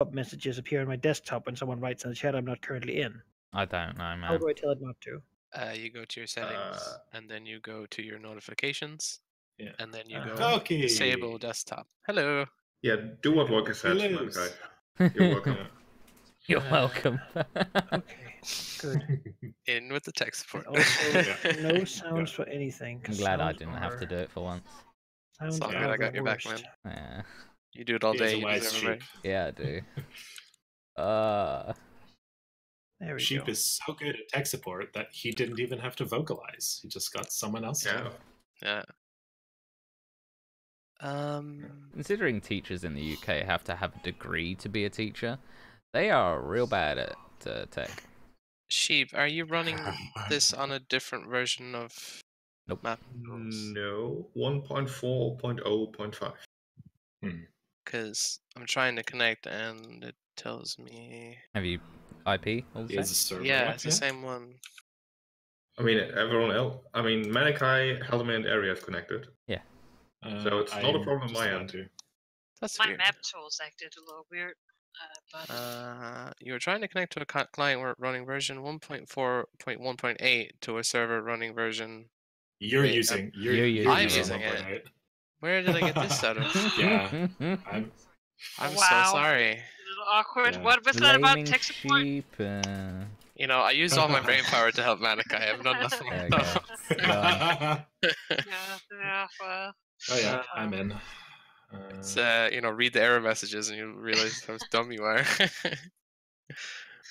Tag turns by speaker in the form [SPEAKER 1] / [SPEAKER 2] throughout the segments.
[SPEAKER 1] pop-up messages appear on my desktop when someone writes in the chat I'm not currently in?
[SPEAKER 2] I don't know, man.
[SPEAKER 1] How do I tell it not to?
[SPEAKER 3] You go to your settings, and then you go to your notifications,
[SPEAKER 4] Yeah.
[SPEAKER 3] and then you go
[SPEAKER 4] Okay.
[SPEAKER 3] disable desktop. Hello.
[SPEAKER 5] Yeah, do what Walker said,
[SPEAKER 4] Hello.
[SPEAKER 5] Malachi. You're welcome.
[SPEAKER 2] You're welcome.
[SPEAKER 1] Okay, good.
[SPEAKER 3] In with the tech support.
[SPEAKER 1] Also, no sounds for anything.
[SPEAKER 2] I'm
[SPEAKER 1] 'cause
[SPEAKER 2] glad I
[SPEAKER 1] sounds
[SPEAKER 2] didn't have to do it for once.
[SPEAKER 1] Sounds
[SPEAKER 3] all
[SPEAKER 1] are
[SPEAKER 3] good, I got
[SPEAKER 1] the
[SPEAKER 3] your back,
[SPEAKER 1] worst.
[SPEAKER 3] man.
[SPEAKER 2] Yeah,
[SPEAKER 3] You do it all
[SPEAKER 4] He is
[SPEAKER 3] day.
[SPEAKER 4] a
[SPEAKER 3] You
[SPEAKER 4] wise
[SPEAKER 3] deserve
[SPEAKER 4] sheep.
[SPEAKER 3] it.
[SPEAKER 2] yeah, I do.
[SPEAKER 1] There we
[SPEAKER 4] Sheep
[SPEAKER 1] go.
[SPEAKER 4] is so good at tech support that he didn't even have to vocalize. He just got someone else to
[SPEAKER 5] Yeah.
[SPEAKER 4] do it.
[SPEAKER 3] Yeah.
[SPEAKER 2] Considering teachers in the UK have to have a degree to be a teacher, they are real bad at tech.
[SPEAKER 3] Sheep, are you running this on a different version of
[SPEAKER 2] Nope.
[SPEAKER 3] map?
[SPEAKER 5] No, 1.4.0.5.
[SPEAKER 3] Because I'm trying to connect and it tells me.
[SPEAKER 2] Have you IP all
[SPEAKER 4] He
[SPEAKER 2] the
[SPEAKER 4] has a
[SPEAKER 2] same?
[SPEAKER 4] server
[SPEAKER 3] Yeah,
[SPEAKER 4] up
[SPEAKER 3] it's the
[SPEAKER 4] yet?
[SPEAKER 3] same one.
[SPEAKER 5] I mean, everyone else. I mean, Malachi, Helm, and Area is connected. So it's not a
[SPEAKER 4] I'm
[SPEAKER 5] problem on
[SPEAKER 4] just
[SPEAKER 5] my
[SPEAKER 4] about
[SPEAKER 5] end.
[SPEAKER 4] to.
[SPEAKER 3] That's
[SPEAKER 6] My
[SPEAKER 3] weird.
[SPEAKER 6] map tools acted a little weird. But
[SPEAKER 3] You were trying to connect to a client running version 1.4.1.8 to a server running version.
[SPEAKER 4] You're
[SPEAKER 3] Wait,
[SPEAKER 4] using.
[SPEAKER 2] You're
[SPEAKER 4] You're
[SPEAKER 2] using
[SPEAKER 3] I'm
[SPEAKER 4] using
[SPEAKER 3] using it.
[SPEAKER 4] 1.8.
[SPEAKER 3] Where did I get this out of?
[SPEAKER 4] Yeah. I'm.
[SPEAKER 3] I'm
[SPEAKER 6] Wow.
[SPEAKER 3] so sorry.
[SPEAKER 6] a little awkward.
[SPEAKER 4] Yeah.
[SPEAKER 6] What was that about
[SPEAKER 2] Blaming
[SPEAKER 6] tech support?
[SPEAKER 2] sheep.
[SPEAKER 3] You know, I used all my brain power to help Manikai. I've done nothing.
[SPEAKER 2] There you go. Done.
[SPEAKER 6] Yeah, well,
[SPEAKER 4] Oh yeah, I'm in.
[SPEAKER 3] It's read the error messages and you realize how dumb you are.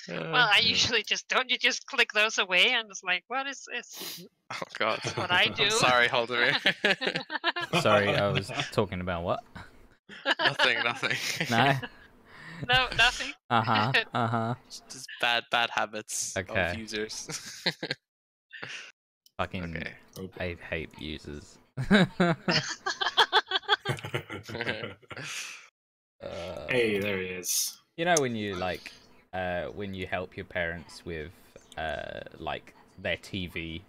[SPEAKER 6] well, I usually don't you just click those away and it's like, what is this?
[SPEAKER 3] Oh god.
[SPEAKER 6] That's what I do.
[SPEAKER 3] I'm sorry, Haldemir.
[SPEAKER 2] Sorry, I was talking about what?
[SPEAKER 3] Nothing.
[SPEAKER 2] No?
[SPEAKER 6] No, nothing.
[SPEAKER 2] Uh-huh.
[SPEAKER 3] Just bad habits
[SPEAKER 2] Okay.
[SPEAKER 3] of users.
[SPEAKER 2] Fucking,
[SPEAKER 3] Okay.
[SPEAKER 2] I hate users.
[SPEAKER 4] Hey, there he is.
[SPEAKER 2] You know when you when you help your parents with like their TV,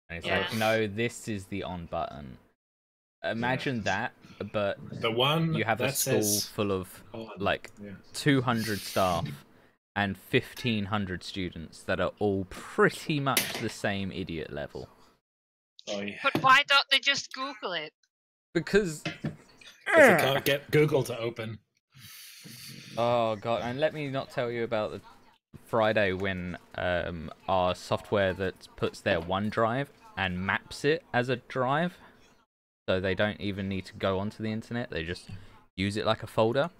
[SPEAKER 2] and it's like,
[SPEAKER 6] Yeah.
[SPEAKER 2] no, this is the on button. Imagine that, but
[SPEAKER 4] The one
[SPEAKER 2] you have a
[SPEAKER 4] that
[SPEAKER 2] school
[SPEAKER 4] says
[SPEAKER 2] full of
[SPEAKER 4] on.
[SPEAKER 2] like
[SPEAKER 4] Yeah.
[SPEAKER 2] 200 staff and 1,500 students that are all pretty much the same idiot level.
[SPEAKER 4] Oh yeah.
[SPEAKER 6] But why don't they just Google it?
[SPEAKER 2] Because
[SPEAKER 4] If they can't get Google to open.
[SPEAKER 2] oh god, and let me not tell you about the Friday when our software that puts their OneDrive and maps it as a drive, so they don't even need to go onto the internet, they just use it like a folder.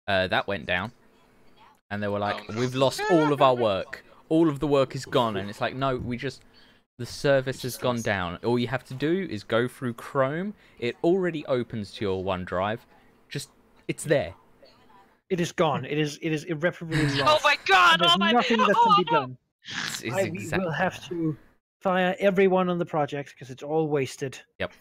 [SPEAKER 2] That went down, and they were like,
[SPEAKER 3] Oh, no.
[SPEAKER 2] we've lost all of our work. All of the work is gone, and it's like, no, the service has gone down. All you have to do is go through Chrome. It already opens to your OneDrive. It's there.
[SPEAKER 1] It is gone. It is irreparably
[SPEAKER 6] Oh
[SPEAKER 1] lost.
[SPEAKER 6] my god!
[SPEAKER 1] There's
[SPEAKER 6] Oh my
[SPEAKER 1] nothing that
[SPEAKER 6] oh,
[SPEAKER 1] can be
[SPEAKER 6] no.
[SPEAKER 1] done.
[SPEAKER 2] It's
[SPEAKER 1] We
[SPEAKER 2] exactly
[SPEAKER 1] will have
[SPEAKER 2] that.
[SPEAKER 1] to fire everyone on the project because it's all wasted.
[SPEAKER 2] Yep.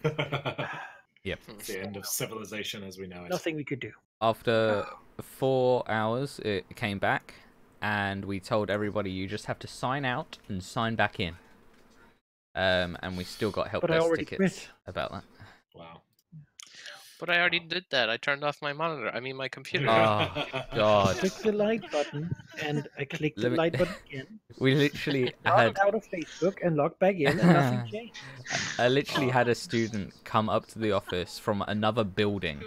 [SPEAKER 4] It's the end of civilization as we know it.
[SPEAKER 1] Nothing we could do.
[SPEAKER 2] After 4 hours, it came back, and we told everybody you just have to sign out and sign back in. And we still got help
[SPEAKER 1] But I
[SPEAKER 2] desk
[SPEAKER 1] already
[SPEAKER 2] tickets
[SPEAKER 1] quit.
[SPEAKER 2] about that.
[SPEAKER 4] Wow.
[SPEAKER 3] But I already did that. I turned off my monitor. I mean my computer.
[SPEAKER 2] Oh, God.
[SPEAKER 1] Click the light button, and I clicked the
[SPEAKER 2] Let me-
[SPEAKER 1] light button again.
[SPEAKER 2] We literally
[SPEAKER 1] Logged
[SPEAKER 2] had...
[SPEAKER 1] out of Facebook and logged back in, and nothing changed.
[SPEAKER 2] I literally had a student come up to the office from another building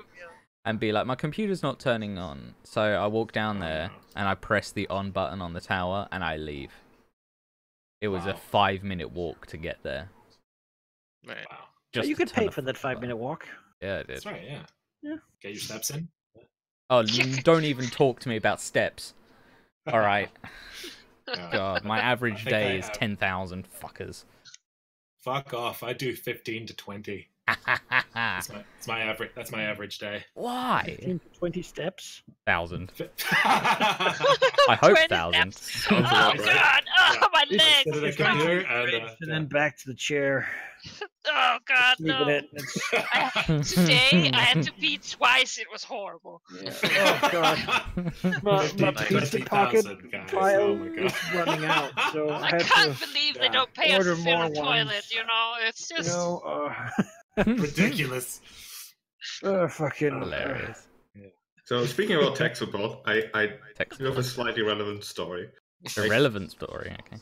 [SPEAKER 2] and be like, my computer's not turning on. So I walk down there, and I press the on button on the tower, and I leave. It was a
[SPEAKER 4] Wow.
[SPEAKER 2] 5-minute walk to get there.
[SPEAKER 3] Right.
[SPEAKER 4] Wow.
[SPEAKER 2] Just
[SPEAKER 1] You
[SPEAKER 2] to
[SPEAKER 1] could
[SPEAKER 2] turn
[SPEAKER 1] pay
[SPEAKER 2] the
[SPEAKER 1] for that
[SPEAKER 2] fucking
[SPEAKER 1] 5-minute walk.
[SPEAKER 2] Yeah, I did.
[SPEAKER 4] That's right, yeah.
[SPEAKER 1] Yeah.
[SPEAKER 4] Get your steps in.
[SPEAKER 2] Oh, don't even talk to me about steps. All right.
[SPEAKER 4] Yeah.
[SPEAKER 2] God, my average
[SPEAKER 4] think
[SPEAKER 2] day
[SPEAKER 4] I
[SPEAKER 2] is
[SPEAKER 4] have.
[SPEAKER 2] 10,000 fuckers.
[SPEAKER 4] Fuck off. I do 15 to 20. That's my average. That's my average day.
[SPEAKER 2] Why?
[SPEAKER 1] 15 to 20 steps.
[SPEAKER 2] 1,000.
[SPEAKER 4] I
[SPEAKER 2] I hope
[SPEAKER 6] 20
[SPEAKER 2] 1,000.
[SPEAKER 6] steps. Oh
[SPEAKER 4] about right.
[SPEAKER 6] god! Oh my
[SPEAKER 4] sit at a
[SPEAKER 6] legs!
[SPEAKER 4] computer and
[SPEAKER 1] And then back to the chair.
[SPEAKER 6] Oh god,
[SPEAKER 1] Sleep
[SPEAKER 6] no!
[SPEAKER 1] in it. It's,
[SPEAKER 6] Today I had to pee twice. It was horrible.
[SPEAKER 1] oh god. My
[SPEAKER 4] 15 to
[SPEAKER 1] pizza pocket
[SPEAKER 4] 20,000, guys.
[SPEAKER 1] file
[SPEAKER 4] Oh my god.
[SPEAKER 1] is running out, so I
[SPEAKER 6] I
[SPEAKER 1] had
[SPEAKER 6] can't
[SPEAKER 1] to,
[SPEAKER 6] believe they
[SPEAKER 4] yeah,
[SPEAKER 6] don't pay us
[SPEAKER 1] order
[SPEAKER 6] to fill
[SPEAKER 1] more
[SPEAKER 6] a toilet.
[SPEAKER 1] ones.
[SPEAKER 6] You know, it's
[SPEAKER 1] you
[SPEAKER 6] just.
[SPEAKER 1] know,
[SPEAKER 4] Ridiculous.
[SPEAKER 1] fucking.
[SPEAKER 2] Hilarious.
[SPEAKER 5] So speaking about tech support, I
[SPEAKER 2] Tech
[SPEAKER 5] do have a slightly relevant story.
[SPEAKER 2] Irrelevant story, okay.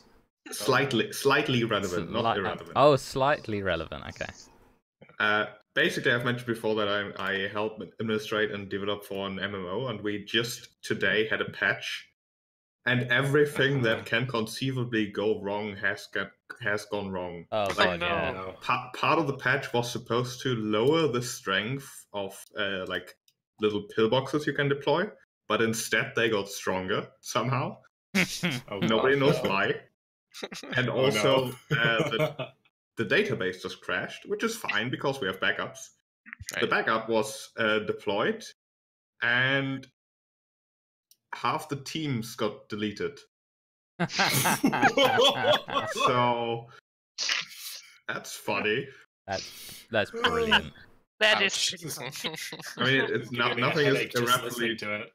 [SPEAKER 5] Slightly relevant, not irrelevant.
[SPEAKER 2] Oh, slightly relevant, okay.
[SPEAKER 5] Basically, I've mentioned before that I help administrate and develop for an MMO, and we just today had a patch, and everything that can conceivably go wrong has gone wrong.
[SPEAKER 2] Oh,
[SPEAKER 5] like,
[SPEAKER 2] God, yeah.
[SPEAKER 5] Part of the patch was supposed to lower the strength of like little pillboxes you can deploy, but instead they got stronger somehow. Nobody knows why. And also, the database just crashed, which is fine because we have backups. Right. The backup was deployed, and half the teams got deleted. So that's funny.
[SPEAKER 2] That's brilliant.
[SPEAKER 6] That is pretty funny.
[SPEAKER 5] I mean, it's nothing is irreparably to it.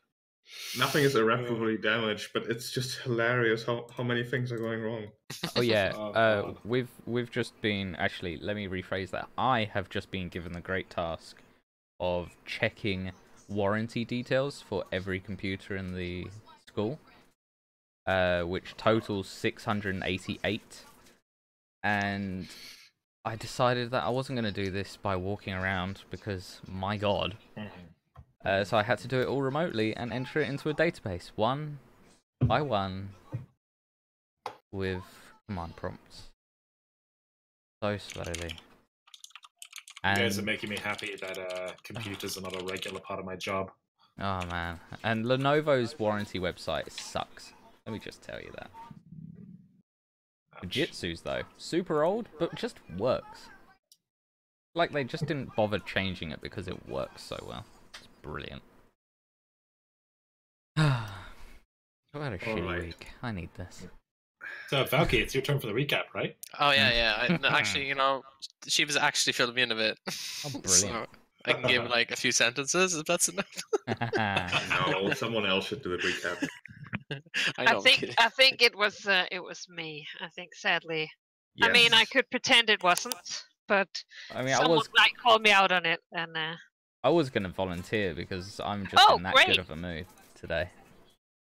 [SPEAKER 5] Nothing is irreparably damaged, but it's just hilarious how many things are going wrong.
[SPEAKER 2] Oh yeah, we've just been, actually, let me rephrase that. I have just been given the great task of checking warranty details for every computer in the school, which totals 688. And I decided that I wasn't going to do this by walking around because, my god. So I had to do it all remotely and enter it into a database, one by one, with command prompts. So slowly.
[SPEAKER 4] You guys are making me happy that computers are not a regular part of my job.
[SPEAKER 2] Oh man. And Lenovo's warranty website sucks. Let me just tell you that. Fujitsu's though, super old, but just works. Like they just didn't bother changing it because it works so well. It's brilliant. I've had a shitty week. I need this.
[SPEAKER 4] So, Valky, it's your turn for the recap, right?
[SPEAKER 3] Oh, yeah. Actually, you know, she was actually filling me in a bit.
[SPEAKER 2] Oh, brilliant.
[SPEAKER 3] So I can give like a few sentences if that's enough.
[SPEAKER 5] No, someone else should do the recap.
[SPEAKER 6] I think it was me. I think sadly. Yes. I mean, I could pretend it wasn't, but
[SPEAKER 2] I mean,
[SPEAKER 6] someone might call me out on it, and
[SPEAKER 2] I was gonna volunteer because I'm just in that good of a mood today.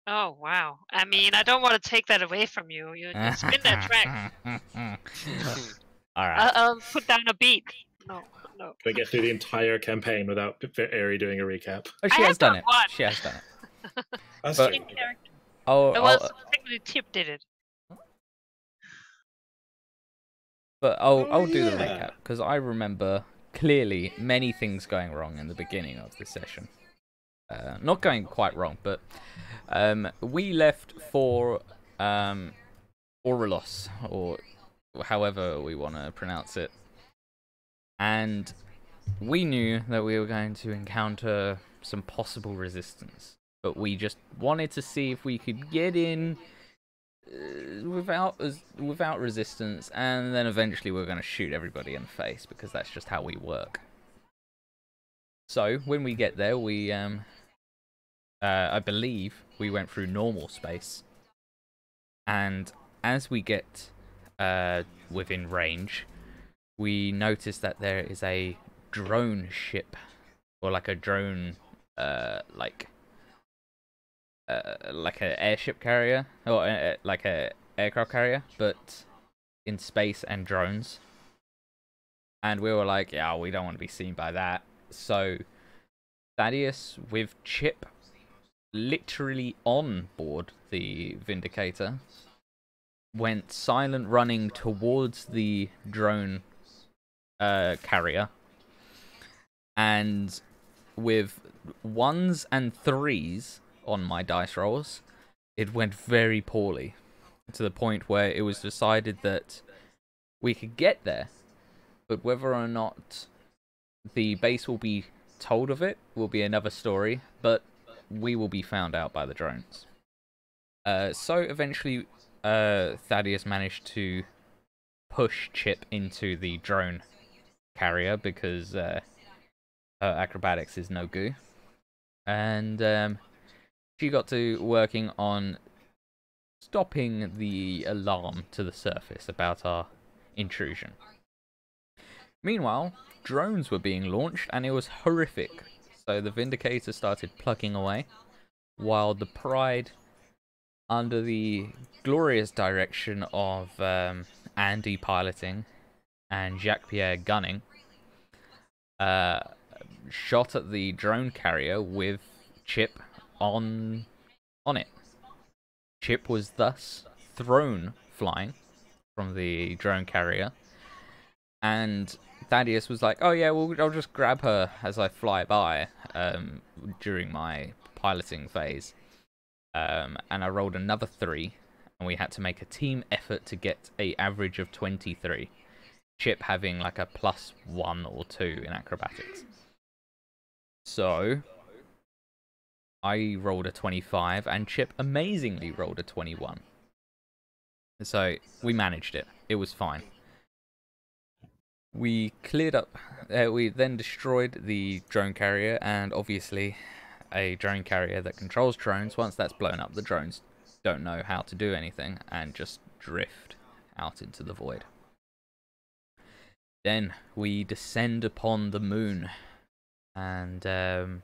[SPEAKER 6] Oh wow! I mean, I don't want to take that away from you. You spin that track.
[SPEAKER 2] All right.
[SPEAKER 6] I'll put down a beat. No.
[SPEAKER 4] Can we get through the entire campaign without Ari doing a recap?
[SPEAKER 2] Oh, she has done it. She has done it.
[SPEAKER 4] That's
[SPEAKER 2] but,
[SPEAKER 4] true.
[SPEAKER 6] It was technically Tip did it.
[SPEAKER 2] But I'll do the recap because I remember clearly many things going wrong in the beginning of this session. Not going quite wrong, but we left for Aurelos, or however we want to pronounce it. And we knew that we were going to encounter some possible resistance, but we just wanted to see if we could get in without resistance, and then eventually we're going to shoot everybody in the face because that's just how we work. So when we get there, we I believe we went through normal space, and as we get within range, we notice that there is a drone ship, or like a drone, like an airship carrier, or like a aircraft carrier, but in space and drones. And we were like, yeah, we don't want to be seen by that. So Thaddeus with Chip literally on board the Vindicator went silent running towards the drone carrier, and with 1s and 3s on my dice rolls, it went very poorly, to the point where it was decided that we could get there, but whether or not the base will be told of it will be another story, but we will be found out by the drones. So eventually Thaddeus managed to push Chip into the drone carrier because her acrobatics is no goo, and she got to working on stopping the alarm to the surface about our intrusion. Meanwhile, drones were being launched and it was horrific. So the Vindicator started plugging away, while the Pride, under the glorious direction of Andy piloting and Jacques-Pierre gunning, shot at the drone carrier with Chip on it. Chip was thus thrown flying from the drone carrier, and Thaddeus was like, "Oh yeah, well I'll just grab her as I fly by during my piloting phase." And I rolled another 3, and we had to make a team effort to get a average of 23. Chip having like a +1 or 2 in acrobatics. So I rolled a 25, and Chip amazingly rolled a 21. So we managed it. It was fine. We cleared up. We then destroyed the drone carrier, and obviously, a drone carrier that controls drones, once that's blown up, the drones don't know how to do anything and just drift out into the void. Then we descend upon the moon, and then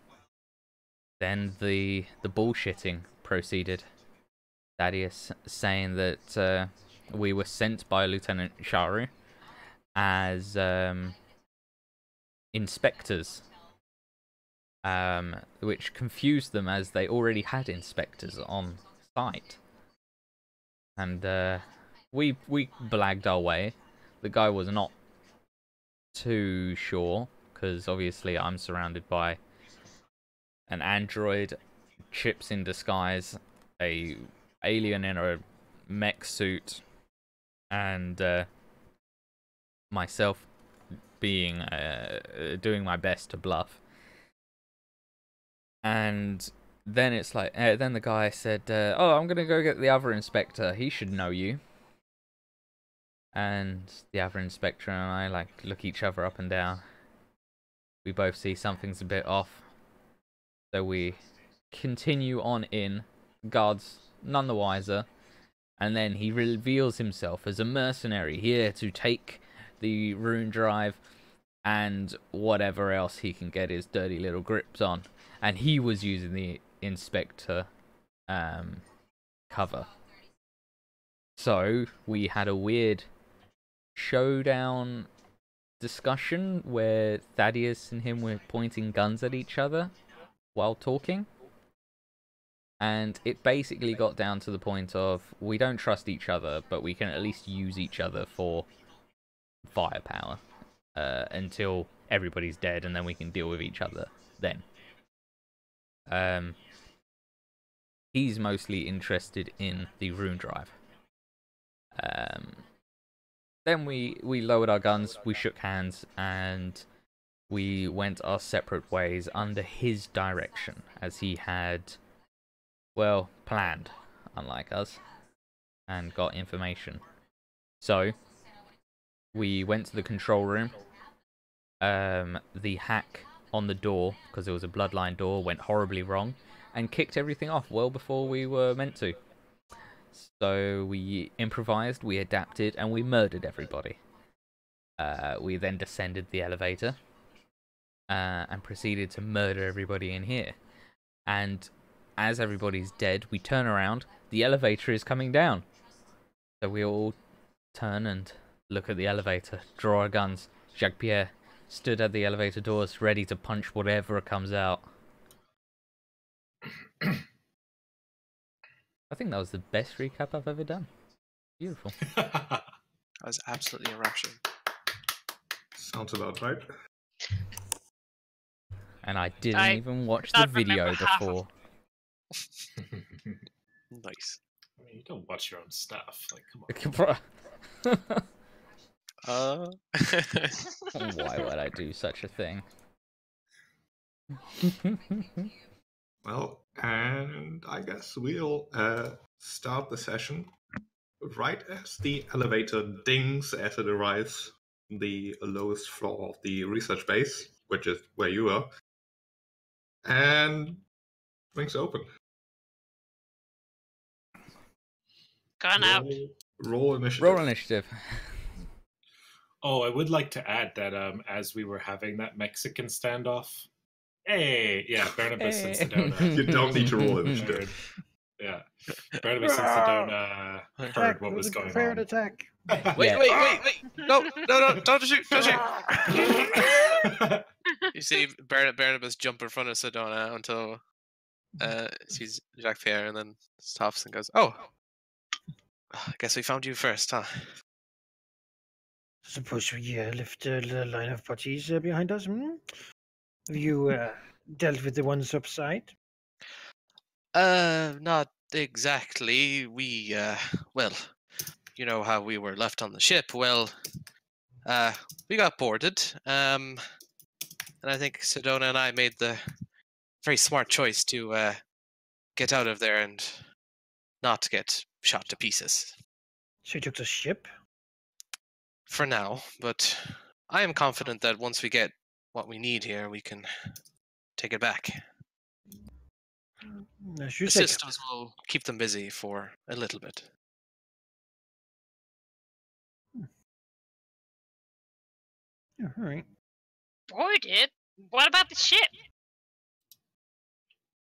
[SPEAKER 2] the bullshitting proceeded. Thaddeus saying that we were sent by Lieutenant Sharu as inspectors, which confused them as they already had inspectors on site. And we blagged our way. The guy was not too sure, because obviously I'm surrounded by an android, Chips in disguise, a alien in a mech suit, and myself being doing my best to bluff. And then it's like, then the guy said, "Oh, I'm gonna go get the other inspector. He should know you." And the other inspector and I like look each other up and down. We both see something's a bit off, so we continue on in. Guards none the wiser, and then he reveals himself as a mercenary here to take the rune drive and whatever else he can get his dirty little grips on. And he was using the inspector cover. So we had a weird showdown discussion where Thaddeus and him were pointing guns at each other while talking. And it basically got down to the point of, we don't trust each other, but we can at least use each other for firepower until everybody's dead, and then we can deal with each other then. He's mostly interested in the rune drive. Then we lowered our guns, we shook hands, and we went our separate ways under his direction, as he had, well, planned, unlike us, and got information. So we went to the control room. The hack on the door, because it was a bloodline door, went horribly wrong and kicked everything off well before we were meant to. So we improvised, we adapted, and we murdered everybody. We then descended the elevator and proceeded to murder everybody in here. And as everybody's dead, we turn around, the elevator is coming down. So we all turn and look at the elevator, draw our guns. Jacques-Pierre stood at the elevator doors, ready to punch whatever comes out. I think that was the best recap I've ever done. Beautiful.
[SPEAKER 3] That was absolutely eruption.
[SPEAKER 5] Sounds about right.
[SPEAKER 2] And I didn't even watch the video before.
[SPEAKER 3] Nice.
[SPEAKER 4] I mean, you don't watch your own stuff. Like, come on.
[SPEAKER 2] Why would I do such a thing?
[SPEAKER 5] Well, and I guess we'll start the session right as the elevator dings as it arrives on the lowest floor of the research base, which is where you are, and swings open.
[SPEAKER 6] Gone out.
[SPEAKER 5] Roll initiative.
[SPEAKER 2] Roll initiative.
[SPEAKER 4] Oh, I would like to add that as we were having that Mexican standoff, Hey, yeah, Barnabas and Sedona.
[SPEAKER 5] You don't need to roll initiative.
[SPEAKER 4] Yeah, Barnabas and Sedona heard what was going
[SPEAKER 1] Fair
[SPEAKER 4] on.
[SPEAKER 1] attack.
[SPEAKER 3] Wait! No! Don't shoot! Don't shoot! You see Barnabas jump in front of Sedona until sees Jacques Pierre, and then stops and goes, "Oh, I guess we found you first, huh?"
[SPEAKER 1] Suppose we left the line of bodies behind us. Have you dealt with the ones upside?
[SPEAKER 3] Not exactly. We, well, you know how we were left on the ship. Well, we got boarded. And I think Sedona and I made the very smart choice to get out of there and not get shot to pieces.
[SPEAKER 1] So you took the ship?
[SPEAKER 3] For now, but I am confident that once we get what we need here, we can take it back.
[SPEAKER 1] As you
[SPEAKER 3] The
[SPEAKER 1] say,
[SPEAKER 3] systems will keep them busy for a little bit.
[SPEAKER 1] Yeah, all right.
[SPEAKER 6] Boarded? What about the ship?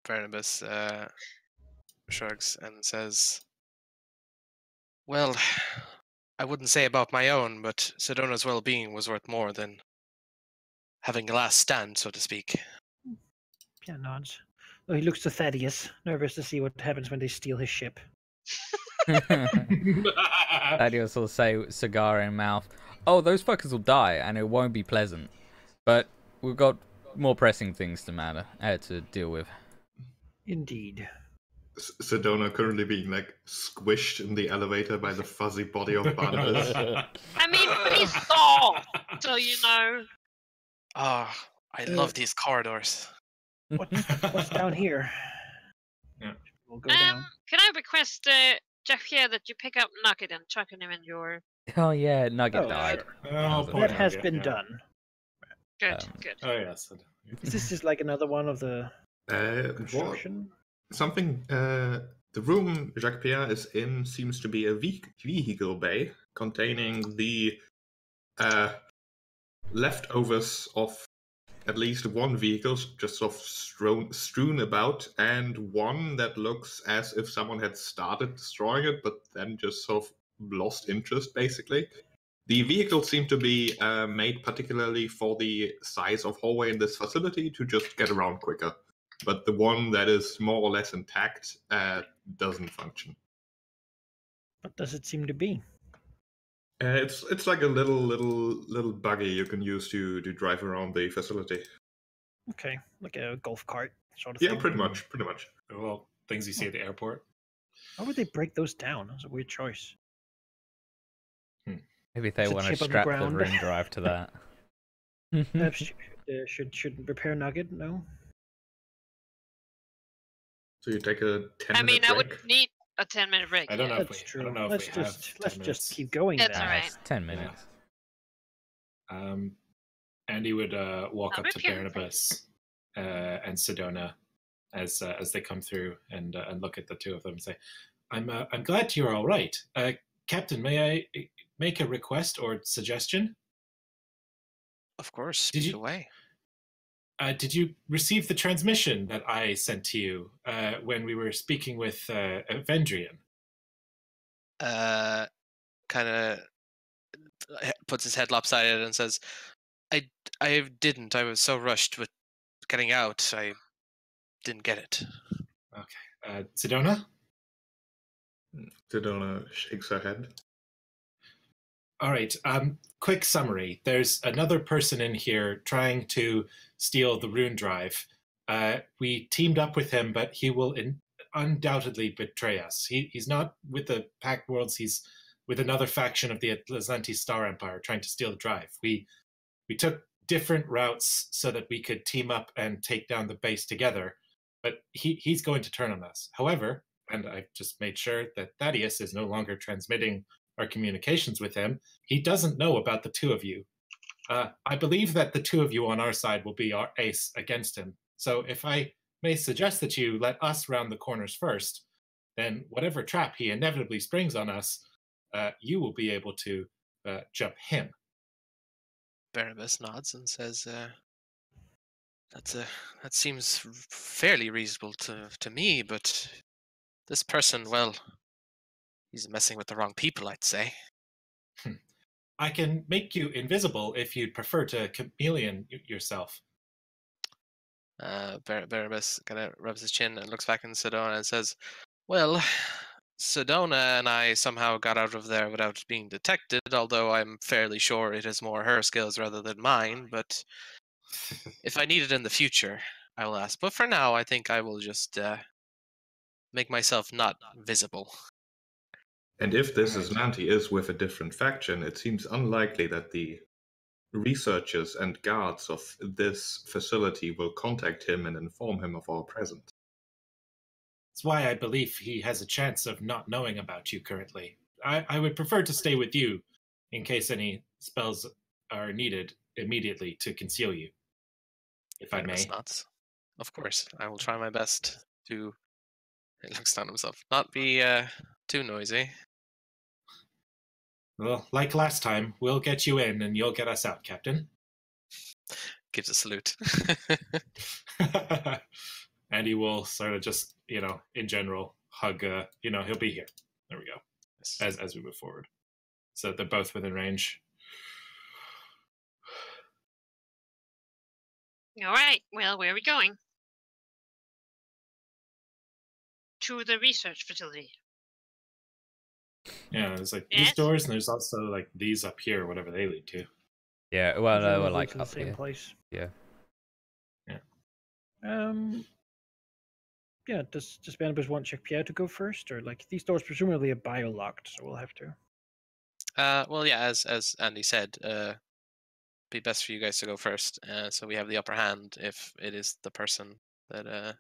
[SPEAKER 3] Barnabas shrugs and says, "Well, I wouldn't say about my own, but Sedona's well-being was worth more than having a last stand, so to speak."
[SPEAKER 1] Yeah, nods. Oh, he looks to Thaddeus, nervous to see what happens when they steal his ship.
[SPEAKER 2] Thaddeus will say, cigar in mouth, "Oh, those fuckers will die, and it won't be pleasant. But we've got more pressing things to deal with."
[SPEAKER 1] Indeed.
[SPEAKER 5] Sedona currently being like squished in the elevator by the fuzzy body of Barnabas.
[SPEAKER 6] I mean, we saw, so you know.
[SPEAKER 3] Ah, I love these corridors.
[SPEAKER 1] What's down here?
[SPEAKER 4] Yeah.
[SPEAKER 1] We'll go down.
[SPEAKER 6] Can I request, Jeff here, that you pick up Nugget and chuck him in your...
[SPEAKER 2] Oh yeah, Nugget died.
[SPEAKER 4] Oh, poor
[SPEAKER 1] That has
[SPEAKER 4] Nugget,
[SPEAKER 1] been
[SPEAKER 4] yeah.
[SPEAKER 1] done.
[SPEAKER 6] Good, good.
[SPEAKER 4] Oh yes.
[SPEAKER 1] Is this just like another one of the
[SPEAKER 5] What?
[SPEAKER 1] construction?
[SPEAKER 5] Something. The room Jacques Pierre is in seems to be a vehicle bay containing the leftovers of at least one vehicle just sort of strewn about, and one that looks as if someone had started destroying it, but then just sort of lost interest, basically. The vehicles seem to be made particularly for the size of hallway in this facility to just get around quicker. But the one that is more or less intact doesn't function.
[SPEAKER 1] What does it seem to be?
[SPEAKER 5] It's like a little buggy you can use to drive around the facility.
[SPEAKER 1] Okay, like a golf cart sort of
[SPEAKER 5] Yeah,
[SPEAKER 1] thing.
[SPEAKER 5] pretty much.
[SPEAKER 4] Well, things you see at the airport.
[SPEAKER 1] Why would they break those down? That's a weird choice.
[SPEAKER 2] Maybe they
[SPEAKER 1] Is it
[SPEAKER 2] want to
[SPEAKER 1] chip on the
[SPEAKER 2] strap the
[SPEAKER 1] ground?
[SPEAKER 2] room drive to that.
[SPEAKER 1] Perhaps should repair Nugget? No.
[SPEAKER 5] So you take a 10-minute
[SPEAKER 6] I mean,
[SPEAKER 5] break.
[SPEAKER 6] I would need a 10-minute break.
[SPEAKER 4] I don't know if
[SPEAKER 1] That's
[SPEAKER 4] we.
[SPEAKER 1] true.
[SPEAKER 4] I don't know
[SPEAKER 1] Let's
[SPEAKER 4] if we
[SPEAKER 1] just
[SPEAKER 4] have
[SPEAKER 1] let's
[SPEAKER 4] 10
[SPEAKER 1] just
[SPEAKER 4] minutes.
[SPEAKER 1] keep going.
[SPEAKER 6] That's
[SPEAKER 1] then.
[SPEAKER 6] all right.
[SPEAKER 2] It's 10 minutes.
[SPEAKER 4] Andy would walk
[SPEAKER 6] I'm
[SPEAKER 4] up to
[SPEAKER 6] okay.
[SPEAKER 4] Barnabas and Sedona as they come through and look at the two of them and say, "I'm glad you're all right. Captain, may I make a request or suggestion?
[SPEAKER 3] Of course,
[SPEAKER 4] Did
[SPEAKER 3] speak
[SPEAKER 4] you-
[SPEAKER 3] away.
[SPEAKER 4] Did you receive the transmission that I sent to you when we were speaking with Vendrian?"
[SPEAKER 3] Kind of puts his head lopsided and says, I didn't. I was so rushed with getting out. I didn't get it."
[SPEAKER 4] Sedona?
[SPEAKER 5] Sedona shakes her head.
[SPEAKER 4] All right. Quick summary. There's another person in here trying to steal the rune drive. We teamed up with him, but he will undoubtedly betray us. He's not with the Pact Worlds. He's with another faction of the Atlantis Star Empire trying to steal the drive. We took different routes so that we could team up and take down the base together, but he's going to turn on us. However, and I've just made sure that Thaddeus is no longer transmitting our communications with him, he doesn't know about the two of you. I believe that the two of you on our side will be our ace against him. So if I may suggest that you let us round the corners first, then whatever trap he inevitably springs on us, you will be able to jump him.
[SPEAKER 3] Barnabas nods and says, That seems fairly reasonable to me, but this person, well, he's messing with the wrong people, I'd say.
[SPEAKER 4] I can make you invisible if you'd prefer to chameleon yourself.
[SPEAKER 3] Barabbas kind of rubs his chin and looks back at Sedona and says, well, Sedona and I somehow got out of there without being detected, although I'm fairly sure it is more her skills rather than mine, but if I need it in the future, I will ask. But for now, I think I will just make myself not visible.
[SPEAKER 5] And if this Aslanti is with a different faction, it seems unlikely that the researchers and guards of this facility will contact him and inform him of our presence.
[SPEAKER 4] That's why I believe he has a chance of not knowing about you currently. I would prefer to stay with you in case any spells are needed immediately to conceal you, if I may.
[SPEAKER 3] Nuts. Of course, I will try my best to, he looks down himself, not be too noisy.
[SPEAKER 4] Well, like last time, we'll get you in and you'll get us out, Captain.
[SPEAKER 3] Gives a salute.
[SPEAKER 4] And he will sort of just, in general, hug, he'll be here. There we go. Yes. As we move forward. So they're both within range.
[SPEAKER 6] All right. Well, where are we going? To the research facility.
[SPEAKER 4] Yeah, there's like these doors, and there's also like these up here, whatever they lead to.
[SPEAKER 2] Yeah, well, we're like
[SPEAKER 1] to the
[SPEAKER 2] up
[SPEAKER 1] same
[SPEAKER 2] here.
[SPEAKER 1] place.
[SPEAKER 2] Yeah.
[SPEAKER 1] Yeah. Does Barabbas want Pierre to go first, or like these doors presumably are bio-locked, so we'll have to.
[SPEAKER 3] Well, yeah, as Andy said, be best for you guys to go first, so we have the upper hand if it is the person that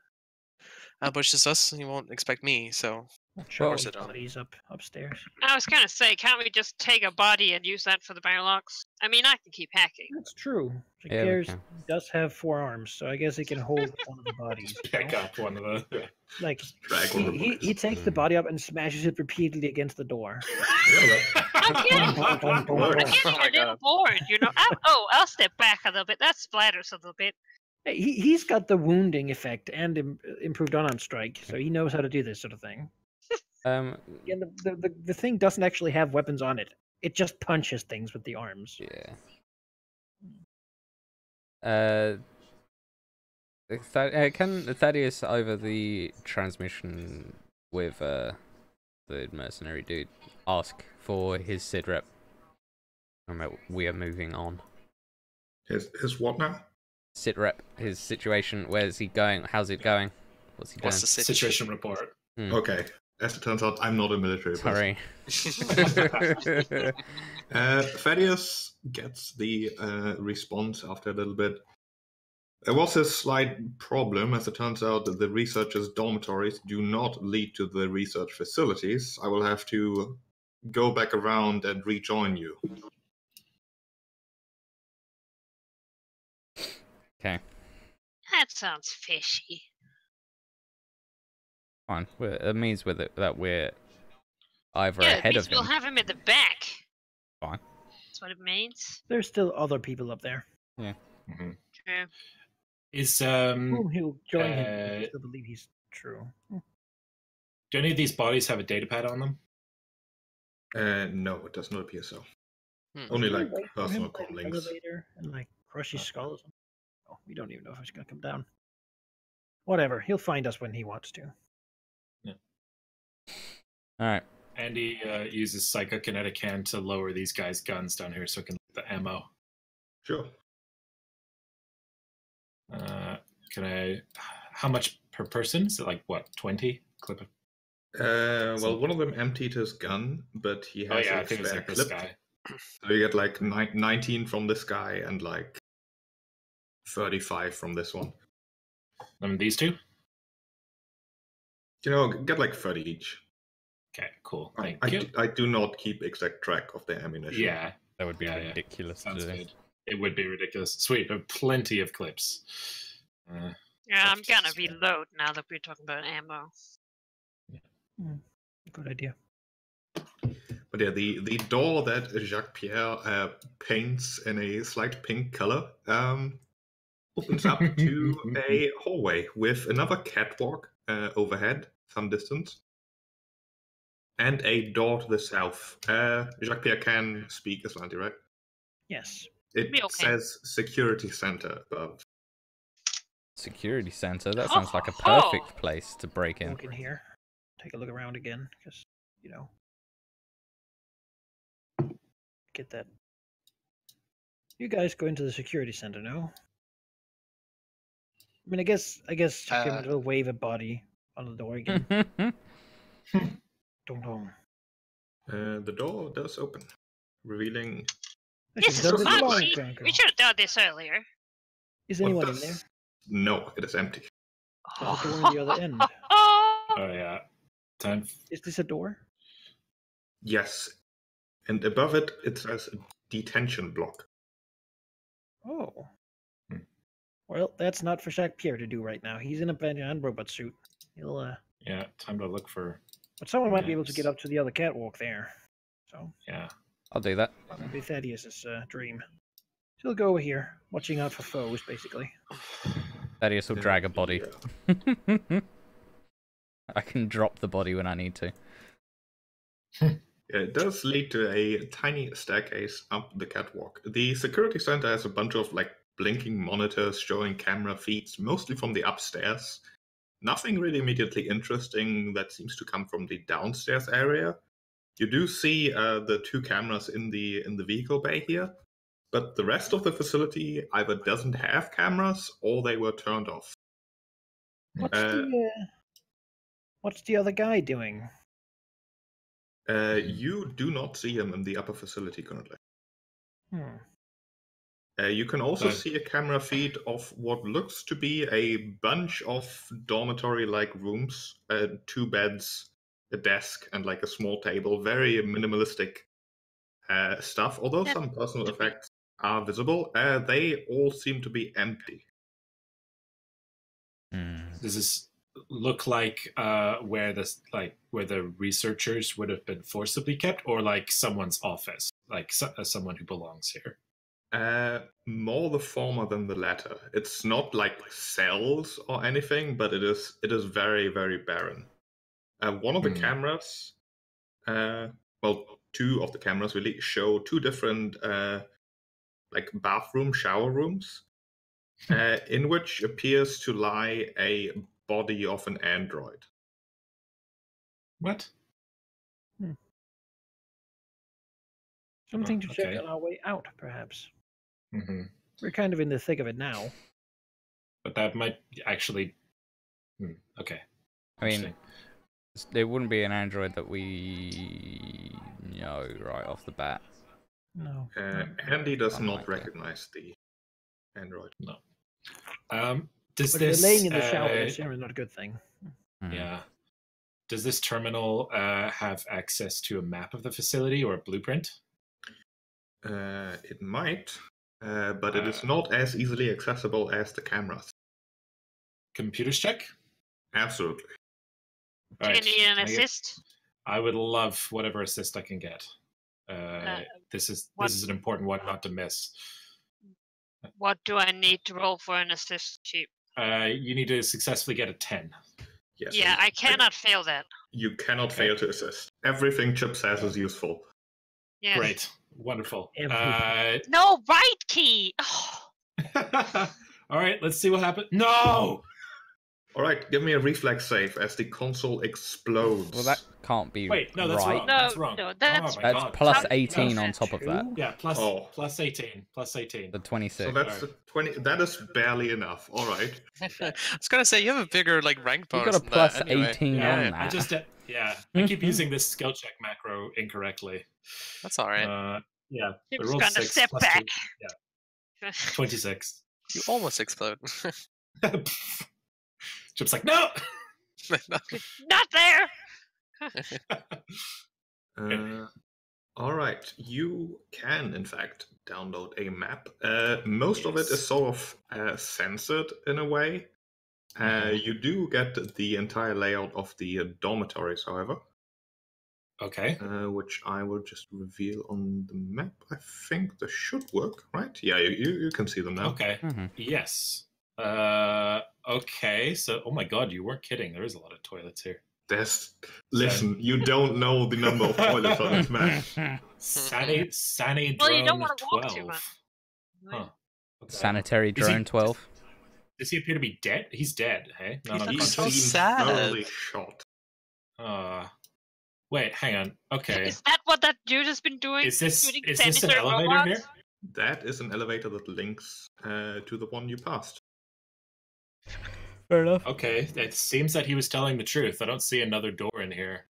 [SPEAKER 3] ambushes us. You won't expect me, so.
[SPEAKER 1] Sure, bodies upstairs.
[SPEAKER 6] I was gonna say, can't we just take a body and use that for the biolocks? I mean, I can keep hacking.
[SPEAKER 1] That's true.
[SPEAKER 2] Yeah,
[SPEAKER 1] Pierre does have 4 arms, so I guess he can hold one of the bodies.
[SPEAKER 4] Pick up one of the.
[SPEAKER 1] Like he takes the body up and smashes it repeatedly against the door.
[SPEAKER 6] I'm getting a little bored, I'll step back a little bit. That splatters a little bit.
[SPEAKER 1] He's got the wounding effect and improved unarmed strike, so he knows how to do this sort of thing. Yeah, the thing doesn't actually have weapons on it. It just punches things with the arms.
[SPEAKER 2] Yeah. Can Thaddeus over the transmission with the mercenary dude ask for his SID rep? We are moving on.
[SPEAKER 5] His what now?
[SPEAKER 2] SID rep. His situation. Where's he going? How's it going? What's he doing?
[SPEAKER 3] What's the
[SPEAKER 4] situation report?
[SPEAKER 5] Okay. As it turns out, I'm not a military person.
[SPEAKER 2] Sorry.
[SPEAKER 5] Thaddeus gets the response after a little bit. There was a slight problem, as it turns out that the researchers' dormitories do not lead to the research facilities. I will have to go back around and rejoin you.
[SPEAKER 2] Okay.
[SPEAKER 6] That sounds fishy.
[SPEAKER 2] Fine. It means that we're either
[SPEAKER 6] it
[SPEAKER 2] ahead
[SPEAKER 6] means
[SPEAKER 2] of him.
[SPEAKER 6] We'll have him in the back.
[SPEAKER 2] Fine.
[SPEAKER 6] That's what it means.
[SPEAKER 1] There's still other people up there.
[SPEAKER 2] Yeah.
[SPEAKER 4] Mm-hmm.
[SPEAKER 6] True.
[SPEAKER 4] Is
[SPEAKER 1] whom he'll join him. I still believe he's true.
[SPEAKER 4] Do any of these bodies have a datapad on them?
[SPEAKER 5] No, it does not appear so. Only like personal com links.
[SPEAKER 1] Elevator and like crush his skull or something. Oh, we don't even know if it's gonna come down. Whatever, he'll find us when he wants to.
[SPEAKER 4] Yeah.
[SPEAKER 2] All right.
[SPEAKER 4] Andy uses psychokinetic hand to lower these guys' guns down here so it can get the ammo.
[SPEAKER 5] Sure.
[SPEAKER 4] How much per person? Is it like what, 20 clip?
[SPEAKER 5] Well, one of them emptied his gun, but he has
[SPEAKER 4] I think it's like this guy.
[SPEAKER 5] So you get like 19 from this guy and like 35 from this one.
[SPEAKER 4] And these two?
[SPEAKER 5] Get like 30 each.
[SPEAKER 4] Okay, cool.
[SPEAKER 5] I do not keep exact track of the ammunition.
[SPEAKER 4] Yeah.
[SPEAKER 2] That would be ridiculous.
[SPEAKER 4] Sounds good. It would be ridiculous. Sweet, but plenty of clips.
[SPEAKER 6] I'm gonna reload now that we're talking about ammo.
[SPEAKER 1] Yeah. Good idea.
[SPEAKER 5] But yeah, the door that Jacques Pierre paints in a slight pink color opens up to a hallway with another catwalk overhead, some distance, and a door to the south. Jacques-Pierre can speak Aslanti, right?
[SPEAKER 1] Yes.
[SPEAKER 5] It says security center above.
[SPEAKER 2] Security center? That sounds like a perfect place to break in.
[SPEAKER 1] Walk in here. Take a look around again, because, you know. Get that. You guys go into the security center, no? I mean, I guess Chucky might as well wave a body on the door again. Dong.
[SPEAKER 5] The door does open, revealing...
[SPEAKER 6] This is funny. We should have done this earlier.
[SPEAKER 1] Is anyone in there?
[SPEAKER 5] No, it is empty.
[SPEAKER 1] There's a door on the other end.
[SPEAKER 4] Oh yeah. Time.
[SPEAKER 1] Is this a door?
[SPEAKER 5] Yes. And above it, it says detention block.
[SPEAKER 1] Oh. Well, that's not for Jacques-Pierre to do right now. He's in a Banyan robot suit. He'll
[SPEAKER 4] Yeah, time to look for...
[SPEAKER 1] But someone might be able to get up to the other catwalk there. So
[SPEAKER 4] yeah.
[SPEAKER 2] I'll do that.
[SPEAKER 1] That'll be Thaddeus' dream. He'll go here, watching out for foes, basically.
[SPEAKER 2] Thaddeus will drag a body.
[SPEAKER 5] Yeah.
[SPEAKER 2] I can drop the body when I need to.
[SPEAKER 5] It does lead to a tiny staircase up the catwalk. The security center has a bunch of blinking monitors showing camera feeds, mostly from the upstairs. Nothing really immediately interesting that seems to come from the downstairs area. You do see the two cameras in the vehicle bay here, but the rest of the facility either doesn't have cameras or they were turned off.
[SPEAKER 1] What's the other guy doing?
[SPEAKER 5] You do not see him in the upper facility currently. You can also see a camera feed of what looks to be a bunch of dormitory-like rooms, 2 beds, a desk, and a small table. Very minimalistic stuff, although some personal effects are visible. They all seem to be empty.
[SPEAKER 4] Does this look like where the researchers would have been forcibly kept, or like someone's office, someone who belongs here?
[SPEAKER 5] More the former than the latter. It's not like cells or anything, but it is very, very barren. One of the cameras, well, 2 of the cameras really show 2 different bathroom shower rooms, in which appears to lie a body of an android.
[SPEAKER 4] What?
[SPEAKER 1] Something to check on our way out, perhaps.
[SPEAKER 4] Mm-hmm.
[SPEAKER 1] We're kind of in the thick of it now.
[SPEAKER 4] But that might actually... Okay.
[SPEAKER 2] I mean, there wouldn't be an android that we know right off the bat.
[SPEAKER 1] No.
[SPEAKER 5] Andy does not recognize the android.
[SPEAKER 4] No.
[SPEAKER 1] But they're laying in the shower. That's generally not a good thing.
[SPEAKER 4] Yeah. Does this terminal have access to a map of the facility or a blueprint?
[SPEAKER 5] It might, but it is not as easily accessible as the cameras.
[SPEAKER 4] Computers check?
[SPEAKER 5] Absolutely.
[SPEAKER 6] Do you need an assist?
[SPEAKER 4] I would love whatever assist I can get. This is an important one not to miss.
[SPEAKER 6] What do I need to roll for an assist sheet?
[SPEAKER 4] You need to successfully get a 10.
[SPEAKER 5] Yes,
[SPEAKER 6] yeah, I cannot fail that.
[SPEAKER 5] You cannot fail to assist. Everything Chip says is useful.
[SPEAKER 6] Yes.
[SPEAKER 4] Great. Wonderful.
[SPEAKER 6] No, right key! Oh.
[SPEAKER 4] All right, let's see what happens. No!
[SPEAKER 5] All right, give me a reflex save as the console explodes.
[SPEAKER 2] Well, that can't be
[SPEAKER 4] Wait, no, that's
[SPEAKER 2] right.
[SPEAKER 4] wrong. That's wrong.
[SPEAKER 6] No, that's
[SPEAKER 2] plus 18 on top of that.
[SPEAKER 4] Yeah, plus 18. Plus 18.
[SPEAKER 2] The 26.
[SPEAKER 5] So that's the 20. That is barely enough. All right.
[SPEAKER 3] I was gonna say you have a bigger rank bonus.
[SPEAKER 2] You got a plus
[SPEAKER 3] anyway.
[SPEAKER 2] 18 on that.
[SPEAKER 4] I keep using this skill check macro incorrectly.
[SPEAKER 3] That's all right.
[SPEAKER 4] Yeah.
[SPEAKER 6] Chip's gonna step back.
[SPEAKER 4] 2. Yeah. 26.
[SPEAKER 3] You almost explode.
[SPEAKER 4] Chip's like, no!
[SPEAKER 6] Not there!
[SPEAKER 5] All right. You can, in fact, download a map. Most of it is sort of censored in a way. You do get the entire layout of the dormitories, however.
[SPEAKER 4] Okay.
[SPEAKER 5] Which I will just reveal on the map. I think this should work, right? Yeah, you can see them now.
[SPEAKER 4] Okay. Yes. Okay. So, oh my God, you weren't kidding. There is a lot of toilets here.
[SPEAKER 5] Listen, you don't know the number of toilets on this map.
[SPEAKER 4] Sandy
[SPEAKER 6] Well, you don't
[SPEAKER 4] drone
[SPEAKER 6] want to walk
[SPEAKER 4] 12.
[SPEAKER 6] too much.
[SPEAKER 4] Huh. Okay.
[SPEAKER 2] Sanitary drone 12.
[SPEAKER 4] Does he appear to be dead? He's dead, hey?
[SPEAKER 3] He
[SPEAKER 4] unconscious?
[SPEAKER 3] so sad.
[SPEAKER 5] Thoroughly shot.
[SPEAKER 4] Wait, hang on. Okay.
[SPEAKER 6] Is that what that dude has been doing?
[SPEAKER 4] Is this an
[SPEAKER 6] sanitary
[SPEAKER 4] elevator
[SPEAKER 6] robots?
[SPEAKER 4] here?
[SPEAKER 5] That is an elevator that links to the one you passed.
[SPEAKER 2] Fair enough.
[SPEAKER 4] Okay, it seems that he was telling the truth. I don't see another door in here.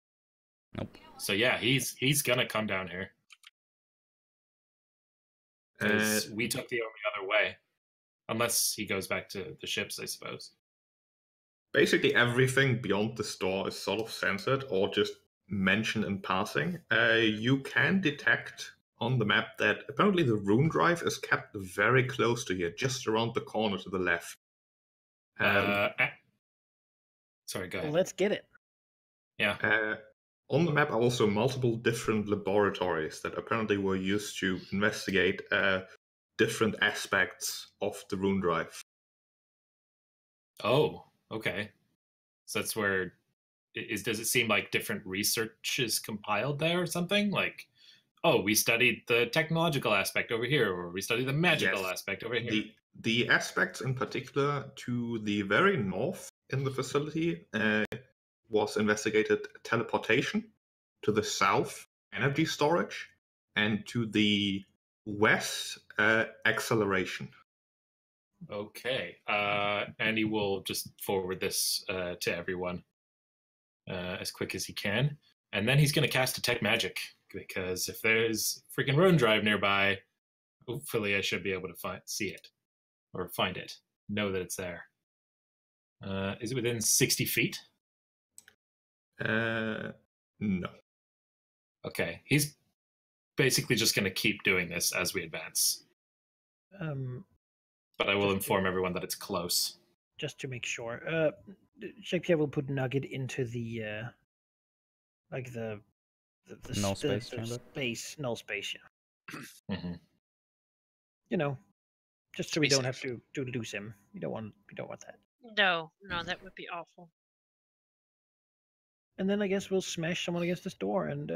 [SPEAKER 2] Nope.
[SPEAKER 4] So yeah, he's gonna come down here. Because we took the only other way. Unless he goes back to the ships, I suppose.
[SPEAKER 5] Basically everything beyond this door is sort of censored or just mentioned in passing. You can detect on the map that apparently the rune drive is kept very close to you, just around the corner to the left.
[SPEAKER 4] Sorry, go ahead.
[SPEAKER 1] Well, let's get it.
[SPEAKER 4] Yeah.
[SPEAKER 5] On the map are also multiple different laboratories that apparently were used to investigate different aspects of the rune drive.
[SPEAKER 4] Oh, okay. So that's where does it seem like different research is compiled there or something? Like, oh, we studied the technological aspect over here, or we studied the magical aspect over here.
[SPEAKER 5] The aspects in particular to the very north in the facility was investigated teleportation, to the south energy storage, and to the west acceleration.
[SPEAKER 4] Okay. Andy will just forward this to everyone as quick as he can. And then he's going to cast Detect Magic, because if there's freaking rune drive nearby, hopefully I should be able to see it. Or find it. Know that it's there. Is it within 60 feet?
[SPEAKER 5] No.
[SPEAKER 4] Okay. He's basically just going to keep doing this as we advance. But I will inform everyone that it's close.
[SPEAKER 1] Just to make sure. Shakespeare will put Nugget into the like the
[SPEAKER 2] null space chamber.
[SPEAKER 1] Null space, yeah.
[SPEAKER 4] Mm-hmm.
[SPEAKER 1] You know, just so we don't have to lose him. We don't want that.
[SPEAKER 6] No, that would be awful.
[SPEAKER 1] And then I guess we'll smash someone against this door and.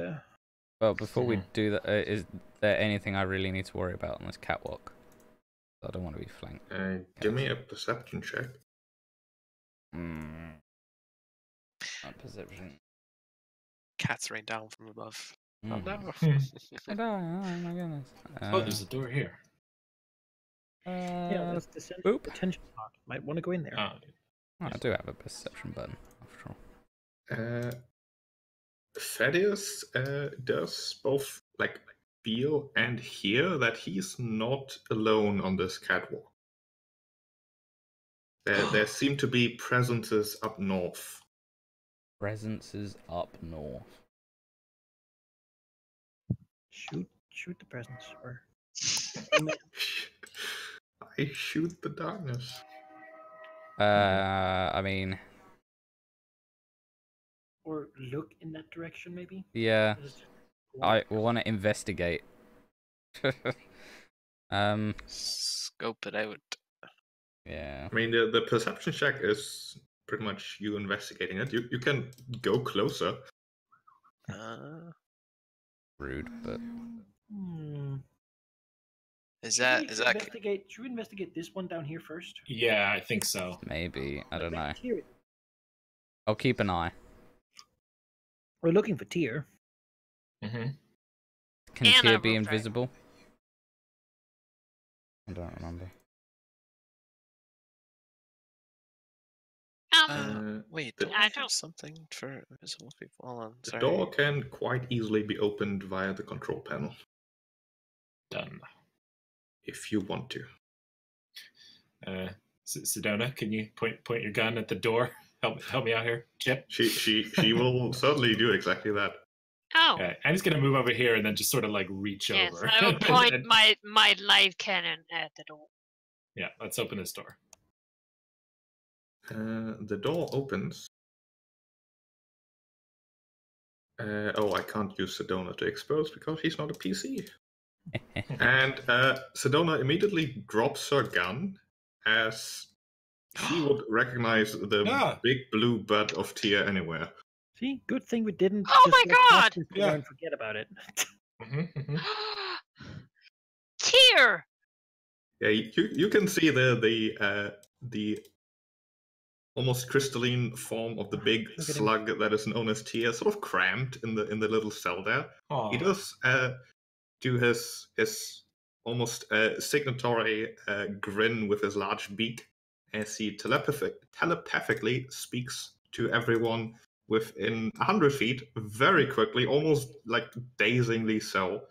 [SPEAKER 2] Well, before we do that, is there anything I really need to worry about on this catwalk? I don't want to be flanked.
[SPEAKER 5] Give me a perception check.
[SPEAKER 2] Perception.
[SPEAKER 3] Cats rain down from above. Oh no!
[SPEAKER 2] Oh my goodness.
[SPEAKER 4] There's a door here.
[SPEAKER 1] Yeah, that's the potential part. Might want to go in there.
[SPEAKER 2] I do have a perception button, after all.
[SPEAKER 5] Thaddeus does both feel and hear that he's not alone on this catwalk. There seem to be presences up north.
[SPEAKER 2] Presences up north.
[SPEAKER 1] Shoot the presence. Or...
[SPEAKER 5] I shoot the darkness.
[SPEAKER 2] I mean...
[SPEAKER 1] Or look in that direction, maybe?
[SPEAKER 2] Yeah. I want to investigate.
[SPEAKER 3] Scope it out.
[SPEAKER 2] Yeah.
[SPEAKER 5] I mean, the perception check is pretty much you investigating it. You can go closer.
[SPEAKER 2] Rude, but...
[SPEAKER 1] Should we investigate this one down here first?
[SPEAKER 4] Yeah, I think so.
[SPEAKER 2] Maybe. I don't know. I'll keep an eye.
[SPEAKER 1] We're looking for Tyr.
[SPEAKER 4] Mm-hmm.
[SPEAKER 2] Can Tyr be invisible? I don't remember.
[SPEAKER 3] Wait, I don't have something for invisible people. Hold on,
[SPEAKER 5] the door can quite easily be opened via the control panel.
[SPEAKER 4] Done.
[SPEAKER 5] If you want to.
[SPEAKER 4] Sedona, can you point your gun at the door? Help me out here, Chip.
[SPEAKER 5] She will certainly do exactly that.
[SPEAKER 6] Oh.
[SPEAKER 4] Okay. I'm just gonna move over here and then just sort of reach over.
[SPEAKER 6] Yes, I will point my live cannon at the door.
[SPEAKER 4] Yeah, let's open this door.
[SPEAKER 5] The door opens. I can't use Sedona to expose because he's not a PC. And Sedona immediately drops her gun as He would recognize the big blue butt of Tyr anywhere.
[SPEAKER 1] See, good thing we didn't.
[SPEAKER 6] Oh
[SPEAKER 1] just
[SPEAKER 6] my god!
[SPEAKER 1] And forget about it.
[SPEAKER 6] Tyr!
[SPEAKER 5] Yeah, you can see the almost crystalline form of the big slug that is known as Tyr, sort of cramped in the little cell there. Aww. He does do his almost signatory grin with his large beak as he telepathically speaks to everyone within 100 feet very quickly, almost like dazingly so.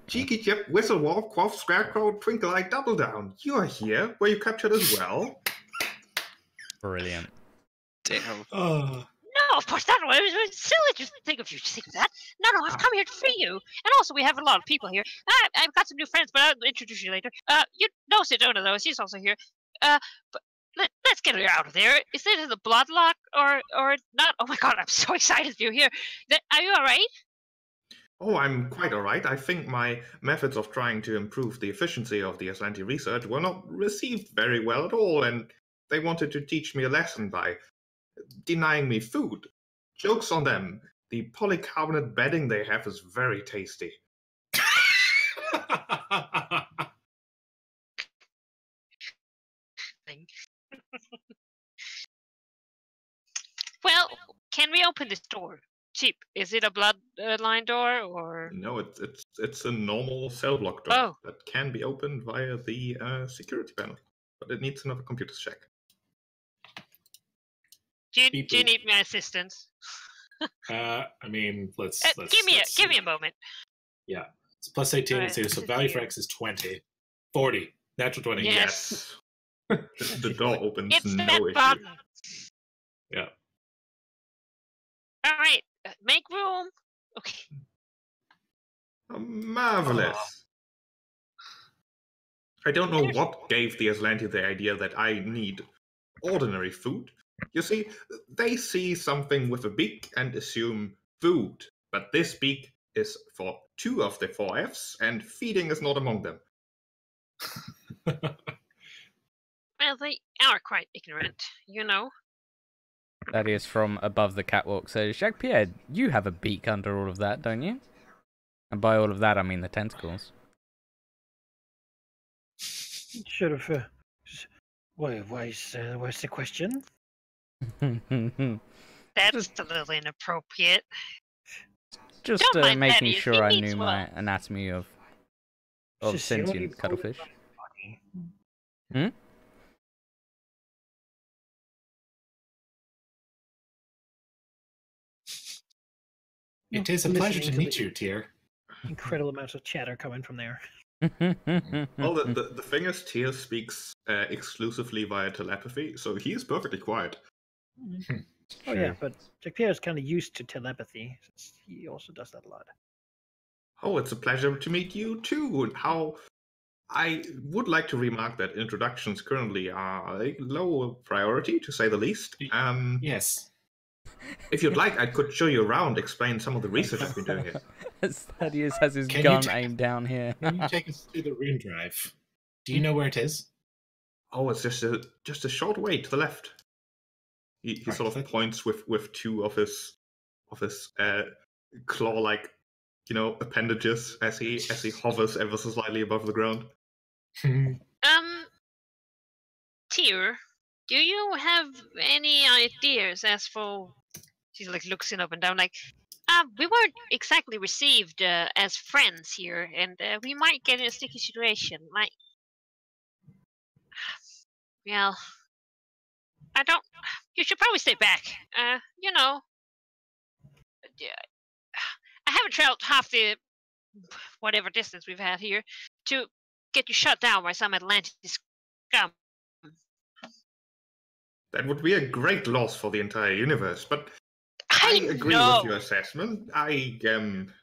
[SPEAKER 5] Cheeky Chip, Whistlewarp, Quaff, Scarecrow, Twinkle Eye, Double Down. You are here. Were you captured as well?
[SPEAKER 2] Brilliant.
[SPEAKER 3] Damn.
[SPEAKER 6] No, of course not. It was silly to think of you to think of that. No, I've come here to free you. And also, we have a lot of people here. I've got some new friends, but I'll introduce you later. You know Sedona, though. She's also here. But let's get her out of there. Is it the bloodlock or not? Oh my god, I'm so excited you're here. Are you all right?
[SPEAKER 5] Oh, I'm quite all right. I think my methods of trying to improve the efficiency of the Aslanti research were not received very well at all, and they wanted to teach me a lesson by denying me food. Joke's on them. The polycarbonate bedding they have is very tasty.
[SPEAKER 6] Well, can we open this door? Cheap. Is it a bloodline door or?
[SPEAKER 5] No, it's a normal cell block door that can be opened via the security panel, but it needs another computer check.
[SPEAKER 6] Do you need my assistance?
[SPEAKER 4] I mean, let's
[SPEAKER 6] give me a moment.
[SPEAKER 4] Yeah, it's plus 18. Right, so value for X is 20. 40. Natural 20.
[SPEAKER 6] Yes.
[SPEAKER 5] The door opens.
[SPEAKER 6] It's
[SPEAKER 5] no
[SPEAKER 6] that
[SPEAKER 5] issue.
[SPEAKER 6] button.
[SPEAKER 4] Yeah.
[SPEAKER 6] All right, make room. Okay.
[SPEAKER 5] Marvelous. I don't know what gave the Aslanti the idea that I need ordinary food. You see, they see something with a beak and assume food. But this beak is for 2 of the 4 Fs, and feeding is not among them.
[SPEAKER 6] Well, they are quite ignorant, you know.
[SPEAKER 2] That is from above the catwalk. So, Jacques-Pierre, you have a beak under all of that, don't you? And by all of that, I mean the tentacles.
[SPEAKER 1] Should have. What's the question?
[SPEAKER 6] That's a little inappropriate.
[SPEAKER 2] Just making sure I knew my anatomy of sentient cuttlefish. Hmm?
[SPEAKER 4] It is a pleasure to meet you, Tyr.
[SPEAKER 1] Incredible amounts of chatter coming from there.
[SPEAKER 5] Well, the thing is, Tyr speaks exclusively via telepathy, so he is perfectly quiet.
[SPEAKER 1] Oh yeah, but Jacques-Pierre is kind of used to telepathy. He also does that a lot.
[SPEAKER 5] Oh, it's a pleasure to meet you too. How I would like to remark that introductions currently are a low priority, to say the least.
[SPEAKER 4] Yes.
[SPEAKER 5] If you'd like, I could show you around, explain some of the research I've been doing here.
[SPEAKER 2] Thaddeus has his gun aimed down here.
[SPEAKER 4] Can you take us to the rune drive? Do you know where it is?
[SPEAKER 5] Oh, it's just a short way to the left. He sort of points with 2 of his claw-like, appendages as he hovers ever so slightly above the ground.
[SPEAKER 6] Tyr, do you have any ideas as for? She looks up and down we weren't exactly received as friends here, and we might get in a sticky situation. Well, I don't. You should probably stay back. I haven't traveled half the whatever distance we've had here to get you shut down by some Atlantis scum.
[SPEAKER 5] That would be a great loss for the entire universe, but I agree with your assessment. I am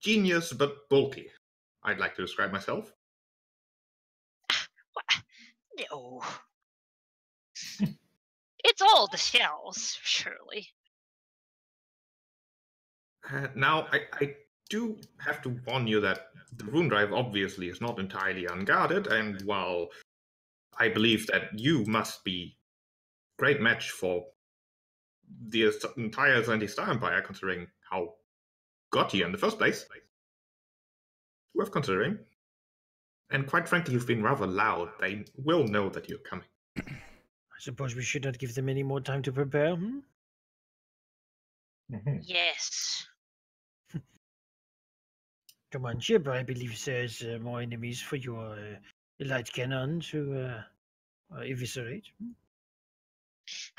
[SPEAKER 5] genius but bulky. I'd like to describe myself.
[SPEAKER 6] No. It's all the shells, surely.
[SPEAKER 5] Now, I do have to warn you that the rune drive obviously is not entirely unguarded, and while I believe that you must be a great match for the entire Atlantic Star Empire, considering how got here in the first place. Worth considering. And quite frankly, you've been rather loud. They will know that you're coming.
[SPEAKER 1] I suppose we should not give them any more time to prepare. Hmm?
[SPEAKER 6] Yes.
[SPEAKER 1] Come on, ship. I believe there's more enemies for your light cannon to eviscerate. Hmm?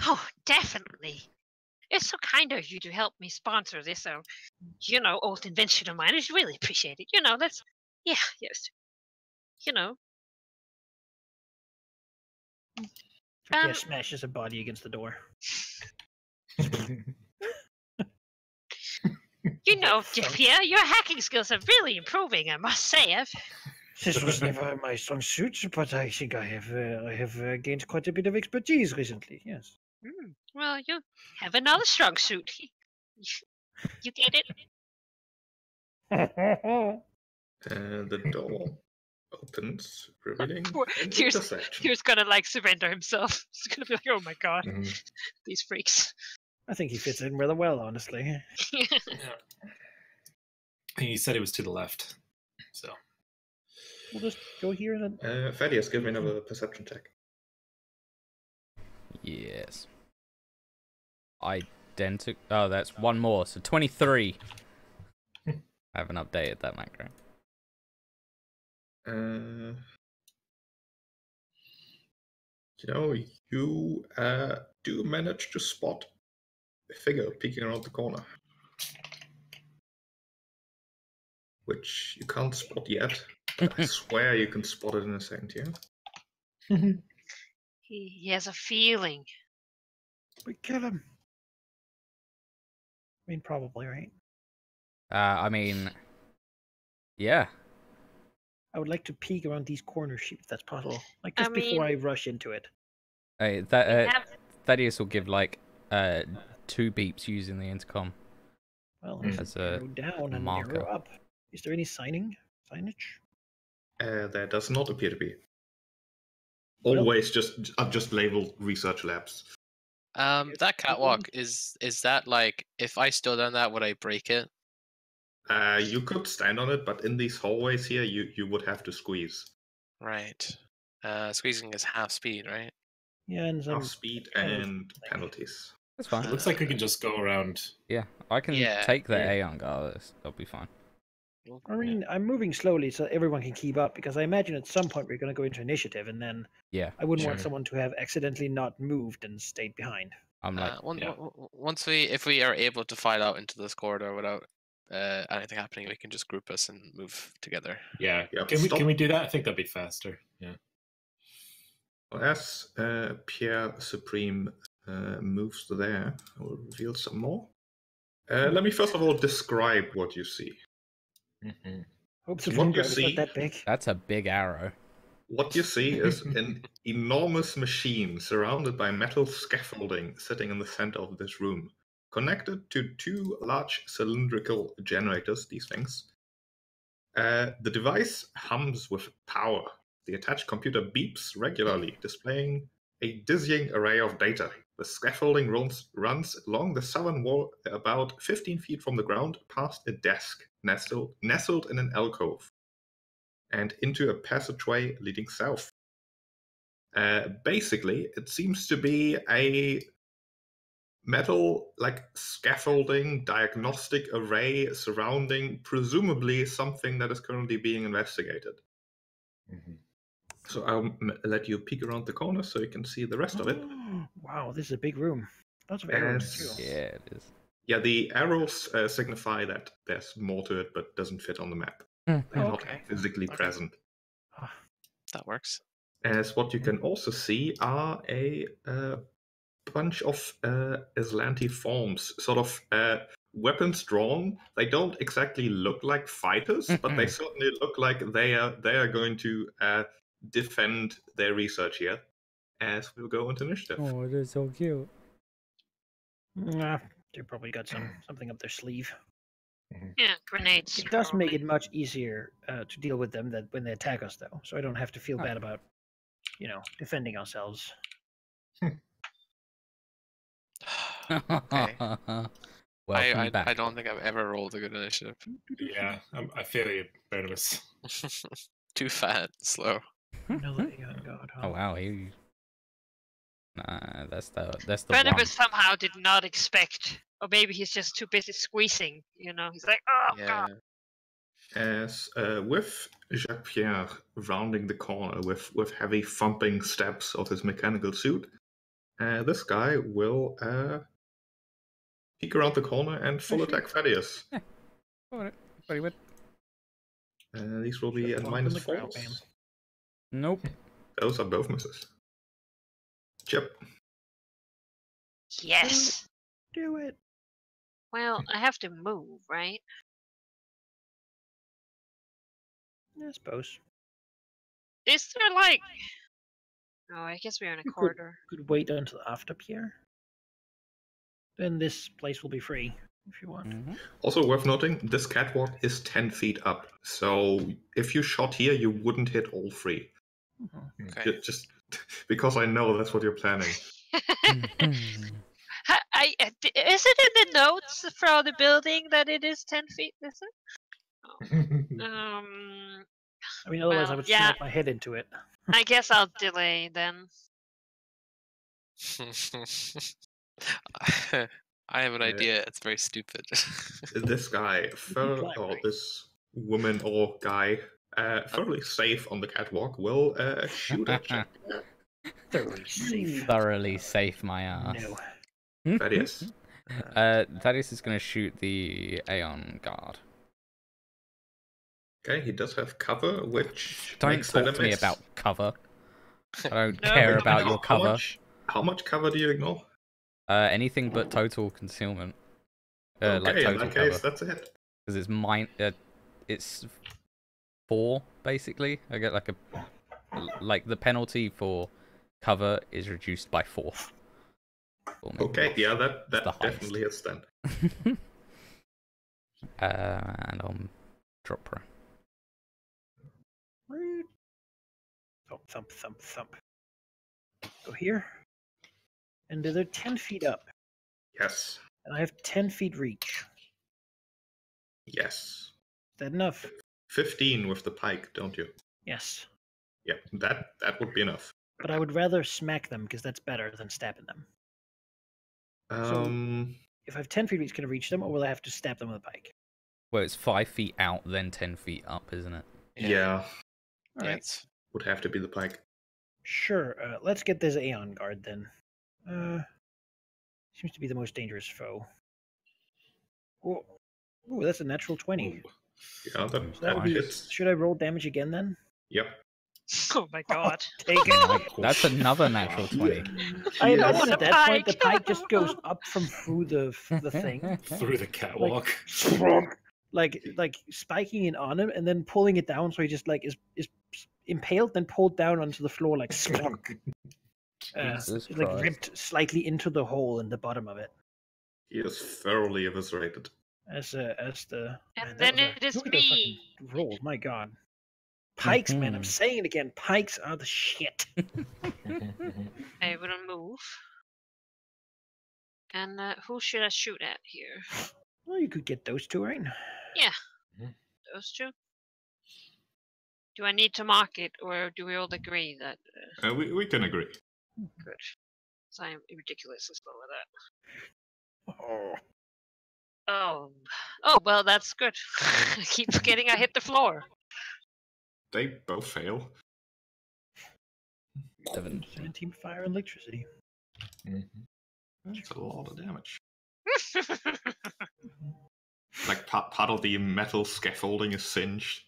[SPEAKER 6] Oh, definitely. It's so kind of you to help me sponsor this, old invention of mine. I really appreciate it. Yes.
[SPEAKER 1] Pierre smashes a body against the door.
[SPEAKER 6] Pierre, your hacking skills are really improving, I must say.
[SPEAKER 1] This was never my strong suit, but I think I have gained quite a bit of expertise recently. Yes.
[SPEAKER 6] Well, you have another strong suit. You get it?
[SPEAKER 5] The door opens, revealing an
[SPEAKER 6] Here's
[SPEAKER 5] intersection.
[SPEAKER 6] gonna surrender himself. He's gonna be like, oh my god, these freaks.
[SPEAKER 1] I think he fits in rather well, honestly.
[SPEAKER 4] Yeah. He said it was to the left, so
[SPEAKER 1] We'll just go here and then.
[SPEAKER 5] Thaddeus, give me another perception check.
[SPEAKER 2] Yes. Identical. Oh, that's one more. So 23. I haven't updated that macro.
[SPEAKER 5] You do manage to spot a figure peeking around the corner, which you can't spot yet. But I swear you can spot it in a second here.
[SPEAKER 6] He has a feeling.
[SPEAKER 1] We kill him. I mean, probably, right?
[SPEAKER 2] Yeah.
[SPEAKER 1] I would like to peek around these corners, if that's possible. Like, just before I rush into it.
[SPEAKER 2] Hey, Thaddeus will give, 2 beeps using the intercom.
[SPEAKER 1] Well,
[SPEAKER 2] as a
[SPEAKER 1] arrow down and
[SPEAKER 2] marker.
[SPEAKER 1] arrow up. Is there any signage?
[SPEAKER 5] There does not appear to be. Always just labeled research labs.
[SPEAKER 3] That catwalk, is that if I stood on that, would I break it?
[SPEAKER 5] You could stand on it, but in these hallways here, you would have to squeeze.
[SPEAKER 3] Right. Squeezing is half speed, right?
[SPEAKER 1] Yeah, and some
[SPEAKER 5] half speed and penalties.
[SPEAKER 2] That's fine.
[SPEAKER 4] It looks like we can just go around.
[SPEAKER 2] Yeah, I can take the Aeon guard. That'll be fine.
[SPEAKER 1] I mean, I'm moving slowly so everyone can keep up, because I imagine at some point we're going to go into initiative, and then I wouldn't want someone to have accidentally not moved and stayed behind.
[SPEAKER 3] If we are able to file out into this corridor without anything happening, we can just group us and move together.
[SPEAKER 4] Yeah. Can we do that? I think that'd be faster. Yeah.
[SPEAKER 5] As Pierre Supreme moves there, I will reveal some more. Let me first of all describe what you see.
[SPEAKER 1] Hope
[SPEAKER 5] what you see,
[SPEAKER 1] that big.
[SPEAKER 2] That's a big arrow.
[SPEAKER 5] What you see is an enormous machine surrounded by metal scaffolding sitting in the center of this room, connected to 2 large cylindrical generators, these things. The device hums with power. The attached computer beeps regularly, displaying a dizzying array of data. The scaffolding runs along the southern wall about 15 feet from the ground, past a desk nestled in an alcove, and into a passageway leading south. Basically, it seems to be a metal scaffolding diagnostic array surrounding presumably something that is currently being investigated. So I'll let you peek around the corner so you can see the rest of it.
[SPEAKER 1] Wow, this is a big room. Lots of arrows too.
[SPEAKER 2] Yeah, it is.
[SPEAKER 5] Yeah, the arrows signify that there's more to it, but doesn't fit on the map. They're not physically present.
[SPEAKER 3] That works.
[SPEAKER 5] As what you can also see are a bunch of Aslanti forms, sort of weapons drawn. They don't exactly look like fighters, but they certainly look like they are going to defend their research here. As we'll go into initiative.
[SPEAKER 2] Oh, they're so cute.
[SPEAKER 1] They probably got something up their sleeve.
[SPEAKER 6] Yeah, grenades.
[SPEAKER 1] It does make it much easier to deal with them when they attack us, though, so I don't have to feel bad about defending ourselves.
[SPEAKER 3] Okay.
[SPEAKER 2] Welcome back.
[SPEAKER 3] I don't think I've ever rolled a good initiative.
[SPEAKER 4] Yeah, I feel you, Barnabas.
[SPEAKER 3] Too fat, slow.
[SPEAKER 1] Another Aeon God. Huh?
[SPEAKER 2] Oh wow, he. Nah, that's the one.
[SPEAKER 6] Barnabas somehow did not expect, or maybe he's just too busy squeezing. He's like, oh god.
[SPEAKER 5] As with Jacques Pierre rounding the corner with heavy thumping steps of his mechanical suit, this guy will peek around the corner and full attack Thaddeus.
[SPEAKER 2] Yeah. Very good.
[SPEAKER 5] These will be at -4.
[SPEAKER 2] Nope.
[SPEAKER 5] Those are both misses. Chip.
[SPEAKER 6] Yes.
[SPEAKER 1] Do it.
[SPEAKER 6] Well, I have to move, right?
[SPEAKER 1] I suppose.
[SPEAKER 6] Is there like? Oh, I guess we're in a
[SPEAKER 1] You
[SPEAKER 6] corridor.
[SPEAKER 1] could wait until after Pierre. Then this place will be free if you want.
[SPEAKER 2] Mm-hmm.
[SPEAKER 5] Also worth noting, this catwalk is 10 feet up, so if you shot here, you wouldn't hit all three.
[SPEAKER 3] Okay.
[SPEAKER 5] Just because I know that's what you're planning.
[SPEAKER 6] Is it in the notes for the building that it is 10 feet? Is it?
[SPEAKER 1] I mean, otherwise
[SPEAKER 6] well,
[SPEAKER 1] I would
[SPEAKER 6] yeah.
[SPEAKER 1] smack my head into it.
[SPEAKER 6] I guess I'll delay then.
[SPEAKER 3] I have an idea. It's very stupid.
[SPEAKER 5] This guy, or this woman or guy, thoroughly safe on the catwalk, will shoot at you.
[SPEAKER 1] Thoroughly safe.
[SPEAKER 2] Thoroughly safe, my ass.
[SPEAKER 1] No.
[SPEAKER 5] Thaddeus.
[SPEAKER 2] Thaddeus is going to shoot the Aeon guard.
[SPEAKER 5] Okay, he does have cover, which
[SPEAKER 2] Don't
[SPEAKER 5] makes
[SPEAKER 2] talk
[SPEAKER 5] that a
[SPEAKER 2] to me
[SPEAKER 5] miss.
[SPEAKER 2] about cover. I don't
[SPEAKER 6] No.
[SPEAKER 2] care about your cover.
[SPEAKER 5] How much cover do you ignore?
[SPEAKER 2] Anything but total concealment.
[SPEAKER 5] Okay,
[SPEAKER 2] like
[SPEAKER 5] in
[SPEAKER 2] total
[SPEAKER 5] that case,
[SPEAKER 2] cover.
[SPEAKER 5] that's it.
[SPEAKER 2] Because it's it's 4 basically. I get like the penalty for cover is reduced by 4.
[SPEAKER 5] Okay, yeah, that
[SPEAKER 2] the
[SPEAKER 5] definitely is then.
[SPEAKER 2] And I'll drop her.
[SPEAKER 1] Thump, thump, thump, thump. Go here. And they're 10 feet up.
[SPEAKER 5] Yes.
[SPEAKER 1] And I have 10 feet reach.
[SPEAKER 5] Yes.
[SPEAKER 1] Is that enough?
[SPEAKER 5] 15 with the pike, don't you?
[SPEAKER 1] Yes.
[SPEAKER 5] Yeah, that would be enough.
[SPEAKER 1] But I would rather smack them because that's better than stabbing them. If I have 10 feet reach, can I reach them, or will I have to stab them with a pike?
[SPEAKER 2] Well, it's 5 feet out, then 10 feet up, isn't it?
[SPEAKER 5] Yeah.
[SPEAKER 1] All right.
[SPEAKER 5] Would have to be the pike.
[SPEAKER 1] Sure. Let's get this Aeon guard then. Seems to be the most dangerous foe. Oh, ooh, that's a natural 20.
[SPEAKER 5] Yeah,
[SPEAKER 1] So that would be,
[SPEAKER 5] hits.
[SPEAKER 1] should I roll damage again then?
[SPEAKER 5] Yep.
[SPEAKER 6] Oh my god.
[SPEAKER 1] Take it.
[SPEAKER 2] That's another natural 20.
[SPEAKER 1] I
[SPEAKER 6] Yes.
[SPEAKER 1] imagine at that point the
[SPEAKER 6] Pike.
[SPEAKER 1] pike just goes up from through the thing,
[SPEAKER 4] Through the catwalk.
[SPEAKER 1] like spiking it on him and then pulling it down, so he just like is impaled, then pulled down onto the floor like
[SPEAKER 2] Jesus
[SPEAKER 1] like
[SPEAKER 2] Christ.
[SPEAKER 1] ripped slightly into the hole in the bottom of it.
[SPEAKER 5] He is thoroughly eviscerated.
[SPEAKER 1] As the
[SPEAKER 6] And
[SPEAKER 1] man, that
[SPEAKER 6] then
[SPEAKER 1] was
[SPEAKER 6] it is
[SPEAKER 1] look at the
[SPEAKER 6] me.
[SPEAKER 1] fucking roll. My God, pikes, man! I'm
[SPEAKER 2] Mhm.
[SPEAKER 1] saying it again. Pikes are the shit.
[SPEAKER 6] I will move. And who should I shoot at here?
[SPEAKER 1] Well, you could get those two, right?
[SPEAKER 6] Those two? Do I need to mark it, or do we all agree that?
[SPEAKER 5] We can agree.
[SPEAKER 6] Good. So I am ridiculously slow with that.
[SPEAKER 1] Oh,
[SPEAKER 6] Oh, well, that's good. I keep forgetting I hit the floor.
[SPEAKER 5] They both fail.
[SPEAKER 1] 17 fire and electricity.
[SPEAKER 5] That's a lot of damage. Like part of the metal scaffolding is singed.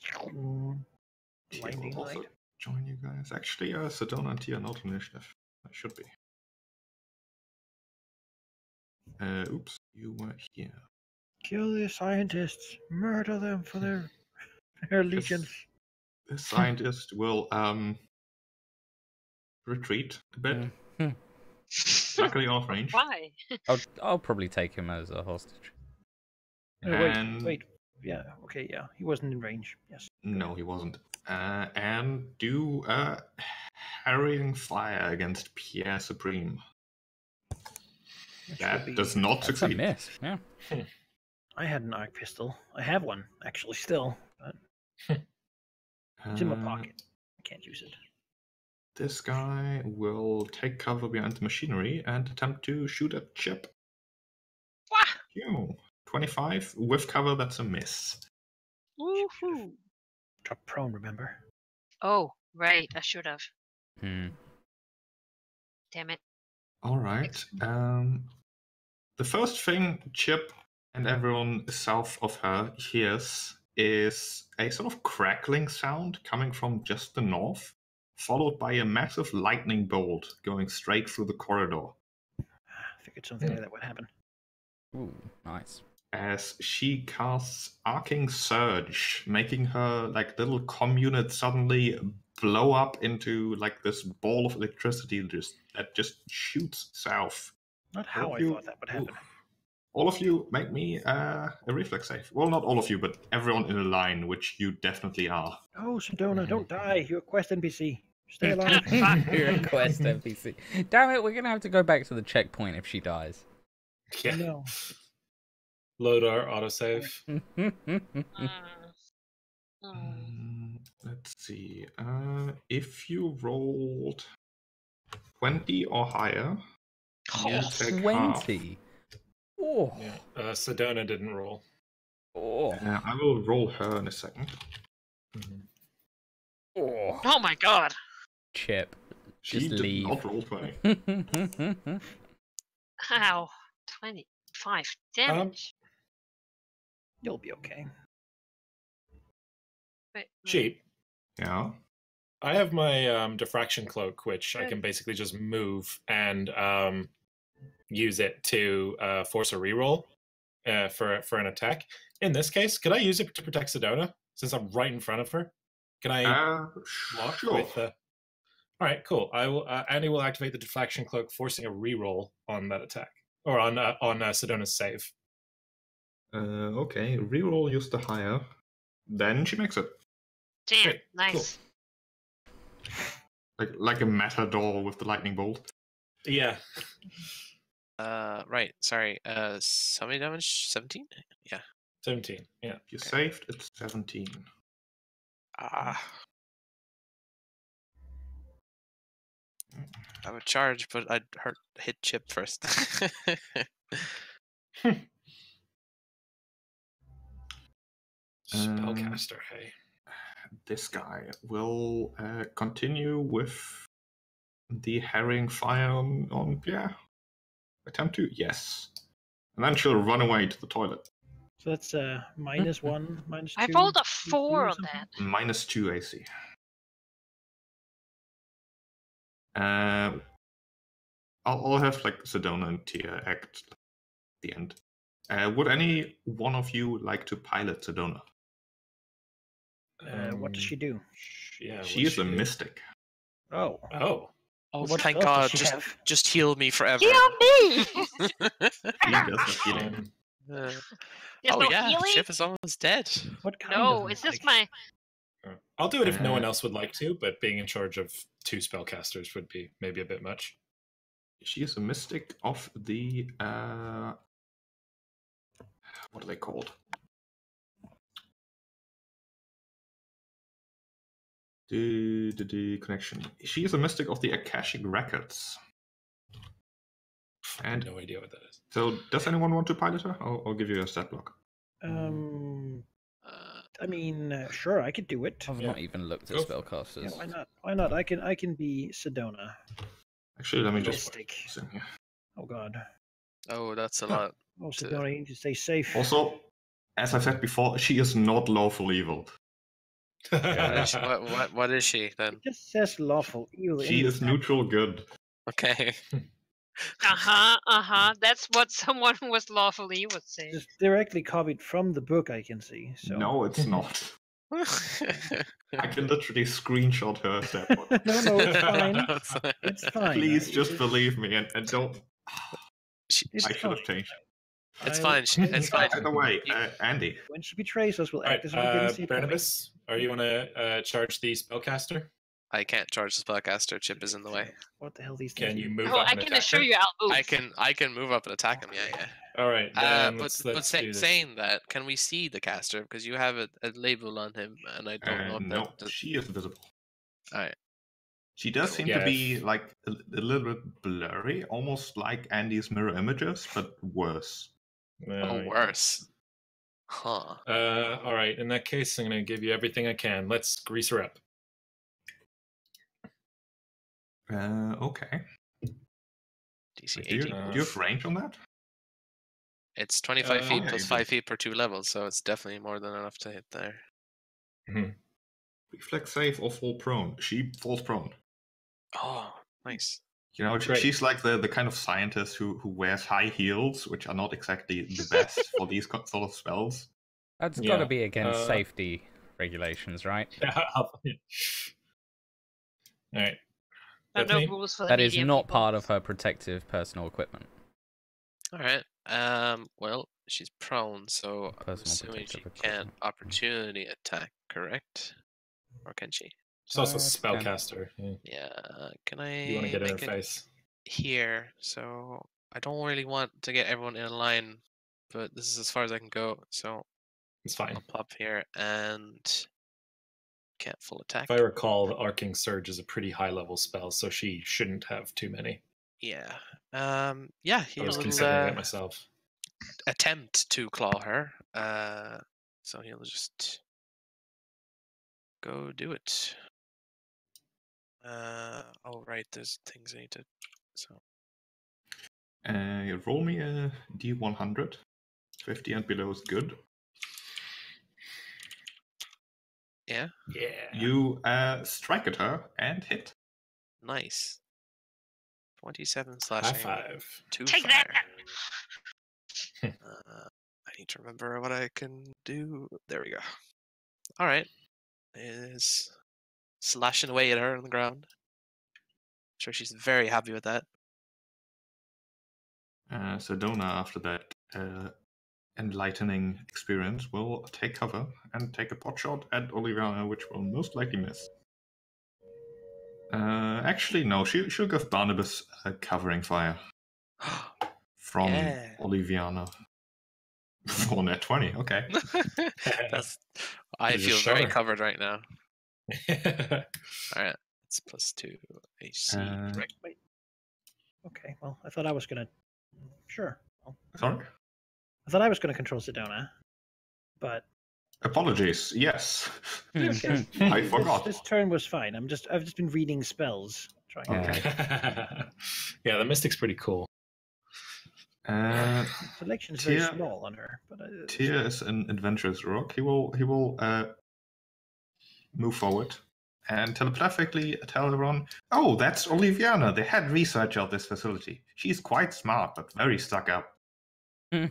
[SPEAKER 5] Tia
[SPEAKER 1] Blinding
[SPEAKER 5] will also
[SPEAKER 1] light.
[SPEAKER 5] join you guys. Actually, Sedona and Tia not initiative. I should be. Oops, you were here.
[SPEAKER 1] Kill the scientists. Murder them for their allegiance.
[SPEAKER 5] The scientist will retreat a bit. Luckily off range.
[SPEAKER 6] Why?
[SPEAKER 2] I'll probably take him as a hostage.
[SPEAKER 1] No,
[SPEAKER 5] And
[SPEAKER 1] wait. Yeah. Okay. Yeah. He wasn't in range. Yes.
[SPEAKER 5] No, he wasn't. And do harrying fire against Pierre Supreme. That does not
[SPEAKER 2] That's
[SPEAKER 5] succeed.
[SPEAKER 2] a miss. Yeah.
[SPEAKER 1] I had an arc pistol. I have one actually still. But it's in my pocket. I can't use it.
[SPEAKER 5] This guy will take cover behind the machinery and attempt to shoot at Chip.
[SPEAKER 6] Wah!
[SPEAKER 5] 25 with cover. That's a miss.
[SPEAKER 6] Woohoo!
[SPEAKER 1] Drop prone. Remember?
[SPEAKER 6] Oh, right. I should have.
[SPEAKER 2] Hmm.
[SPEAKER 6] Damn it.
[SPEAKER 5] All right. The first thing Chip and everyone south of her hears is a sort of crackling sound coming from just the north, followed by a massive lightning bolt going straight through the corridor.
[SPEAKER 1] I figured something like that would happen.
[SPEAKER 2] Ooh, nice.
[SPEAKER 5] As she casts Arcing Surge, making her like little comm suddenly blow up into like this ball of electricity that just shoots south.
[SPEAKER 1] Not how I thought that would happen.
[SPEAKER 5] All of you make me a reflex save. Well, not all of you, but everyone in a line, which you definitely are.
[SPEAKER 1] Oh, Sedona, don't die. You're a quest NPC. Stay alive.
[SPEAKER 2] You're a quest NPC. Damn it, we're going to have to go back to the checkpoint if she dies.
[SPEAKER 4] Yeah.
[SPEAKER 1] No.
[SPEAKER 4] Load our autosave.
[SPEAKER 5] Let's see. If you rolled 20 or higher, you take half.
[SPEAKER 2] 20? Oh.
[SPEAKER 4] Yeah. Sedona didn't roll.
[SPEAKER 2] Oh.
[SPEAKER 5] I will roll her in a second.
[SPEAKER 2] Oh.
[SPEAKER 6] Oh my god.
[SPEAKER 2] Chip.
[SPEAKER 5] She
[SPEAKER 2] Just
[SPEAKER 5] did
[SPEAKER 2] leave.
[SPEAKER 5] not roll 20.
[SPEAKER 6] Ow. 25 damage.
[SPEAKER 1] You'll be okay.
[SPEAKER 6] Wait,
[SPEAKER 4] Sheep.
[SPEAKER 5] Yeah.
[SPEAKER 4] I have my diffraction cloak, which I can basically just move and use it to force a reroll for an attack. In this case, could I use it to protect Sedona since I'm right in front of her? Can I block
[SPEAKER 5] sure.
[SPEAKER 4] with the? All right, cool. I will. Andy will activate the deflection cloak, forcing a reroll on that attack or on Sedona's save.
[SPEAKER 5] Okay, reroll used the higher. Then she makes it.
[SPEAKER 6] Damn,
[SPEAKER 4] Great,
[SPEAKER 6] nice.
[SPEAKER 5] Cool. Like a matador with the lightning bolt.
[SPEAKER 4] Yeah.
[SPEAKER 3] Right. Sorry. How many damage? 17? Yeah.
[SPEAKER 4] 17. Yeah.
[SPEAKER 5] If you saved, it's 17.
[SPEAKER 3] I would charge, but I'd hit Chip first.
[SPEAKER 4] Spellcaster, hey.
[SPEAKER 5] This guy will continue with the harrying fire on Pierre. Attempt to, yes. And then she'll run away to the toilet.
[SPEAKER 1] So that's -1, -2.
[SPEAKER 6] I rolled a
[SPEAKER 1] AC
[SPEAKER 6] 4
[SPEAKER 1] or
[SPEAKER 6] on
[SPEAKER 1] something?
[SPEAKER 6] that.
[SPEAKER 5] -2 AC. I'll have like Sedona and Tia act at the end. Would any one of you like to pilot Sedona?
[SPEAKER 1] What does she do?
[SPEAKER 4] Yeah.
[SPEAKER 5] She is a mystic.
[SPEAKER 1] Oh.
[SPEAKER 4] Oh.
[SPEAKER 3] Oh,
[SPEAKER 1] What
[SPEAKER 3] thank
[SPEAKER 1] spells does
[SPEAKER 3] God!
[SPEAKER 1] she have?
[SPEAKER 3] Just heal me forever.
[SPEAKER 6] Heal me!
[SPEAKER 5] She does have healing.
[SPEAKER 6] There's
[SPEAKER 3] Oh
[SPEAKER 6] no
[SPEAKER 3] yeah,
[SPEAKER 6] healing?
[SPEAKER 3] Chip is almost dead.
[SPEAKER 1] What kind
[SPEAKER 6] No,
[SPEAKER 1] of
[SPEAKER 6] it's just
[SPEAKER 1] mystic?
[SPEAKER 6] my.
[SPEAKER 4] I'll do it if no one else would like to, but being in charge of 2 spellcasters would be maybe a bit much.
[SPEAKER 5] She is a mystic of the what are they called? The connection. She is a mystic of the Akashic Records.
[SPEAKER 4] I have
[SPEAKER 5] And
[SPEAKER 4] no idea what that is.
[SPEAKER 5] so, does anyone want to pilot her? I'll give you a stat block.
[SPEAKER 1] I mean, sure, I could do it.
[SPEAKER 2] I've
[SPEAKER 4] Yeah.
[SPEAKER 2] not even looked at
[SPEAKER 4] Go.
[SPEAKER 2] spellcasters.
[SPEAKER 1] Yeah, why not? Why not? I can be Sedona.
[SPEAKER 5] Actually, let me just
[SPEAKER 1] Mystic.
[SPEAKER 5] in here.
[SPEAKER 1] Oh God.
[SPEAKER 3] Oh, that's a lot.
[SPEAKER 1] Oh, Sedona, you need to stay safe.
[SPEAKER 5] Also, as I said before, she is not lawful evil.
[SPEAKER 3] What is she then?
[SPEAKER 1] It just says lawful evil. in
[SPEAKER 5] She
[SPEAKER 1] the
[SPEAKER 5] is
[SPEAKER 1] stat.
[SPEAKER 5] neutral good.
[SPEAKER 3] Okay.
[SPEAKER 6] That's what someone who was lawfully would say.
[SPEAKER 1] Just directly copied from the book, I can see. So.
[SPEAKER 5] No, it's not. I can literally screenshot her stat block.
[SPEAKER 1] no, it's fine. It's fine.
[SPEAKER 5] Please just believe me and don't.
[SPEAKER 3] She-
[SPEAKER 1] It's
[SPEAKER 5] I should have
[SPEAKER 1] fine.
[SPEAKER 5] changed.
[SPEAKER 3] It's fine. It's fine.
[SPEAKER 5] By the way, Andy.
[SPEAKER 1] When she betrays us, we'll
[SPEAKER 4] All right,
[SPEAKER 1] act as if we didn't see it coming.
[SPEAKER 4] Barnabas, are you want to charge the spellcaster?
[SPEAKER 3] I can't charge the spellcaster. Chip is in the way.
[SPEAKER 1] What the hell these things?
[SPEAKER 4] Can you move
[SPEAKER 6] Oh,
[SPEAKER 4] up
[SPEAKER 6] I
[SPEAKER 4] and
[SPEAKER 6] can
[SPEAKER 4] attack
[SPEAKER 6] assure
[SPEAKER 4] her?
[SPEAKER 6] you I'll move.
[SPEAKER 3] I can move up and attack him. Yeah.
[SPEAKER 4] All right, then
[SPEAKER 3] But
[SPEAKER 4] let's do this.
[SPEAKER 3] saying that, can we see the caster? Because you have a label on him, and I don't know if
[SPEAKER 5] No,
[SPEAKER 3] that.
[SPEAKER 5] she is visible.
[SPEAKER 3] Alright.
[SPEAKER 5] She does seem
[SPEAKER 4] Yeah,
[SPEAKER 5] to be like a little bit blurry, almost like Andy's mirror images, but worse.
[SPEAKER 3] Oh, worse. Huh.
[SPEAKER 4] All right, in that case, I'm going to give you everything I can. Let's grease her up.
[SPEAKER 5] Okay.
[SPEAKER 3] DC
[SPEAKER 5] Do
[SPEAKER 3] 18.
[SPEAKER 5] you have range on that?
[SPEAKER 3] It's 25 feet
[SPEAKER 5] yeah,
[SPEAKER 3] plus
[SPEAKER 5] you
[SPEAKER 3] 5
[SPEAKER 5] do.
[SPEAKER 3] feet per 2 levels, so it's definitely more than enough to hit there.
[SPEAKER 5] Reflex save or fall prone. She falls prone.
[SPEAKER 3] Oh, nice.
[SPEAKER 5] You know,
[SPEAKER 4] Great.
[SPEAKER 5] she's like the kind of scientist who wears high heels, which are not exactly the best for these sort of spells.
[SPEAKER 2] That's
[SPEAKER 4] Yeah,
[SPEAKER 2] got to be against safety regulations, right?
[SPEAKER 4] All right.
[SPEAKER 6] No
[SPEAKER 4] Bethany?
[SPEAKER 6] rules for the
[SPEAKER 2] That is
[SPEAKER 6] medium
[SPEAKER 2] not
[SPEAKER 6] people.
[SPEAKER 2] part of her protective personal equipment.
[SPEAKER 3] Alright. Well, she's prone, so I'm
[SPEAKER 2] Personal
[SPEAKER 3] assuming she
[SPEAKER 2] protective
[SPEAKER 3] can't
[SPEAKER 2] equipment.
[SPEAKER 3] opportunity attack, correct? Or can she?
[SPEAKER 4] She's also a
[SPEAKER 2] can-
[SPEAKER 4] spellcaster. Yeah.
[SPEAKER 3] Yeah. Can I
[SPEAKER 4] You want to get in her
[SPEAKER 3] make it
[SPEAKER 4] face.
[SPEAKER 3] here? So I don't really want to get everyone in a line, but this is as far as I can go. So
[SPEAKER 4] It's fine.
[SPEAKER 3] I'll pop here and can't full attack.
[SPEAKER 4] If I recall, the Arcing Surge is a pretty high-level spell, so she shouldn't have too many.
[SPEAKER 3] Yeah. Yeah.
[SPEAKER 4] I was
[SPEAKER 3] He'll
[SPEAKER 4] considering it myself.
[SPEAKER 3] attempt to claw her. So he'll just go do it. Oh right, there's things I need to. So
[SPEAKER 5] You roll me a D100. 50 and below is good.
[SPEAKER 3] yeah,
[SPEAKER 4] Yeah.
[SPEAKER 5] You strike at her and hit.
[SPEAKER 3] nice. 27
[SPEAKER 4] High
[SPEAKER 3] slashing.
[SPEAKER 4] five.
[SPEAKER 3] 2
[SPEAKER 6] Take
[SPEAKER 3] fire.
[SPEAKER 6] that!
[SPEAKER 3] I need to remember what I can do. There we go. All right, is slashing away at her on the ground. I'm sure she's very happy with that.
[SPEAKER 5] Sedona, after that enlightening experience, will take cover and take a pot shot at Oliviana, which will most likely miss. Actually, no, she'll give Barnabas a covering fire from
[SPEAKER 3] Yeah.
[SPEAKER 5] Oliviana. For net 20, okay.
[SPEAKER 3] That's. I
[SPEAKER 4] You just
[SPEAKER 3] feel
[SPEAKER 4] shot
[SPEAKER 3] very
[SPEAKER 4] her.
[SPEAKER 3] covered right now. All right, it's +2 AC. Right.
[SPEAKER 1] Wait. Okay, well, I thought I was gonna. Sure. Well,
[SPEAKER 5] Sorry?
[SPEAKER 1] I thought I was gonna control Sedona, but
[SPEAKER 5] Apologies, yes.
[SPEAKER 1] okay.
[SPEAKER 5] I forgot.
[SPEAKER 1] This turn was fine. I've just been reading spells. Trying.
[SPEAKER 4] Yeah, the Mystic's pretty cool.
[SPEAKER 1] Selection is very
[SPEAKER 5] Tyr-
[SPEAKER 1] small on her, but
[SPEAKER 5] Tyr is an adventurous rook. He will move forward and telepathically tell everyone, "Oh, that's Oliviana, the head researcher of this facility. She's quite smart, but very stuck up."
[SPEAKER 4] Maybe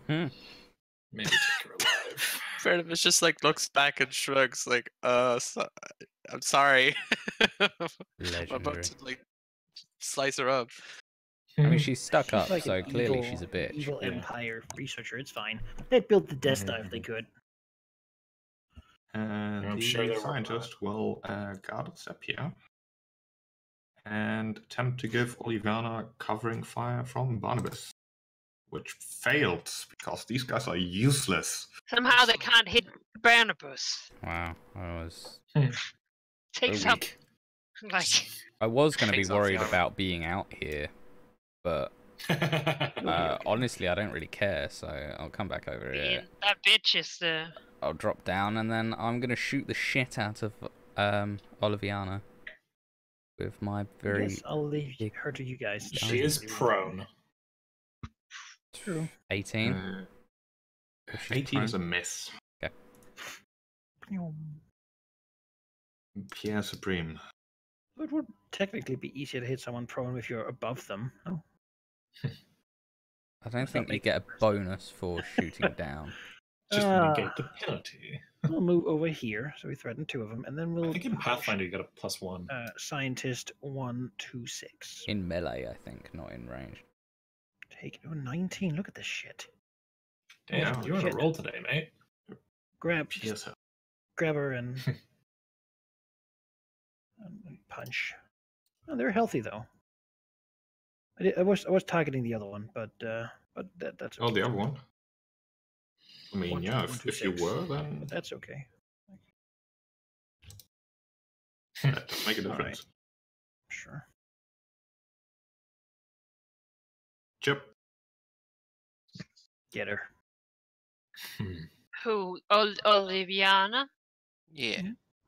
[SPEAKER 4] take her alive.
[SPEAKER 3] Barnabas just like looks back and shrugs, like, I'm sorry. I'm
[SPEAKER 2] Legendary.
[SPEAKER 3] about to like slice her up.
[SPEAKER 2] I mean, she's stuck up,
[SPEAKER 1] like
[SPEAKER 2] so
[SPEAKER 1] an
[SPEAKER 2] clearly
[SPEAKER 1] evil-
[SPEAKER 2] she's a bitch.
[SPEAKER 1] Evil
[SPEAKER 4] Yeah.
[SPEAKER 1] Empire researcher. It's fine. They'd build the Death Star if they could.
[SPEAKER 5] And
[SPEAKER 4] I'm
[SPEAKER 5] the
[SPEAKER 4] sure there were
[SPEAKER 5] scientist will guard a step here and attempt to give Oliviana covering fire from Barnabas, which failed because these guys are useless.
[SPEAKER 6] Somehow they can't hit Barnabas.
[SPEAKER 2] Wow, I was
[SPEAKER 6] Take
[SPEAKER 4] They're
[SPEAKER 6] some.
[SPEAKER 4] weak.
[SPEAKER 6] Like,
[SPEAKER 2] going to be
[SPEAKER 3] Takes off the
[SPEAKER 2] worried
[SPEAKER 3] armor.
[SPEAKER 2] about being out here, but honestly, I don't really care. So I'll come back over here.
[SPEAKER 6] that bitch is
[SPEAKER 2] I'll drop down, and then I'm gonna shoot the shit out of Oliviana with my very
[SPEAKER 1] Yes, I'll leave her to you guys.
[SPEAKER 4] She is prone.
[SPEAKER 1] True.
[SPEAKER 2] 18. If she's
[SPEAKER 5] 18 is a
[SPEAKER 2] prone.
[SPEAKER 5] miss.
[SPEAKER 2] Okay.
[SPEAKER 5] Pierre Supreme.
[SPEAKER 1] It would technically be easier to hit someone prone if you're above them. Oh.
[SPEAKER 2] I don't think you get a bonus for shooting down.
[SPEAKER 4] Just
[SPEAKER 1] Ah.
[SPEAKER 4] negate the penalty.
[SPEAKER 1] We'll move over here, so we threaten 2 of them, and then
[SPEAKER 4] I
[SPEAKER 1] we'll
[SPEAKER 4] think in Pathfinder you got a +1.
[SPEAKER 1] scientist 1, 2, 6.
[SPEAKER 2] In melee, I think, not in range.
[SPEAKER 1] Take 19. Look at this shit.
[SPEAKER 4] Damn,
[SPEAKER 5] Yeah,
[SPEAKER 4] you're on a
[SPEAKER 1] shit.
[SPEAKER 4] roll today, mate.
[SPEAKER 1] Grab
[SPEAKER 5] Yes.
[SPEAKER 1] her and punch. Oh, they're healthy though. I was targeting the other one, but that's okay.
[SPEAKER 5] Oh, the other one. I mean,
[SPEAKER 1] 1, 2,
[SPEAKER 5] yeah,
[SPEAKER 1] 1, 2,
[SPEAKER 5] if you
[SPEAKER 1] 6.
[SPEAKER 5] were, then
[SPEAKER 1] But that's okay.
[SPEAKER 5] that does make a
[SPEAKER 1] All
[SPEAKER 5] difference.
[SPEAKER 1] Sure.
[SPEAKER 5] Chip.
[SPEAKER 1] Get her.
[SPEAKER 6] Who? Oliviana?
[SPEAKER 3] Yeah.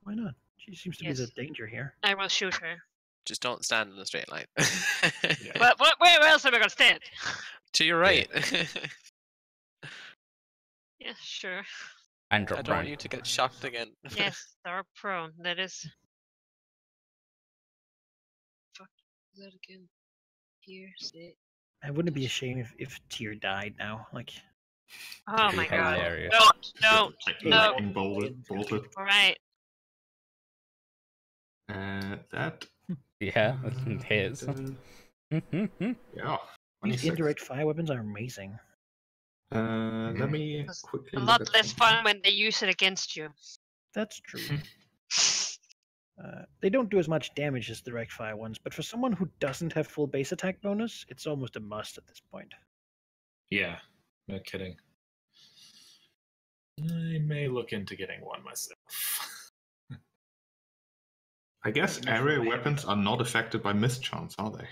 [SPEAKER 1] Why not? She seems to be the danger here.
[SPEAKER 6] I will shoot her.
[SPEAKER 3] Just don't stand in a straight line.
[SPEAKER 6] But where else am I gonna stand?
[SPEAKER 3] To your right.
[SPEAKER 6] Yeah, sure.
[SPEAKER 2] And
[SPEAKER 3] I
[SPEAKER 2] drop
[SPEAKER 3] don't want
[SPEAKER 2] prone.
[SPEAKER 3] you to get shocked again.
[SPEAKER 6] Yes, they're prone. That is. Fuck is that again? Here, sit.
[SPEAKER 1] I wouldn't be ashamed if Tyr died now. Like,
[SPEAKER 6] Oh my god!
[SPEAKER 2] Hilarious.
[SPEAKER 6] Don't.
[SPEAKER 5] Like
[SPEAKER 6] No.
[SPEAKER 5] lightning bolted.
[SPEAKER 6] All right.
[SPEAKER 5] That.
[SPEAKER 2] Yeah, it hits.
[SPEAKER 5] Yeah.
[SPEAKER 1] these
[SPEAKER 5] 26.
[SPEAKER 1] indirect fire weapons are amazing.
[SPEAKER 5] Let me
[SPEAKER 6] It's
[SPEAKER 5] quickly
[SPEAKER 6] a
[SPEAKER 5] look
[SPEAKER 6] lot
[SPEAKER 5] at
[SPEAKER 6] less
[SPEAKER 5] something.
[SPEAKER 6] fun when they use it against you.
[SPEAKER 1] That's true. They don't do as much damage as direct fire ones, but for someone who doesn't have full base attack bonus, it's almost a must at this point.
[SPEAKER 4] Yeah, no kidding. I may look into getting one myself.
[SPEAKER 5] I guess area weapons are not affected by mischance, are they?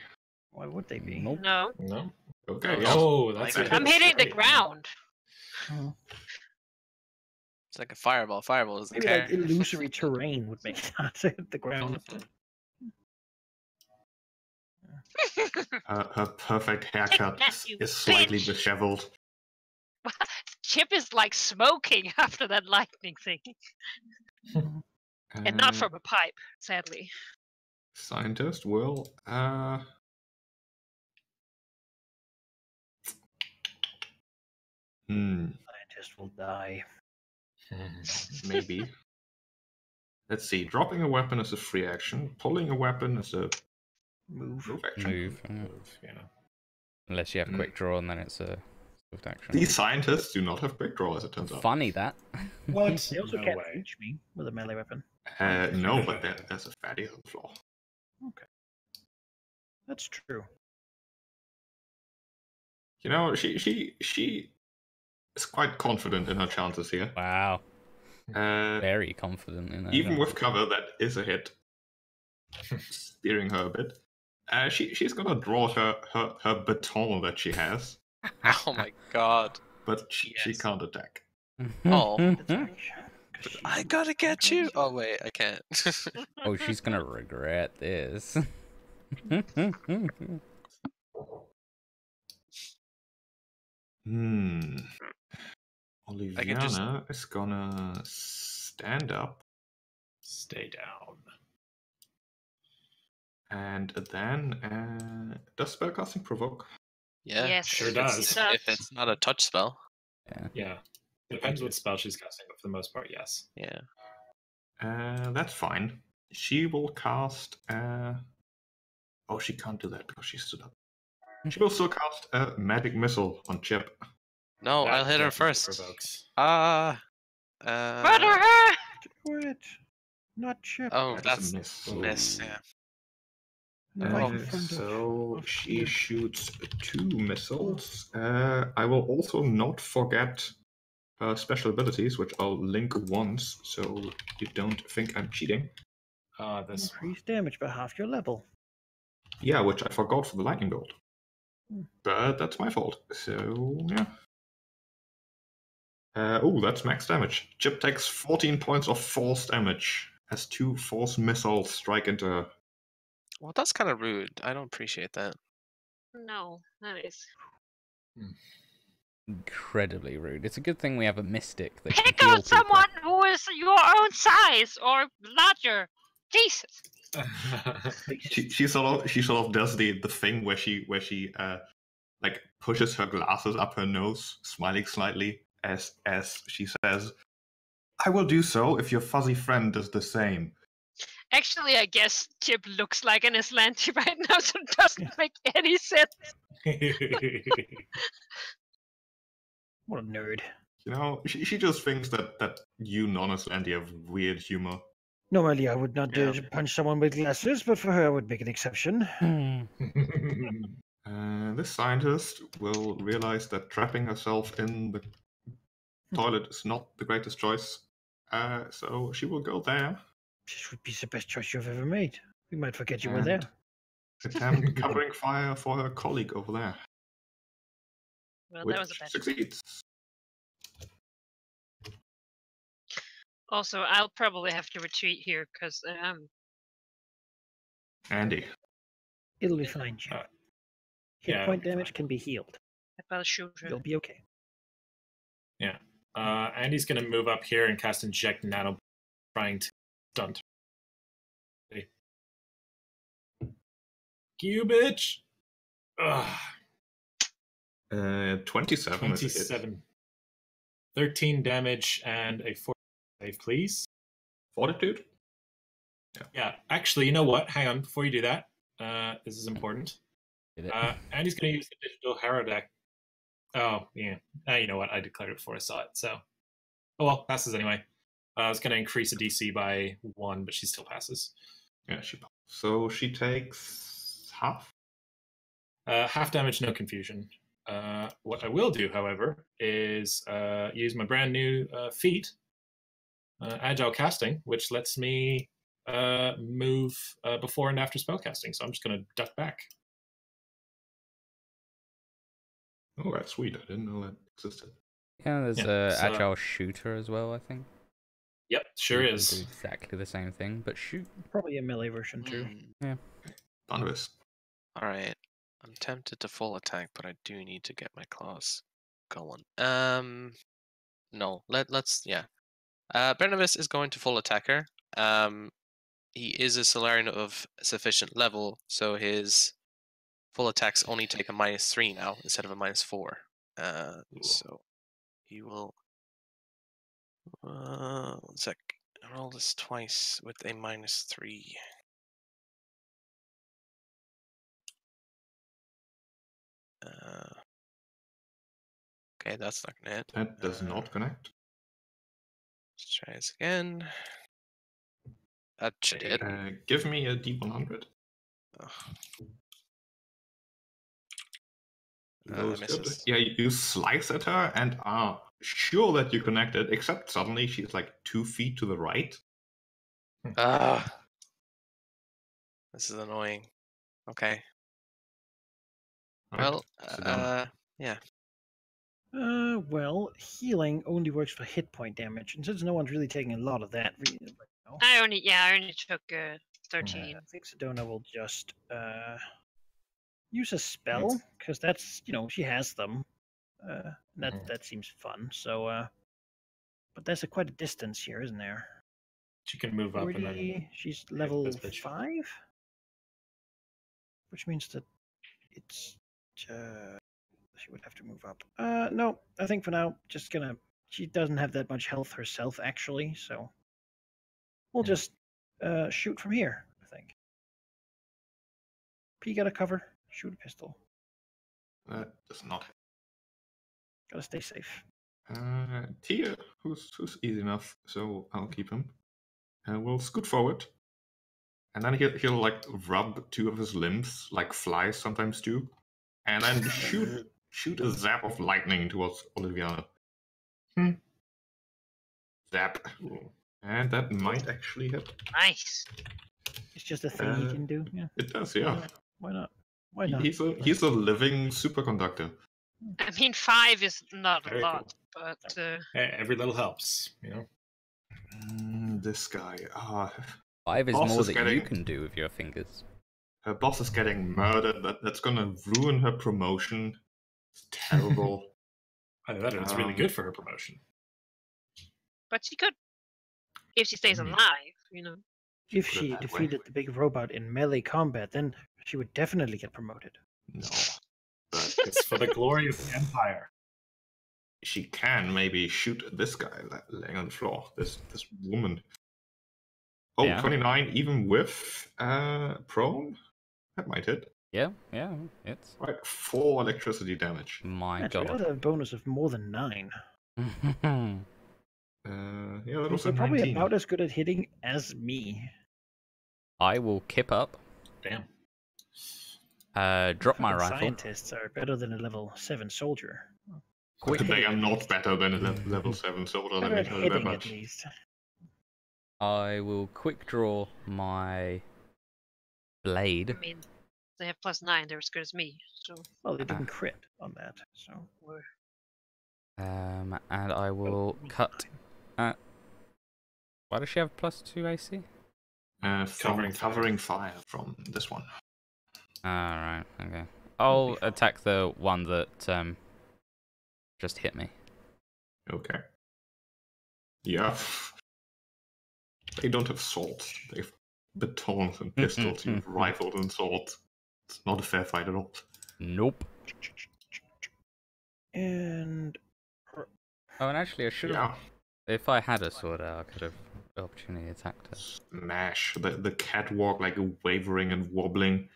[SPEAKER 1] Why would they be?
[SPEAKER 2] Nope.
[SPEAKER 6] No.
[SPEAKER 4] No.
[SPEAKER 5] Okay.
[SPEAKER 4] Oh, that's
[SPEAKER 3] Like
[SPEAKER 4] it.
[SPEAKER 6] I'm hitting the
[SPEAKER 4] Right.
[SPEAKER 6] ground.
[SPEAKER 1] Oh.
[SPEAKER 3] It's like a fireball. Fireball doesn't
[SPEAKER 1] Maybe
[SPEAKER 3] care.
[SPEAKER 1] like illusory terrain would make it not hit the ground.
[SPEAKER 5] Her perfect haircut
[SPEAKER 6] Take that, you
[SPEAKER 5] is slightly
[SPEAKER 6] bitch.
[SPEAKER 5] disheveled.
[SPEAKER 6] Chip is like smoking after that lightning thing. And not from a pipe, sadly.
[SPEAKER 5] Scientist will.
[SPEAKER 1] Scientist will die.
[SPEAKER 5] Maybe. Let's see. Dropping a weapon is a free action. Pulling a weapon is a
[SPEAKER 1] Move.
[SPEAKER 5] move action.
[SPEAKER 2] Move.
[SPEAKER 4] Yeah.
[SPEAKER 2] Unless you have quick draw, and then it's a swift action.
[SPEAKER 5] These scientists do not have quick draw, as it turns out.
[SPEAKER 2] Funny that.
[SPEAKER 4] What?
[SPEAKER 1] They also
[SPEAKER 4] No
[SPEAKER 1] can't
[SPEAKER 4] way.
[SPEAKER 1] reach me with a melee weapon.
[SPEAKER 5] No, but there's a fatty on the floor.
[SPEAKER 1] Okay. That's true.
[SPEAKER 5] You know, she is quite confident in her chances here.
[SPEAKER 2] Wow.
[SPEAKER 5] Uh,
[SPEAKER 2] Very confident in that.
[SPEAKER 5] even with cover, that is a hit. Steering her a bit. She's gonna draw her baton that she has,
[SPEAKER 3] Oh my god.
[SPEAKER 5] but she
[SPEAKER 3] Yes.
[SPEAKER 5] can't attack.
[SPEAKER 3] Oh.
[SPEAKER 1] Attack.
[SPEAKER 3] I gotta get you. Oh wait, I can't.
[SPEAKER 2] Oh, she's gonna regret this.
[SPEAKER 5] Oliviana is gonna stand up
[SPEAKER 4] Stay down.
[SPEAKER 5] and then does spellcasting provoke?
[SPEAKER 3] Yeah,
[SPEAKER 6] Yes,
[SPEAKER 4] Sure
[SPEAKER 3] if it's-
[SPEAKER 4] does.
[SPEAKER 3] If it's not a touch spell.
[SPEAKER 4] Yeah. Depends what spell she's casting, but for the most part, yes.
[SPEAKER 3] Yeah.
[SPEAKER 5] That's fine. She will cast. Oh, she can't do that because she stood up. She will still cast a magic missile on Chip.
[SPEAKER 3] No,
[SPEAKER 4] That
[SPEAKER 3] I'll hit her
[SPEAKER 4] definitely
[SPEAKER 3] first.
[SPEAKER 4] Provokes.
[SPEAKER 6] Murder her!
[SPEAKER 1] Do it. Not Chip.
[SPEAKER 3] Oh,
[SPEAKER 5] That's
[SPEAKER 3] that's
[SPEAKER 5] a miss.
[SPEAKER 3] miss. Yeah.
[SPEAKER 1] Right in front of-
[SPEAKER 5] So
[SPEAKER 1] of
[SPEAKER 5] she
[SPEAKER 1] Chip.
[SPEAKER 5] shoots 2 missiles. I will also not forget her special abilities, which I'll link once, so you don't think I'm cheating.
[SPEAKER 4] This
[SPEAKER 1] Increase damage by half your level.
[SPEAKER 5] Yeah, which I forgot for the lightning bolt.
[SPEAKER 1] Hmm.
[SPEAKER 5] But that's my fault. So yeah. Oh, that's max damage. Chip takes 14 points of force damage as 2 force missiles strike into her.
[SPEAKER 3] Well, that's kind of rude. I don't appreciate that.
[SPEAKER 6] No, that is.
[SPEAKER 2] Incredibly rude. It's a good thing we have a mystic that can
[SPEAKER 6] Pick
[SPEAKER 2] heal
[SPEAKER 6] out someone who is your own size or larger. Jesus.
[SPEAKER 5] She sort of does the thing where she like pushes her glasses up her nose, smiling slightly as she says, "I will do so if your fuzzy friend does the same."
[SPEAKER 6] Actually, I guess Chip looks like an Aslanti right now, so it doesn't make any sense.
[SPEAKER 1] What a nerd.
[SPEAKER 5] You know, she just thinks that you non-as Andy have weird humor.
[SPEAKER 1] Normally, I would not dare
[SPEAKER 3] Yeah.
[SPEAKER 1] to punch someone with glasses, but for her, I would make an exception.
[SPEAKER 5] This scientist will realize that trapping herself in the toilet is not the greatest choice. So she will go there.
[SPEAKER 1] This would be the best choice you've ever made. We might forget you were
[SPEAKER 5] And
[SPEAKER 1] there.
[SPEAKER 5] attempt covering fire for her colleague over there.
[SPEAKER 6] Well,
[SPEAKER 5] Which
[SPEAKER 6] that was a bad.
[SPEAKER 5] succeeds.
[SPEAKER 6] Also, I'll probably have to retreat here because
[SPEAKER 5] Andy.
[SPEAKER 1] It'll be fine, Jim. Hit
[SPEAKER 4] yeah,
[SPEAKER 1] point
[SPEAKER 4] it'll be
[SPEAKER 1] damage
[SPEAKER 4] fine.
[SPEAKER 1] can be healed.
[SPEAKER 6] I better shoot her.
[SPEAKER 1] You'll be okay.
[SPEAKER 4] Yeah. Andy's going to move up here and cast Inject Nano, trying to stunt. You bitch! Ugh.
[SPEAKER 5] 27.
[SPEAKER 4] 27. 13 damage and a 4 save, please.
[SPEAKER 5] Fortitude?
[SPEAKER 4] Yeah, actually, you know what? Hang on, before you do that, this is important. Andy's going to use the digital Harrow deck. Oh, yeah. You know what? I declared it before I saw it, so. Oh, well, passes anyway. I was going to increase the DC by 1, but she still passes.
[SPEAKER 5] Yeah, so she takes half?
[SPEAKER 4] Half damage, no confusion. What I will do, however, is use my brand new feat, Agile Casting, which lets me move before and after spellcasting. So I'm just going to duck back.
[SPEAKER 5] Oh, that's sweet. I didn't know that existed.
[SPEAKER 2] Yeah, there's a agile shooter as well, I think.
[SPEAKER 4] Yep, sure
[SPEAKER 2] You
[SPEAKER 4] is.
[SPEAKER 2] can do exactly the same thing, but shoot.
[SPEAKER 1] Probably a melee version too.
[SPEAKER 2] Yeah.
[SPEAKER 5] Barnabas.
[SPEAKER 3] Alright. I'm tempted to full attack, but I do need to get my claws going. No, let's Barnabas is going to full attacker. He is a Solarian of sufficient level, so his full attacks only take a -3 now instead of a -4. So he will. 1 sec. I roll this twice with a -3. Okay, that's not gonna hit.
[SPEAKER 5] That does not connect.
[SPEAKER 3] Let's try this again. That should hit.
[SPEAKER 5] Give me a D100.
[SPEAKER 3] Misses.
[SPEAKER 5] Yeah, you slice at her and are sure that you connected, except suddenly she's like 2 feet to the right.
[SPEAKER 3] This is annoying. Okay.
[SPEAKER 5] Right,
[SPEAKER 3] Well, yeah.
[SPEAKER 1] Well, healing only works for hit point damage, and since no one's really taking a lot of that, really,
[SPEAKER 6] I only took 13.
[SPEAKER 1] I think Sedona will just use a spell because that's she has them. That seems fun. So, but there's quite a distance here, isn't there?
[SPEAKER 4] She can move up and then.
[SPEAKER 1] She's level 5, which means that it's. She would have to move up. No, I think for now, just gonna. She doesn't have that much health herself, actually, so we'll just shoot from here. I think. P got a cover. Shoot a pistol.
[SPEAKER 5] That does not.
[SPEAKER 1] Gotta stay safe.
[SPEAKER 5] Tia, who's easy enough, so I'll keep him. We'll scoot forward, and then he'll like rub 2 of his limbs, like flies sometimes do, and then shoot a zap of lightning towards Oliviana. Zap. And that might actually hit.
[SPEAKER 6] Nice.
[SPEAKER 1] It's just a thing he can do. Yeah.
[SPEAKER 5] It does, yeah.
[SPEAKER 1] Why not? Why not?
[SPEAKER 5] He's a living superconductor.
[SPEAKER 6] I mean, 5 is not
[SPEAKER 4] Very
[SPEAKER 6] a lot,
[SPEAKER 4] cool.
[SPEAKER 6] but
[SPEAKER 4] Every little helps, you know.
[SPEAKER 5] This guy.
[SPEAKER 2] 5 is
[SPEAKER 5] boss
[SPEAKER 2] more
[SPEAKER 5] is
[SPEAKER 2] that
[SPEAKER 5] getting-
[SPEAKER 2] you can do with your fingers.
[SPEAKER 5] Her boss is getting murdered. That's gonna ruin her promotion. It's terrible.
[SPEAKER 4] Either that or it's really good for her promotion.
[SPEAKER 6] but she could, if she stays alive,
[SPEAKER 1] If
[SPEAKER 5] Put it
[SPEAKER 1] she
[SPEAKER 5] that way.
[SPEAKER 1] defeated the big robot in melee combat, then she would definitely get promoted.
[SPEAKER 5] No. But
[SPEAKER 4] It's for the glory of the Empire.
[SPEAKER 5] she can maybe shoot this guy laying on the floor. This woman. Oh,
[SPEAKER 2] Yeah.
[SPEAKER 5] 29 even with prone? That might hit.
[SPEAKER 2] Yeah, it's
[SPEAKER 5] Like 4 electricity damage.
[SPEAKER 2] my
[SPEAKER 1] Actually, I
[SPEAKER 2] god.
[SPEAKER 1] have a bonus of more than 9.
[SPEAKER 5] Yeah, that was
[SPEAKER 1] So
[SPEAKER 5] a
[SPEAKER 1] probably
[SPEAKER 5] 19.
[SPEAKER 1] about as good at hitting as me.
[SPEAKER 2] I will kip up,
[SPEAKER 4] Damn.
[SPEAKER 2] drop my
[SPEAKER 1] Fucking
[SPEAKER 2] rifle.
[SPEAKER 1] Scientists are better than a level 7 soldier.
[SPEAKER 2] Quick.
[SPEAKER 5] They are not better than a level 7 soldier, let
[SPEAKER 1] Better
[SPEAKER 5] me
[SPEAKER 1] at
[SPEAKER 5] tell you that
[SPEAKER 1] hitting, at
[SPEAKER 5] much.
[SPEAKER 1] least.
[SPEAKER 2] I will quick draw my blade.
[SPEAKER 6] I mean, they have +9. They're as good as me. So
[SPEAKER 1] Well, they didn't crit on that, so.
[SPEAKER 6] we're...
[SPEAKER 2] And I will cut. Why does she have +2 AC?
[SPEAKER 5] From covering fire from this one.
[SPEAKER 2] Alright, okay. I'll attack the one that just hit me.
[SPEAKER 5] Okay. Yeah. They don't have swords. They've batons and pistols. You've rifled and swords. It's not a fair fight at all.
[SPEAKER 2] Nope.
[SPEAKER 1] And.
[SPEAKER 2] Oh, and actually, I should have.
[SPEAKER 5] Yeah.
[SPEAKER 2] If I had a sword out, I could have opportunity attacked it.
[SPEAKER 5] Smash. The catwalk like wavering and wobbling.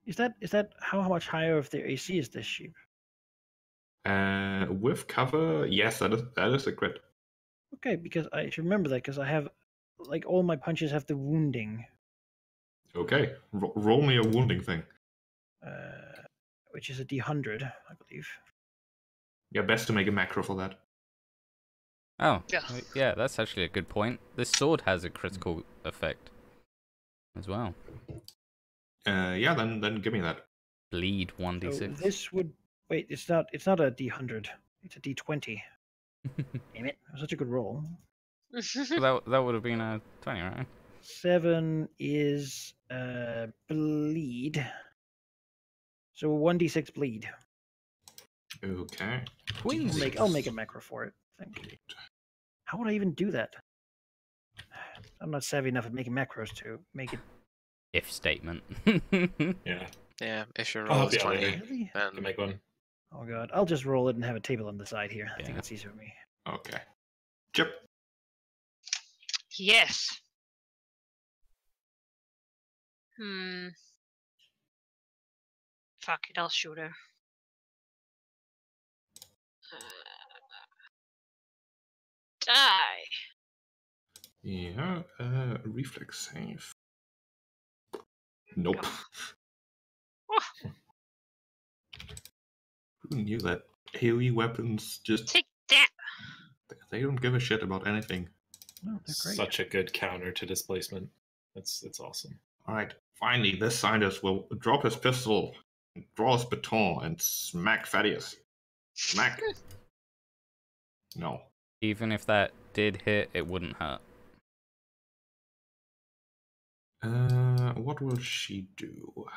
[SPEAKER 1] Is that how much higher of their AC is this sheep?
[SPEAKER 5] With cover, yes, that is a crit.
[SPEAKER 1] Okay, because I should remember that because I have, like, all my punches have the wounding,
[SPEAKER 5] Okay, roll me a wounding thing.
[SPEAKER 1] which is a D100, I believe.
[SPEAKER 5] Yeah, best to make a macro for that.
[SPEAKER 2] Oh,
[SPEAKER 6] Yeah.
[SPEAKER 2] yeah, that's actually a good point. This sword has a critical effect as well.
[SPEAKER 5] Yeah, then give me that.
[SPEAKER 2] Bleed 1d6.
[SPEAKER 1] So this would wait. It's not a D100. It's a D20. Damn it! That was such a good roll.
[SPEAKER 2] that would have been a 20, right?
[SPEAKER 1] 7 is bleed. So 1d6 bleed.
[SPEAKER 5] Okay.
[SPEAKER 1] I'll make a macro for it. I think. How would I even do that? I'm not savvy enough at making macros to make it.
[SPEAKER 2] If statement.
[SPEAKER 4] Yeah.
[SPEAKER 3] Yeah, if your
[SPEAKER 4] I'll
[SPEAKER 3] roll
[SPEAKER 4] help
[SPEAKER 3] is
[SPEAKER 4] you out
[SPEAKER 3] 20,
[SPEAKER 4] later.
[SPEAKER 1] Really?
[SPEAKER 3] then
[SPEAKER 4] Can make one.
[SPEAKER 1] Oh god, I'll just roll it and have a table on the side here. I think
[SPEAKER 2] Yeah.
[SPEAKER 1] that's easier for me.
[SPEAKER 5] Okay. Chip.
[SPEAKER 6] Yes. Fuck it, I'll shoot her. Die.
[SPEAKER 5] Yeah, reflex save. Nope.
[SPEAKER 6] Oh.
[SPEAKER 5] Who knew that AoE weapons just...
[SPEAKER 6] Take that.
[SPEAKER 5] They don't give a shit about anything.
[SPEAKER 1] No, they're great.
[SPEAKER 4] Such a good counter to displacement. It's awesome.
[SPEAKER 5] Alright, finally, this scientist will drop his pistol, draw his baton, and smack Thaddeus. Smack. No.
[SPEAKER 2] Even if that did hit, it wouldn't hurt.
[SPEAKER 5] What will she do?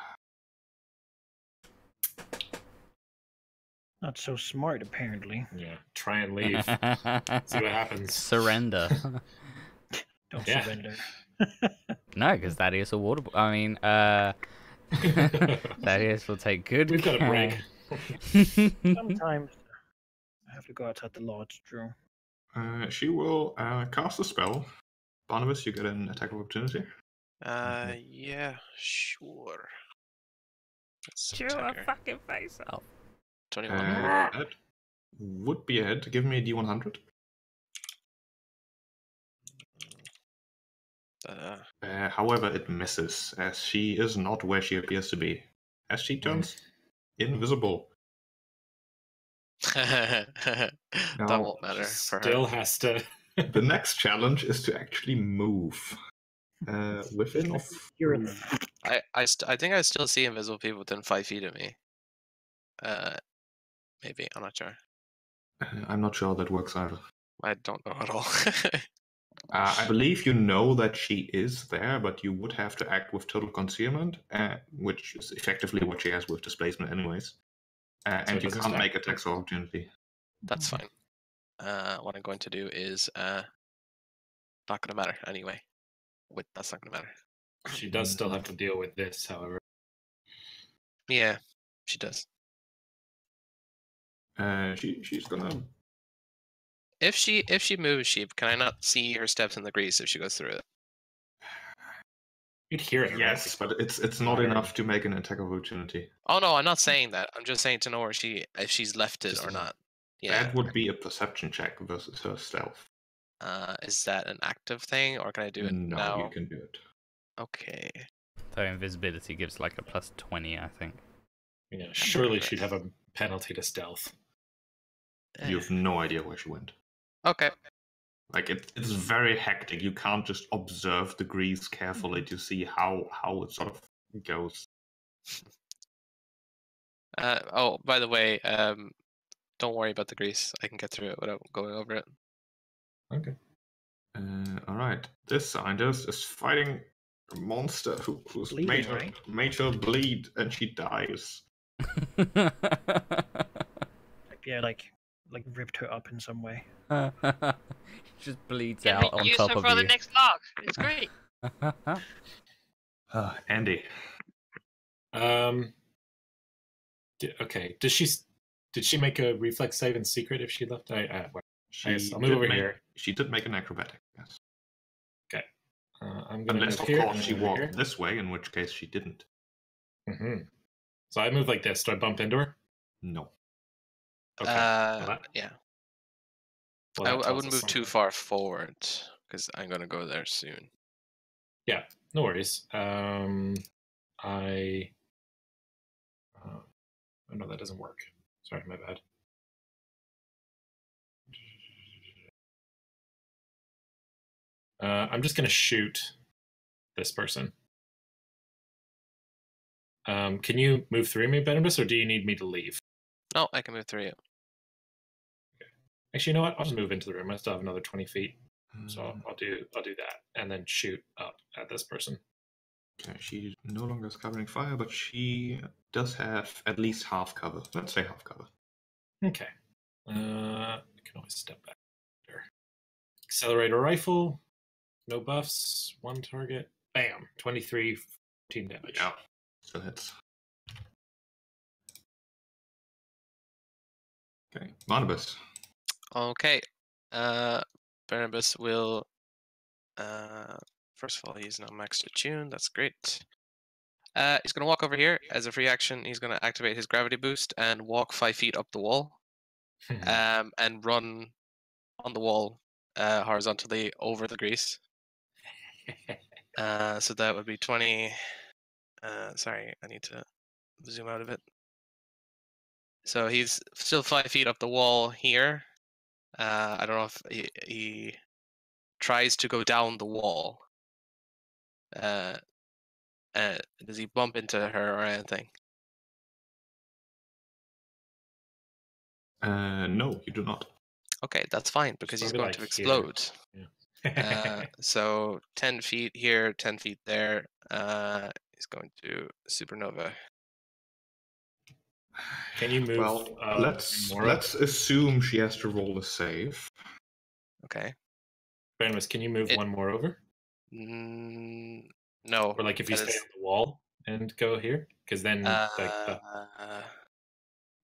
[SPEAKER 1] Not so smart, apparently.
[SPEAKER 4] Yeah. Try and leave. See what happens.
[SPEAKER 2] Surrender.
[SPEAKER 1] Don't
[SPEAKER 4] Yeah.
[SPEAKER 1] surrender.
[SPEAKER 2] No, because Thaddeus a water. I mean, Thaddeus will take good
[SPEAKER 4] We've got a
[SPEAKER 2] care.
[SPEAKER 4] break.
[SPEAKER 1] Sometimes I have to go outside the lodge, Drew.
[SPEAKER 5] She will cast a spell. Barnabas, you get an attack of opportunity.
[SPEAKER 3] yeah, sure. Let's
[SPEAKER 2] Chew
[SPEAKER 3] attack
[SPEAKER 2] her
[SPEAKER 3] her.
[SPEAKER 2] fucking face off.
[SPEAKER 3] 21.
[SPEAKER 5] That would be a hit. Give me a D100. However, it misses, as she is not where she appears to be. As she turns invisible.
[SPEAKER 3] That
[SPEAKER 5] Now,
[SPEAKER 3] won't matter for her.
[SPEAKER 4] Still has to.
[SPEAKER 5] The next challenge is to actually move. Within of...
[SPEAKER 1] You're in.
[SPEAKER 3] I think I still see invisible people within 5 feet of me. Maybe, I'm not sure.
[SPEAKER 5] I'm not sure how that works either.
[SPEAKER 3] I don't know at all.
[SPEAKER 5] I believe you know that she is there, but you would have to act with total concealment, which is effectively what she has with displacement anyways. And you
[SPEAKER 4] doesn't
[SPEAKER 5] can't
[SPEAKER 4] stack.
[SPEAKER 5] make attacks of opportunity.
[SPEAKER 3] That's fine. What I'm going to do is not going to matter anyway. That's not going to matter.
[SPEAKER 4] She does still have to deal with this, however.
[SPEAKER 3] Yeah, she does.
[SPEAKER 5] She's gonna...
[SPEAKER 3] If she moves sheep, can I not see her steps in the grease if she goes through it?
[SPEAKER 4] You'd hear it.
[SPEAKER 5] Yes, but it's not enough to make an attack of opportunity.
[SPEAKER 3] Oh no, I'm not saying that. I'm just saying to know if she's left it
[SPEAKER 4] Just
[SPEAKER 3] or
[SPEAKER 4] to know.
[SPEAKER 3] not. Yeah.
[SPEAKER 5] That would be a perception check versus her stealth.
[SPEAKER 3] Is that an active thing, or can I do it
[SPEAKER 5] No,
[SPEAKER 3] now?
[SPEAKER 5] you can do it.
[SPEAKER 3] Okay.
[SPEAKER 2] So invisibility gives like a +20, I think.
[SPEAKER 4] Yeah, surely she'd have a penalty to stealth.
[SPEAKER 5] You have no idea where she went.
[SPEAKER 3] Okay.
[SPEAKER 5] Like it's very hectic. You can't just observe the grease carefully to see how it sort of goes.
[SPEAKER 3] Oh, by the way, don't worry about the grease. I can get through it without going over it.
[SPEAKER 4] Okay.
[SPEAKER 5] All right. This scientist is fighting a monster who's
[SPEAKER 1] Bleeding,
[SPEAKER 5] major bleed, and she dies.
[SPEAKER 1] Yeah, like ripped her up in some way.
[SPEAKER 2] Just bleeds
[SPEAKER 6] Can
[SPEAKER 2] out
[SPEAKER 6] we
[SPEAKER 2] on
[SPEAKER 6] use
[SPEAKER 2] top
[SPEAKER 6] her
[SPEAKER 2] of
[SPEAKER 6] for the
[SPEAKER 2] you.
[SPEAKER 6] next log? It's great.
[SPEAKER 5] Andy.
[SPEAKER 4] Okay. Did she make a reflex save in secret if she left? I'll move over here.
[SPEAKER 5] She did make an acrobatic, yes.
[SPEAKER 4] Okay. I'm gonna
[SPEAKER 5] Unless,
[SPEAKER 4] move
[SPEAKER 5] of
[SPEAKER 4] here.
[SPEAKER 5] course, she walked this way, in which case she didn't.
[SPEAKER 4] Mm-hmm. So I move like this. Do I bump into her?
[SPEAKER 5] No.
[SPEAKER 4] Okay.
[SPEAKER 3] Yeah.
[SPEAKER 4] Well,
[SPEAKER 3] I wouldn't move too far forward because I'm gonna go there soon.
[SPEAKER 4] Yeah, no worries. Oh no, that doesn't work. Sorry, my bad. I'm just gonna shoot this person. Can you move through me, Barnabas, or do you need me to leave?
[SPEAKER 3] No, I can move through you.
[SPEAKER 4] Okay. Actually, you know what? I'll just move into the room. I still have another 20 feet, so I'll do that, and then shoot up at this person.
[SPEAKER 5] Okay, she no longer is covering fire, but she does have at least half cover. Let's say half cover.
[SPEAKER 4] Okay. I can always step back there. Accelerator rifle. No buffs. One target. Bam. 23, 14 damage.
[SPEAKER 5] Yeah. So hits. Okay. Barnabas.
[SPEAKER 3] Okay. Barnabas will. First of all, he's now maxed attune. That's great. He's going to walk over here as a free action. He's going to activate his gravity boost and walk 5 feet up the wall, and run on the wall horizontally over the grease. So that would be 20. Sorry, I need to zoom out of it. So he's still 5 feet up the wall here. I don't know if he tries to go down the wall. Does he bump into her or anything?
[SPEAKER 5] No, you do not.
[SPEAKER 3] Okay, that's fine because he's going to explode.
[SPEAKER 4] Yeah.
[SPEAKER 3] So 10 feet here, 10 feet there. He's going to supernova.
[SPEAKER 4] Can you move?
[SPEAKER 5] Well, let's assume she has to roll a save.
[SPEAKER 3] Okay.
[SPEAKER 4] Barnabas, can you move one more over?
[SPEAKER 3] No.
[SPEAKER 4] Or like if you stay on the wall and go here, because then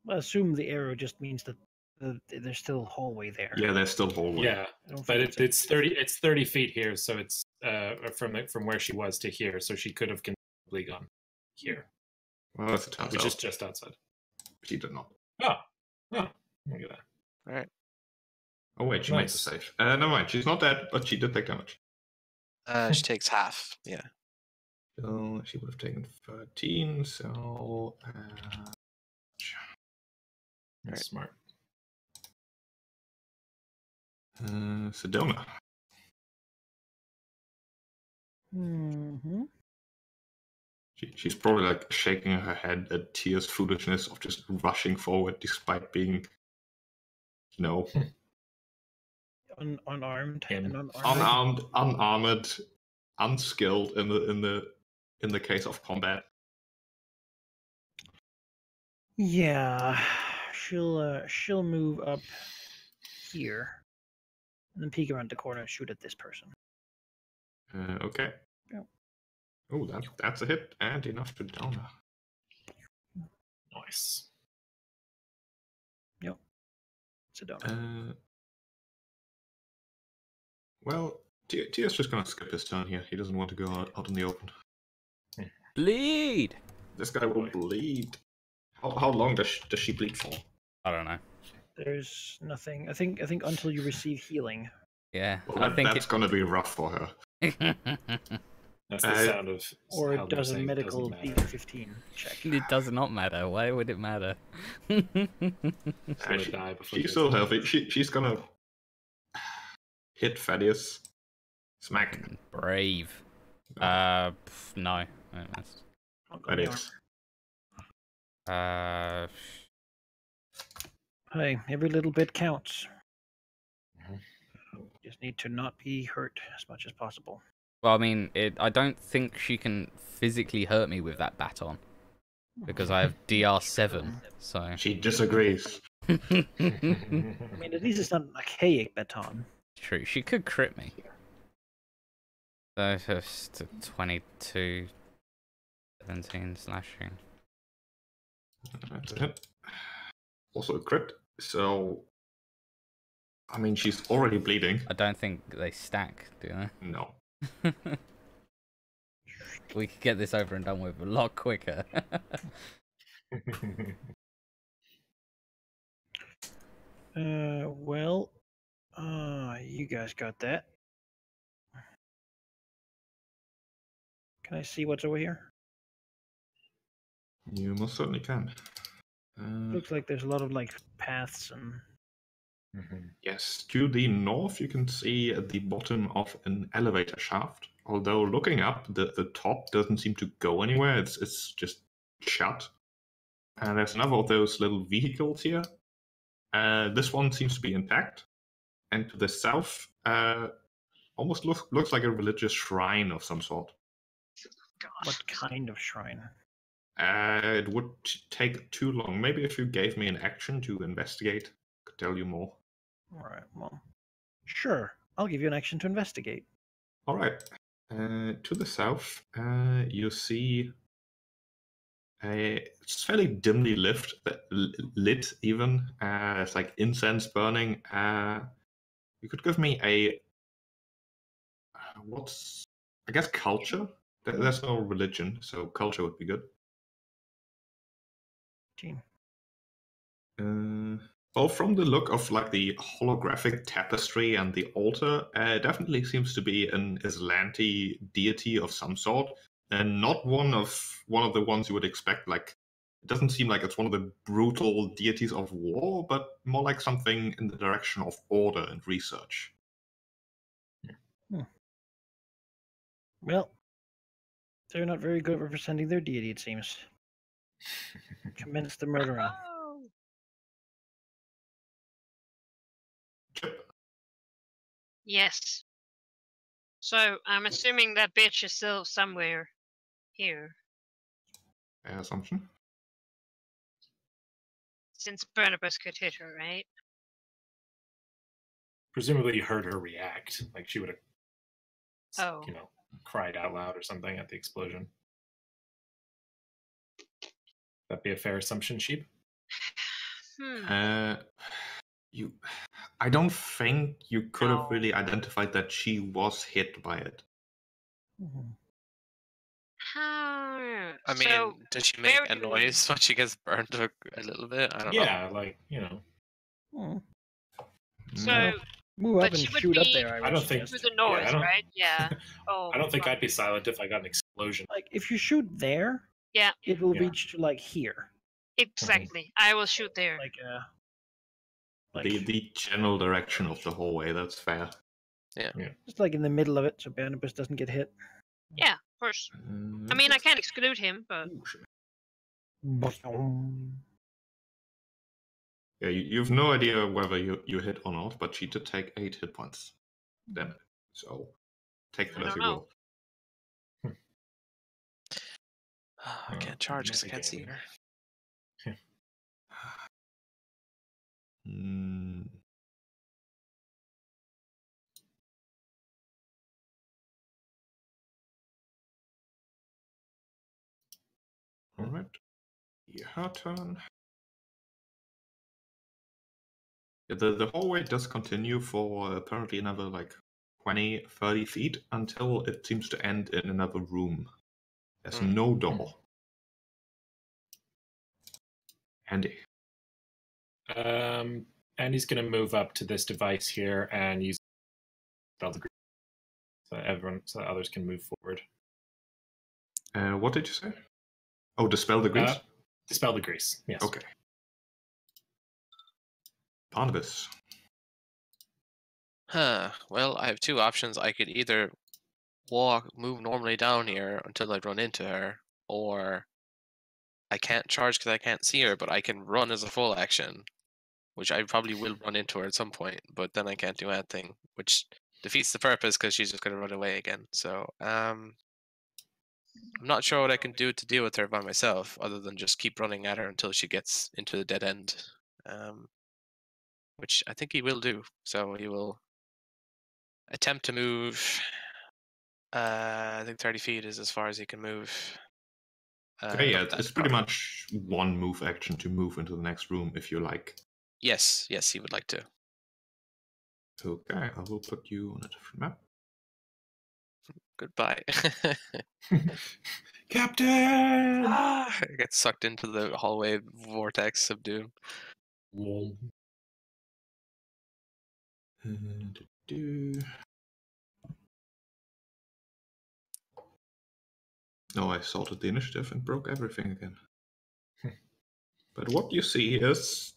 [SPEAKER 1] Well, assume the arrow just means that there's still hallway there.
[SPEAKER 5] Yeah, there's still hallway.
[SPEAKER 4] Yeah, but it's 30. It's 30 feet here, so it's from where she was to here. So she could have conceivably gone here.
[SPEAKER 5] Well, that's a turn.
[SPEAKER 4] Which is just outside.
[SPEAKER 5] She did not.
[SPEAKER 4] Oh, look at that.
[SPEAKER 3] All right.
[SPEAKER 5] Oh wait, she made the save. Never mind. She's not dead, but she did take damage.
[SPEAKER 3] She takes half. Yeah.
[SPEAKER 5] So she would have taken 13. So.
[SPEAKER 4] That's smart.
[SPEAKER 5] Sedona.
[SPEAKER 1] Mm-hmm.
[SPEAKER 5] She's probably like shaking her head at Tia's foolishness of just rushing forward despite being,
[SPEAKER 1] unarmed,
[SPEAKER 5] unarmored, unskilled in the case of combat.
[SPEAKER 1] Yeah, she'll move up here, and then peek around the corner and shoot at this person.
[SPEAKER 5] Okay.
[SPEAKER 1] Yep.
[SPEAKER 5] Oh, that's a hit and enough to down her.
[SPEAKER 4] Nice.
[SPEAKER 1] Yep. Sedona.
[SPEAKER 5] Well, Tia's just gonna skip his turn here. He doesn't want to go out in the open.
[SPEAKER 2] Bleed!
[SPEAKER 5] This guy will bleed. How long does she bleed for?
[SPEAKER 2] I don't know.
[SPEAKER 1] There's nothing. I think until you receive healing.
[SPEAKER 2] Yeah,
[SPEAKER 5] Well,
[SPEAKER 2] I think
[SPEAKER 5] that's gonna be rough for her.
[SPEAKER 4] That's the sound of
[SPEAKER 1] Or
[SPEAKER 4] how
[SPEAKER 1] it
[SPEAKER 4] they're
[SPEAKER 1] does a
[SPEAKER 4] saying
[SPEAKER 1] medical
[SPEAKER 4] doesn't matter.
[SPEAKER 1] D15 check.
[SPEAKER 2] It does not matter. Why would it matter?
[SPEAKER 4] She's gonna die before
[SPEAKER 5] She's still healthy. She's gonna hit Thaddeus. Smack.
[SPEAKER 2] Brave. No. I missed.
[SPEAKER 5] Thaddeus.
[SPEAKER 1] Hey, every little bit counts. Just need to not be hurt as much as possible.
[SPEAKER 2] Well, I mean, I don't think she can physically hurt me with that baton. Because I have DR7, so...
[SPEAKER 5] She disagrees.
[SPEAKER 1] I mean, at least it's not an archaic baton.
[SPEAKER 2] True, she could crit me. So, just 22... 17 slashing.
[SPEAKER 5] That's it. Also a crit, so... I mean, she's already bleeding.
[SPEAKER 2] I don't think they stack, do they?
[SPEAKER 5] No.
[SPEAKER 2] We could get this over and done with a lot quicker.
[SPEAKER 1] Well, you guys got that. Can I see what's over here?
[SPEAKER 5] You most certainly can.
[SPEAKER 1] Looks like there's a lot of like paths and.
[SPEAKER 5] Yes, to the north you can see at the bottom of an elevator shaft. Although looking up, the top doesn't seem to go anywhere. It's just shut. And there's another of those little vehicles here. This one seems to be intact. And to the south, almost looks like a religious shrine of some sort.
[SPEAKER 1] What kind of shrine?
[SPEAKER 5] It would take too long. Maybe if you gave me an action to investigate, I could tell you more.
[SPEAKER 1] All right, well, sure. I'll give you an action to investigate.
[SPEAKER 5] All right. To the south, you see it's fairly dimly lit even. It's like incense burning. You could give me a I guess culture. There's no religion, so culture would be good.
[SPEAKER 1] Gene.
[SPEAKER 5] Well, from the look of like the holographic tapestry and the altar, it definitely seems to be an Aslanti deity of some sort, and not one of the ones you would expect. Like, it doesn't seem like it's one of the brutal deities of war, but more like something in the direction of order and research.
[SPEAKER 1] Well, they're not very good at representing their deity, it seems. Commence the murdering.
[SPEAKER 6] Yes. So, I'm assuming that bitch is still somewhere here.
[SPEAKER 5] Assumption.
[SPEAKER 6] Since Barnabas could hit her, right?
[SPEAKER 4] Presumably you heard her react. Like she would have,
[SPEAKER 6] Oh.
[SPEAKER 4] cried out loud or something at the explosion. That be a fair assumption, Sheep?
[SPEAKER 5] I don't think you could have really identified that she was hit by it.
[SPEAKER 3] I mean, does she make a noise when she gets burned a little bit? I don't know.
[SPEAKER 4] Yeah, like,
[SPEAKER 6] So,
[SPEAKER 1] move up
[SPEAKER 6] but
[SPEAKER 1] and
[SPEAKER 6] she would
[SPEAKER 1] shoot up
[SPEAKER 6] be
[SPEAKER 1] there.
[SPEAKER 4] I don't think
[SPEAKER 6] through the noise,
[SPEAKER 4] I don't-
[SPEAKER 6] right? Yeah. Oh.
[SPEAKER 4] I don't think I'd be silent if I got an explosion.
[SPEAKER 1] Like if you shoot there,
[SPEAKER 6] Yeah.
[SPEAKER 1] it will
[SPEAKER 4] Yeah.
[SPEAKER 1] reach to like here.
[SPEAKER 6] Exactly. I will shoot there.
[SPEAKER 1] Like
[SPEAKER 5] The general direction of the hallway, that's fair.
[SPEAKER 3] Yeah.
[SPEAKER 1] just like in the middle of it, so Barnabas doesn't get hit.
[SPEAKER 6] Yeah, of course. I mean, I can't exclude him, but
[SPEAKER 5] Yeah, you've no idea whether you hit or not, but she did take 8 hit points. Damn it. So, take that
[SPEAKER 6] I
[SPEAKER 5] as
[SPEAKER 6] don't
[SPEAKER 5] you
[SPEAKER 6] know.
[SPEAKER 5] will.
[SPEAKER 3] I can't charge because I can't see her.
[SPEAKER 5] Alright. Her turn. Yeah, the hallway does continue for apparently another 20, 30 feet until it seems to end in another room. There's no door. Andy.
[SPEAKER 4] Andy's going to move up to this device here and use spell the so that others can move forward.
[SPEAKER 5] What did you say? Oh, dispel the grease?
[SPEAKER 4] Dispel the grease, yes.
[SPEAKER 5] Okay. Barnabas.
[SPEAKER 3] Well, I have two options. I could either move normally down here until I run into her, or I can't charge because I can't see her, but I can run as a full action, which I probably will run into her at some point, but then I can't do anything, which defeats the purpose because she's just going to run away again. So, I'm not sure what I can do to deal with her by myself, other than just keep running at her until she gets into the dead end, which I think he will do. So he will attempt to move. I think 30 feet is as far as he can move.
[SPEAKER 5] Okay, yeah, it's pretty much one move action to move into the next room if you like.
[SPEAKER 3] Yes, he would like to.
[SPEAKER 5] Okay, I will put you on a different map.
[SPEAKER 3] Goodbye.
[SPEAKER 4] Captain!
[SPEAKER 3] I get sucked into the hallway vortex of doom.
[SPEAKER 5] No, I sorted the initiative and broke everything again. But what you see is,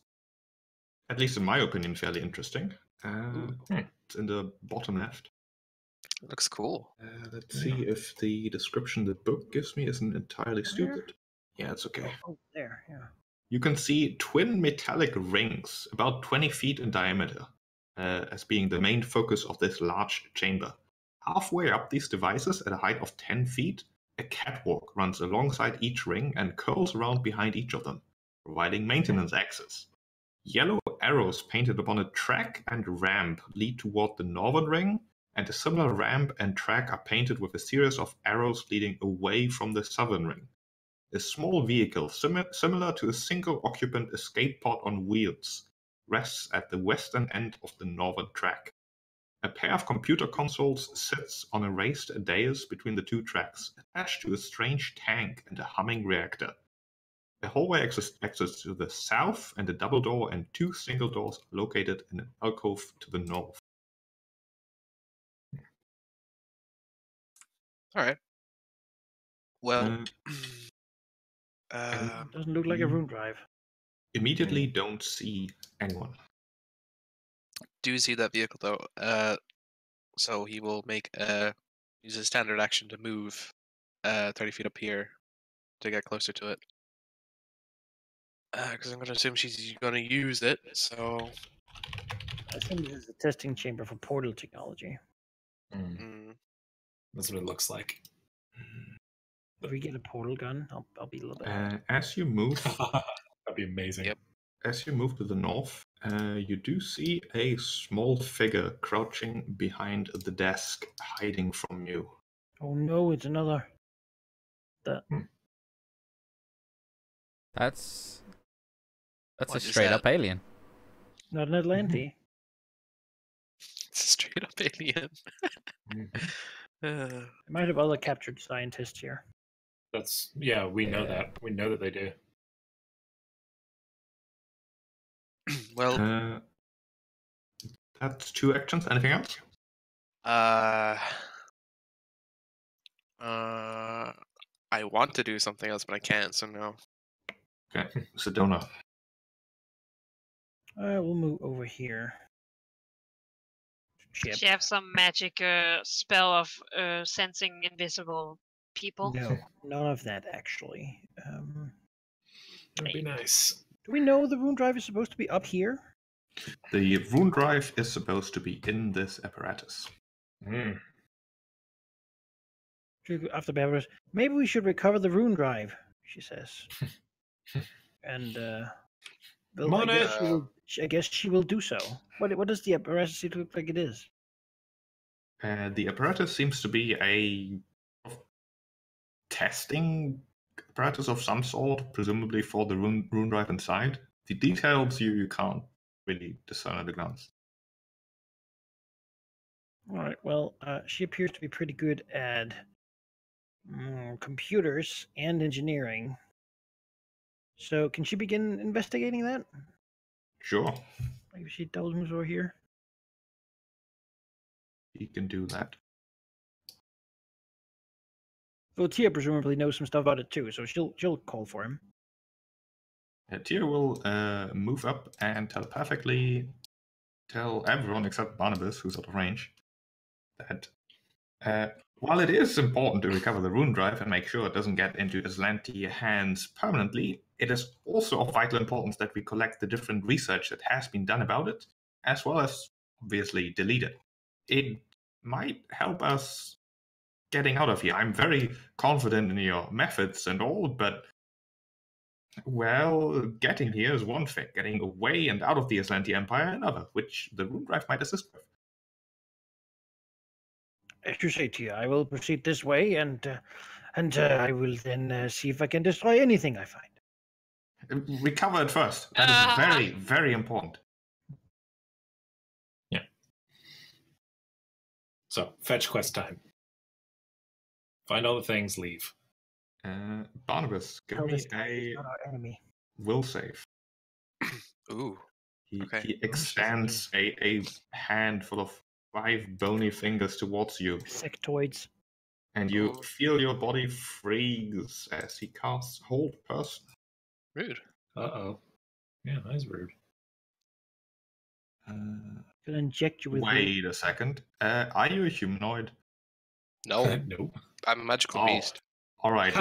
[SPEAKER 5] at least in my opinion, fairly interesting. It's in the bottom left.
[SPEAKER 3] Looks cool.
[SPEAKER 5] Let's see if the description the book gives me isn't entirely stupid. Yeah, it's okay.
[SPEAKER 1] Oh, there, yeah.
[SPEAKER 5] You can see twin metallic rings about 20 feet in diameter as being the main focus of this large chamber. Halfway up these devices at a height of 10 feet, a catwalk runs alongside each ring and curls around behind each of them, providing maintenance access. Yellow arrows painted upon a track and ramp lead toward the northern ring, and a similar ramp and track are painted with a series of arrows leading away from the southern ring. A small vehicle similar to a single-occupant escape pod on wheels rests at the western end of the northern track. A pair of computer consoles sits on a raised dais between the two tracks, attached to a strange tank and a humming reactor. A hallway exits to the south, and a double door and two single doors are located in an alcove to the north.
[SPEAKER 3] All right. Well,
[SPEAKER 1] Doesn't look like a room drive.
[SPEAKER 5] Immediately don't see anyone.
[SPEAKER 3] Do you see that vehicle though? So he will use a standard action to move 30 feet up here to get closer to it. Because I'm going to assume she's going to use it, so...
[SPEAKER 1] I assume this is a testing chamber for portal technology.
[SPEAKER 4] That's what it looks like.
[SPEAKER 1] If we get a portal gun, I'll be a little bit.
[SPEAKER 5] As you move...
[SPEAKER 4] That'd be amazing.
[SPEAKER 3] Yep.
[SPEAKER 5] As you move to the north, you do see a small figure crouching behind the desk, hiding from you.
[SPEAKER 1] Oh no, it's another.
[SPEAKER 2] That's
[SPEAKER 3] What
[SPEAKER 2] a
[SPEAKER 3] is
[SPEAKER 2] straight
[SPEAKER 3] that?
[SPEAKER 2] up alien.
[SPEAKER 1] Not an Atlantean.
[SPEAKER 3] It's a straight up alien.
[SPEAKER 1] They might have other captured scientists here.
[SPEAKER 4] We know that. We know that they do.
[SPEAKER 3] Well,
[SPEAKER 5] that's two actions. Anything else?
[SPEAKER 3] I want to do something else, but I can't, so no.
[SPEAKER 5] Okay, Sedona.
[SPEAKER 1] We'll move over here.
[SPEAKER 6] Does she have some magic spell of sensing invisible people?
[SPEAKER 1] No, none of that actually.
[SPEAKER 4] That'd be nice.
[SPEAKER 1] Do we know the rune drive is supposed to be up here?
[SPEAKER 5] The rune drive is supposed to be in this apparatus.
[SPEAKER 1] After Beverus, maybe we should recover the rune drive, she says. And well, I guess she will do so. What does the apparatus look like it is?
[SPEAKER 5] The apparatus seems to be a testing apparatus of some sort, presumably for the rune drive inside. The details you can't really discern at a glance.
[SPEAKER 1] All right. Well, she appears to be pretty good at computers and engineering. So can she begin investigating that?
[SPEAKER 5] Sure,
[SPEAKER 1] Maybe she tells me over here.
[SPEAKER 5] he can do that.
[SPEAKER 1] Well, Tia presumably knows some stuff about it too, so she'll call for him.
[SPEAKER 5] Tyr will move up and telepathically tell everyone except Barnabas, who's out of range, that while it is important to recover the rune drive and make sure it doesn't get into Aslanti hands permanently, it is also of vital importance that we collect the different research that has been done about it, as well as, obviously, delete it. It might help us getting out of here. I'm very confident in your methods and all, but, well, getting here is one thing. Getting away and out of the Aslanti Empire another, which the rune drive might assist with.
[SPEAKER 1] As you say, Tia, I will proceed this way, and I will then see if I can destroy anything I find.
[SPEAKER 5] Recover it first. That is very, very important.
[SPEAKER 4] Yeah. So, fetch quest time. Find all the things, leave.
[SPEAKER 5] Barnabas, give
[SPEAKER 1] Tell
[SPEAKER 5] me
[SPEAKER 1] this guy he's
[SPEAKER 5] a
[SPEAKER 1] not our enemy.
[SPEAKER 5] will save.
[SPEAKER 3] Ooh. Okay.
[SPEAKER 5] He extends a hand full of 5 bony fingers towards you,
[SPEAKER 1] Sectoids.
[SPEAKER 5] and you
[SPEAKER 3] Oh.
[SPEAKER 5] feel your body freeze as he casts Hold Person.
[SPEAKER 3] Rude.
[SPEAKER 4] Uh-oh. Yeah, that's rude.
[SPEAKER 1] Gonna inject you with.
[SPEAKER 5] Wait a second. Are you a humanoid?
[SPEAKER 3] No,
[SPEAKER 4] Nope.
[SPEAKER 3] I'm a magical
[SPEAKER 5] Oh.
[SPEAKER 3] beast.
[SPEAKER 5] All right,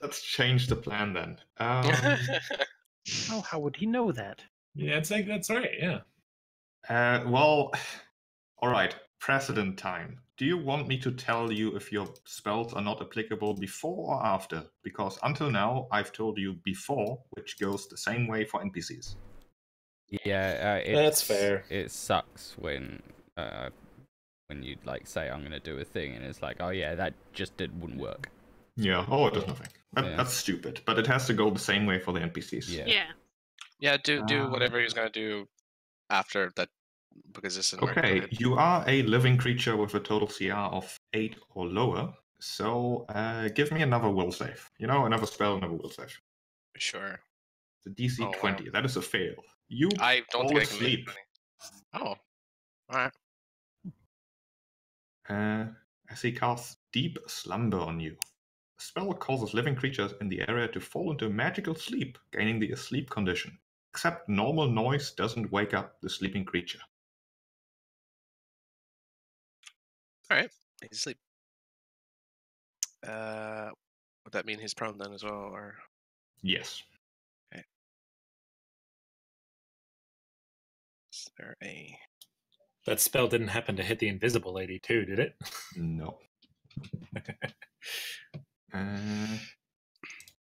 [SPEAKER 5] let's change the plan then.
[SPEAKER 1] Oh, how would he know that?
[SPEAKER 4] Yeah, it's like, that's right, yeah.
[SPEAKER 5] Well, all right. Precedent time. Do you want me to tell you if your spells are not applicable before or after? Because until now, I've told you before, which goes the same way for NPCs.
[SPEAKER 2] Yeah,
[SPEAKER 4] That's fair.
[SPEAKER 2] It sucks when you like say I'm gonna do a thing and it's like, oh yeah, that just wouldn't work.
[SPEAKER 5] Yeah. Oh, it does nothing. That's stupid. But it has to go the same way for the NPCs.
[SPEAKER 2] Yeah.
[SPEAKER 6] Yeah.
[SPEAKER 3] Yeah, do whatever he's gonna do after that, because this isn't
[SPEAKER 5] Okay,
[SPEAKER 3] working.
[SPEAKER 5] you are a living creature with a total CR of 8 or lower. So give me another will save. Another spell, another will save.
[SPEAKER 3] Sure.
[SPEAKER 5] The DC
[SPEAKER 3] Oh, wow.
[SPEAKER 5] 20. That is a fail. You
[SPEAKER 3] I don't
[SPEAKER 5] fall
[SPEAKER 3] think I can make
[SPEAKER 5] asleep.
[SPEAKER 3] it. Oh. Alright.
[SPEAKER 5] As he casts Deep Slumber on you. The spell causes living creatures in the area to fall into magical sleep, gaining the asleep condition. Except normal noise doesn't wake up the sleeping creature.
[SPEAKER 3] Alright. He's asleep. Would that mean he's prone then as well, or?
[SPEAKER 5] Yes.
[SPEAKER 3] Okay. Is there a...
[SPEAKER 4] That spell didn't happen to hit the invisible lady too, did it?
[SPEAKER 5] No.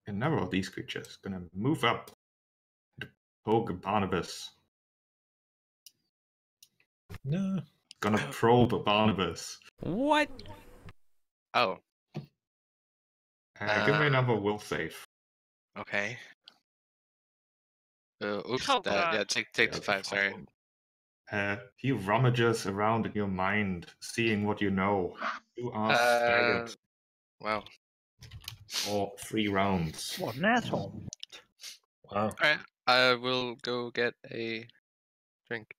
[SPEAKER 5] Another of these creatures is gonna move up and poke Barnabas.
[SPEAKER 4] No.
[SPEAKER 5] Gonna probe Barnabas.
[SPEAKER 2] What?
[SPEAKER 3] Oh,
[SPEAKER 5] Give me another will save.
[SPEAKER 3] okay. Oops.
[SPEAKER 6] Oh, God.
[SPEAKER 3] Yeah, take the 5, sorry.
[SPEAKER 5] He rummages around in your mind, seeing what you know. You are staggered
[SPEAKER 3] Wow.
[SPEAKER 5] for 3 rounds.
[SPEAKER 1] What an asshole!
[SPEAKER 4] Wow.
[SPEAKER 3] Alright, I will go get a drink.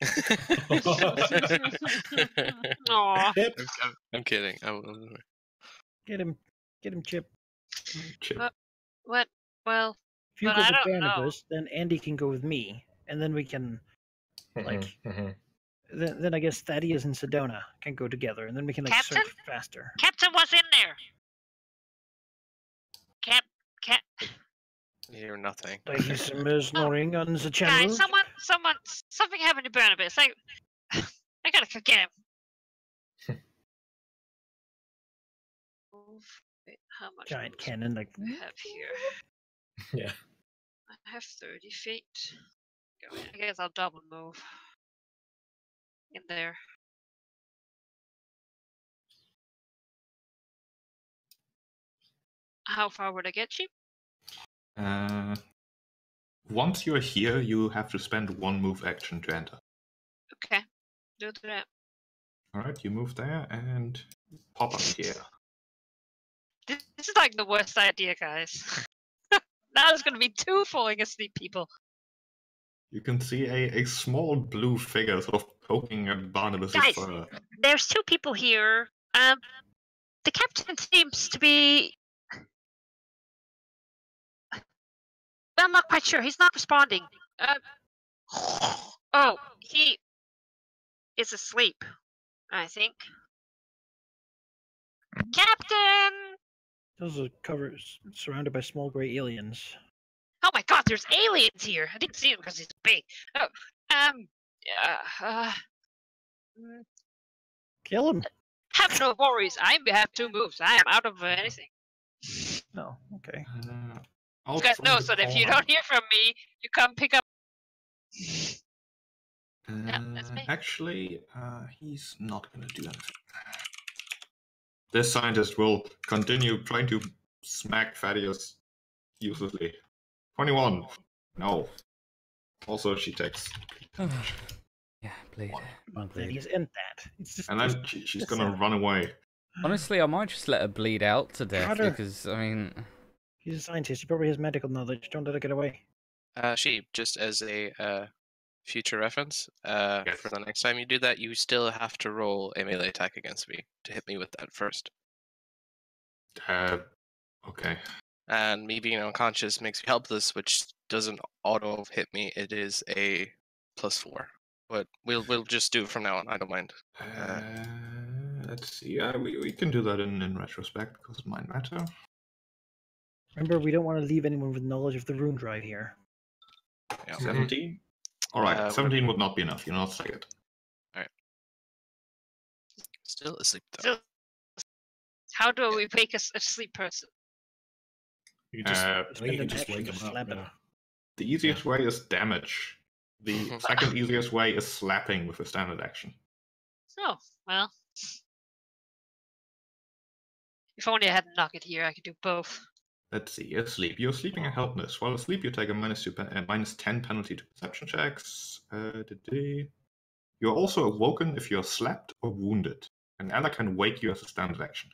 [SPEAKER 6] Aw.
[SPEAKER 4] Yep.
[SPEAKER 3] I'm kidding.
[SPEAKER 1] Get him, Chip.
[SPEAKER 5] Chip.
[SPEAKER 6] What? Well,
[SPEAKER 1] If you
[SPEAKER 6] But
[SPEAKER 1] go
[SPEAKER 6] I
[SPEAKER 1] with
[SPEAKER 6] don't know.
[SPEAKER 1] Barnabas, then Andy can go with me, and then we can. Like- Then I guess Thaddeus and Sedona can go together, and then we can like
[SPEAKER 6] Captain?
[SPEAKER 1] search faster.
[SPEAKER 6] Captain, what's in there? Cap.
[SPEAKER 3] I hear nothing.
[SPEAKER 1] I hear some snoring on the channel.
[SPEAKER 6] Guys, something happened to Barnabas. I gotta go get him. Wait, how much
[SPEAKER 1] Giant
[SPEAKER 6] moves
[SPEAKER 1] cannon, like.
[SPEAKER 6] do I have here?
[SPEAKER 4] Yeah.
[SPEAKER 6] I have 30 feet. I guess I'll double move in there. How far would I get you?
[SPEAKER 5] Once you're here, you have to spend 1 move action to enter.
[SPEAKER 6] Okay, do that.
[SPEAKER 5] Alright, you move there and pop up here.
[SPEAKER 6] This is like the worst idea, guys. Now there's gonna be 2 falling asleep people.
[SPEAKER 5] You can see a small blue figure sort of poking at Barnabas'
[SPEAKER 6] Guys!
[SPEAKER 5] fur.
[SPEAKER 6] There's 2 people here. The captain seems to be. I'm not quite sure. He's not responding. Oh, he is asleep, I think. Captain!
[SPEAKER 1] Those are surrounded by small gray aliens.
[SPEAKER 6] Oh my god, there's aliens here! I didn't see him because he's big. Oh,
[SPEAKER 1] Kill him.
[SPEAKER 6] have no worries. I have 2 moves. I am out of anything.
[SPEAKER 1] No, okay.
[SPEAKER 6] You guys know, so if you don't hear from me, you come pick up. Yeah, that's me.
[SPEAKER 5] Actually, he's not going to do anything. This scientist will continue trying to smack Thaddeus uselessly. 21. No. Also, she takes.
[SPEAKER 2] Yeah, bleed.
[SPEAKER 1] Well, Thaddeus, end that. It's just,
[SPEAKER 5] And then she's going to run away.
[SPEAKER 2] Honestly, I might just let her bleed out to death
[SPEAKER 1] Carter.
[SPEAKER 2] because, I mean...
[SPEAKER 1] He's a scientist. He probably has medical knowledge. Don't let her get away.
[SPEAKER 3] She, just as a future reference, for the next time you do that, you still have to roll a melee attack against me to hit me with that first.
[SPEAKER 5] Okay.
[SPEAKER 3] And me being unconscious makes me helpless, which doesn't auto hit me. It is a +4. But we'll just do it from now on. I don't mind.
[SPEAKER 5] Let's see. Yeah, we can do that in retrospect because it might matter.
[SPEAKER 1] Remember, we don't want to leave anyone with knowledge of the rune drive here.
[SPEAKER 3] Yeah.
[SPEAKER 5] 17? Alright, 17 would not be enough. You're not second.
[SPEAKER 3] Alright. Still asleep, though.
[SPEAKER 6] How do we wake a sleep person?
[SPEAKER 4] You just,
[SPEAKER 1] Spend
[SPEAKER 4] you
[SPEAKER 1] an
[SPEAKER 4] just
[SPEAKER 1] action
[SPEAKER 4] wake
[SPEAKER 1] to
[SPEAKER 4] him up.
[SPEAKER 1] slap him.
[SPEAKER 4] Yeah.
[SPEAKER 5] The easiest way is damage. The second easiest way is slapping with a standard action.
[SPEAKER 6] Oh, well. If only I had a nugget here, I could do both.
[SPEAKER 5] Let's see. Asleep. You're sleeping and helpless. While asleep, you take a -10 penalty to perception checks. You're also awoken if you're slapped or wounded. An ally can wake you as a standard action.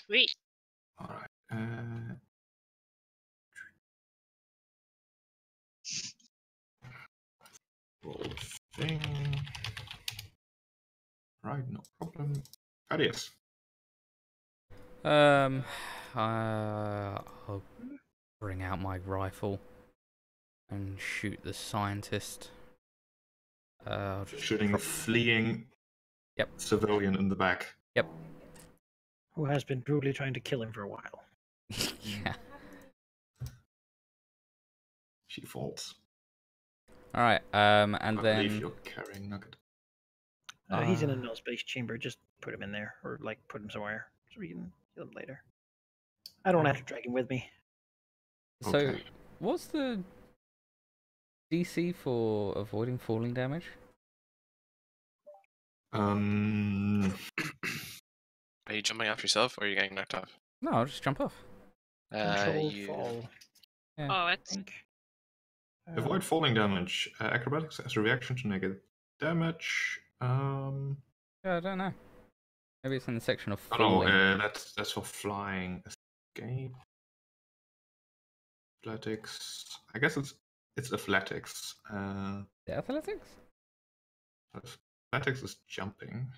[SPEAKER 6] Sweet.
[SPEAKER 5] Alright. Roll thing. Right, no problem. Thaddeus.
[SPEAKER 2] I'll bring out my rifle and shoot the scientist. I'll just
[SPEAKER 5] Shooting a fleeing civilian in the back.
[SPEAKER 2] Yep.
[SPEAKER 1] Who has been brutally trying to kill him for a while.
[SPEAKER 2] Yeah.
[SPEAKER 5] She falls.
[SPEAKER 2] Alright, and
[SPEAKER 5] I
[SPEAKER 2] then...
[SPEAKER 5] believe you're carrying Nugget.
[SPEAKER 1] He's in a null space chamber. Just put him in there, or like put him somewhere so we can kill him later. I don't have to drag him with me.
[SPEAKER 2] So,
[SPEAKER 5] Okay.
[SPEAKER 2] what's the DC for avoiding falling damage?
[SPEAKER 3] Are you jumping off yourself, or are you getting knocked off?
[SPEAKER 2] No, I'll just jump off.
[SPEAKER 1] Controlled fall.
[SPEAKER 2] Yeah.
[SPEAKER 6] Oh,
[SPEAKER 1] I
[SPEAKER 6] it's
[SPEAKER 1] think.
[SPEAKER 5] Avoid falling damage. Acrobatics as a reaction to negative damage.
[SPEAKER 2] Yeah, I don't know. Maybe it's in the section of
[SPEAKER 5] Oh
[SPEAKER 2] falling.
[SPEAKER 5] no, that's for flying. Escape. Athletics. I guess it's athletics.
[SPEAKER 2] The athletics?
[SPEAKER 5] Athletics is jumping.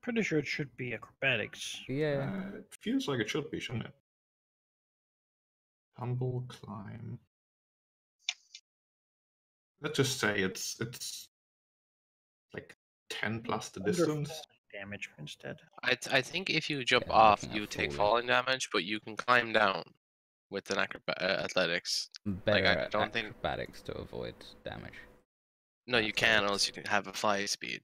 [SPEAKER 1] Pretty sure it should be acrobatics.
[SPEAKER 2] Yeah.
[SPEAKER 5] It feels like it should be, shouldn't it? Tumble, climb. Let's just say it's like 10 plus the
[SPEAKER 1] Under
[SPEAKER 5] distance.
[SPEAKER 1] falling damage instead.
[SPEAKER 3] I think if you jump
[SPEAKER 2] Yeah,
[SPEAKER 3] off,
[SPEAKER 2] looking at
[SPEAKER 3] you take
[SPEAKER 2] falling.
[SPEAKER 3] falling damage, but you can climb down with an athletics.
[SPEAKER 2] Better
[SPEAKER 3] I
[SPEAKER 2] at
[SPEAKER 3] don't think-
[SPEAKER 2] acrobatics to avoid damage.
[SPEAKER 3] No, you can, unless you can have a fly speed.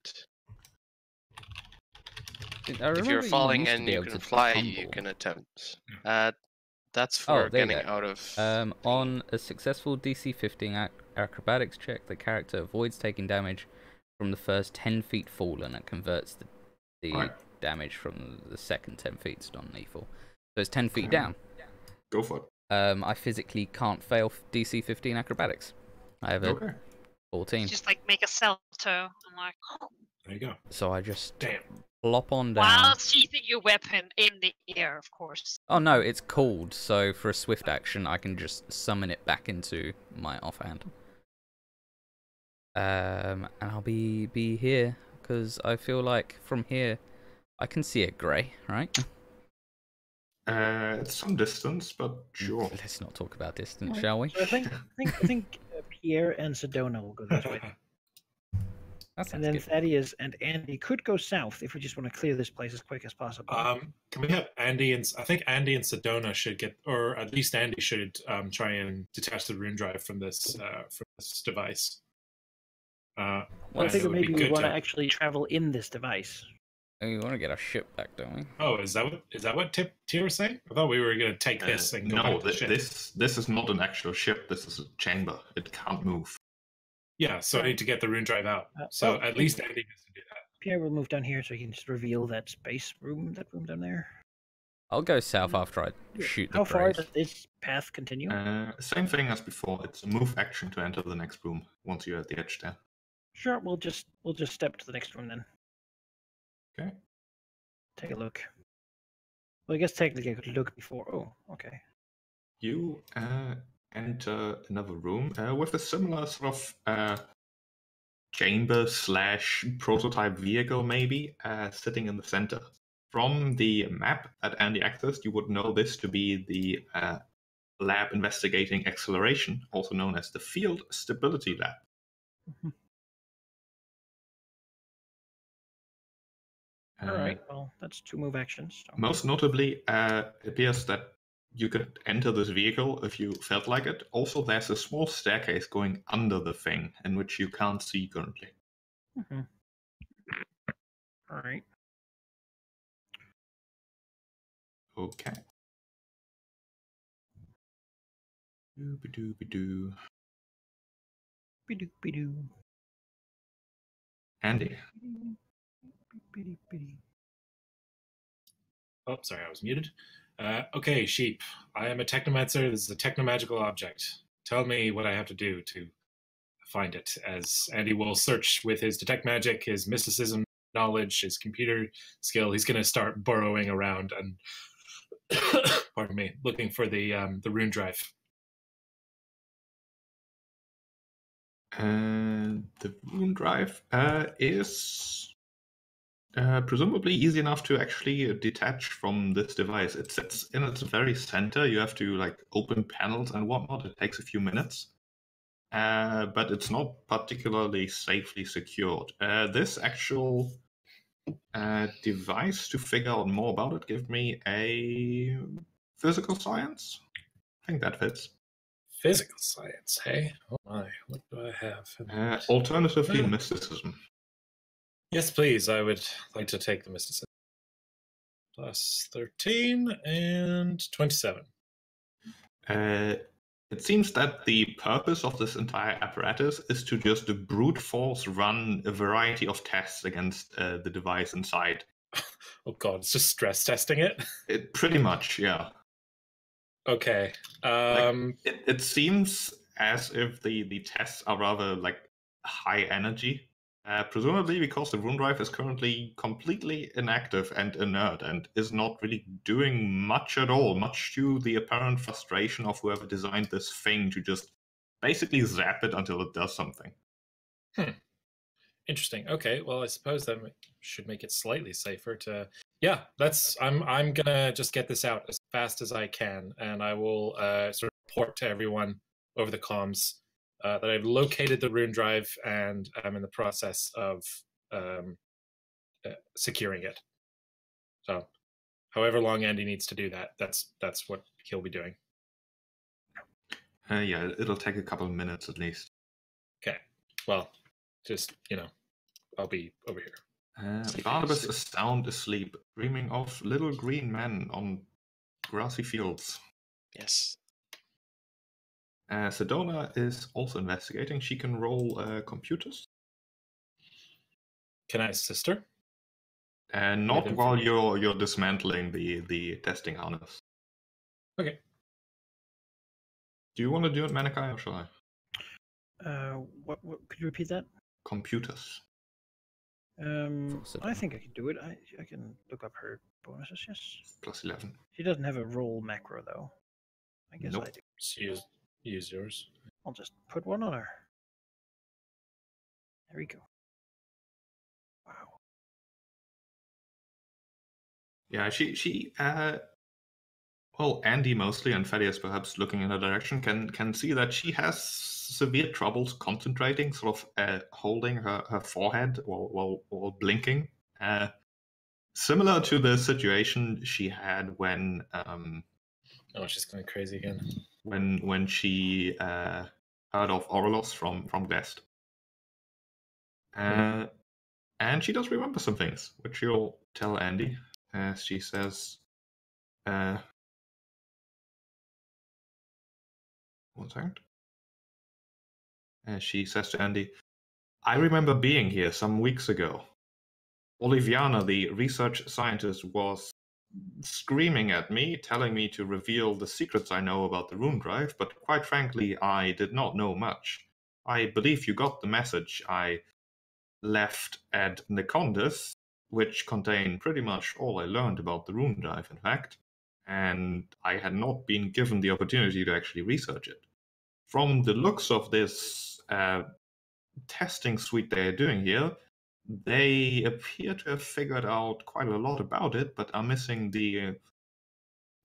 [SPEAKER 2] I
[SPEAKER 3] If
[SPEAKER 2] remember
[SPEAKER 3] you're falling
[SPEAKER 2] used to
[SPEAKER 3] and
[SPEAKER 2] be
[SPEAKER 3] you
[SPEAKER 2] able
[SPEAKER 3] can
[SPEAKER 2] to
[SPEAKER 3] fly, you
[SPEAKER 2] tumble.
[SPEAKER 3] can attempt. That's for
[SPEAKER 2] there you
[SPEAKER 3] getting
[SPEAKER 2] go.
[SPEAKER 3] out of.
[SPEAKER 2] On a successful DC 15 acrobatics check, the character avoids taking damage from the first 10 feet fall, and it converts the
[SPEAKER 5] Right.
[SPEAKER 2] damage from the second 10 feet to non-lethal. So it's 10 feet down.
[SPEAKER 5] Go for it.
[SPEAKER 2] I physically can't fail DC 15 acrobatics. I have a
[SPEAKER 5] Okay.
[SPEAKER 2] 14.
[SPEAKER 6] just like make a salto. I'm like,
[SPEAKER 4] There you go.
[SPEAKER 2] So I just
[SPEAKER 4] Damn.
[SPEAKER 2] plop on down.
[SPEAKER 6] While sheathing your weapon in the air, of course.
[SPEAKER 2] Oh no, it's cooled, so for a swift action, I can just summon it back into my offhand. And I'll be here, because I feel like from here, I can see it grey, right?
[SPEAKER 5] It's some distance, but sure.
[SPEAKER 2] Let's not talk about distance, shall we?
[SPEAKER 1] So I think Pierre and Sedona will go this way.
[SPEAKER 2] That sounds
[SPEAKER 1] And then
[SPEAKER 2] good.
[SPEAKER 1] Thaddeus and Andy could go south if we just want to clear this place as quick as possible.
[SPEAKER 4] Can we have Andy and I think Andy and Sedona should get, or at least Andy should try and detach the rune drive from this device.
[SPEAKER 1] Well, I figure maybe we want to actually travel in this device.
[SPEAKER 2] Oh, we want to get our ship back, don't we?
[SPEAKER 4] Oh, is that what Tier was saying? I thought we were going to take this and go back to the ship.
[SPEAKER 5] This is not an actual ship. This is a chamber. It can't move.
[SPEAKER 4] Yeah, so I need to get the rune drive out. So at least Andy needs to do that.
[SPEAKER 1] Pierre will move down here so he can just reveal that room down there.
[SPEAKER 2] I'll go south after I shoot the
[SPEAKER 1] How far
[SPEAKER 2] grays.
[SPEAKER 1] does this path continue?
[SPEAKER 5] Same thing as before. It's a move action to enter the next room once you're at the edge there.
[SPEAKER 1] Sure, we'll just step to the next room then.
[SPEAKER 5] Okay.
[SPEAKER 1] Take a look. Well, I guess technically I could look before. Oh, okay.
[SPEAKER 5] You enter another room with a similar sort of chamber / prototype vehicle, maybe, sitting in the center. From the map that Andy accessed, you would know this to be the lab investigating acceleration, also known as the Field Stability Lab.
[SPEAKER 1] Mm-hmm. All right, well, that's 2 move actions. So.
[SPEAKER 5] Most notably, it appears that you could enter this vehicle if you felt like it. Also, there's a small staircase going under the thing, in which you can't see currently.
[SPEAKER 1] Mm-hmm. All right.
[SPEAKER 5] Okay. Doo-ba-doo-ba-doo.
[SPEAKER 1] Be-doo.
[SPEAKER 5] Andy.
[SPEAKER 4] Oh, sorry, I was muted. Okay, Sheep. I am a technomancer. This is a technomagical object. Tell me what I have to do to find it. As Andy will search with his detect magic, his mysticism knowledge, his computer skill. He's going to start burrowing around and, pardon me, looking for the rune drive.
[SPEAKER 5] The rune drive is presumably easy enough to actually detach from this device. It sits in its very center. You have to open panels and whatnot. It takes a few minutes, but it's not particularly safely secured. This actual device, to figure out more about it, give me a physical science. I think that fits.
[SPEAKER 4] Physical science, hey? Oh my, what do I have?
[SPEAKER 5] Alternatively, mysticism.
[SPEAKER 4] Yes, please. I would like to take the mysticism. Plus 13 and 27.
[SPEAKER 5] It seems that the purpose of this entire apparatus is to just brute force run a variety of tests against the device inside.
[SPEAKER 4] Oh god, it's just stress testing it?
[SPEAKER 5] It pretty much, yeah.
[SPEAKER 4] Okay.
[SPEAKER 5] It seems as if the tests are rather high energy. Presumably because the rune drive is currently completely inactive and inert and is not really doing much at all, much to the apparent frustration of whoever designed this thing to just basically zap it until it does something.
[SPEAKER 4] Interesting. Okay, well, I suppose that should make it slightly safer to... Yeah, I'm gonna just get this out as fast as I can, and I will sort of report to everyone over the comms that I've located the rune drive and I'm in the process of securing it. So, however long Andy needs to do that, that's what he'll be doing.
[SPEAKER 5] Yeah, it'll take a couple of minutes at least.
[SPEAKER 4] Okay. Well, just, I'll be over here.
[SPEAKER 5] Barnabas is sound asleep, dreaming of little green men on grassy fields.
[SPEAKER 3] Yes.
[SPEAKER 5] Sedona is also investigating. She can roll computers.
[SPEAKER 4] Can I assist her?
[SPEAKER 5] Not while you're dismantling the testing harness.
[SPEAKER 4] Okay.
[SPEAKER 5] Do you want to do it, Manikai, or shall I?
[SPEAKER 1] What could you repeat that?
[SPEAKER 5] Computers.
[SPEAKER 1] I think I can do it. I can look up her bonuses. Yes.
[SPEAKER 5] Plus 11.
[SPEAKER 1] She doesn't have a roll macro though. I guess
[SPEAKER 5] Nope.
[SPEAKER 1] I do.
[SPEAKER 4] So use yours.
[SPEAKER 1] I'll just put one on her. There we go. Wow.
[SPEAKER 5] Yeah, well, Andy mostly, and Thaddeus perhaps looking in her direction, can see that she has severe troubles concentrating, sort of holding her forehead while blinking. Similar to the situation she had when
[SPEAKER 4] she's going crazy again.
[SPEAKER 5] When she heard of Orlos from West. And she does remember some things, which she'll tell Andy. She says, one second. She says to Andy, I remember being here some weeks ago. Oliviana, the research scientist, was screaming at me, telling me to reveal the secrets I know about the rune drive, but quite frankly, I did not know much. I believe you got the message I left at Necondis, which contained pretty much all I learned about the rune drive, in fact, and I had not been given the opportunity to actually research it. From the looks of this testing suite they are doing here, they appear to have figured out quite a lot about it, but are missing the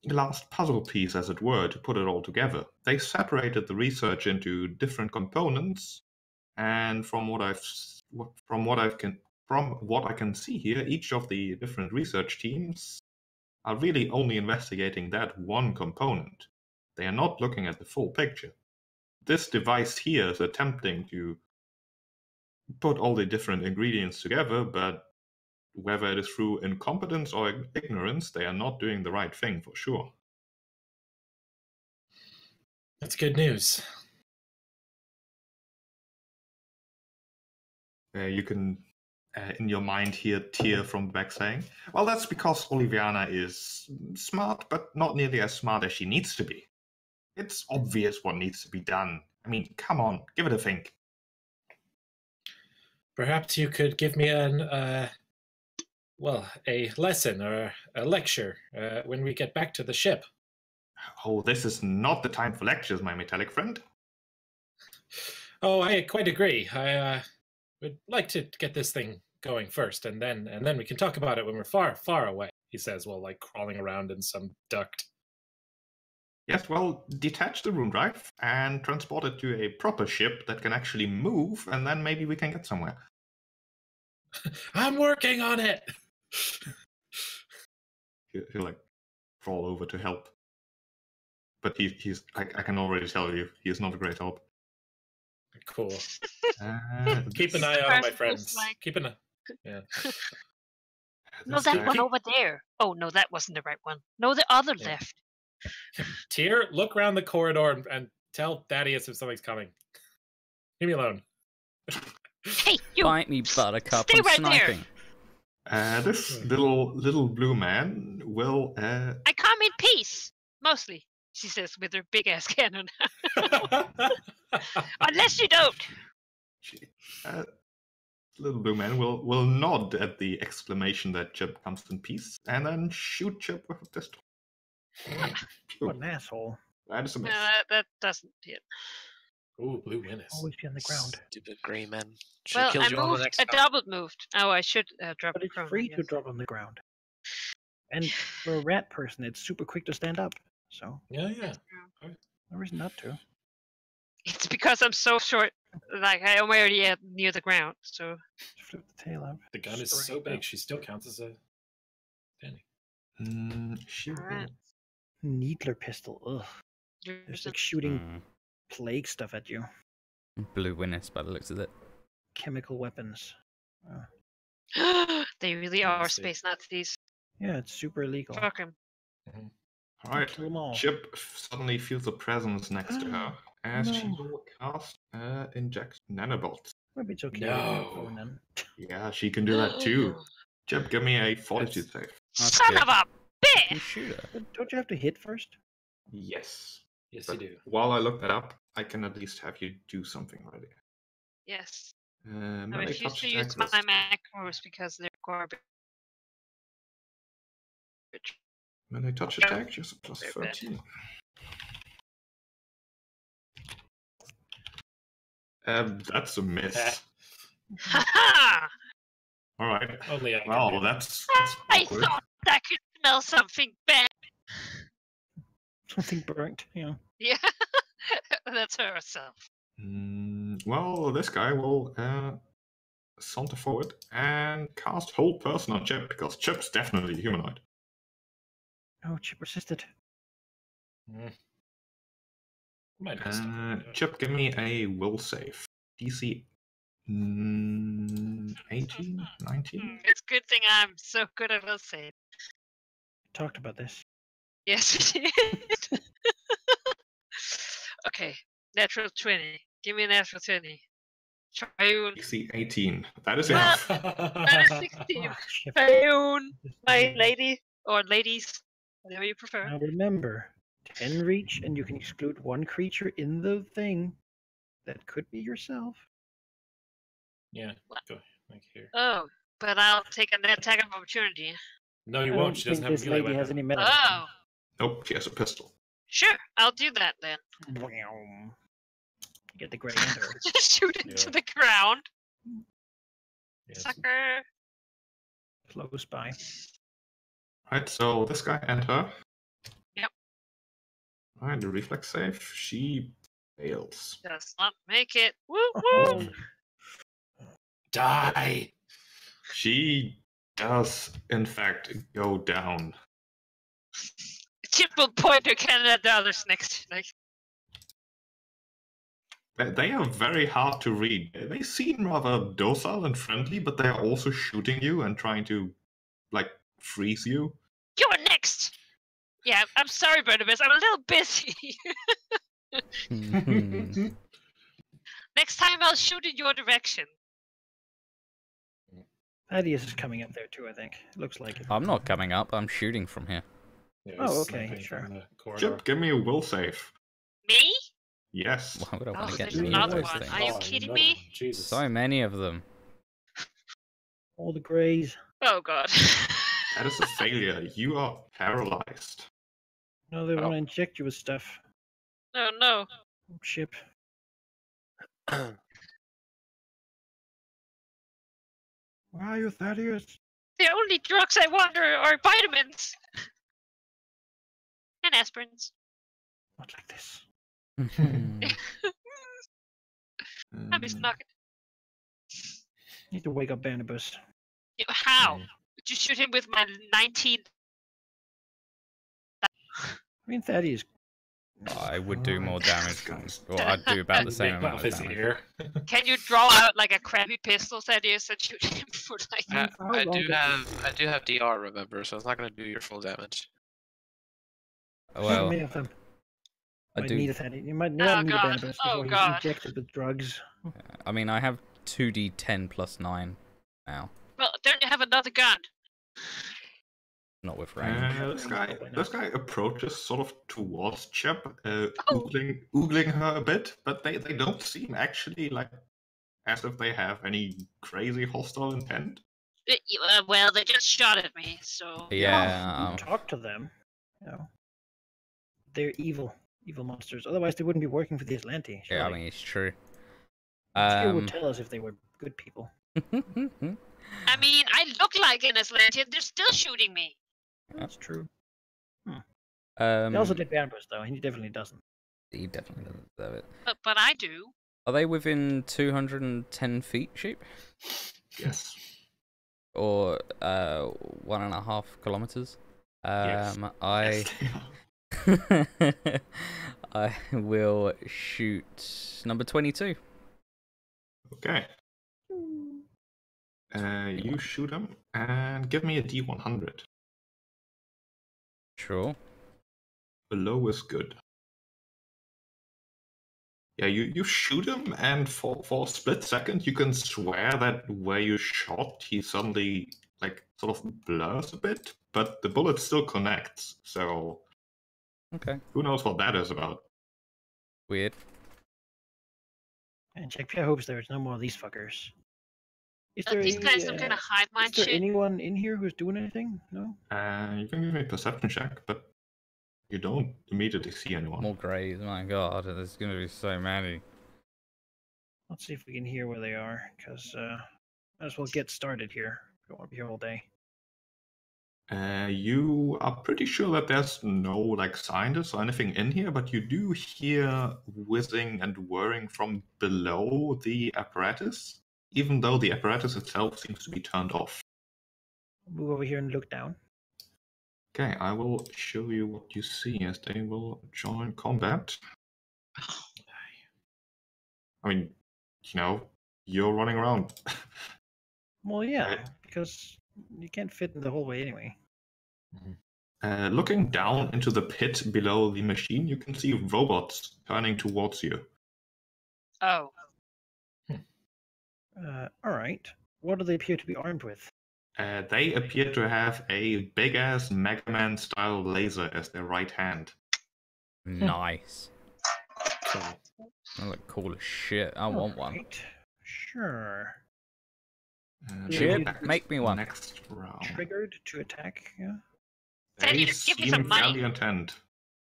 [SPEAKER 5] last puzzle piece, as it were, to put it all together. They separated the research into different components, and from what I can see here, each of the different research teams are really only investigating that one component. They are not looking at the full picture. This device here is attempting to put all the different ingredients together, but whether it is through incompetence or ignorance, they are not doing the right thing for sure.
[SPEAKER 4] That's good news.
[SPEAKER 5] You can, in your mind, hear Tyr from the back saying, well, that's because Oliviana is smart, but not nearly as smart as she needs to be. It's obvious what needs to be done. I mean, come on, give it a think.
[SPEAKER 4] Perhaps you could give me a lesson or a lecture when we get back to the ship.
[SPEAKER 5] Oh, this is not the time for lectures, my metallic friend.
[SPEAKER 4] Oh, I quite agree. I would like to get this thing going first, and then we can talk about it when we're far away, he says, while crawling around in some duct.
[SPEAKER 5] Yes, well, detach the rune drive and transport it to a proper ship that can actually move, and then maybe we can get somewhere.
[SPEAKER 4] I'm working on it!
[SPEAKER 5] He'll crawl over to help. But he's I can already tell you, he is not a great help.
[SPEAKER 4] Cool. Keep an eye on my friends. Keep an eye. Yeah.
[SPEAKER 6] No, that one over there. Oh, no, that wasn't the right one. No, the other left.
[SPEAKER 4] Tyr, look around the corridor and tell Thaddeus if something's coming. Leave me alone.
[SPEAKER 6] Hey, you!
[SPEAKER 2] Bite me, Buttercup.
[SPEAKER 6] Stay
[SPEAKER 2] I'm
[SPEAKER 6] right
[SPEAKER 2] sniping.
[SPEAKER 5] This little blue man will...
[SPEAKER 6] I come in peace, mostly, she says with her big-ass cannon. Unless you don't.
[SPEAKER 5] Little blue man will nod at the exclamation that Chip comes in peace, and then shoot Chip with a pistol.
[SPEAKER 1] What an asshole.
[SPEAKER 5] That is a miss.
[SPEAKER 6] That doesn't hit.
[SPEAKER 4] Ooh, blue menace.
[SPEAKER 1] Always be on the ground.
[SPEAKER 3] Stupid grey men.
[SPEAKER 6] Well, I moved. I double moved. Oh, I should drop.
[SPEAKER 1] But it's free to drop on the ground. And for a rat person, it's super quick to stand up. So
[SPEAKER 4] yeah.
[SPEAKER 1] No reason not to.
[SPEAKER 6] It's because I'm so short. Like I'm already near the ground. So
[SPEAKER 1] flip the tail up.
[SPEAKER 4] The gun is so big, she still counts as a standing.
[SPEAKER 1] Needler pistol. Ugh. There's like shooting plague stuff at you.
[SPEAKER 2] Blue Winnis by the looks of it.
[SPEAKER 1] Chemical weapons.
[SPEAKER 6] They really are space Nazis.
[SPEAKER 1] Yeah, it's super illegal.
[SPEAKER 6] Fuck them.
[SPEAKER 5] All right. Chip suddenly feels a presence next to her as she will cast inject nanobolt.
[SPEAKER 1] Maybe it's okay.
[SPEAKER 4] No.
[SPEAKER 5] Yeah, she can do that too. Chip, give me a fortitude save.
[SPEAKER 6] Son of a bitch!
[SPEAKER 2] Shoot her.
[SPEAKER 1] Don't you have to hit first?
[SPEAKER 5] Yes.
[SPEAKER 4] Yes, you do.
[SPEAKER 5] While I look that up, I can at least have you do something already.
[SPEAKER 6] Yes. I
[SPEAKER 5] Melee
[SPEAKER 6] refuse
[SPEAKER 5] touch
[SPEAKER 6] to
[SPEAKER 5] attack.
[SPEAKER 6] use my macros because they're garbage.
[SPEAKER 5] Melee touch attack, just plus
[SPEAKER 6] They're bad.
[SPEAKER 5] 13. That's a miss.
[SPEAKER 6] Haha!
[SPEAKER 5] All right.
[SPEAKER 4] Only I can
[SPEAKER 5] Well,
[SPEAKER 4] do that.
[SPEAKER 5] that's
[SPEAKER 6] I
[SPEAKER 5] awkward.
[SPEAKER 6] thought I could smell something bad.
[SPEAKER 1] Something burnt. Yeah.
[SPEAKER 6] Yeah, that's herself.
[SPEAKER 5] Well, this guy will saunter forward and cast Hold Person on Chip, because Chip's definitely humanoid.
[SPEAKER 1] Oh, Chip resisted.
[SPEAKER 4] Might have stuff.
[SPEAKER 5] Chip, give me a will save. DC 18, 19?
[SPEAKER 6] It's a good thing I'm so good at will save.
[SPEAKER 1] Talked about this.
[SPEAKER 6] Yes, we did. Okay, natural 20. Give me a natural 20. Triune.
[SPEAKER 5] DC 18. That is
[SPEAKER 6] Well,
[SPEAKER 5] enough.
[SPEAKER 6] that is 16.
[SPEAKER 1] Ah, Chip.
[SPEAKER 6] Triune, my lady, or ladies, whatever you prefer.
[SPEAKER 1] Now remember, 10 reach, and you can exclude one creature in the thing. That could be yourself.
[SPEAKER 4] Yeah,
[SPEAKER 6] What?
[SPEAKER 4] go like here.
[SPEAKER 6] Oh, but I'll take an attack of opportunity.
[SPEAKER 4] No, you
[SPEAKER 1] I
[SPEAKER 4] won't.
[SPEAKER 1] don't
[SPEAKER 4] She doesn't
[SPEAKER 1] think
[SPEAKER 4] have a
[SPEAKER 1] this
[SPEAKER 4] melee
[SPEAKER 1] lady has
[SPEAKER 4] weapon.
[SPEAKER 1] any metal.
[SPEAKER 6] Oh,
[SPEAKER 5] Nope, she has a pistol.
[SPEAKER 6] sure, I'll do that then.
[SPEAKER 1] Get the gray under.
[SPEAKER 6] Just shoot into
[SPEAKER 4] Yeah.
[SPEAKER 6] the ground,
[SPEAKER 4] Yes.
[SPEAKER 6] sucker.
[SPEAKER 1] Close by.
[SPEAKER 5] Right, so this guy and her.
[SPEAKER 6] Yep.
[SPEAKER 5] Alright, the reflex save. She fails.
[SPEAKER 6] Does not make it. Woo
[SPEAKER 1] Oh.
[SPEAKER 6] woo.
[SPEAKER 4] Die!
[SPEAKER 5] She does, in fact, go down.
[SPEAKER 6] Chip will point to Canada the others next. Like,
[SPEAKER 5] They are very hard to read. They seem rather docile and friendly, but they are also shooting you and trying to, like, freeze you.
[SPEAKER 6] you're next. Yeah, I'm sorry, Barnabas. I'm a little busy. Next time I'll shoot in your direction.
[SPEAKER 1] Thaddeus is coming up there too, I think. Looks like it.
[SPEAKER 2] I'm not coming up. I'm shooting from here.
[SPEAKER 4] Yeah,
[SPEAKER 1] Oh,
[SPEAKER 4] he's
[SPEAKER 1] okay,
[SPEAKER 4] sniping
[SPEAKER 1] sure.
[SPEAKER 4] from the corridor.
[SPEAKER 5] Chip, give me a will save.
[SPEAKER 6] Me?
[SPEAKER 5] Yes.
[SPEAKER 2] Why would I
[SPEAKER 6] Oh,
[SPEAKER 2] want to get
[SPEAKER 6] there's
[SPEAKER 2] any of
[SPEAKER 6] another
[SPEAKER 2] those
[SPEAKER 6] one.
[SPEAKER 2] things?
[SPEAKER 6] Are you kidding
[SPEAKER 4] no,
[SPEAKER 6] me?
[SPEAKER 4] Jesus.
[SPEAKER 2] So many of them.
[SPEAKER 1] All the grays.
[SPEAKER 6] Oh god.
[SPEAKER 5] That is a failure. You are paralyzed.
[SPEAKER 1] No, they
[SPEAKER 3] Oh.
[SPEAKER 1] want to inject you with stuff.
[SPEAKER 6] Oh no.
[SPEAKER 1] Oh, Chip. Where are you, Thaddeus?
[SPEAKER 6] The only drugs I want are vitamins. And aspirins.
[SPEAKER 1] Not like this.
[SPEAKER 6] I'm just knocking.
[SPEAKER 1] Need to wake up Barnabas.
[SPEAKER 6] How? Would you shoot him with my 19?
[SPEAKER 1] I mean, Thaddeus.
[SPEAKER 2] I would do more damage.
[SPEAKER 5] Guys.
[SPEAKER 2] Well, I'd do about the same
[SPEAKER 4] Nick
[SPEAKER 2] amount
[SPEAKER 4] off
[SPEAKER 2] of
[SPEAKER 4] his
[SPEAKER 2] damage.
[SPEAKER 4] ear.
[SPEAKER 6] Can you draw out like a crappy pistol, Thaddeus, and shoot him for like?
[SPEAKER 3] I do have DR, remember, so it's not going to do your full damage.
[SPEAKER 1] How
[SPEAKER 2] Well,
[SPEAKER 1] many of them?
[SPEAKER 2] I
[SPEAKER 1] Might need
[SPEAKER 2] do.
[SPEAKER 1] a Thaddeus. You might
[SPEAKER 6] Oh,
[SPEAKER 1] not need a
[SPEAKER 6] God.
[SPEAKER 1] Barnabas
[SPEAKER 6] Oh,
[SPEAKER 1] before
[SPEAKER 6] God.
[SPEAKER 1] he's injected with drugs.
[SPEAKER 2] I mean, I have 2d10 plus 9 now.
[SPEAKER 6] Well, don't you have another gun?
[SPEAKER 2] Not with range.
[SPEAKER 5] This guy approaches sort of towards Chip,
[SPEAKER 6] Oh.
[SPEAKER 5] oogling her a bit, but they don't seem actually like as if they have any crazy hostile intent.
[SPEAKER 6] Well, they just shot at me, so.
[SPEAKER 2] Yeah.
[SPEAKER 1] Talk to them. You know, they're evil monsters. Otherwise, they wouldn't be working for the Atlanti.
[SPEAKER 2] Yeah, I
[SPEAKER 1] surely.
[SPEAKER 2] mean, it's true.
[SPEAKER 1] Skill would tell us if they were good people.
[SPEAKER 6] I mean, I look like an Atlantean. They're still shooting me.
[SPEAKER 1] That's true. He also
[SPEAKER 2] um,
[SPEAKER 1] did Barnabas, though. He definitely doesn't.
[SPEAKER 2] he definitely doesn't deserve it.
[SPEAKER 6] But I do.
[SPEAKER 2] Are they within 210 feet, sheep?
[SPEAKER 5] Yes.
[SPEAKER 2] Or 1.5 kilometers?
[SPEAKER 5] Yes.
[SPEAKER 2] I I will shoot number 22.
[SPEAKER 5] Okay. You shoot him and give me a D100.
[SPEAKER 2] Sure.
[SPEAKER 5] Below is good. Yeah, you shoot him, and for a split second, you can swear that where you shot, he suddenly, like, sort of blurs a bit, but the bullet still connects, so
[SPEAKER 2] Okay.
[SPEAKER 5] who knows what that is about.
[SPEAKER 2] Weird.
[SPEAKER 1] And check hopes there's no more of these fuckers. Is there
[SPEAKER 6] These guys are gonna hive mind
[SPEAKER 1] is there
[SPEAKER 6] shit.
[SPEAKER 1] anyone in here who's doing anything? No?
[SPEAKER 5] You can give me a perception check, but you don't immediately see anyone.
[SPEAKER 2] More grays, my god, there's gonna be so many.
[SPEAKER 1] Let's see if we can hear where they are, because might as well get started here. Don't want to be here all day.
[SPEAKER 5] You are pretty sure that there's no like scientists or anything in here, but you do hear whizzing and whirring from below the apparatus, even though the apparatus itself seems to be turned off.
[SPEAKER 1] Move over here and look down.
[SPEAKER 5] Okay, I will show you what you see as they will join combat. I mean, you're running around.
[SPEAKER 1] Well, yeah, because you can't fit in the hallway anyway.
[SPEAKER 5] Looking down into the pit below the machine, you can see robots turning towards you.
[SPEAKER 6] Oh.
[SPEAKER 1] All right. What do they appear to be armed with?
[SPEAKER 5] They appear to have a big-ass Mega Man-style laser as their right hand.
[SPEAKER 2] Nice.
[SPEAKER 4] Cool.
[SPEAKER 2] They look cool as shit. I want one.
[SPEAKER 1] Right. Sure.
[SPEAKER 2] Chip, make me one.
[SPEAKER 5] Next round.
[SPEAKER 1] Triggered to attack. Yeah.
[SPEAKER 6] Teddy,
[SPEAKER 5] They
[SPEAKER 6] give me
[SPEAKER 5] seem
[SPEAKER 6] some money.
[SPEAKER 5] fairly intent.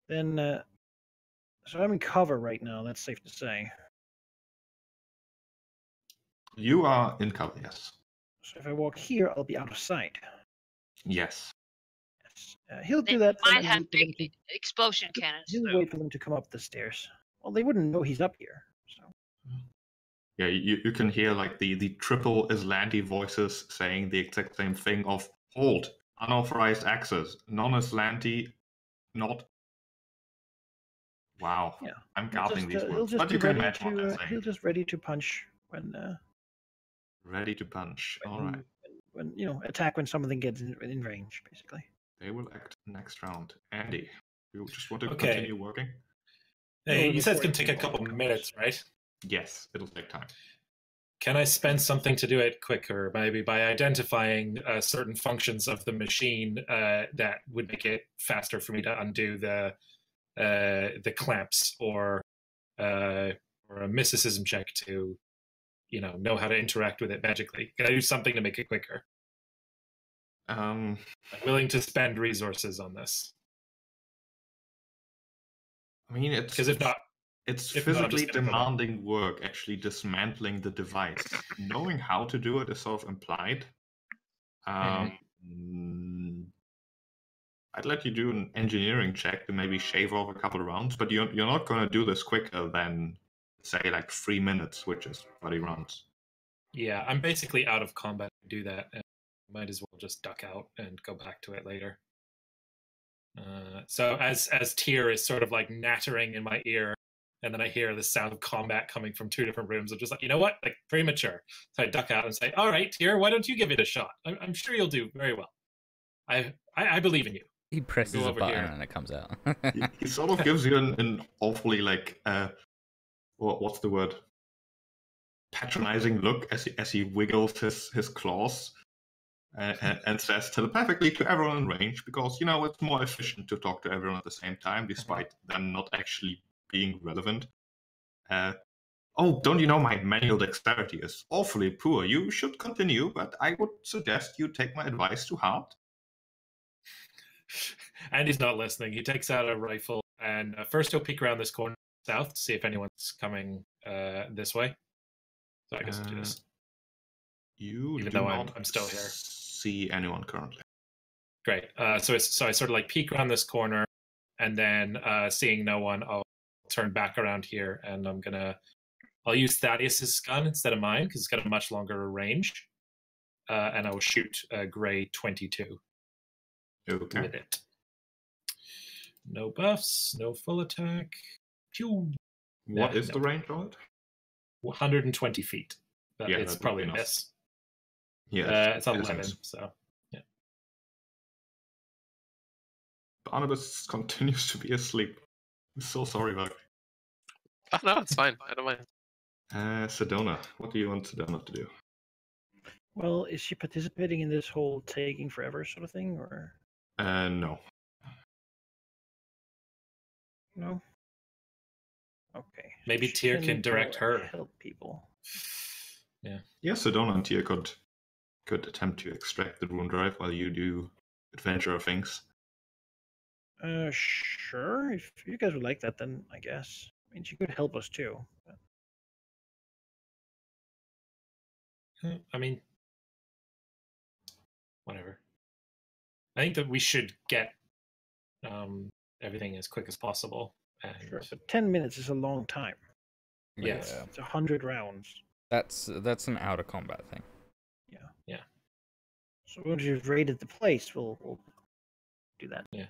[SPEAKER 1] Then, so I'm in cover right now. That's safe to say.
[SPEAKER 5] You are in cover, yes.
[SPEAKER 1] So if I walk here, I'll be out of sight.
[SPEAKER 5] Yes.
[SPEAKER 1] Yes. He'll
[SPEAKER 6] They
[SPEAKER 1] do that.
[SPEAKER 6] might
[SPEAKER 1] and
[SPEAKER 6] have
[SPEAKER 1] wait for them
[SPEAKER 6] big explosion cannons.
[SPEAKER 1] He'll
[SPEAKER 6] though.
[SPEAKER 1] wait for them to come up the stairs. Well, they wouldn't know he's up here. So.
[SPEAKER 5] Yeah, you can hear like the triple Islandi voices saying the exact same thing of hold, unauthorized access, non-Islandi, not. Wow.
[SPEAKER 1] Yeah.
[SPEAKER 5] I'm gouting these
[SPEAKER 1] He'll
[SPEAKER 5] words,
[SPEAKER 1] just
[SPEAKER 5] but
[SPEAKER 1] be
[SPEAKER 5] you can
[SPEAKER 1] ready
[SPEAKER 5] imagine what
[SPEAKER 1] to.
[SPEAKER 5] they're saying.
[SPEAKER 1] He'll just ready to punch when.
[SPEAKER 5] Ready to punch. All right.
[SPEAKER 1] When attack when something gets in range, basically.
[SPEAKER 5] They will act next round. Andy, you just want to
[SPEAKER 4] Okay.
[SPEAKER 5] continue working?
[SPEAKER 4] Hey,
[SPEAKER 1] Well,
[SPEAKER 4] you said it's
[SPEAKER 1] before
[SPEAKER 4] going to take a couple minutes, right?
[SPEAKER 5] Yes, it'll take time.
[SPEAKER 4] Can I spend something to do it quicker, maybe by identifying certain functions of the machine that would make it faster for me to undo the clamps, or a mysticism check to, know how to interact with it magically? Can I do something to make it quicker? I'm willing to spend resources on this.
[SPEAKER 5] I mean, it's
[SPEAKER 4] Because if not,
[SPEAKER 5] it's
[SPEAKER 4] if not, I'm
[SPEAKER 5] physically
[SPEAKER 4] just gonna go back.
[SPEAKER 5] demanding work actually dismantling the device. Knowing how to do it is sort of implied. I'd let you do an engineering check to maybe shave off a couple of rounds, but you're not going to do this quicker than, say, like 3 minutes, which is 30 rounds.
[SPEAKER 4] Yeah, I'm basically out of combat to do that, and might as well just duck out and go back to it later. So as Tyr is sort of like nattering in my ear, and then I hear the sound of combat coming from two different rooms, I'm just like, you know what? Like, premature. So I duck out and say, all right, Tyr, why don't you give it a shot? I'm sure you'll do very well. I believe in you.
[SPEAKER 2] He presses
[SPEAKER 4] Go
[SPEAKER 2] a
[SPEAKER 4] over
[SPEAKER 2] button
[SPEAKER 4] here.
[SPEAKER 2] and it comes out.
[SPEAKER 5] He sort of gives you an awfully like what's the word? Patronizing look as he wiggles his claws and says telepathically to everyone in range, because it's more efficient to talk to everyone at the same time, despite them not actually being relevant. Oh, don't you know my manual dexterity is awfully poor? You should continue, but I would suggest you take my advice to heart.
[SPEAKER 4] And he's not listening. He takes out a rifle, and first he'll peek around this corner south to see if anyone's coming this way. So I guess I'll do this.
[SPEAKER 5] You
[SPEAKER 4] Even
[SPEAKER 5] do
[SPEAKER 4] though
[SPEAKER 5] not
[SPEAKER 4] I'm still here.
[SPEAKER 5] see anyone currently.
[SPEAKER 4] Great. So I sort of like peek around this corner, and then seeing no one, I'll turn back around here, and I'll use Thaddeus's gun instead of mine because it's got a much longer range, and I will shoot a gray 22
[SPEAKER 5] Okay.
[SPEAKER 4] with it. No buffs, no full attack. Pew.
[SPEAKER 5] What is the range on it?
[SPEAKER 4] 120 feet. But
[SPEAKER 5] Yeah,
[SPEAKER 4] it's
[SPEAKER 5] that would
[SPEAKER 4] probably
[SPEAKER 5] be
[SPEAKER 4] a
[SPEAKER 5] enough.
[SPEAKER 4] miss.
[SPEAKER 5] Yeah,
[SPEAKER 4] It's 11, so yeah.
[SPEAKER 5] Barnabas continues to be asleep. I'm so sorry about it.
[SPEAKER 3] Oh, no, it's fine. I don't mind.
[SPEAKER 5] Sedona, what do you want Sedona to do?
[SPEAKER 1] Well, is she participating in this whole taking forever sort of thing, or
[SPEAKER 5] No.
[SPEAKER 1] no? Okay.
[SPEAKER 4] Maybe
[SPEAKER 1] She
[SPEAKER 4] Tyr can direct
[SPEAKER 1] go
[SPEAKER 4] her.
[SPEAKER 1] help people.
[SPEAKER 4] Yeah.
[SPEAKER 5] Yeah, Sedona and Tyr could attempt to extract the rune drive while you do adventure things.
[SPEAKER 1] Sure. If you guys would like that, then I guess. I mean, she could help us too.
[SPEAKER 4] I mean, whatever. I think that we should get everything as quick as possible. And
[SPEAKER 1] Sure, but 10 minutes is a long time.
[SPEAKER 4] yes.
[SPEAKER 2] Yeah.
[SPEAKER 1] It's 100 rounds.
[SPEAKER 2] That's an out of combat thing.
[SPEAKER 1] Yeah. So once you've raided the place, we'll do that.
[SPEAKER 4] Yeah.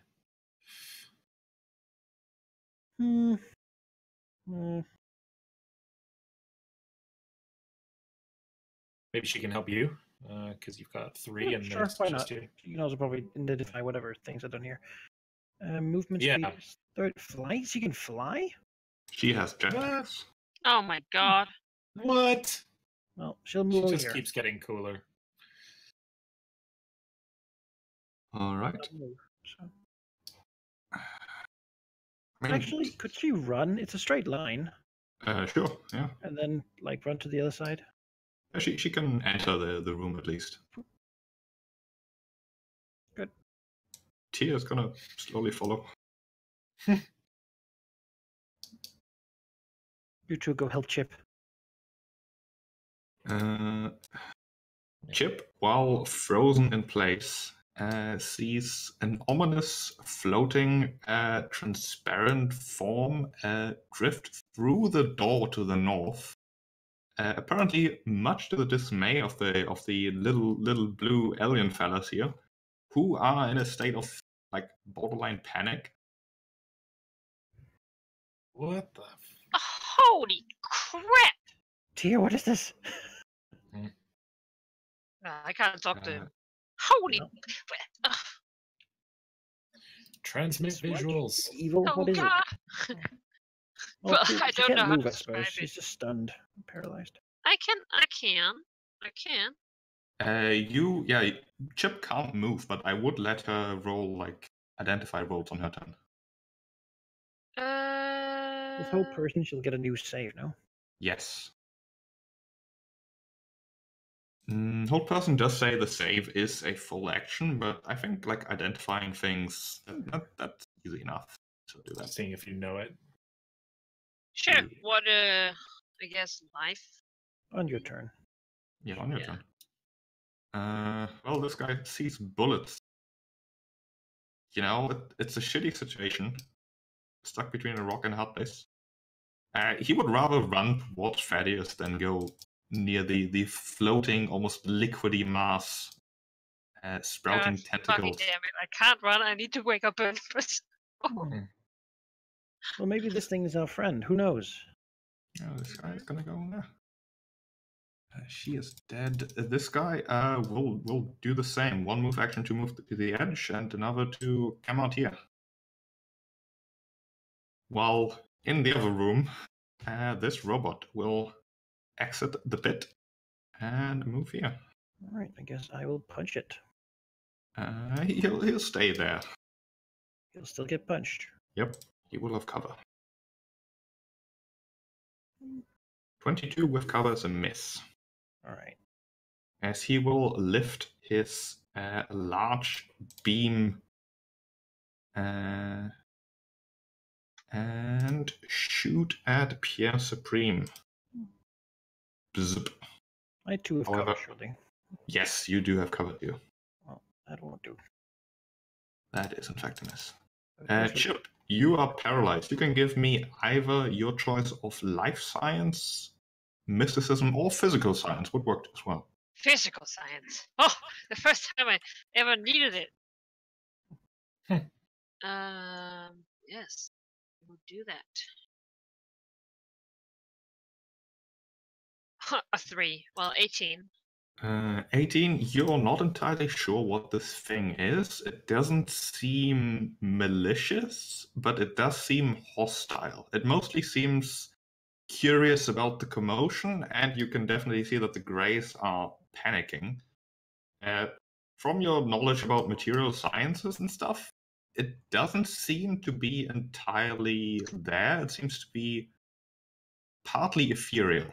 [SPEAKER 4] Maybe she can help you, because you've got 3
[SPEAKER 1] Yeah,
[SPEAKER 4] and
[SPEAKER 1] sure,
[SPEAKER 4] there's
[SPEAKER 1] why
[SPEAKER 4] just
[SPEAKER 1] not?
[SPEAKER 4] 2.
[SPEAKER 1] You can also probably identify whatever things are done here. Movement
[SPEAKER 4] Yeah.
[SPEAKER 1] speed is 30. Flies? You can fly?
[SPEAKER 5] She has jetpacks.
[SPEAKER 6] Oh my god.
[SPEAKER 4] What?
[SPEAKER 1] Well, she'll
[SPEAKER 4] She
[SPEAKER 1] move over
[SPEAKER 4] just
[SPEAKER 1] here.
[SPEAKER 4] keeps getting cooler.
[SPEAKER 5] All right.
[SPEAKER 1] She'll move, so.
[SPEAKER 5] I mean,
[SPEAKER 1] Actually, could she run? It's a straight line.
[SPEAKER 5] sure, yeah.
[SPEAKER 1] And then, like, run to the other side?
[SPEAKER 5] She can enter the room at least.
[SPEAKER 1] Good.
[SPEAKER 5] Tyr's gonna slowly follow.
[SPEAKER 1] You two go help Chip.
[SPEAKER 5] Chip, while frozen in place, sees an ominous, floating, transparent form drift through the door to the north. Apparently, much to the dismay of the little blue alien fellas here, who are in a state of like borderline panic.
[SPEAKER 4] What the?
[SPEAKER 6] Holy crap!
[SPEAKER 1] Tyr, what is this?
[SPEAKER 6] I can't talk to
[SPEAKER 5] Uh,
[SPEAKER 6] him. Holy.
[SPEAKER 1] no.
[SPEAKER 6] Ugh,
[SPEAKER 4] Transmit
[SPEAKER 1] It's like
[SPEAKER 4] visuals.
[SPEAKER 1] evil?
[SPEAKER 6] oh
[SPEAKER 1] What is
[SPEAKER 6] god.
[SPEAKER 1] it?
[SPEAKER 6] Well,
[SPEAKER 1] she
[SPEAKER 6] I don't
[SPEAKER 1] can't
[SPEAKER 6] know how
[SPEAKER 1] move,
[SPEAKER 6] to
[SPEAKER 1] I suppose.
[SPEAKER 6] describe
[SPEAKER 1] She's
[SPEAKER 6] it.
[SPEAKER 1] just stunned, paralyzed.
[SPEAKER 6] I can.
[SPEAKER 5] Chip can't move, but I would let her roll like identify rolls on her turn.
[SPEAKER 1] With whole person, she'll get a new save, no?
[SPEAKER 5] Yes. Whole person does say the save is a full action, but I think like identifying things that's easy enough to do that.
[SPEAKER 4] Seeing if you know it.
[SPEAKER 6] Sure.
[SPEAKER 5] Yeah.
[SPEAKER 6] What I guess life.
[SPEAKER 1] On your turn.
[SPEAKER 5] Yeah, on your
[SPEAKER 6] Yeah.
[SPEAKER 5] turn. Well, this guy sees bullets. You know, it's a shitty situation. Stuck between a rock and a hard place. He would rather run towards Thaddeus than go near the floating, almost liquidy mass, sprouting
[SPEAKER 6] God, fucking
[SPEAKER 5] tentacles.
[SPEAKER 6] damn it! I can't run. I need to wake up and.
[SPEAKER 1] Well, maybe this thing is our friend. Who knows?
[SPEAKER 5] Oh, this guy is gonna go there. She is dead. This guy will do the same. One move action to move to the edge, and another to come out here. While in the other room, this robot will exit the pit and move here.
[SPEAKER 1] All right, I guess I will punch it.
[SPEAKER 5] He'll stay there.
[SPEAKER 1] He'll still get punched.
[SPEAKER 5] Yep, he will have cover. 22 with cover is a miss.
[SPEAKER 1] All right.
[SPEAKER 5] As he will lift his large beam and shoot at Pierre Supreme. Bzz.
[SPEAKER 1] I too have
[SPEAKER 5] However-
[SPEAKER 1] cover, surely.
[SPEAKER 5] Yes, you do have cover too.
[SPEAKER 1] Well, that won't do.
[SPEAKER 5] That is in fact a miss.
[SPEAKER 1] Of course it-
[SPEAKER 5] Chip, you are paralyzed. You can give me either your choice of life science, mysticism, or physical science. Would work as well.
[SPEAKER 6] Physical science. Oh, the first time I ever needed it. Yes, we'll do that. A 3. Well, 18.
[SPEAKER 5] 18, you're not entirely sure what this thing is. It doesn't seem malicious, but it does seem hostile. It mostly seems curious about the commotion, and you can definitely see that the Greys are panicking. From your knowledge about material sciences and stuff, it doesn't seem to be entirely there. It seems to be partly ethereal.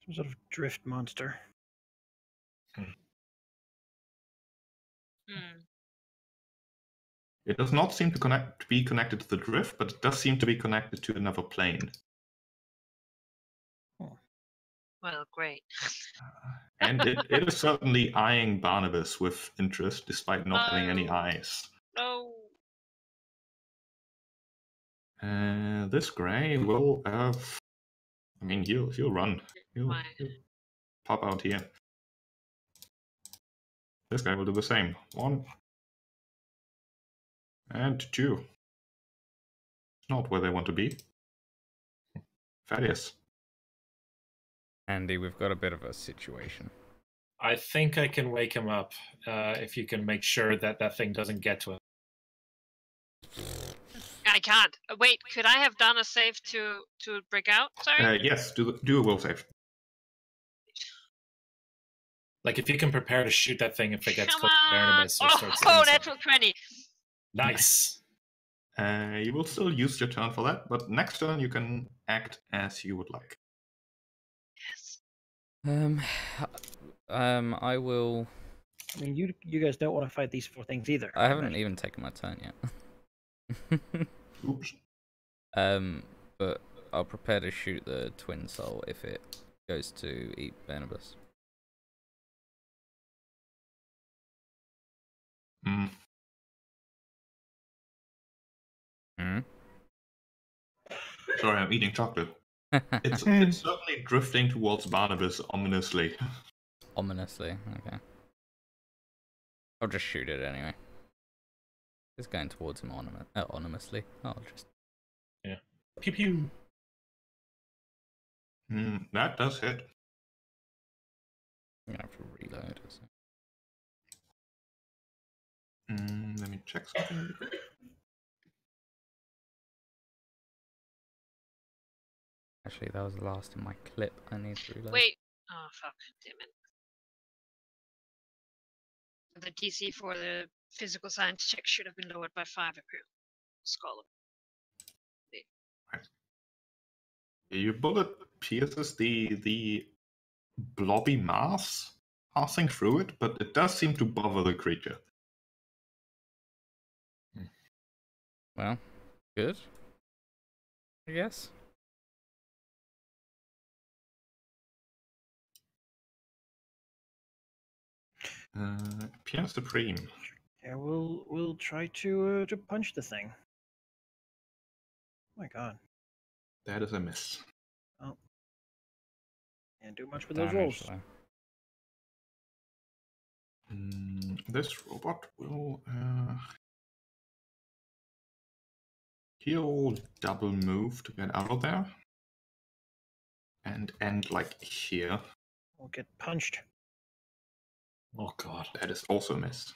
[SPEAKER 1] Some sort of drift monster.
[SPEAKER 5] It does not seem to be connected to the drift, but it does seem to be connected to another plane.
[SPEAKER 6] Well, great.
[SPEAKER 5] And it is certainly eyeing Barnabas with interest, despite not having any eyes.
[SPEAKER 6] No.
[SPEAKER 5] This Grey will, I mean, he'll run. He'll pop out here. This guy will do the same. 1 and 2. Not where they want to be. Thaddeus.
[SPEAKER 2] Andy, we've got a bit of a situation.
[SPEAKER 4] I think I can wake him up if you can make sure that that thing doesn't get to him.
[SPEAKER 6] I can't. Wait, could I have done a save to break out? Sorry?
[SPEAKER 5] Yes, do a will save.
[SPEAKER 4] Like, if you can prepare to shoot that thing if it gets
[SPEAKER 6] Come
[SPEAKER 4] close to Barnabas or
[SPEAKER 6] on!
[SPEAKER 4] starts
[SPEAKER 6] Oh,
[SPEAKER 4] doing
[SPEAKER 6] natural
[SPEAKER 4] something.
[SPEAKER 6] 20.
[SPEAKER 4] Nice.
[SPEAKER 5] You will still use your turn for that, but next turn you can act as you would like.
[SPEAKER 6] Yes.
[SPEAKER 2] I will.
[SPEAKER 1] I mean, you guys don't want to fight these 4 things either.
[SPEAKER 2] I haven't even taken my turn yet.
[SPEAKER 5] Oops.
[SPEAKER 2] But I'll prepare to shoot the twin soul if it goes to eat Barnabas.
[SPEAKER 5] Hmm. Sorry, I'm eating chocolate. It's certainly drifting towards Barnabas ominously.
[SPEAKER 2] Ominously, okay. I'll just shoot it anyway. It's going towards him anonymously. I'll just...
[SPEAKER 4] Yeah. Pew pew.
[SPEAKER 5] That does hit.
[SPEAKER 2] I'm gonna have to reload.
[SPEAKER 5] Let me check something.
[SPEAKER 2] Actually, that was the last in my clip. I need to reload.
[SPEAKER 6] Wait. Oh, fuck. Damn it. The DC for the physical science check should have been lowered by 5 apparently. Scholar.
[SPEAKER 5] Your bullet pierces the blobby mass passing through it, but it does seem to bother the creature.
[SPEAKER 2] Well, good. I guess.
[SPEAKER 5] Pierre Supreme.
[SPEAKER 1] Yeah, we'll try to punch the thing. Oh my god.
[SPEAKER 5] That is a miss.
[SPEAKER 1] Oh. Can't do much with those rolls.
[SPEAKER 5] This robot will he'll double move to get out of there and end like here.
[SPEAKER 1] We'll get punched.
[SPEAKER 4] Oh god.
[SPEAKER 5] That is also a miss.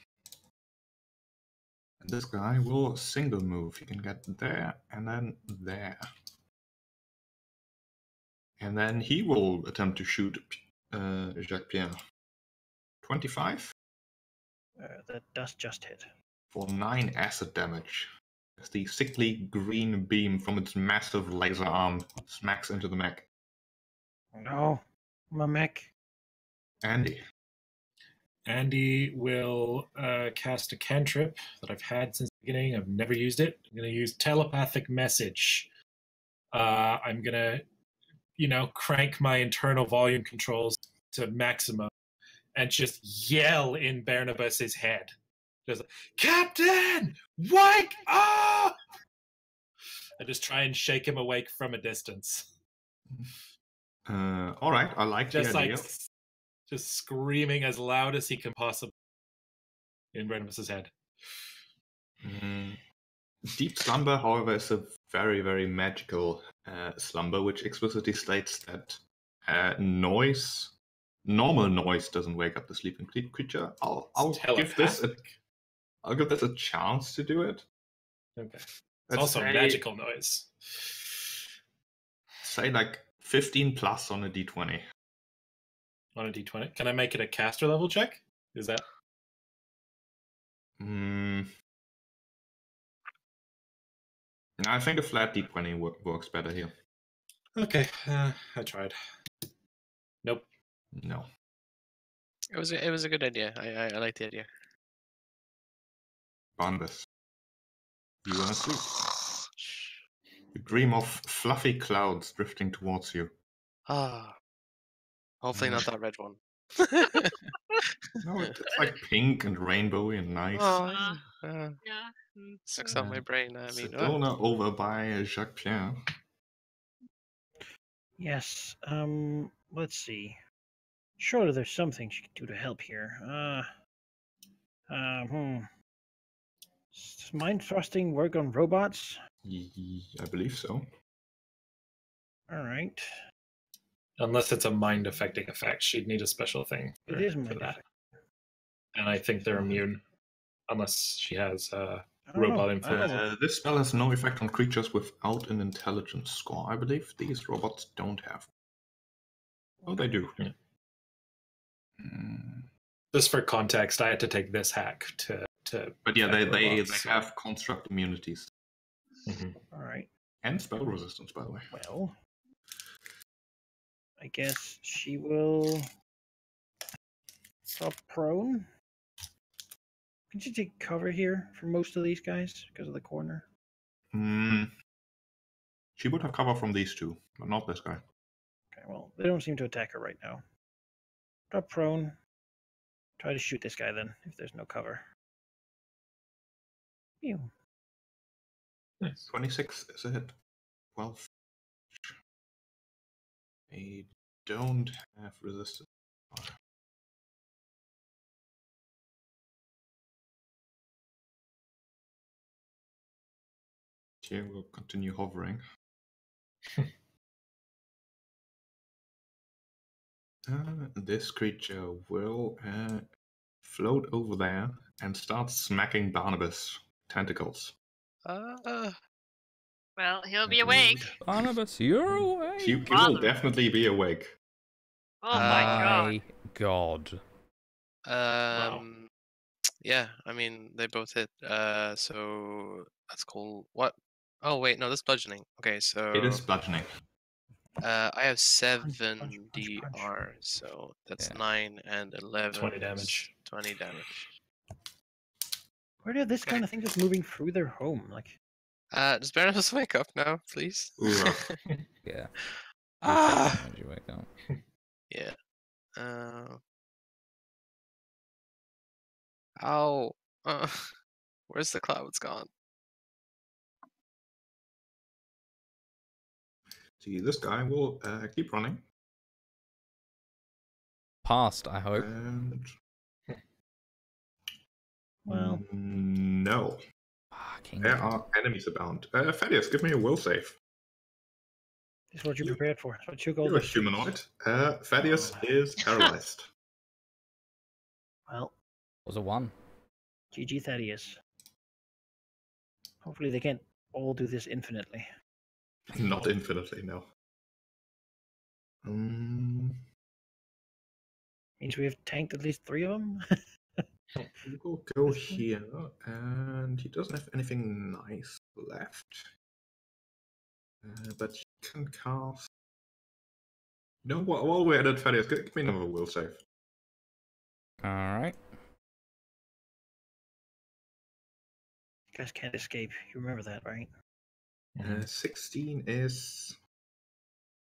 [SPEAKER 5] And this guy will single move. He can get there and then there. And then he will attempt to shoot Jacques Pierre. 25?
[SPEAKER 1] That does just hit.
[SPEAKER 5] For 9 acid damage. As the sickly green beam from its massive laser arm smacks into the mech.
[SPEAKER 1] No, my mech.
[SPEAKER 5] Andy.
[SPEAKER 4] Andy will cast a cantrip that I've had since the beginning. I've never used it. I'm going to use telepathic message. I'm going to, crank my internal volume controls to maximum and just yell in Barnabas's head. Just like, Captain, wake up! I just try and shake him awake from a distance.
[SPEAKER 5] All right, I like
[SPEAKER 4] just
[SPEAKER 5] the idea.
[SPEAKER 4] Just screaming as loud as he can possibly in Barnabas's head.
[SPEAKER 5] Deep slumber, however, is a very, very magical slumber, which explicitly states that normal noise, doesn't wake up the sleeping creature. I'll give this a chance to do it.
[SPEAKER 4] Okay. It's also magical noise.
[SPEAKER 5] Say like 15 plus on a d20.
[SPEAKER 4] On a d20? Can I make it a caster level check? Is that?
[SPEAKER 5] I think a flat d20 works better here.
[SPEAKER 4] Okay, I tried. Nope.
[SPEAKER 5] No.
[SPEAKER 3] It was a good idea. I like the idea.
[SPEAKER 5] Barnabas, you are asleep. You dream of fluffy clouds drifting towards you.
[SPEAKER 3] Ah, hopefully not that red one.
[SPEAKER 5] No, it's like pink and rainbowy and nice.
[SPEAKER 3] Oh,
[SPEAKER 6] Yeah.
[SPEAKER 3] sucks out my brain. I mean,
[SPEAKER 5] Sedona over by Jacques Pierre.
[SPEAKER 1] Yes. Let's see. Surely there's something she can do to help here. Does mind thrusting work on robots?
[SPEAKER 5] I believe so.
[SPEAKER 1] All right.
[SPEAKER 4] Unless it's a mind affecting effect, she'd need a special thing.
[SPEAKER 1] It is
[SPEAKER 4] for
[SPEAKER 1] mind
[SPEAKER 4] that.
[SPEAKER 1] affecting.
[SPEAKER 4] And I think they're immune, unless she has
[SPEAKER 1] I don't
[SPEAKER 4] robot
[SPEAKER 1] know.
[SPEAKER 4] influence.
[SPEAKER 5] This spell has no effect on creatures without an intelligence score. I believe these robots don't have. Oh, they do.
[SPEAKER 4] Yeah.
[SPEAKER 5] Mm.
[SPEAKER 4] Just for context, I had to take this hack to.
[SPEAKER 5] But yeah, they
[SPEAKER 4] robots, so-
[SPEAKER 5] have construct immunities
[SPEAKER 4] Mhm.
[SPEAKER 1] All right.
[SPEAKER 5] and spell resistance, by the way.
[SPEAKER 1] Well, I guess she will drop prone. Can she take cover here for most of these guys because of the corner?
[SPEAKER 5] She would have cover from these two, but not this guy.
[SPEAKER 1] Okay, well, they don't seem to attack her right now. Drop prone. Try to shoot this guy then, if there's no cover. Ew.
[SPEAKER 4] Nice.
[SPEAKER 5] 26 is a hit. 12. They don't have resistance. Here we'll continue hovering. This creature will float over there and start smacking Barnabas tentacles.
[SPEAKER 6] Well, he'll be awake.
[SPEAKER 2] Barnabas, you're awake.
[SPEAKER 5] He will definitely be awake.
[SPEAKER 6] Oh my god.
[SPEAKER 2] My god.
[SPEAKER 3] Yeah, I mean they both hit. So that's cool. What? Oh wait, no, that's bludgeoning. Okay, so
[SPEAKER 5] It is bludgeoning.
[SPEAKER 3] I have 7
[SPEAKER 1] punch.
[SPEAKER 3] DR, so that's
[SPEAKER 2] Yeah.
[SPEAKER 3] 9 and 11.
[SPEAKER 4] 20 damage.
[SPEAKER 3] 20 damage.
[SPEAKER 1] Where did this kind of thing just moving through their home? Like,
[SPEAKER 3] Does Barnabas wake up now, please?
[SPEAKER 2] Yeah.
[SPEAKER 3] Ah!
[SPEAKER 2] When you wake up.
[SPEAKER 3] Yeah. Ow. Where's the clouds gone?
[SPEAKER 5] See, this guy will keep running.
[SPEAKER 2] Past, I hope.
[SPEAKER 5] And
[SPEAKER 1] well,
[SPEAKER 5] no,
[SPEAKER 2] Fucking
[SPEAKER 5] there are enemies abound. Thaddeus, give me a will save.
[SPEAKER 1] this is what you're prepared for. That's what you
[SPEAKER 5] You're a humanoid. Thaddeus is paralyzed.
[SPEAKER 1] Well,
[SPEAKER 2] was a 1.
[SPEAKER 1] GG Thaddeus. Hopefully they can't all do this infinitely.
[SPEAKER 5] Not infinitely, no.
[SPEAKER 1] Means we have tanked at least 3 of them?
[SPEAKER 5] We will go here, and he doesn't have anything nice left. But he can cast. No, while we're at it, Thaddeus, give me another will save.
[SPEAKER 2] Alright.
[SPEAKER 1] You guys can't escape. You remember that, right?
[SPEAKER 5] 16 is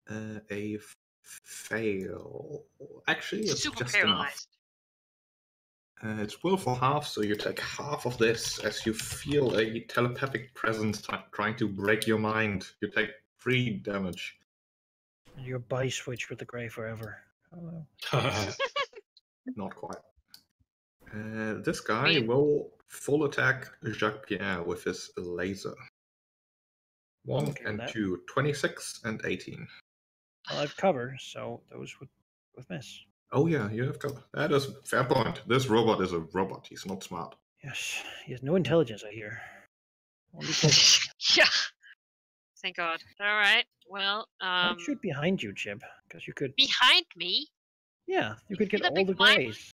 [SPEAKER 5] a fail. Actually, it's
[SPEAKER 6] Super
[SPEAKER 5] just
[SPEAKER 6] paralyzed.
[SPEAKER 5] enough. It's will for half, so you take half of this as you feel a telepathic presence trying to break your mind. You take 3 damage.
[SPEAKER 1] And your body switch with the grey forever. Hello.
[SPEAKER 5] Not quite. This guy will full attack Jacques Pierre with his laser. 1
[SPEAKER 1] Okay,
[SPEAKER 5] and
[SPEAKER 1] that-
[SPEAKER 5] 2, 26 and 18.
[SPEAKER 1] Well, I've cover, so those would miss.
[SPEAKER 5] Oh yeah, you have cover. That is a fair point. This robot is a robot. He's not smart.
[SPEAKER 1] Yes, he has no intelligence, I hear. Only clever.
[SPEAKER 6] Yeah. Thank God. All right. Well,
[SPEAKER 1] I'll shoot behind you, Chib, because you could.
[SPEAKER 6] behind me.
[SPEAKER 1] Yeah, you could
[SPEAKER 6] see
[SPEAKER 1] get
[SPEAKER 6] the
[SPEAKER 1] all
[SPEAKER 6] big
[SPEAKER 1] the
[SPEAKER 6] climber?
[SPEAKER 1] greys.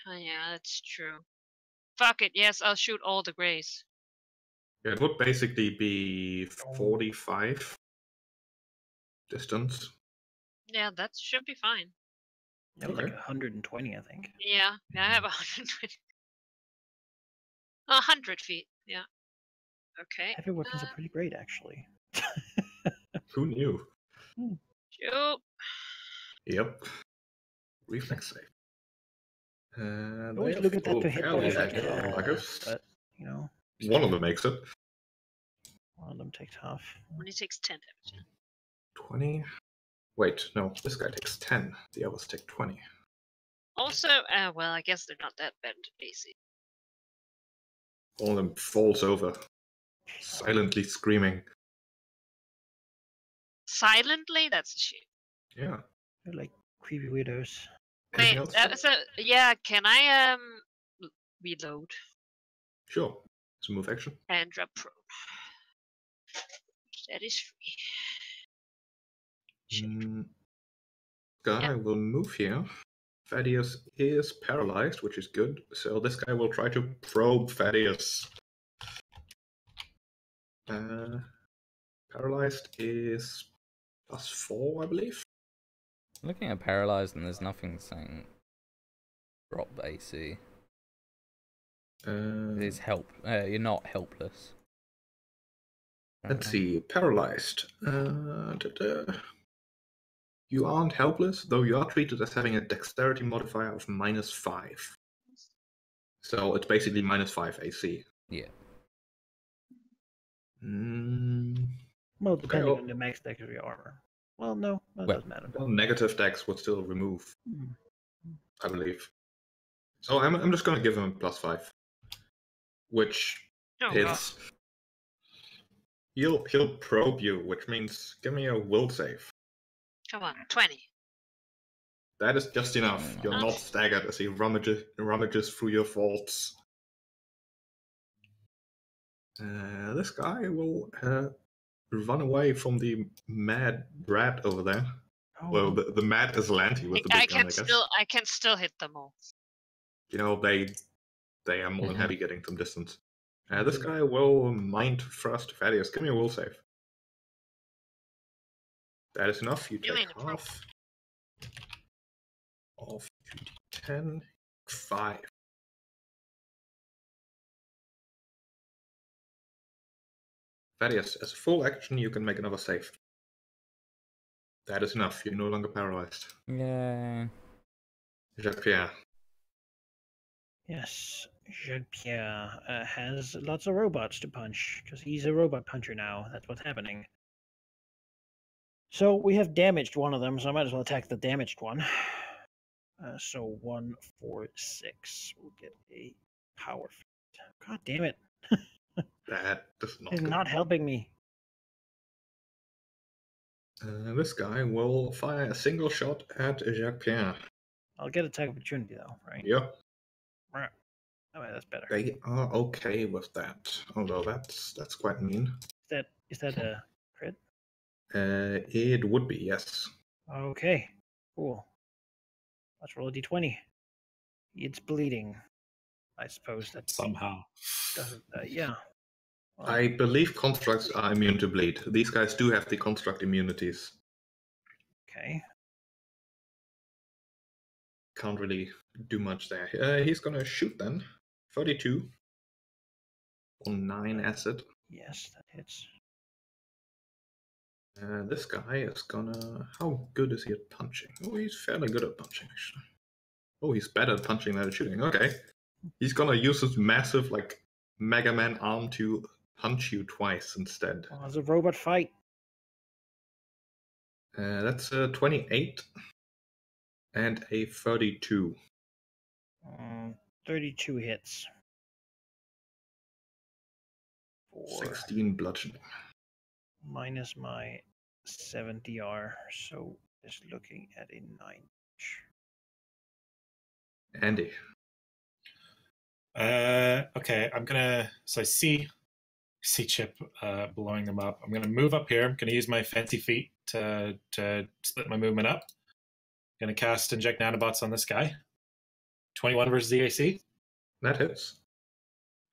[SPEAKER 6] Oh yeah, that's true. Fuck it. Yes, I'll shoot all the greys.
[SPEAKER 5] Yeah, it would basically be 45 distance.
[SPEAKER 6] Yeah, that should be fine.
[SPEAKER 1] That was like
[SPEAKER 5] Okay.
[SPEAKER 1] 120, I think.
[SPEAKER 6] Yeah, I have 120. 100 feet. Yeah. Okay.
[SPEAKER 1] Heavy weapons are pretty great, actually.
[SPEAKER 5] Who knew?
[SPEAKER 6] Shoot.
[SPEAKER 5] Yep. Reflex save.
[SPEAKER 1] Always look at that to hit
[SPEAKER 5] fairly
[SPEAKER 1] bonus like,
[SPEAKER 5] accurate, I guess.
[SPEAKER 1] but you know,
[SPEAKER 5] One of them makes it.
[SPEAKER 1] one of them takes half.
[SPEAKER 6] When he takes 10 damage.
[SPEAKER 5] 20. Wait, no, this guy takes 10. The others take 20.
[SPEAKER 6] Also, well, I guess they're not that bad AC.
[SPEAKER 5] One of them falls over, silently screaming.
[SPEAKER 6] Silently? That's a shame.
[SPEAKER 5] Yeah.
[SPEAKER 1] They're like creepy weirdos.
[SPEAKER 5] Anything
[SPEAKER 6] Wait,
[SPEAKER 5] else?
[SPEAKER 6] so, yeah, can I, reload
[SPEAKER 5] Sure. It's a move action.
[SPEAKER 6] and drop prone? That is free.
[SPEAKER 5] Guy will move here. Thaddeus is paralyzed, which is good. So this guy will try to probe Thaddeus. Paralyzed is +4, I believe.
[SPEAKER 2] Looking at paralyzed, and there's nothing saying drop AC. It is help. You're not helpless.
[SPEAKER 5] Let's see. Paralyzed. You aren't helpless, though you are treated as having a dexterity modifier of -5. So it's basically -5 AC.
[SPEAKER 2] Yeah.
[SPEAKER 1] Well, depending on the max dex of your armor. Well, no, that doesn't matter.
[SPEAKER 5] Well, negative dex would still remove,
[SPEAKER 1] Mm.
[SPEAKER 5] I believe. So I'm just gonna give him a +5, which is he'll probe you, which means give me a will save.
[SPEAKER 6] Come on, 20.
[SPEAKER 5] That is just enough. You're not staggered as he rummages through your vaults. This guy will run away from the mad rat over there.
[SPEAKER 1] Oh,
[SPEAKER 5] Well, the mad Aslanti with the big gun, I guess.
[SPEAKER 6] I can still hit them all.
[SPEAKER 5] You know, they are more than happy getting some distance. This guy will mind thrust Thaddeus. Give me a will save. That is enough. You take half of 2d10. 5. Thaddeus, as a full action, you can make another save. That is enough. You're no longer paralyzed.
[SPEAKER 2] Yay.
[SPEAKER 5] Jacques-Pierre.
[SPEAKER 1] Yes, Jacques-Pierre has lots of robots to punch, because he's a robot puncher now. That's what's happening. So we have damaged one of them, so I might as well attack the damaged one. So 1, 4, 6. We'll get a power feat. God damn it.
[SPEAKER 5] That does not.
[SPEAKER 1] He's not helping me.
[SPEAKER 5] This guy will fire a single shot at Jacques-Pierre.
[SPEAKER 1] I'll get attack opportunity though, right?
[SPEAKER 5] Yeah.
[SPEAKER 1] Right. Oh, that's better.
[SPEAKER 5] They are okay with that. Although that's quite mean.
[SPEAKER 1] Is that a crit?
[SPEAKER 5] It would be, yes.
[SPEAKER 1] Okay. Cool. Let's roll a d20. It's bleeding. I suppose that
[SPEAKER 4] somehow.
[SPEAKER 1] doesn't. Yeah. Well,
[SPEAKER 5] I believe constructs are immune to bleed. These guys do have the construct immunities.
[SPEAKER 1] Okay.
[SPEAKER 5] Can't really do much there. He's gonna shoot then. 32. On 9 acid.
[SPEAKER 1] Yes, that hits.
[SPEAKER 5] This guy is gonna... How good is he at punching? Oh, he's fairly good at punching, actually. Oh, he's better at punching than at shooting. Okay. He's gonna use his massive, like, Mega Man arm to punch you twice instead.
[SPEAKER 1] Well, it's a robot fight.
[SPEAKER 5] That's a 28 and a 32.
[SPEAKER 1] 32 hits.
[SPEAKER 5] 16 bludgeoning.
[SPEAKER 1] Minus my 7 DR, so just looking at a 9.
[SPEAKER 5] Andy.
[SPEAKER 4] Okay, I'm gonna. So I see Chip blowing them up. I'm gonna move up here. I'm gonna use my fancy feet to split my movement up. Gonna cast inject nanobots on this guy. 21 versus the AC.
[SPEAKER 5] That hits.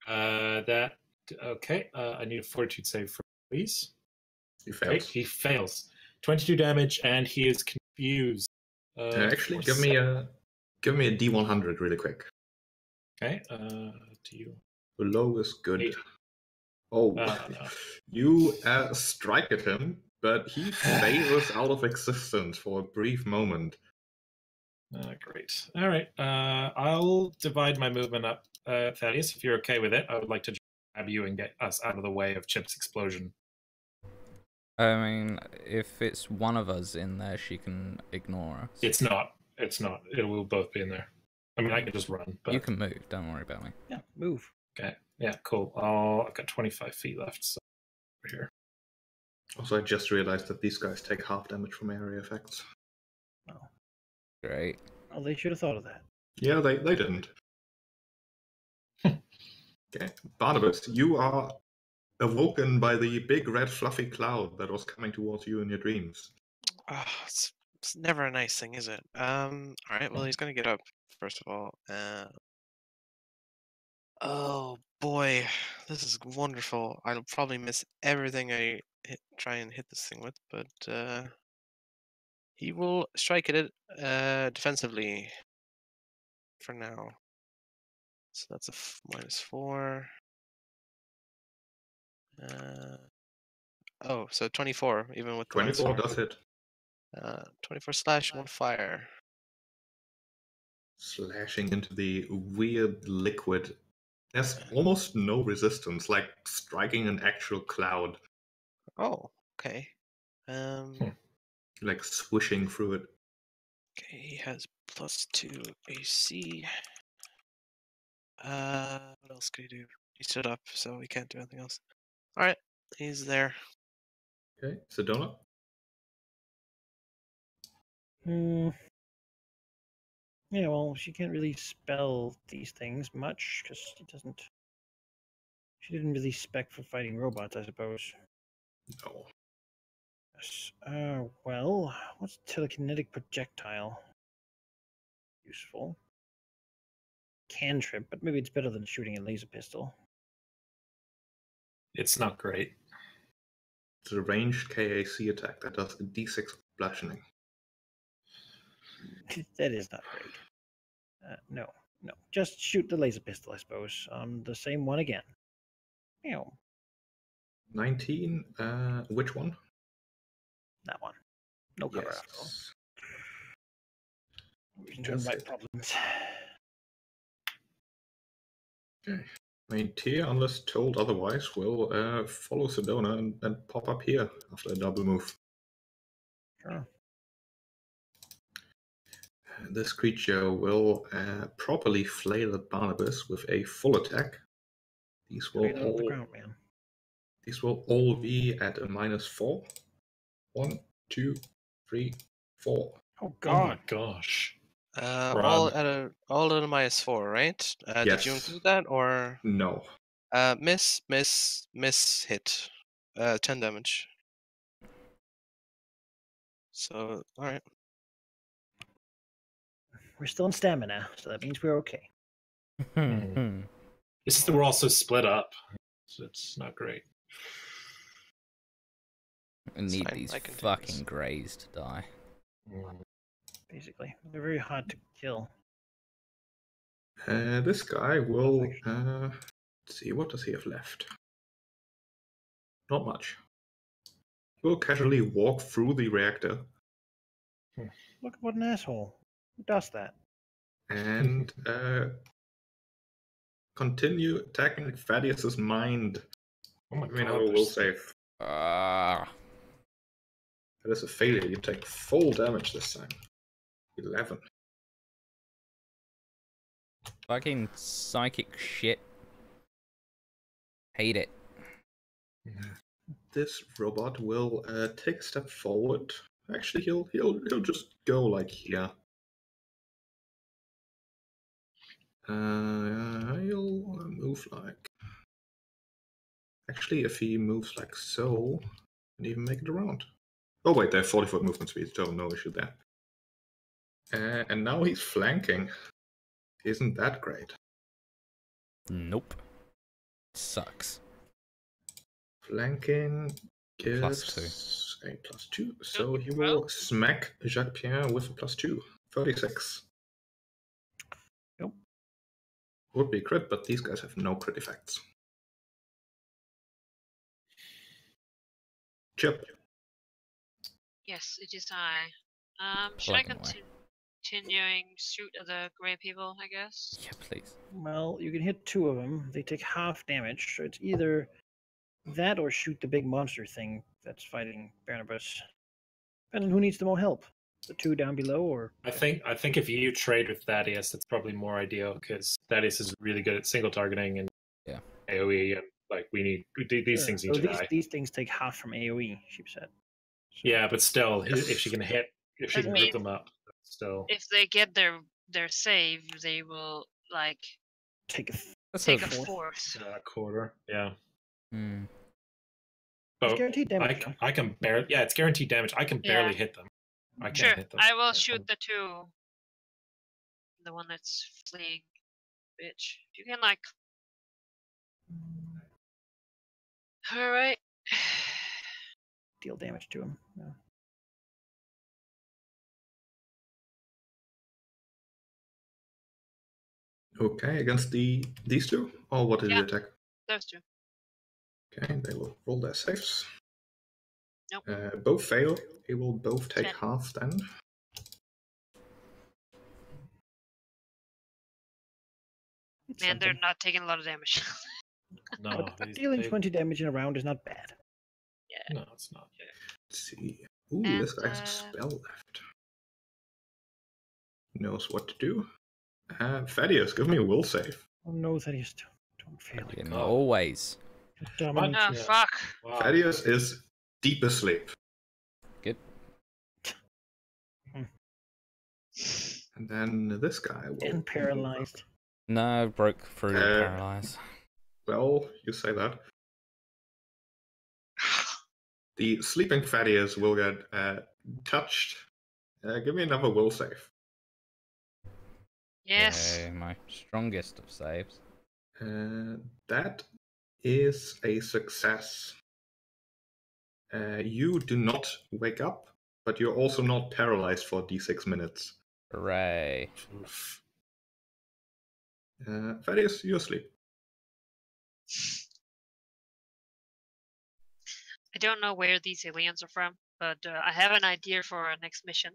[SPEAKER 4] Okay. I need a fortitude save for please.
[SPEAKER 5] He fails.
[SPEAKER 4] He fails. 22 damage, and he is confused.
[SPEAKER 5] Actually, give me a D100 really quick.
[SPEAKER 4] Okay. Do you?
[SPEAKER 5] The low is good.
[SPEAKER 4] 80.
[SPEAKER 5] Oh,
[SPEAKER 4] No.
[SPEAKER 5] you strike at him, but he phases out of existence for a brief moment.
[SPEAKER 4] Great. All right. I'll divide my movement up, Thaddeus, if you're okay with it. I would like to grab you and get us out of the way of Chip's explosion.
[SPEAKER 2] I mean, if it's one of us in there, she can ignore us.
[SPEAKER 4] It's not. It will both be in there. I mean, I can just run. But...
[SPEAKER 2] You can move. Don't worry about me.
[SPEAKER 1] Yeah, move.
[SPEAKER 4] Okay. Yeah, cool. I've got 25 feet left, so over here.
[SPEAKER 5] Also, I just realized that these guys take half damage from area effects.
[SPEAKER 1] Oh.
[SPEAKER 2] Great.
[SPEAKER 1] Oh, they should have thought of that.
[SPEAKER 5] Yeah, they didn't. Okay, Barnabas, you are awoken by the big red fluffy cloud that was coming towards you in your dreams.
[SPEAKER 3] It's never a nice thing, is it? All right. Well, he's gonna get up first of all. Oh boy, this is wonderful. I'll probably miss everything I try and hit this thing with, but he will strike at it defensively for now. So that's a -4. Oh, so 24, even with the
[SPEAKER 5] 24
[SPEAKER 3] -4.
[SPEAKER 5] does hit.
[SPEAKER 3] 24 slash, 1 fire.
[SPEAKER 5] Slashing into the weird liquid. There's almost no resistance, like striking an actual cloud.
[SPEAKER 3] Oh, okay.
[SPEAKER 5] Like swishing through it.
[SPEAKER 3] Okay, he has +2 AC. What else could he do? He stood up, so he can't do anything else. Alright, he's there.
[SPEAKER 5] Okay, Sedona?
[SPEAKER 1] Yeah, well, she can't really spell these things much, because she didn't really spec for fighting robots, I suppose.
[SPEAKER 5] No.
[SPEAKER 1] Yes. Well, what's telekinetic projectile? Useful. Cantrip, but maybe it's better than shooting a laser pistol.
[SPEAKER 4] It's not great.
[SPEAKER 5] It's a ranged KAC attack that does a d6 bludgeoning.
[SPEAKER 1] That is not great. No. Just shoot the laser pistol, I suppose. The same one again. Ew.
[SPEAKER 5] 19. Which one?
[SPEAKER 1] That one. No cover
[SPEAKER 5] Yes.
[SPEAKER 1] after all. We can invite problems.
[SPEAKER 5] Okay. I mean, Tia, unless told otherwise, will follow Sedona and pop up here after a double move.
[SPEAKER 1] Sure.
[SPEAKER 5] This creature will properly flail at Barnabas with a full attack. These will
[SPEAKER 1] Straight off the ground, man.
[SPEAKER 5] These will all be at a -4. 1, 2, 3, 4.
[SPEAKER 1] Oh
[SPEAKER 4] God. Oh my
[SPEAKER 1] God.
[SPEAKER 4] gosh.
[SPEAKER 3] All at a -4, right?
[SPEAKER 5] Yes.
[SPEAKER 3] Did you include that or
[SPEAKER 5] No?
[SPEAKER 3] miss hit, 10 damage. So all right.
[SPEAKER 1] We're still in stamina, so that means we're okay.
[SPEAKER 4] It's just that we're also split up, so it's not great.
[SPEAKER 2] I need
[SPEAKER 3] fine,
[SPEAKER 2] these
[SPEAKER 3] I can do
[SPEAKER 2] fucking
[SPEAKER 3] this.
[SPEAKER 2] greys to die.
[SPEAKER 1] Basically, they're very hard to kill.
[SPEAKER 5] This guy will. Let's see, what does he have left? Not much. He will casually walk through the reactor.
[SPEAKER 1] Look, what an asshole. Who does that?
[SPEAKER 5] And continue attacking Thaddeus's mind.
[SPEAKER 4] Oh my
[SPEAKER 5] I mean, I
[SPEAKER 4] God.
[SPEAKER 5] will save.
[SPEAKER 2] Ah.
[SPEAKER 5] That is a failure. You take full damage this time. 11.
[SPEAKER 2] Fucking psychic shit. Hate it.
[SPEAKER 5] This robot will take a step forward. Actually, he'll just go like here. He'll move like. Actually, if he moves like so, and even make it around. Oh wait, they have 40-foot movement speed, so no issue there. And now he's flanking. Isn't that great?
[SPEAKER 2] Nope. Sucks.
[SPEAKER 5] Flanking gives is a +2. So he will smack Jacques Pierre with a +2. 36.
[SPEAKER 1] Yep.
[SPEAKER 5] Would be crit, but these guys have no crit effects. Chip.
[SPEAKER 6] Yes, it is I. Should I continuing shoot at the grey people, I guess?
[SPEAKER 2] Yeah, please.
[SPEAKER 1] Well, you can hit 2 of them. They take half damage, so it's either that or shoot the big monster thing that's fighting Barnabas. Depending on who needs the more help. The 2 down below, or
[SPEAKER 4] I think if you trade with Thaddeus, that's probably more ideal because Thaddeus is really good at single targeting and AOE, and like these things need to die.
[SPEAKER 1] These things take half from AOE. She said. So,
[SPEAKER 4] yeah, but still, if she can hit them up, still.
[SPEAKER 6] If they get their save, they will like
[SPEAKER 1] take a
[SPEAKER 6] fourth.
[SPEAKER 4] A quarter. Yeah.
[SPEAKER 2] Hmm.
[SPEAKER 1] It's guaranteed damage.
[SPEAKER 4] I can barely. Yeah, it's guaranteed damage. I can barely hit them. I can't hit them.
[SPEAKER 6] I will shoot the 2. The one that's fleeing, bitch. You can like. All right.
[SPEAKER 1] Deal damage to him. Yeah.
[SPEAKER 5] Okay, against these 2? Or what did you attack?
[SPEAKER 6] Those 2.
[SPEAKER 5] Okay, they will roll their saves.
[SPEAKER 6] Nope.
[SPEAKER 5] Both fail. They will both take half then.
[SPEAKER 6] Man, they're not taking a lot of damage.
[SPEAKER 4] No,
[SPEAKER 1] dealing 20 damage in a round is not bad.
[SPEAKER 6] Yeah.
[SPEAKER 4] No, it's not.
[SPEAKER 5] Let's see. Ooh, this guy has a spell left. Knows what to do. Thaddeus, give me a will save.
[SPEAKER 1] Oh no, Thaddeus, don't fail.
[SPEAKER 2] Always.
[SPEAKER 6] Oh, fuck.
[SPEAKER 4] Wow.
[SPEAKER 5] Thaddeus is deep asleep.
[SPEAKER 2] Good.
[SPEAKER 5] And then this guy will...
[SPEAKER 1] And paralyzed.
[SPEAKER 2] No, broke through paralyzed.
[SPEAKER 5] Well, you say that. The sleeping Thaddeus will get touched. Give me another will save.
[SPEAKER 6] Yes.
[SPEAKER 2] My strongest of saves.
[SPEAKER 5] That is a success. You do not wake up, but you're also not paralyzed for d6 minutes.
[SPEAKER 2] Hooray.
[SPEAKER 5] Thaddeus, you're asleep.
[SPEAKER 6] I don't know where these aliens are from, but I have an idea for our next mission.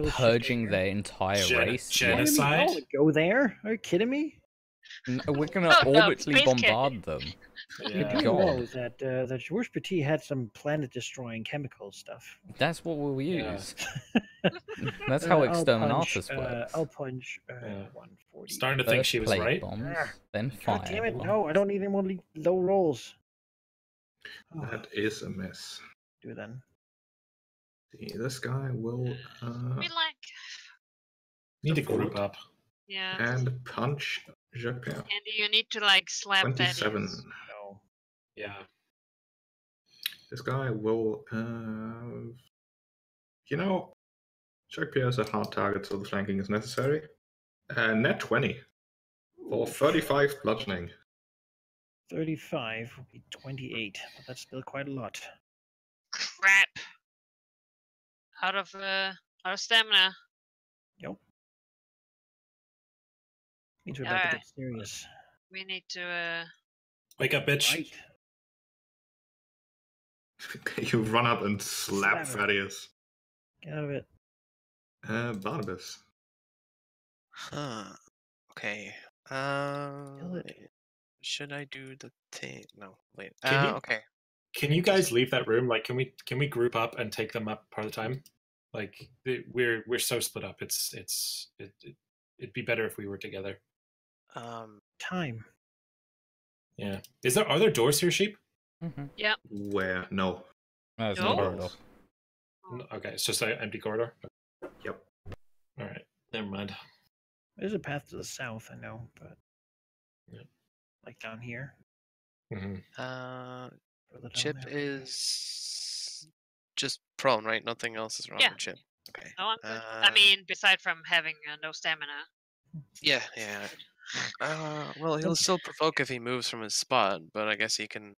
[SPEAKER 2] Purging their entire race.
[SPEAKER 4] Genocide?
[SPEAKER 1] Go there? Are you kidding me?
[SPEAKER 2] No, we're gonna orbitally bombard them.
[SPEAKER 1] You do know that that Georges Petit had some planet-destroying chemical stuff.
[SPEAKER 2] That's what we'll use. That's how Exterminatus works.
[SPEAKER 1] I'll punch 140.
[SPEAKER 4] Starting to think she was right.
[SPEAKER 2] Bombs, then
[SPEAKER 1] God
[SPEAKER 2] fire.
[SPEAKER 1] damn it! No, I don't need any more low rolls.
[SPEAKER 5] That is a miss.
[SPEAKER 1] Do then.
[SPEAKER 5] See, this guy will
[SPEAKER 4] need to group up.
[SPEAKER 6] Yeah.
[SPEAKER 5] And punch Jacques Pierre.
[SPEAKER 6] And you need to like slap
[SPEAKER 5] 27.
[SPEAKER 1] No.
[SPEAKER 4] Yeah.
[SPEAKER 5] This guy will Jacques Pierre is a hard target, so the flanking is necessary. Net 20 for 35 bludgeoning.
[SPEAKER 1] 35 would be 28, but that's still quite a lot.
[SPEAKER 6] Crap. Out of stamina.
[SPEAKER 1] Yep. Means we're about to get serious.
[SPEAKER 6] We need to
[SPEAKER 4] wake up, bitch.
[SPEAKER 1] Right.
[SPEAKER 5] You run up and slap Thaddeus.
[SPEAKER 1] Get out of it.
[SPEAKER 5] Barnabas.
[SPEAKER 3] Huh. Okay. Should I do the thing? No, wait. Okay.
[SPEAKER 4] Can you guys leave that room? Like, can we group up and take them up part of the time? Like, we're so split up. It'd be better if we were together.
[SPEAKER 1] Time.
[SPEAKER 4] Yeah. Are there doors here, Sheep?
[SPEAKER 2] Mm-hmm.
[SPEAKER 6] Yeah.
[SPEAKER 5] Where? No.
[SPEAKER 2] No, it's not a corridor.
[SPEAKER 4] Okay, it's just an empty corridor.
[SPEAKER 5] Yep.
[SPEAKER 4] All right. Never mind.
[SPEAKER 1] There's a path to the south, I know, but like down here.
[SPEAKER 3] Mm-hmm. Chip is just prone, right? Nothing else is wrong with Chip. Okay.
[SPEAKER 6] No, I'm good. I mean, beside from having no stamina.
[SPEAKER 3] Yeah. Well, he'll still provoke if he moves from his spot, but I guess he can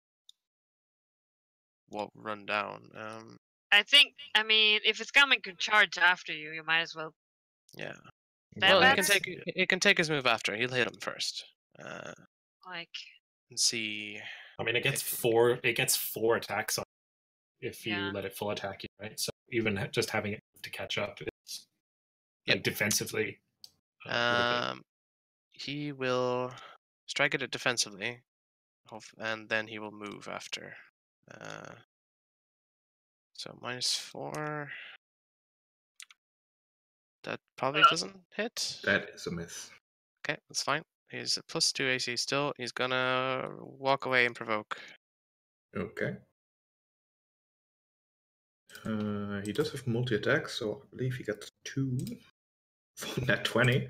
[SPEAKER 3] run down.
[SPEAKER 6] I think. I mean, if it's coming to charge after you, you might as well.
[SPEAKER 3] Yeah.
[SPEAKER 6] That
[SPEAKER 3] Well,
[SPEAKER 6] bad?
[SPEAKER 3] he can take his move after. He'll hit him first.
[SPEAKER 6] Like.
[SPEAKER 3] And see.
[SPEAKER 4] I mean, it gets
[SPEAKER 3] if he-
[SPEAKER 4] 4. It gets 4 attacks on if you
[SPEAKER 6] Yeah.
[SPEAKER 4] let it full attack you, right? So even just having it to catch up, it's like defensively.
[SPEAKER 3] He will strike at it defensively, and then he will move after. So -4. That probably doesn't hit.
[SPEAKER 5] That is a miss.
[SPEAKER 3] Okay, that's fine. He's a +2 AC still. He's gonna walk away and provoke.
[SPEAKER 5] Okay. He does have multi-attack, so I believe he gets 2 for that 20.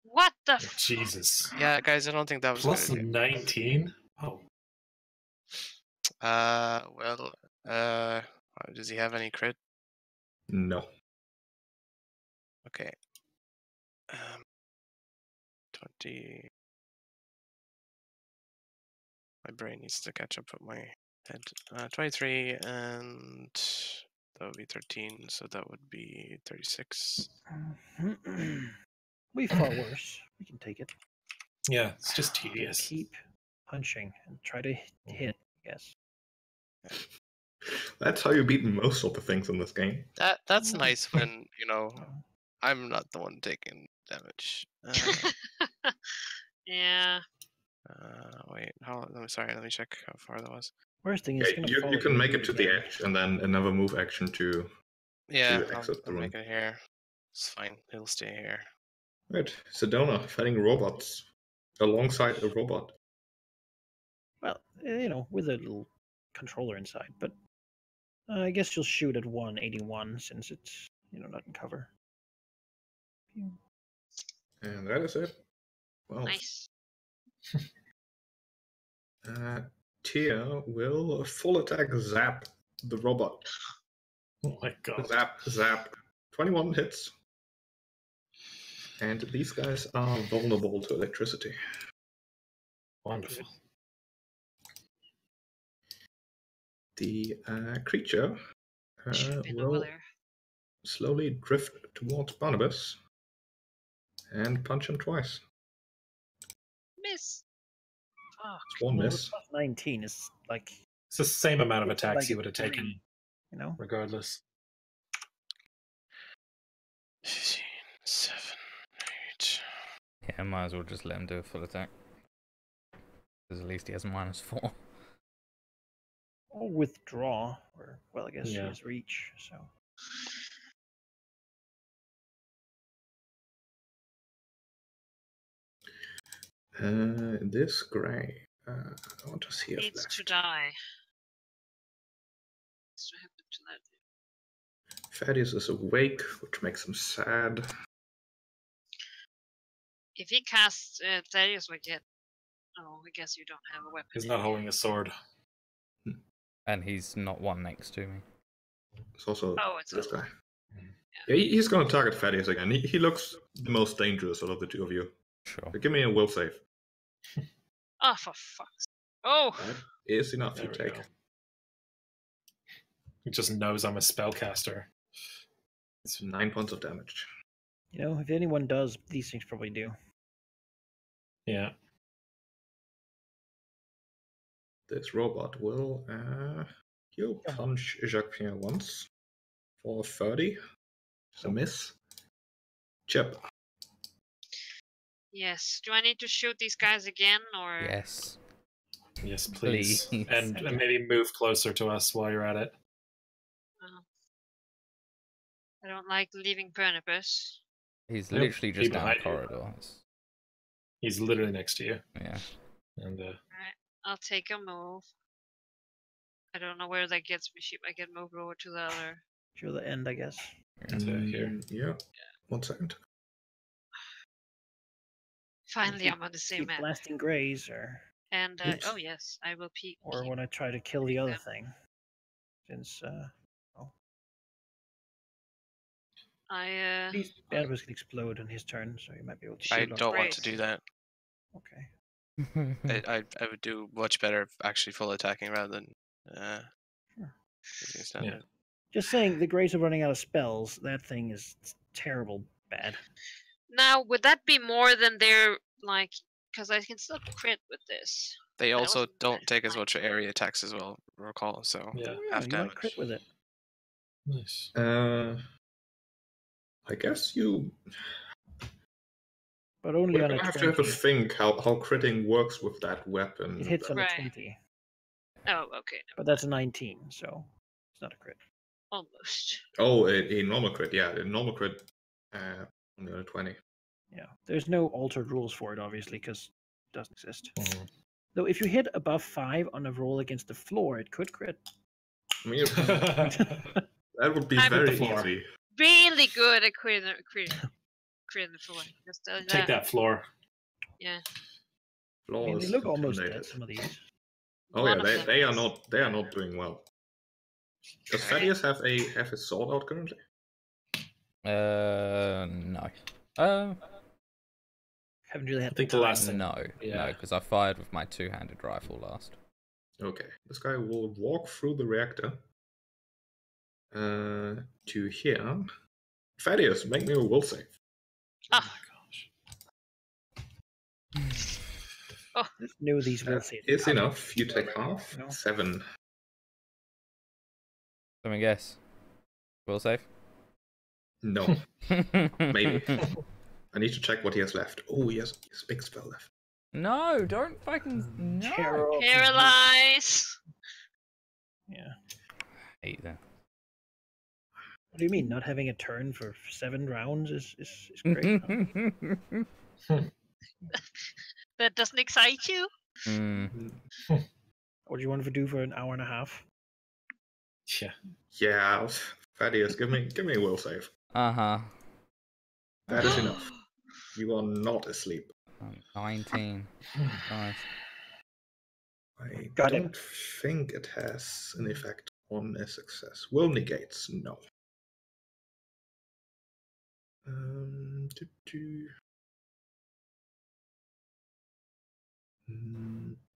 [SPEAKER 6] What the?
[SPEAKER 4] Jesus.
[SPEAKER 3] Yeah, guys, I don't think that was
[SPEAKER 4] Plus
[SPEAKER 3] good.
[SPEAKER 4] 19? Oh.
[SPEAKER 3] Well, does he have any crit?
[SPEAKER 5] No.
[SPEAKER 3] Okay. 20. My brain needs to catch up with my head. 23, and that would be 13, so that would be 36.
[SPEAKER 1] We fought worse. We can take it.
[SPEAKER 4] Yeah, it's just
[SPEAKER 1] Just
[SPEAKER 4] tedious.
[SPEAKER 1] keep punching and try to hit, I guess.
[SPEAKER 5] That's how you beat most of the things in this game.
[SPEAKER 3] That's nice when, I'm not the one taking damage.
[SPEAKER 6] Yeah.
[SPEAKER 3] Wait, let me check how far that was.
[SPEAKER 1] Worst thing is
[SPEAKER 5] Yeah,
[SPEAKER 1] gonna
[SPEAKER 5] you
[SPEAKER 1] follow
[SPEAKER 5] can make it
[SPEAKER 1] lead
[SPEAKER 5] to the
[SPEAKER 1] again.
[SPEAKER 5] edge and then another move action to
[SPEAKER 3] Yeah,
[SPEAKER 5] exit the
[SPEAKER 3] I'll
[SPEAKER 5] room.
[SPEAKER 3] make it here. It's fine. He'll stay here.
[SPEAKER 5] Right, Sedona fighting robots alongside a robot.
[SPEAKER 1] Well, with a little controller inside, but I guess you'll shoot at 181 since it's not in cover.
[SPEAKER 5] And that is it. Well,
[SPEAKER 6] Nice.
[SPEAKER 5] Tia will full attack zap the robot.
[SPEAKER 4] Oh my god.
[SPEAKER 5] Zap. 21 hits. And these guys are vulnerable to electricity.
[SPEAKER 4] Wonderful.
[SPEAKER 5] The creature
[SPEAKER 6] Should have been over
[SPEAKER 5] will
[SPEAKER 6] there.
[SPEAKER 5] slowly drift towards Barnabas and punch him twice.
[SPEAKER 6] Miss. Fuck.
[SPEAKER 5] It's one miss.
[SPEAKER 1] Plus 19 is like
[SPEAKER 4] It's the same amount of
[SPEAKER 1] It's
[SPEAKER 4] attacks
[SPEAKER 1] like
[SPEAKER 4] he
[SPEAKER 1] a
[SPEAKER 4] would have
[SPEAKER 1] 3,
[SPEAKER 4] taken regardless.
[SPEAKER 3] 15, 7, 8.
[SPEAKER 2] Yeah, might as well just let him do a full attack. Because at least he has -4.
[SPEAKER 1] Or withdraw, or well, I guess
[SPEAKER 4] Yeah.
[SPEAKER 1] his reach. So
[SPEAKER 5] This gray. What does he have
[SPEAKER 6] Needs
[SPEAKER 5] left?
[SPEAKER 6] to die. What's to happen to that?
[SPEAKER 5] Thaddeus is awake, which makes him sad.
[SPEAKER 6] If he casts Thaddeus would get. Oh, I guess you don't have a weapon.
[SPEAKER 4] He's not holding a sword.
[SPEAKER 2] And he's not one next to me.
[SPEAKER 5] It's also
[SPEAKER 6] It's
[SPEAKER 5] this
[SPEAKER 6] a-
[SPEAKER 5] guy. Yeah, he's going to target Thaddeus again. He looks the most dangerous out of the two of you.
[SPEAKER 2] Sure.
[SPEAKER 5] So give me a will save.
[SPEAKER 6] Oh, for fuck's sake. Oh!
[SPEAKER 5] That is enough
[SPEAKER 4] There
[SPEAKER 5] to
[SPEAKER 4] we
[SPEAKER 5] take.
[SPEAKER 4] go. He just knows I'm a spellcaster.
[SPEAKER 5] It's 9 points of damage.
[SPEAKER 1] if anyone does, these things probably do.
[SPEAKER 4] Yeah.
[SPEAKER 5] This robot will he'll punch Jacques Pierre once for 30. It's a miss. Chip.
[SPEAKER 6] Yes. Do I need to shoot these guys again, or?
[SPEAKER 2] Yes.
[SPEAKER 4] Yes, please.
[SPEAKER 2] Please.
[SPEAKER 4] And maybe move closer to us while you're at it.
[SPEAKER 6] I don't like leaving Barnabas.
[SPEAKER 2] He's
[SPEAKER 4] Nope,
[SPEAKER 2] literally just
[SPEAKER 4] keep
[SPEAKER 2] down the
[SPEAKER 4] behind you.
[SPEAKER 2] corridor.
[SPEAKER 4] He's literally next to you.
[SPEAKER 2] Yeah.
[SPEAKER 4] And
[SPEAKER 6] Alright, I'll take a move. I don't know where that gets me. I get moved over to the other.
[SPEAKER 1] To the end, I guess.
[SPEAKER 4] to here.
[SPEAKER 5] Yeah. 1 second.
[SPEAKER 6] Finally, I'm on the same
[SPEAKER 1] Keep
[SPEAKER 6] map.
[SPEAKER 1] blasting grays,
[SPEAKER 6] And
[SPEAKER 5] Oops.
[SPEAKER 6] oh yes, I will peek.
[SPEAKER 1] or when I try to kill the other thing, since
[SPEAKER 6] I
[SPEAKER 1] these Barnabas can explode on his turn, so he might be able to.
[SPEAKER 3] I
[SPEAKER 1] shoot on
[SPEAKER 3] don't want to
[SPEAKER 6] Great.
[SPEAKER 3] do that.
[SPEAKER 1] Okay.
[SPEAKER 3] I would do much better actually full attacking rather than.
[SPEAKER 1] Sure.
[SPEAKER 3] Using standard.
[SPEAKER 1] Just saying, the Grace of running out of spells, that thing is terrible bad.
[SPEAKER 6] Now, would that be more than their, like, because I can still crit with this.
[SPEAKER 3] They
[SPEAKER 6] That
[SPEAKER 3] also
[SPEAKER 6] wasn't
[SPEAKER 3] don't take as
[SPEAKER 6] mine.
[SPEAKER 3] much area attacks as well, recall, so
[SPEAKER 4] Yeah.
[SPEAKER 3] half
[SPEAKER 1] you
[SPEAKER 3] damage.
[SPEAKER 1] might crit with it.
[SPEAKER 4] Nice.
[SPEAKER 5] I guess you.
[SPEAKER 1] But only
[SPEAKER 5] We're
[SPEAKER 1] on a
[SPEAKER 5] gonna have
[SPEAKER 1] 20.
[SPEAKER 5] to think how critting works with that weapon.
[SPEAKER 1] It hits on a
[SPEAKER 6] Right.
[SPEAKER 1] 20.
[SPEAKER 6] Oh, okay.
[SPEAKER 1] But that's a 19, so it's not a crit.
[SPEAKER 6] Almost.
[SPEAKER 5] Oh, a normal crit, yeah. A normal crit only on a 20.
[SPEAKER 1] Yeah. There's no altered rules for it, obviously, because it doesn't exist.
[SPEAKER 4] Mhm.
[SPEAKER 1] Though if you hit above 5 on a roll against the floor, it could crit.
[SPEAKER 5] I mean, that would be
[SPEAKER 6] I'm
[SPEAKER 5] very
[SPEAKER 4] the floor.
[SPEAKER 5] easy.
[SPEAKER 6] Really good at critting the floor. Just
[SPEAKER 4] Take that floor.
[SPEAKER 6] Yeah.
[SPEAKER 1] I mean, they
[SPEAKER 5] Flawless
[SPEAKER 1] look almost dead,
[SPEAKER 5] contaminated.
[SPEAKER 1] some of these.
[SPEAKER 5] Oh
[SPEAKER 6] One
[SPEAKER 5] yeah,
[SPEAKER 6] of them
[SPEAKER 5] they are
[SPEAKER 6] is.
[SPEAKER 5] not doing well. Does Thaddeus have his sword out currently?
[SPEAKER 2] No.
[SPEAKER 1] Haven't really had
[SPEAKER 4] I think
[SPEAKER 1] the
[SPEAKER 4] the
[SPEAKER 1] time.
[SPEAKER 4] last thing.
[SPEAKER 2] No,
[SPEAKER 4] Yeah.
[SPEAKER 2] because I fired with my two-handed rifle last.
[SPEAKER 5] Okay, this guy will walk through the reactor to here. Thaddeus, make me a will save.
[SPEAKER 6] Ah. Oh,
[SPEAKER 1] Just knew these will
[SPEAKER 5] That
[SPEAKER 1] save.
[SPEAKER 5] is enough. You take half.
[SPEAKER 1] No.
[SPEAKER 5] 7.
[SPEAKER 2] Let me guess. Will save?
[SPEAKER 5] No, maybe. I need to check what he has left. Oh, he has a big spell left.
[SPEAKER 2] No, don't fucking no.
[SPEAKER 6] paralyze.
[SPEAKER 1] Yeah.
[SPEAKER 2] Hate that.
[SPEAKER 1] What do you mean? Not having a turn for 7 rounds is great.
[SPEAKER 6] That doesn't excite you?
[SPEAKER 1] What do you want to do for an hour and a half?
[SPEAKER 4] Yeah.
[SPEAKER 5] Yeah, Thaddeus, give me a will save.
[SPEAKER 2] Uh-huh.
[SPEAKER 5] That is enough. You are not asleep.
[SPEAKER 2] 19. Nice.
[SPEAKER 5] I
[SPEAKER 1] Got him.
[SPEAKER 5] don't think it has an effect on a success. Will negates, no.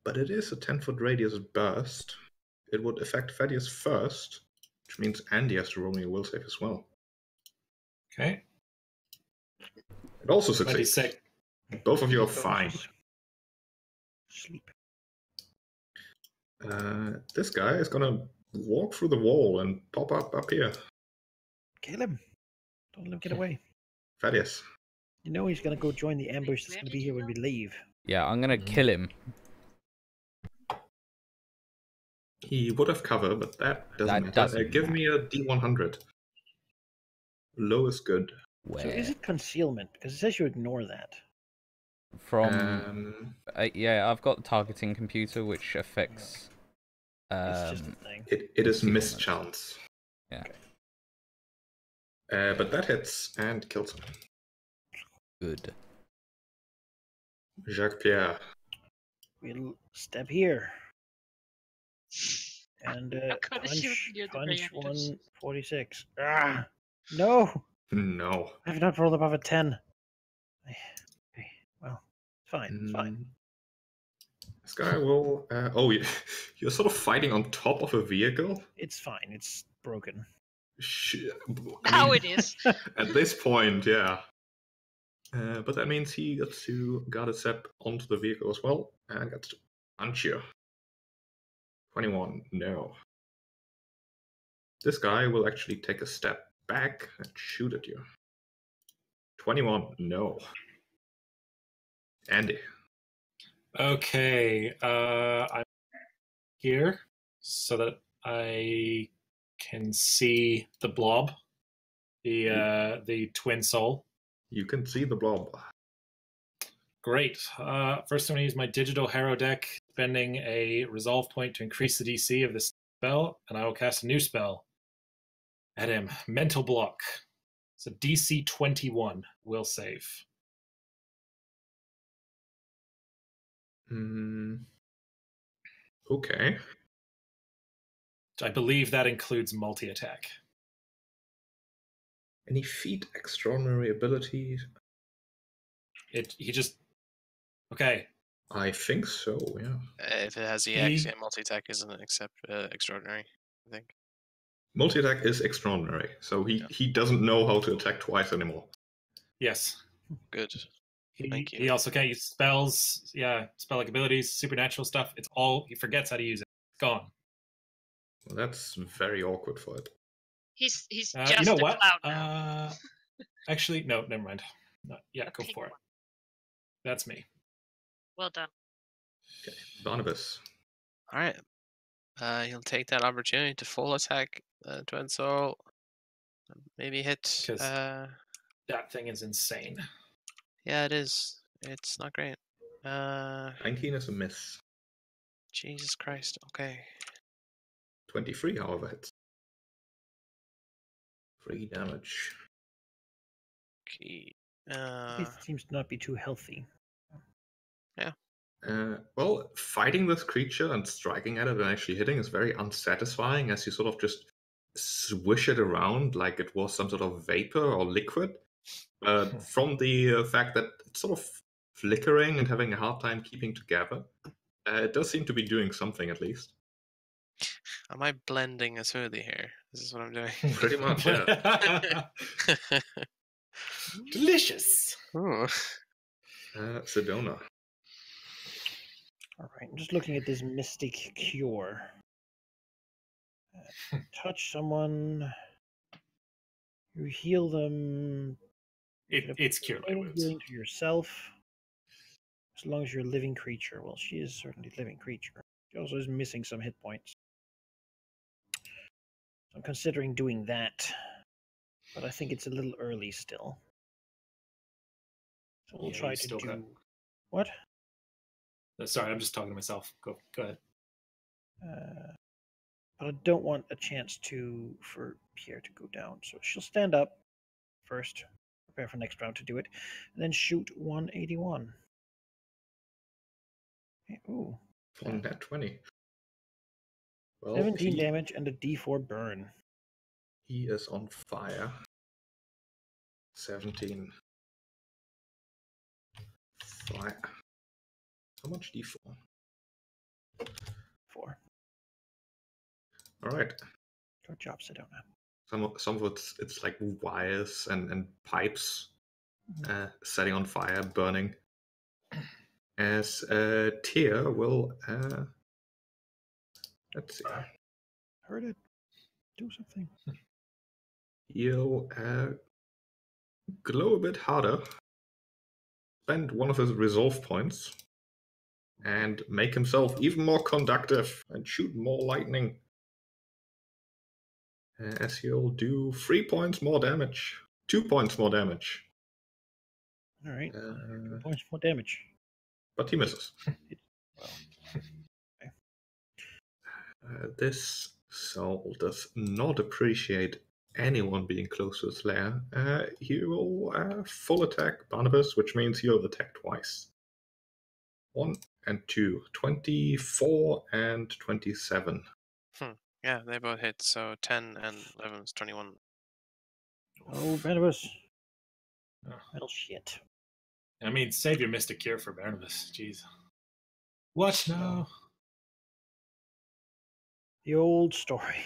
[SPEAKER 5] But it is a 10-foot radius burst. It would affect Thaddeus first, which means Andy has to roll me a will save as well.
[SPEAKER 4] Okay.
[SPEAKER 5] It also succeeds.
[SPEAKER 4] 26.
[SPEAKER 5] Both of you are fine.
[SPEAKER 1] Sleep.
[SPEAKER 5] This guy is gonna walk through the wall and pop up here.
[SPEAKER 1] Kill him. Don't let him get away.
[SPEAKER 5] Thaddeus.
[SPEAKER 1] You know he's gonna go join the ambush that's gonna be here when we leave.
[SPEAKER 2] Yeah, I'm gonna kill him.
[SPEAKER 5] He would have cover, but that doesn't matter.
[SPEAKER 2] Doesn't
[SPEAKER 5] Give me a D100. Low is good.
[SPEAKER 2] Where?
[SPEAKER 1] So is it concealment? Because it says you ignore that.
[SPEAKER 2] From yeah, I've got the targeting computer, which affects.
[SPEAKER 1] It's just a thing.
[SPEAKER 5] It is mischance.
[SPEAKER 2] Yeah.
[SPEAKER 5] But that hits and kills him.
[SPEAKER 2] Good.
[SPEAKER 5] Jacques Pierre.
[SPEAKER 1] We'll step here. And
[SPEAKER 6] I'm gonna shoot near the
[SPEAKER 1] punch
[SPEAKER 6] reactors.
[SPEAKER 1] 146. Ah! No!
[SPEAKER 5] No.
[SPEAKER 1] I've not rolled above a 10. Okay, well, it's fine. It's fine.
[SPEAKER 5] This guy will. Oh, you're sort of fighting on top of a vehicle?
[SPEAKER 1] It's fine. It's broken.
[SPEAKER 6] Now it is.
[SPEAKER 5] At this point, yeah. But that means he gets to guard a step onto the vehicle as well and gets to punch you. 21, no. This guy will actually take a step back and shoot at you. 21, no. Andy.
[SPEAKER 4] Okay. I'm here so that I can see the blob, the twin soul.
[SPEAKER 5] You can see the blob.
[SPEAKER 4] Great. First, I'm going to use my digital hero deck, spending a resolve point to increase the DC of this spell, and I will cast a new spell at him. Mental block. It's a DC 21 will save.
[SPEAKER 5] Okay.
[SPEAKER 4] I believe that includes multi-attack.
[SPEAKER 5] Any feat, extraordinary abilities?
[SPEAKER 4] He just... Okay.
[SPEAKER 5] I think so, yeah.
[SPEAKER 3] If it has EX, yeah, multi-attack isn't except extraordinary, I think.
[SPEAKER 5] multi-attack is extraordinary, so he doesn't know how to attack twice anymore.
[SPEAKER 4] Yes.
[SPEAKER 3] Good. Thank you.
[SPEAKER 4] He also can't use spells. Yeah, spell-like abilities, supernatural stuff. It's all he forgets how to use it. It's gone.
[SPEAKER 5] Well, that's very awkward for it.
[SPEAKER 6] He's just
[SPEAKER 4] You know
[SPEAKER 6] a
[SPEAKER 4] what?
[SPEAKER 6] cloud now.
[SPEAKER 4] Actually, no, never mind. No, yeah, go
[SPEAKER 6] Pink
[SPEAKER 4] for it.
[SPEAKER 6] one.
[SPEAKER 4] That's me.
[SPEAKER 6] Well done.
[SPEAKER 5] Okay, Barnabas.
[SPEAKER 3] All right. He'll take that opportunity to full attack Twin Soul. Maybe hit.
[SPEAKER 4] 'Cause- That thing is insane.
[SPEAKER 3] Yeah, it is. It's not great.
[SPEAKER 5] 19 is a miss.
[SPEAKER 3] Jesus Christ. Okay.
[SPEAKER 5] 23, however, hits. 3 damage.
[SPEAKER 3] Okay.
[SPEAKER 1] It seems to not be too healthy.
[SPEAKER 5] Well, fighting this creature and striking at it and actually hitting is very unsatisfying as you sort of just swish it around like it was some sort of vapor or liquid. From the fact that it's sort of flickering and having a hard time keeping together, it does seem to be doing something at least.
[SPEAKER 3] Am I blending a smoothie here? This is what I'm doing.
[SPEAKER 5] Pretty much, yeah.
[SPEAKER 4] Delicious.
[SPEAKER 3] Ooh.
[SPEAKER 5] Sedona.
[SPEAKER 1] All right, I'm just looking at this Mystic Cure. Touch someone, you heal them.
[SPEAKER 4] It's cure light wounds.
[SPEAKER 1] Healing to yourself, as long as you're a living creature. Well, she is certainly a living creature. She also is missing some hit points. So I'm considering doing that, but I think it's a little early still. So we'll
[SPEAKER 4] Yeah,
[SPEAKER 1] try
[SPEAKER 4] you
[SPEAKER 1] to
[SPEAKER 4] still
[SPEAKER 1] do
[SPEAKER 4] got-
[SPEAKER 1] what?
[SPEAKER 4] Sorry, I'm just talking to myself. Go ahead.
[SPEAKER 1] But I don't want a chance for Pierre to go down. So she'll stand up first, prepare for next round to do it, and then shoot 181. Okay, ooh,
[SPEAKER 5] On that 20. Well,
[SPEAKER 1] 17 damage and a D4 burn.
[SPEAKER 5] He is on fire. 17. Fire. How much D4?
[SPEAKER 1] 4.
[SPEAKER 5] Alright.
[SPEAKER 1] Good job, Sedona.
[SPEAKER 5] Some of it's like wires and pipes setting on fire, burning. As Tyr will let's see.
[SPEAKER 1] Heard it. Do something.
[SPEAKER 5] He'll glow a bit harder, spend one of his resolve points, and make himself even more conductive and shoot more lightning. As he'll do 3 points more damage. 2 points more damage.
[SPEAKER 1] All right. 2 points more damage.
[SPEAKER 5] But he misses.
[SPEAKER 1] Well, okay.
[SPEAKER 5] This soul does not appreciate anyone being close to his lair. He will full attack Barnabas, which means he'll attack twice. 1 and 2. 24 and 27.
[SPEAKER 3] Yeah, they both hit. So 10 and 11 is 21.
[SPEAKER 1] Oh, Barnabas. Well, shit.
[SPEAKER 4] I mean, save your Mystic Cure for Barnabas. Jeez. What now?
[SPEAKER 1] The old story.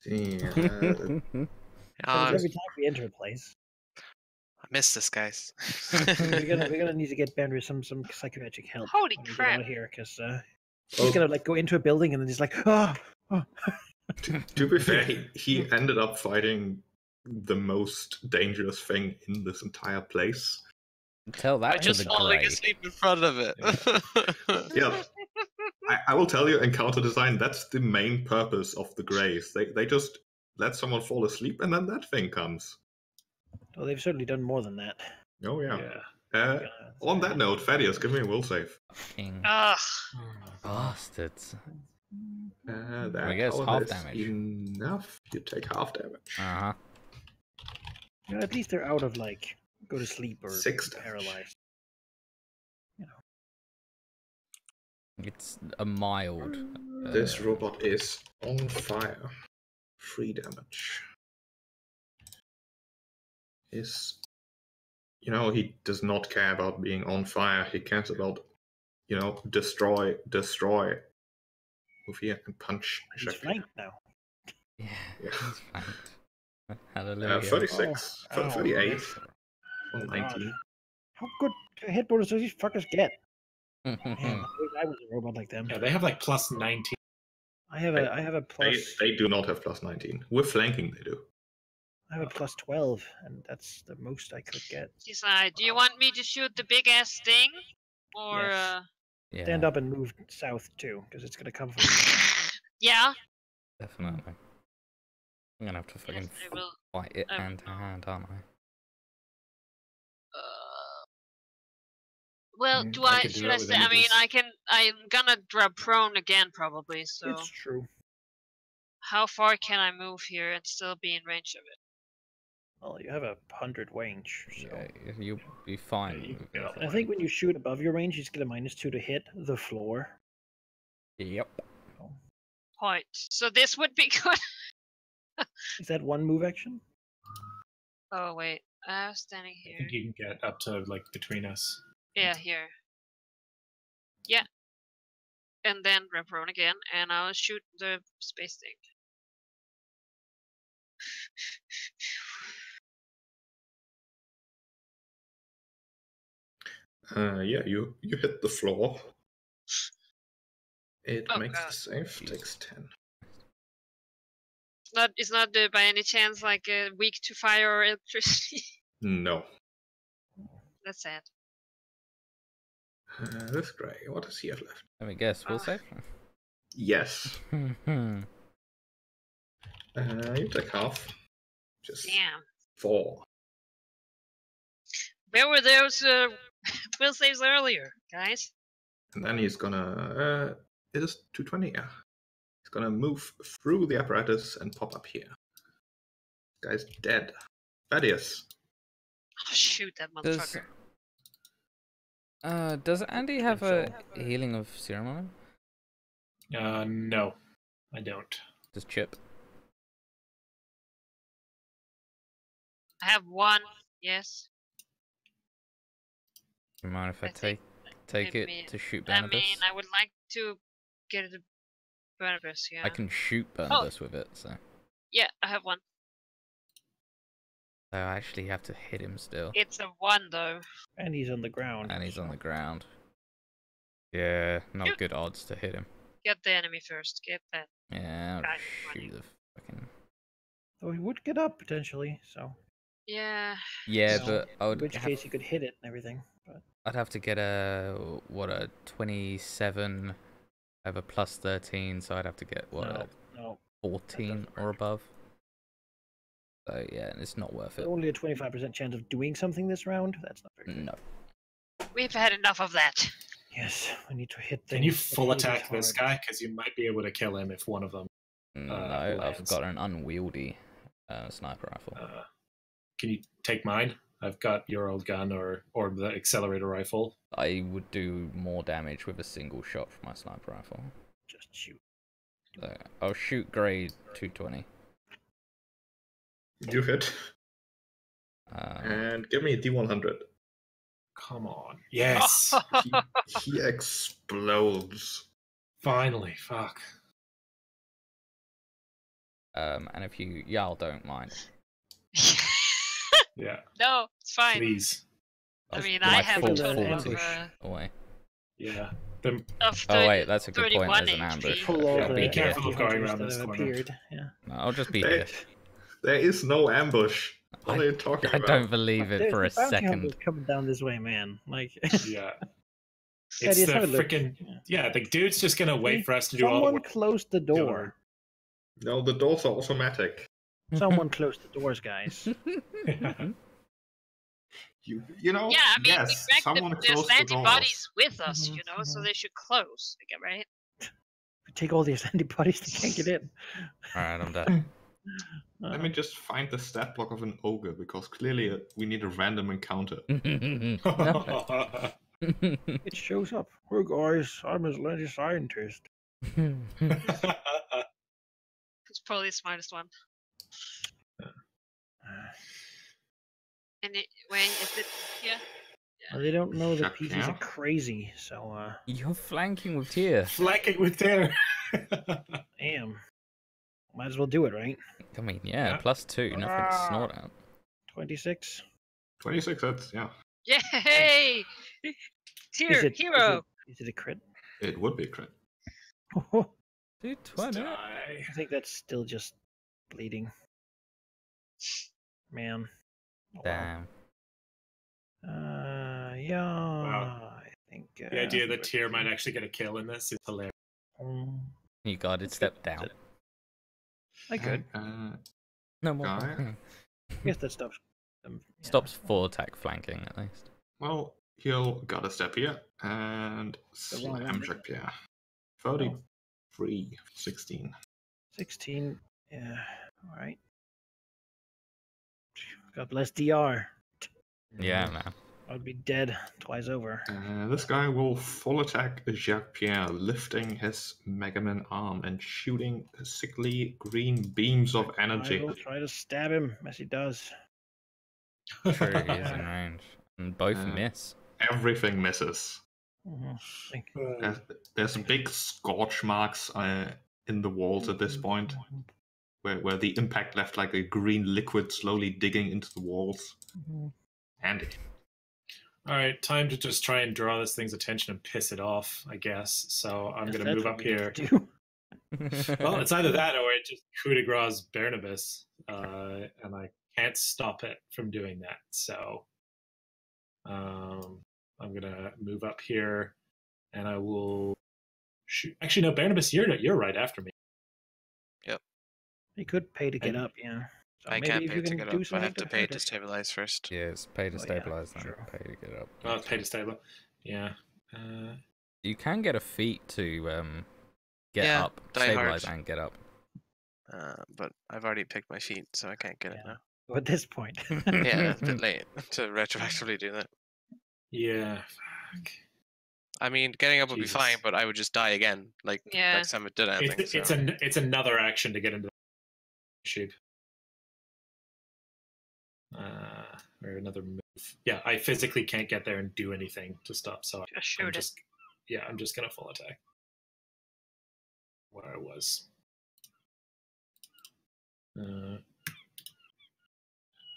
[SPEAKER 5] Yeah,
[SPEAKER 1] Every time we enter a place,
[SPEAKER 3] I missed this, guys.
[SPEAKER 1] we're gonna need to get Barnabas some psychiatric help.
[SPEAKER 6] Holy
[SPEAKER 1] when we get
[SPEAKER 6] crap.
[SPEAKER 1] out of here, because he's gonna like go into a building and then he's like, oh.
[SPEAKER 5] to be fair, he ended up fighting the most dangerous thing in this entire place.
[SPEAKER 2] Tell that
[SPEAKER 3] I
[SPEAKER 2] to
[SPEAKER 3] just
[SPEAKER 2] the
[SPEAKER 3] falling
[SPEAKER 2] grey.
[SPEAKER 3] asleep in front of it.
[SPEAKER 5] Yeah, I will tell you, encounter design, that's the main purpose of the Greys. They just let someone fall asleep and then that thing comes.
[SPEAKER 1] Well, they've certainly done more than that.
[SPEAKER 5] Oh, yeah.
[SPEAKER 4] Yeah.
[SPEAKER 5] On that note, Thaddeus, give me a will save.
[SPEAKER 2] Fucking
[SPEAKER 6] Ugh.
[SPEAKER 2] bastards.
[SPEAKER 5] That,
[SPEAKER 2] I guess
[SPEAKER 5] however,
[SPEAKER 2] half
[SPEAKER 5] is
[SPEAKER 2] damage.
[SPEAKER 5] enough. You take half damage.
[SPEAKER 2] Uh-huh.
[SPEAKER 1] Yeah, at least they're out of like go to sleep or
[SPEAKER 5] 6 damage.
[SPEAKER 1] paralyzed.
[SPEAKER 2] It's a mild.
[SPEAKER 5] This robot is on fire. 3 damage. He does not care about being on fire. He cares about, destroy. Move here and punch.
[SPEAKER 1] He's flanked now.
[SPEAKER 2] Yeah,
[SPEAKER 5] Yeah.
[SPEAKER 2] he's flanked. Hallelujah.
[SPEAKER 5] 36,
[SPEAKER 1] Oh,
[SPEAKER 5] 38,
[SPEAKER 1] oh,
[SPEAKER 5] well,
[SPEAKER 1] God.
[SPEAKER 5] 19.
[SPEAKER 1] How good hit bonus does these fuckers get? Man, I
[SPEAKER 2] Hmm.
[SPEAKER 1] wish I was a robot like them.
[SPEAKER 4] Yeah, they have like plus 19.
[SPEAKER 1] I have a plus.
[SPEAKER 5] They do not have plus 19. With flanking, they do.
[SPEAKER 1] I have a plus 12, and that's the most I could get.
[SPEAKER 6] Decide. Do you want me to shoot the big ass thing, or
[SPEAKER 1] Yes.
[SPEAKER 2] Yeah,
[SPEAKER 1] Stand up and move south too, because it's gonna come from.
[SPEAKER 6] yeah?
[SPEAKER 2] definitely. I'm gonna have to fucking
[SPEAKER 6] Yes, I will.
[SPEAKER 2] fight it
[SPEAKER 6] I will.
[SPEAKER 2] hand to hand, aren't I?
[SPEAKER 6] Well,
[SPEAKER 4] Mm,
[SPEAKER 6] do
[SPEAKER 4] I
[SPEAKER 6] I?
[SPEAKER 4] could do
[SPEAKER 6] Should
[SPEAKER 4] it
[SPEAKER 6] I
[SPEAKER 4] with
[SPEAKER 6] say? I mean,
[SPEAKER 4] images.
[SPEAKER 6] I'm gonna drop prone again, probably. So,
[SPEAKER 1] It's true.
[SPEAKER 6] how far can I move here and still be in range of it?
[SPEAKER 1] Well, you have 100 range, so.
[SPEAKER 2] Yeah, you'll be fine.
[SPEAKER 4] Yeah, you
[SPEAKER 2] with
[SPEAKER 4] can get
[SPEAKER 2] it.
[SPEAKER 4] all the
[SPEAKER 1] I think when you shoot above your range, you just get a -2 to hit the floor.
[SPEAKER 2] Yep.
[SPEAKER 6] Point. So this would be good.
[SPEAKER 1] Is that one move action?
[SPEAKER 6] Oh wait, I was standing
[SPEAKER 4] I
[SPEAKER 6] here.
[SPEAKER 4] think you can get up to like between us.
[SPEAKER 6] Yeah, here. Yeah. And then drop prone again, and I'll shoot the space thing.
[SPEAKER 5] Yeah, you hit the floor. It
[SPEAKER 6] Oh,
[SPEAKER 5] makes
[SPEAKER 6] God.
[SPEAKER 5] the save,
[SPEAKER 2] Jesus.
[SPEAKER 5] takes 10.
[SPEAKER 6] It's not by any chance like weak to fire or electricity.
[SPEAKER 5] No.
[SPEAKER 6] That's sad.
[SPEAKER 5] This guy, what does he have left?
[SPEAKER 2] Let me guess, full
[SPEAKER 6] Ah.
[SPEAKER 2] save?
[SPEAKER 5] Yes.
[SPEAKER 2] Hmm.
[SPEAKER 5] You take half. Just
[SPEAKER 6] Damn.
[SPEAKER 5] 4.
[SPEAKER 6] Where were those will saves earlier, guys?
[SPEAKER 5] And then he's gonna. It is 220, yeah. He's gonna move through the apparatus and pop up here. Guy's dead. Thaddeus.
[SPEAKER 6] Oh, shoot that motherfucker.
[SPEAKER 2] Does Andy have a healing of serum on him?
[SPEAKER 4] No, I don't.
[SPEAKER 2] Does Chip?
[SPEAKER 6] I have one. Yes.
[SPEAKER 2] Do you mind if I
[SPEAKER 6] think
[SPEAKER 2] take it
[SPEAKER 6] maybe-
[SPEAKER 2] to shoot
[SPEAKER 6] I
[SPEAKER 2] Barnabas?
[SPEAKER 6] mean, I would like to get it to Barnabas. Yeah.
[SPEAKER 2] I can shoot Barnabas with it, so
[SPEAKER 6] Yeah, I have one.
[SPEAKER 2] I actually have to hit him still.
[SPEAKER 6] It's a one though.
[SPEAKER 1] And he's on the ground.
[SPEAKER 2] And he's on
[SPEAKER 1] so-
[SPEAKER 2] the ground. Yeah, not
[SPEAKER 6] Shoot.
[SPEAKER 2] good odds to hit him.
[SPEAKER 6] Get the enemy first. Get that.
[SPEAKER 2] Yeah, I'll
[SPEAKER 6] God,
[SPEAKER 2] shoot
[SPEAKER 6] funny.
[SPEAKER 2] the fucking.
[SPEAKER 1] So he would get up potentially. So
[SPEAKER 6] Yeah.
[SPEAKER 2] Yeah,
[SPEAKER 1] So,
[SPEAKER 2] but I
[SPEAKER 1] in
[SPEAKER 2] would.
[SPEAKER 1] which case you could hit it and everything. But
[SPEAKER 2] I'd have to get a 27 over plus 13, so I'd have to get
[SPEAKER 1] no,
[SPEAKER 2] 14 or above. So yeah, it's not worth it.
[SPEAKER 1] only a 25% chance of doing something this round. That's not very good.
[SPEAKER 2] No.
[SPEAKER 6] We've had enough of that.
[SPEAKER 1] Yes, we need to hit.
[SPEAKER 4] Can you
[SPEAKER 1] things that
[SPEAKER 4] full
[SPEAKER 1] hit us
[SPEAKER 4] attack this
[SPEAKER 1] hard.
[SPEAKER 4] guy? Because you might be able to kill him if one of them.
[SPEAKER 2] No, I've
[SPEAKER 4] lands.
[SPEAKER 2] got an unwieldy sniper rifle.
[SPEAKER 4] Can you take mine? I've got your old gun or the accelerator rifle.
[SPEAKER 2] I would do more damage with a single shot from my sniper rifle.
[SPEAKER 1] Just shoot.
[SPEAKER 2] So I'll shoot grade 220.
[SPEAKER 5] You hit.
[SPEAKER 2] Um,
[SPEAKER 5] And give me a D100.
[SPEAKER 4] Come on. Yes.
[SPEAKER 5] He explodes.
[SPEAKER 4] Finally. Fuck.
[SPEAKER 2] and if you Y'all don't mind.
[SPEAKER 4] Yeah.
[SPEAKER 6] No, it's fine.
[SPEAKER 4] Please.
[SPEAKER 6] I mean,
[SPEAKER 2] My
[SPEAKER 6] I have
[SPEAKER 2] full
[SPEAKER 6] a total of,
[SPEAKER 2] ambush
[SPEAKER 6] uh,
[SPEAKER 2] away.
[SPEAKER 4] Yeah.
[SPEAKER 6] of
[SPEAKER 2] Oh wait, that's a good point
[SPEAKER 6] 31
[SPEAKER 2] as an
[SPEAKER 6] HP.
[SPEAKER 2] ambush.
[SPEAKER 1] Pull all
[SPEAKER 2] I'll
[SPEAKER 1] the
[SPEAKER 2] be
[SPEAKER 4] Be careful
[SPEAKER 2] here.
[SPEAKER 4] of going
[SPEAKER 1] hunters
[SPEAKER 4] around
[SPEAKER 1] that
[SPEAKER 4] this
[SPEAKER 1] have
[SPEAKER 4] corner.
[SPEAKER 1] appeared. Yeah.
[SPEAKER 2] No, I'll just be
[SPEAKER 5] There,
[SPEAKER 2] here.
[SPEAKER 5] there is no ambush. What are you talking
[SPEAKER 2] I
[SPEAKER 5] about?
[SPEAKER 2] don't believe it
[SPEAKER 1] There's
[SPEAKER 2] for a
[SPEAKER 1] the bounty
[SPEAKER 2] second.
[SPEAKER 1] hunters coming down this way, man. Like,
[SPEAKER 4] Yeah.
[SPEAKER 1] Yeah,
[SPEAKER 4] It's
[SPEAKER 1] just
[SPEAKER 4] the
[SPEAKER 1] have a look.
[SPEAKER 4] freaking.
[SPEAKER 1] Yeah.
[SPEAKER 4] Yeah, the dude's just gonna wait for us to do all the
[SPEAKER 1] someone
[SPEAKER 4] work.
[SPEAKER 1] closed the door.
[SPEAKER 5] No, the doors are automatic.
[SPEAKER 1] Someone closed the doors, guys.
[SPEAKER 5] You know,
[SPEAKER 6] Yeah, I mean,
[SPEAKER 5] yes,
[SPEAKER 6] we
[SPEAKER 5] someone
[SPEAKER 6] there's
[SPEAKER 5] closed the doors.
[SPEAKER 6] antibodies with us,
[SPEAKER 1] Mhm,
[SPEAKER 6] you know, so
[SPEAKER 1] mhm.
[SPEAKER 6] they should close. Okay, right?
[SPEAKER 1] We take all these antibodies, they can't get in.
[SPEAKER 2] Alright, I'm done.
[SPEAKER 5] Let me just find the stat block of an ogre, because clearly we need a random encounter.
[SPEAKER 1] It shows up. Hey guys, I'm a lazy scientist.
[SPEAKER 6] It's probably the smartest one. And wait, is it here?
[SPEAKER 1] Well, they don't know the
[SPEAKER 5] Chacun?
[SPEAKER 1] pieces are crazy, so
[SPEAKER 2] You're flanking with Tyr.
[SPEAKER 4] Flanking with terror.
[SPEAKER 1] damn. Might as well do it, right?
[SPEAKER 2] I mean, yeah, +2, nothing to snort at.
[SPEAKER 1] 26.
[SPEAKER 5] 26 hits, yeah.
[SPEAKER 6] Yay! Tier hero.
[SPEAKER 1] Is it a crit?
[SPEAKER 5] It would be a crit.
[SPEAKER 1] I
[SPEAKER 2] 220.
[SPEAKER 4] Die.
[SPEAKER 1] think that's still just bleeding. Man. Oh, wow.
[SPEAKER 2] Damn.
[SPEAKER 1] Yeah.
[SPEAKER 4] Wow.
[SPEAKER 1] I think
[SPEAKER 4] The idea that Tyr might actually get a kill in this is hilarious.
[SPEAKER 2] You guarded step down.
[SPEAKER 1] I could.
[SPEAKER 2] No more.
[SPEAKER 5] Guy.
[SPEAKER 1] I guess that stops them. Yeah.
[SPEAKER 2] Stops full attack flanking at least.
[SPEAKER 5] Well, he'll got a step here and
[SPEAKER 1] The wrong
[SPEAKER 5] slam
[SPEAKER 1] one.
[SPEAKER 5] Jack Pierre. 33, 16.
[SPEAKER 1] 16. Yeah. All right. Got less DR.
[SPEAKER 2] Yeah, man.
[SPEAKER 1] I'd be dead twice over.
[SPEAKER 5] This guy will full attack Jacques Pierre, lifting his Mega Man arm and shooting sickly green beams of energy.
[SPEAKER 1] I will try to stab him as he does.
[SPEAKER 2] True, he is in range. And both miss.
[SPEAKER 5] Everything misses.
[SPEAKER 1] Mm-hmm.
[SPEAKER 5] There's big scorch marks in the walls at this point, where the impact left like a green liquid slowly digging into the walls.
[SPEAKER 1] Mm-hmm.
[SPEAKER 5] Handy.
[SPEAKER 4] All right, time to just try and draw this thing's attention and piss it off, I guess. So I'm going to move up here. Well, it's either that or it just coup de grace Barnabas, and I can't stop it from doing that. So I'm going to move up here, and I will shoot. Actually, no, Barnabas, you're right after me.
[SPEAKER 3] Yep.
[SPEAKER 1] He could pay to get up, yeah. So
[SPEAKER 3] I
[SPEAKER 1] maybe
[SPEAKER 3] can't
[SPEAKER 1] if
[SPEAKER 3] pay
[SPEAKER 1] you
[SPEAKER 3] to
[SPEAKER 1] can
[SPEAKER 3] get
[SPEAKER 1] do
[SPEAKER 3] up. I
[SPEAKER 1] something
[SPEAKER 3] have to pay
[SPEAKER 1] hurt
[SPEAKER 3] to
[SPEAKER 1] it.
[SPEAKER 3] stabilize first.
[SPEAKER 2] Yes, pay to
[SPEAKER 1] Oh, yeah,
[SPEAKER 2] stabilize them,
[SPEAKER 1] sure.
[SPEAKER 2] pay to get up.
[SPEAKER 4] Oh, pay to stable. Yeah.
[SPEAKER 2] You can get a feat to get
[SPEAKER 3] Yeah,
[SPEAKER 2] up,
[SPEAKER 3] die
[SPEAKER 2] stabilize
[SPEAKER 3] hard.
[SPEAKER 2] and get up.
[SPEAKER 3] But I've already picked my feet, so I can't get it now.
[SPEAKER 1] Well, at this point.
[SPEAKER 3] Yeah, it's a bit late to retroactively do that.
[SPEAKER 4] Yeah. Fuck.
[SPEAKER 3] I mean, getting up would be
[SPEAKER 4] Jesus.
[SPEAKER 3] fine, but I would just die again, like
[SPEAKER 6] Yeah.
[SPEAKER 3] next time it did anything.
[SPEAKER 4] It's another action to get into the sheep. Or another move. Yeah, I physically can't get there and do anything to stop. So
[SPEAKER 6] Just shoot it.
[SPEAKER 4] I'm just gonna full attack. Where I was.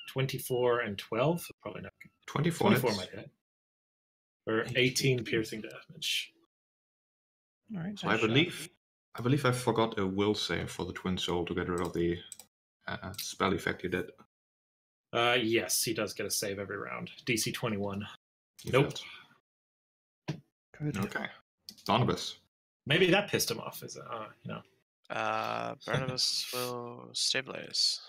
[SPEAKER 4] 24 and 12, probably not.
[SPEAKER 5] 24
[SPEAKER 4] 24
[SPEAKER 5] hits.
[SPEAKER 4] might hit. Or 18 piercing damage.
[SPEAKER 1] All right.
[SPEAKER 5] So I believe I forgot a will save for the Twin Soul to get rid of the spell effect you did.
[SPEAKER 4] Yes, he does get a save every round. DC 21.
[SPEAKER 5] You
[SPEAKER 4] Nope.
[SPEAKER 5] failed.
[SPEAKER 1] Good.
[SPEAKER 5] Okay. Barnabas.
[SPEAKER 4] Maybe that pissed him off. Is it?
[SPEAKER 3] Barnabas will stabilize.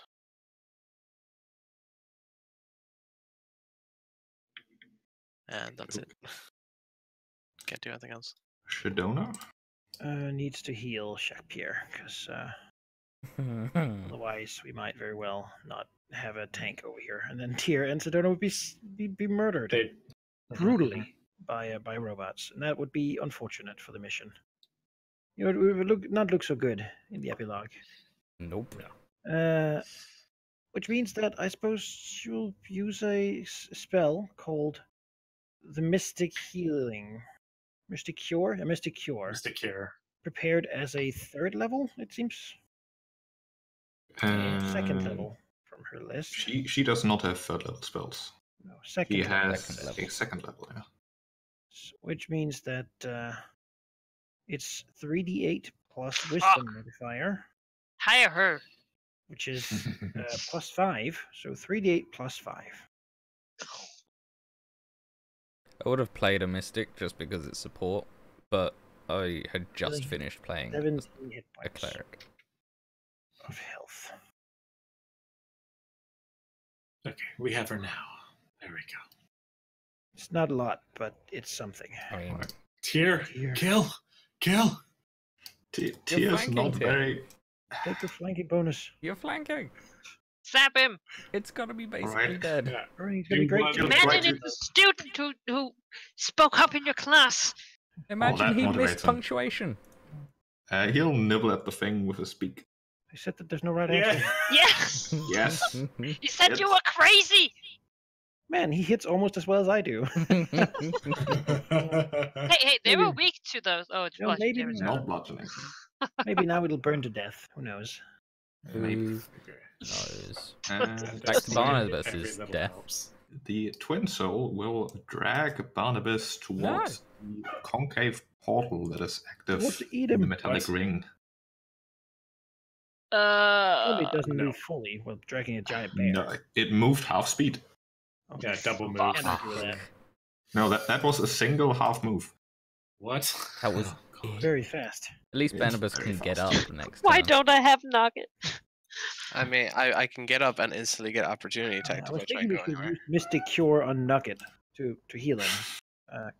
[SPEAKER 3] And that's it. Can't do anything else.
[SPEAKER 5] Shadona.
[SPEAKER 1] Needs to heal Shakpir, because otherwise we might very well not have a tank over here. And then Tyr and Sedona would be murdered brutally by robots, and that would be unfortunate for the mission. It would not look so good in the epilogue.
[SPEAKER 2] Nope.
[SPEAKER 1] Which means that I suppose you'll use a spell called the Mystic Healing. Mystic Cure? A Mystic Cure.
[SPEAKER 4] Mystic Cure.
[SPEAKER 1] Prepared as a 3rd level, it seems. Second level from her list.
[SPEAKER 5] She does not have 3rd level spells.
[SPEAKER 1] No, second
[SPEAKER 5] She
[SPEAKER 1] level.
[SPEAKER 5] has
[SPEAKER 2] Second level.
[SPEAKER 5] a 2nd level, yeah.
[SPEAKER 1] Which means that it's 3d8 plus Wisdom modifier,
[SPEAKER 6] Hire her.
[SPEAKER 1] which is plus 5. So 3d8 plus 5.
[SPEAKER 2] I would have played a Mystic just because it's support, but I had just
[SPEAKER 1] Really?
[SPEAKER 2] finished playing
[SPEAKER 1] 17 hit
[SPEAKER 2] a
[SPEAKER 1] points
[SPEAKER 2] cleric.
[SPEAKER 1] of health.
[SPEAKER 4] Okay, we have her now. There we go.
[SPEAKER 1] It's not a lot, but it's something.
[SPEAKER 2] I mean,
[SPEAKER 4] Tyr,
[SPEAKER 1] Tyr.
[SPEAKER 4] kill.
[SPEAKER 5] Tyr's
[SPEAKER 2] flanking,
[SPEAKER 5] not
[SPEAKER 2] Tyr.
[SPEAKER 5] very...
[SPEAKER 1] Take the flanking bonus.
[SPEAKER 2] you're flanking.
[SPEAKER 6] Zap him.
[SPEAKER 2] It's gonna be basically
[SPEAKER 5] Alright.
[SPEAKER 2] dead.
[SPEAKER 4] Yeah.
[SPEAKER 1] All right, he's gonna be great.
[SPEAKER 5] You'll
[SPEAKER 6] Imagine
[SPEAKER 5] try to-
[SPEAKER 6] it's a student who spoke up in your class.
[SPEAKER 2] Imagine
[SPEAKER 5] that
[SPEAKER 2] he
[SPEAKER 5] motivates
[SPEAKER 2] missed
[SPEAKER 5] him.
[SPEAKER 2] punctuation.
[SPEAKER 5] He'll nibble at the thing with his beak.
[SPEAKER 1] I said that there's no right
[SPEAKER 4] Yeah.
[SPEAKER 1] answer.
[SPEAKER 6] Yeah.
[SPEAKER 5] Yes.
[SPEAKER 6] You said you were crazy.
[SPEAKER 1] Man, he hits almost as well as I do.
[SPEAKER 6] Hey, they were
[SPEAKER 1] Maybe-
[SPEAKER 6] weak to those. Oh, it's
[SPEAKER 1] No,
[SPEAKER 6] bludgeoning
[SPEAKER 1] maybe
[SPEAKER 6] damage.
[SPEAKER 1] not.
[SPEAKER 5] Not bludgeoning.
[SPEAKER 1] Maybe now it'll burn to death. Who knows?
[SPEAKER 2] Who
[SPEAKER 5] Okay.
[SPEAKER 2] knows?
[SPEAKER 5] And
[SPEAKER 2] Back to Barnabas'
[SPEAKER 4] every level
[SPEAKER 2] death.
[SPEAKER 4] helps.
[SPEAKER 5] the twin soul will drag Barnabas towards the concave portal that is active
[SPEAKER 1] wants to eat
[SPEAKER 5] in the
[SPEAKER 1] him.
[SPEAKER 5] metallic
[SPEAKER 4] What?
[SPEAKER 5] ring.
[SPEAKER 1] Probably doesn't
[SPEAKER 4] no.
[SPEAKER 1] move fully with dragging a giant bear.
[SPEAKER 5] No, it moved half speed.
[SPEAKER 1] Oh,
[SPEAKER 4] Yeah, double
[SPEAKER 1] fuck.
[SPEAKER 4] move.
[SPEAKER 1] Can't do that.
[SPEAKER 5] No, that was a single half move.
[SPEAKER 4] What?
[SPEAKER 2] That was
[SPEAKER 4] Oh, God.
[SPEAKER 1] Very fast.
[SPEAKER 2] At least
[SPEAKER 5] It's
[SPEAKER 2] Barnabas
[SPEAKER 5] very
[SPEAKER 2] can get
[SPEAKER 5] fast.
[SPEAKER 2] up next
[SPEAKER 6] Why
[SPEAKER 2] time.
[SPEAKER 6] don't I have Nugget?
[SPEAKER 3] I mean, I can get up and instantly get opportunity attacked
[SPEAKER 1] I
[SPEAKER 3] if
[SPEAKER 1] was
[SPEAKER 3] I try
[SPEAKER 1] thinking
[SPEAKER 3] and
[SPEAKER 1] we
[SPEAKER 3] go
[SPEAKER 1] should
[SPEAKER 3] anywhere.
[SPEAKER 1] use Mystic Cure on Nugget to heal him,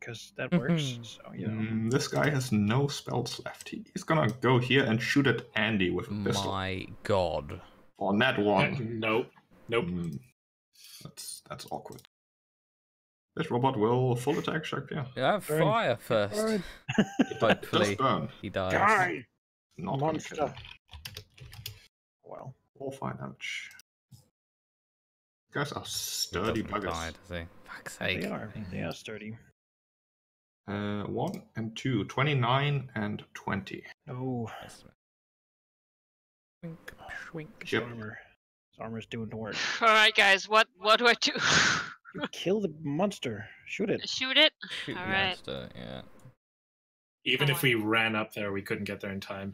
[SPEAKER 1] because that works. So you know.
[SPEAKER 5] This guy has no spells left. He's gonna go here and shoot at Andy with a pistol.
[SPEAKER 2] My God.
[SPEAKER 5] On that one.
[SPEAKER 4] Nope. Nope.
[SPEAKER 5] That's awkward. This robot will full attack Jacques Pierre.
[SPEAKER 2] Yeah,
[SPEAKER 1] Burn.
[SPEAKER 2] fire first.
[SPEAKER 1] Burn.
[SPEAKER 5] It
[SPEAKER 2] Hopefully
[SPEAKER 5] does burn.
[SPEAKER 2] he dies.
[SPEAKER 1] Die,
[SPEAKER 5] Not gonna
[SPEAKER 1] monster.
[SPEAKER 5] kill him.
[SPEAKER 1] Well,
[SPEAKER 5] All fire damage. Guys are sturdy
[SPEAKER 2] Doesn't
[SPEAKER 5] buggers.
[SPEAKER 2] die, does he? Fuck's sake.
[SPEAKER 1] they are. They are sturdy.
[SPEAKER 5] 1 and 2, 29 and 20.
[SPEAKER 1] No,
[SPEAKER 2] Shwink, shwink.
[SPEAKER 1] his
[SPEAKER 5] Yep.
[SPEAKER 1] armor. His armor's doing the work.
[SPEAKER 6] All right, guys. What do I do?
[SPEAKER 1] You kill the monster. Shoot it.
[SPEAKER 6] Shoot it.
[SPEAKER 2] Shoot the
[SPEAKER 6] Alright.
[SPEAKER 2] monster, yeah.
[SPEAKER 4] Even if we ran up there, we couldn't get there in time.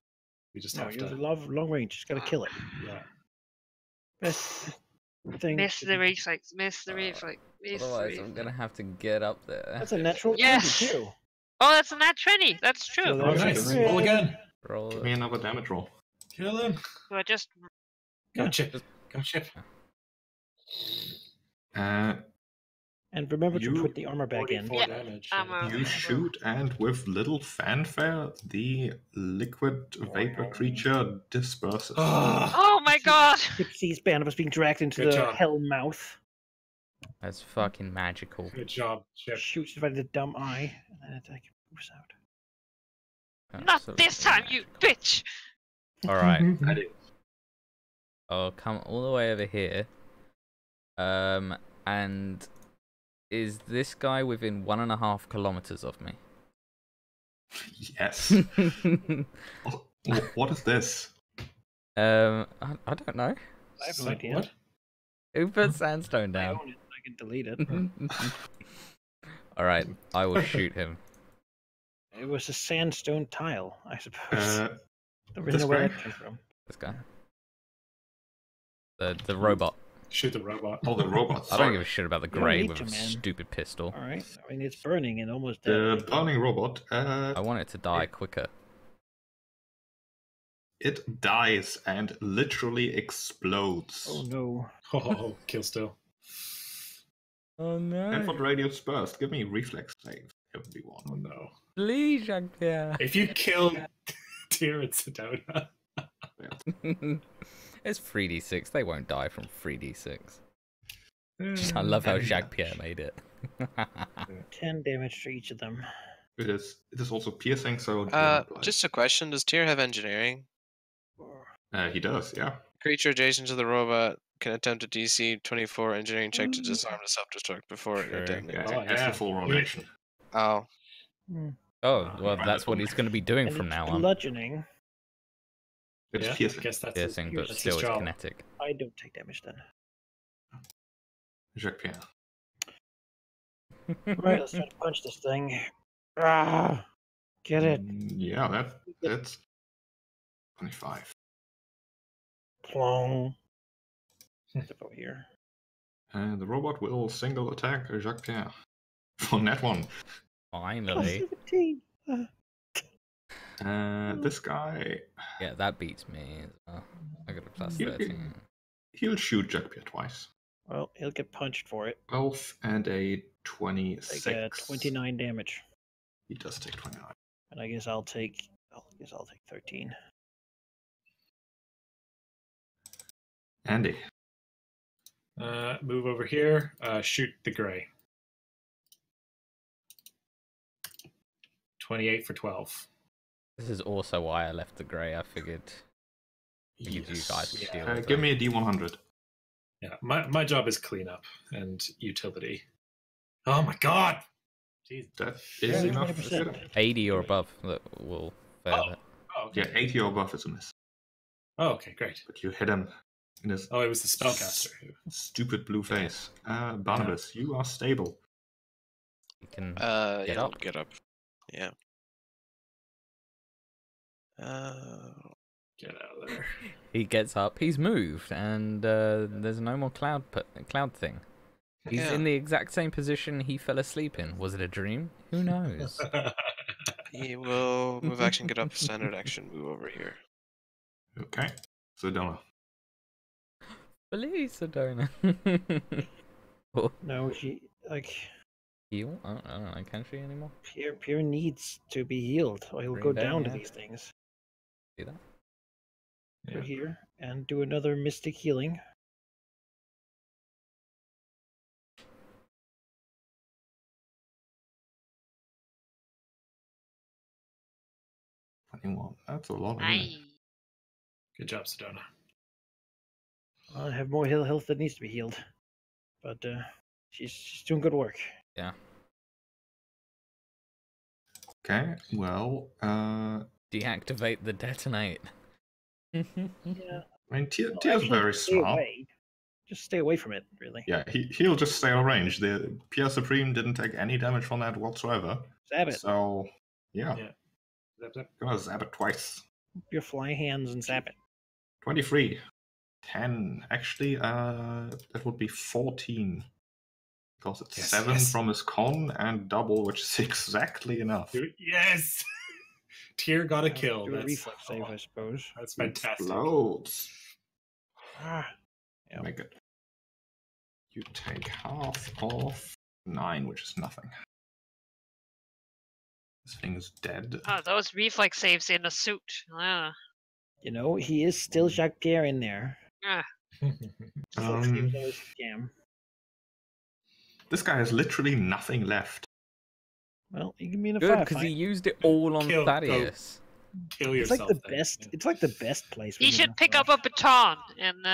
[SPEAKER 4] We just
[SPEAKER 1] No,
[SPEAKER 4] have
[SPEAKER 1] you have
[SPEAKER 4] to.
[SPEAKER 1] long range. Just gotta kill it.
[SPEAKER 4] Yeah.
[SPEAKER 1] Best thing.
[SPEAKER 6] Miss the reflex. Miss the reflex. Miss the
[SPEAKER 2] Otherwise, I'm
[SPEAKER 6] reflex.
[SPEAKER 2] gonna have to get up there.
[SPEAKER 1] That's a natural
[SPEAKER 6] Yes.
[SPEAKER 1] 20 too.
[SPEAKER 6] Oh, that's a nat 20. That's true.
[SPEAKER 1] So
[SPEAKER 4] Oh,
[SPEAKER 1] that's
[SPEAKER 4] nice.
[SPEAKER 1] a
[SPEAKER 4] Roll again.
[SPEAKER 2] Roll
[SPEAKER 5] Give
[SPEAKER 2] it.
[SPEAKER 5] me another damage roll.
[SPEAKER 4] Kill him.
[SPEAKER 6] So I just
[SPEAKER 4] Gotcha. Gotcha.
[SPEAKER 1] And remember to
[SPEAKER 5] You-
[SPEAKER 1] put the armor back in.
[SPEAKER 4] 44
[SPEAKER 6] Yeah,
[SPEAKER 4] damage.
[SPEAKER 6] I'm
[SPEAKER 5] You shoot, and with little fanfare, the liquid vapor creature disperses.
[SPEAKER 6] Oh my god.
[SPEAKER 1] Chip sees Barnabas being dragged into
[SPEAKER 4] Good
[SPEAKER 1] the
[SPEAKER 4] job.
[SPEAKER 1] hell mouth.
[SPEAKER 2] That's fucking magical.
[SPEAKER 4] Good job, Chip.
[SPEAKER 1] Shoots right at the dumb eye, and then it like moves out.
[SPEAKER 6] Not this time, you bitch.
[SPEAKER 2] Alright,
[SPEAKER 4] I do.
[SPEAKER 2] I'll come all the way over here. And is this guy within 1.5 kilometers of me?
[SPEAKER 5] Yes. Oh, what is this?
[SPEAKER 2] I don't know.
[SPEAKER 1] I have no
[SPEAKER 4] So-
[SPEAKER 1] idea.
[SPEAKER 4] what?
[SPEAKER 2] Who put sandstone
[SPEAKER 1] I
[SPEAKER 2] down?
[SPEAKER 1] own it. I can delete it.
[SPEAKER 2] Alright, I will shoot him.
[SPEAKER 1] It was a sandstone tile, I suppose. Don't really
[SPEAKER 5] this
[SPEAKER 1] know where
[SPEAKER 5] guy?
[SPEAKER 1] that came from.
[SPEAKER 2] This guy. The robot.
[SPEAKER 4] Shoot the robot.
[SPEAKER 5] Oh, the robot.
[SPEAKER 2] I don't give a shit about the
[SPEAKER 1] don't
[SPEAKER 2] grey
[SPEAKER 1] need
[SPEAKER 2] with
[SPEAKER 1] to,
[SPEAKER 2] a
[SPEAKER 1] man.
[SPEAKER 2] stupid pistol.
[SPEAKER 1] All right. I mean, it's burning and almost
[SPEAKER 5] The
[SPEAKER 1] dead.
[SPEAKER 5] burning robot.
[SPEAKER 2] I want it to die quicker.
[SPEAKER 5] It dies and literally explodes.
[SPEAKER 1] Oh no.
[SPEAKER 4] Oh, kill still.
[SPEAKER 2] Oh no.
[SPEAKER 5] And for the radius burst, give me reflex save. Everyone.
[SPEAKER 4] Oh no.
[SPEAKER 2] Please, Jean-Pierre.
[SPEAKER 4] If you kill Tyr and Sedona.
[SPEAKER 2] It's 3d6. They won't die from 3d6. I love how Jacques-Pierre made it.
[SPEAKER 1] 10 damage to each of them.
[SPEAKER 5] It is also piercing, so don't apply.
[SPEAKER 3] Just a question: does Tyr have engineering?
[SPEAKER 5] He does, yeah.
[SPEAKER 3] Creature adjacent to the robot can attempt a DC 24 engineering check to disarm the self-destruct before
[SPEAKER 2] Sure.
[SPEAKER 3] it detonates.
[SPEAKER 5] Yeah,
[SPEAKER 4] Oh,
[SPEAKER 5] it has
[SPEAKER 4] yeah.
[SPEAKER 5] the full rotation.
[SPEAKER 3] Oh,
[SPEAKER 2] Oh, well, that's what he's going to be doing
[SPEAKER 1] And
[SPEAKER 2] from
[SPEAKER 1] it's
[SPEAKER 2] now on.
[SPEAKER 1] bludgeoning.
[SPEAKER 5] It's
[SPEAKER 4] Yeah, I
[SPEAKER 5] piercing.
[SPEAKER 4] guess that's
[SPEAKER 2] Piercing, but
[SPEAKER 4] that's
[SPEAKER 2] still
[SPEAKER 4] his
[SPEAKER 2] it's
[SPEAKER 4] job.
[SPEAKER 2] kinetic.
[SPEAKER 1] I don't take damage then.
[SPEAKER 5] Jacques Pierre.
[SPEAKER 1] Alright, let's try to punch this thing. Ah, get it.
[SPEAKER 5] Yeah, that's 25.
[SPEAKER 1] Plong. Step over here.
[SPEAKER 5] And the robot will single attack Jacques Pierre. For that one.
[SPEAKER 2] Finally.
[SPEAKER 1] 17.
[SPEAKER 5] This guy,
[SPEAKER 2] Yeah, that beats me. as well. I got a plus
[SPEAKER 5] You-
[SPEAKER 2] 13.
[SPEAKER 5] he'll shoot Jacques Pierre twice.
[SPEAKER 1] Well, he'll get punched for it.
[SPEAKER 5] 12 and a 26.
[SPEAKER 1] Take 29 damage.
[SPEAKER 5] He does take 29.
[SPEAKER 1] And I guess I'll take 13.
[SPEAKER 5] Andy.
[SPEAKER 4] Move over here. Shoot the gray. 28 for 12.
[SPEAKER 2] This is also why I left the grey. I figured you guys would deal with
[SPEAKER 5] Give
[SPEAKER 2] that.
[SPEAKER 5] me a D100.
[SPEAKER 4] Yeah, my job is cleanup and utility. Oh my god! Jeez.
[SPEAKER 5] That is
[SPEAKER 1] Yeah,
[SPEAKER 5] enough.
[SPEAKER 1] 20%.
[SPEAKER 2] 80 or above that will fail
[SPEAKER 4] Oh.
[SPEAKER 2] it.
[SPEAKER 4] Oh, okay.
[SPEAKER 5] Yeah, 80 or above is a miss.
[SPEAKER 4] Oh, okay, great.
[SPEAKER 5] But you hit him in his
[SPEAKER 4] Oh, it was the spellcaster.
[SPEAKER 5] stupid blue face. Barnabas, you are stable.
[SPEAKER 2] You can
[SPEAKER 3] Yeah,
[SPEAKER 2] get
[SPEAKER 3] I'll
[SPEAKER 2] up.
[SPEAKER 3] get up. Yeah.
[SPEAKER 4] Get out of there.
[SPEAKER 2] He gets up. He's moved, and there's no more cloud thing. He's
[SPEAKER 3] Yeah.
[SPEAKER 2] in the exact same position he fell asleep in. Was it a dream? Who knows?
[SPEAKER 3] He will move action, get up, standard action, move over here.
[SPEAKER 5] Okay. Sedona.
[SPEAKER 2] Please, Sedona. Oh,
[SPEAKER 1] No, she like
[SPEAKER 2] heal? I don't know. Can she anymore?
[SPEAKER 1] Pierre needs to be healed, or he'll
[SPEAKER 2] Bring
[SPEAKER 1] go
[SPEAKER 2] it down,
[SPEAKER 1] down to
[SPEAKER 2] yeah.
[SPEAKER 1] these things.
[SPEAKER 2] See that?
[SPEAKER 1] Go
[SPEAKER 4] Yeah.
[SPEAKER 1] here and do another mystic healing.
[SPEAKER 5] That's a lot. Isn't it?
[SPEAKER 6] Aye.
[SPEAKER 4] Good job, Sedona.
[SPEAKER 1] I have more health that needs to be healed, but she's doing good work.
[SPEAKER 2] Yeah.
[SPEAKER 5] Okay. Well,
[SPEAKER 2] Deactivate the detonate.
[SPEAKER 1] Yeah,
[SPEAKER 5] I mean, Tier's
[SPEAKER 1] actually,
[SPEAKER 5] very
[SPEAKER 1] stay
[SPEAKER 5] smart.
[SPEAKER 1] away. Just stay away from it, really.
[SPEAKER 5] Yeah, he'll just stay on range. The Pierre Supreme didn't take any damage from that whatsoever.
[SPEAKER 1] Zap it.
[SPEAKER 5] So, yeah.
[SPEAKER 4] Yeah. Zap, zap.
[SPEAKER 5] Gonna zap it twice.
[SPEAKER 1] Your fly hands and zap it.
[SPEAKER 5] 23. 10. Actually, that would be 14. Because it's
[SPEAKER 4] Yes,
[SPEAKER 5] 7
[SPEAKER 4] yes.
[SPEAKER 5] from his con and double, which is exactly enough.
[SPEAKER 4] Yes! Tier got a kill.
[SPEAKER 1] Do a
[SPEAKER 4] That's,
[SPEAKER 1] reflex save, I suppose.
[SPEAKER 4] that's fantastic.
[SPEAKER 5] Explodes.
[SPEAKER 1] Ah, yeah.
[SPEAKER 5] Make it. You take half of 9, which is nothing. This thing is dead.
[SPEAKER 6] Oh, those reflex saves in a suit. Ah.
[SPEAKER 1] You know, he is still Jacques Pierre in there.
[SPEAKER 6] Ah.
[SPEAKER 1] So saves always scam.
[SPEAKER 5] This guy has literally nothing left.
[SPEAKER 1] Well, you can be in a
[SPEAKER 2] Good,
[SPEAKER 1] firefight.
[SPEAKER 2] because he used it all on
[SPEAKER 4] Kill-
[SPEAKER 2] Thaddeus.
[SPEAKER 4] Kill
[SPEAKER 1] It's
[SPEAKER 4] yourself.
[SPEAKER 1] like the
[SPEAKER 4] then.
[SPEAKER 1] best. It's like the best place.
[SPEAKER 6] He
[SPEAKER 1] when you're
[SPEAKER 6] should
[SPEAKER 1] in
[SPEAKER 6] pick
[SPEAKER 1] a
[SPEAKER 6] up a baton and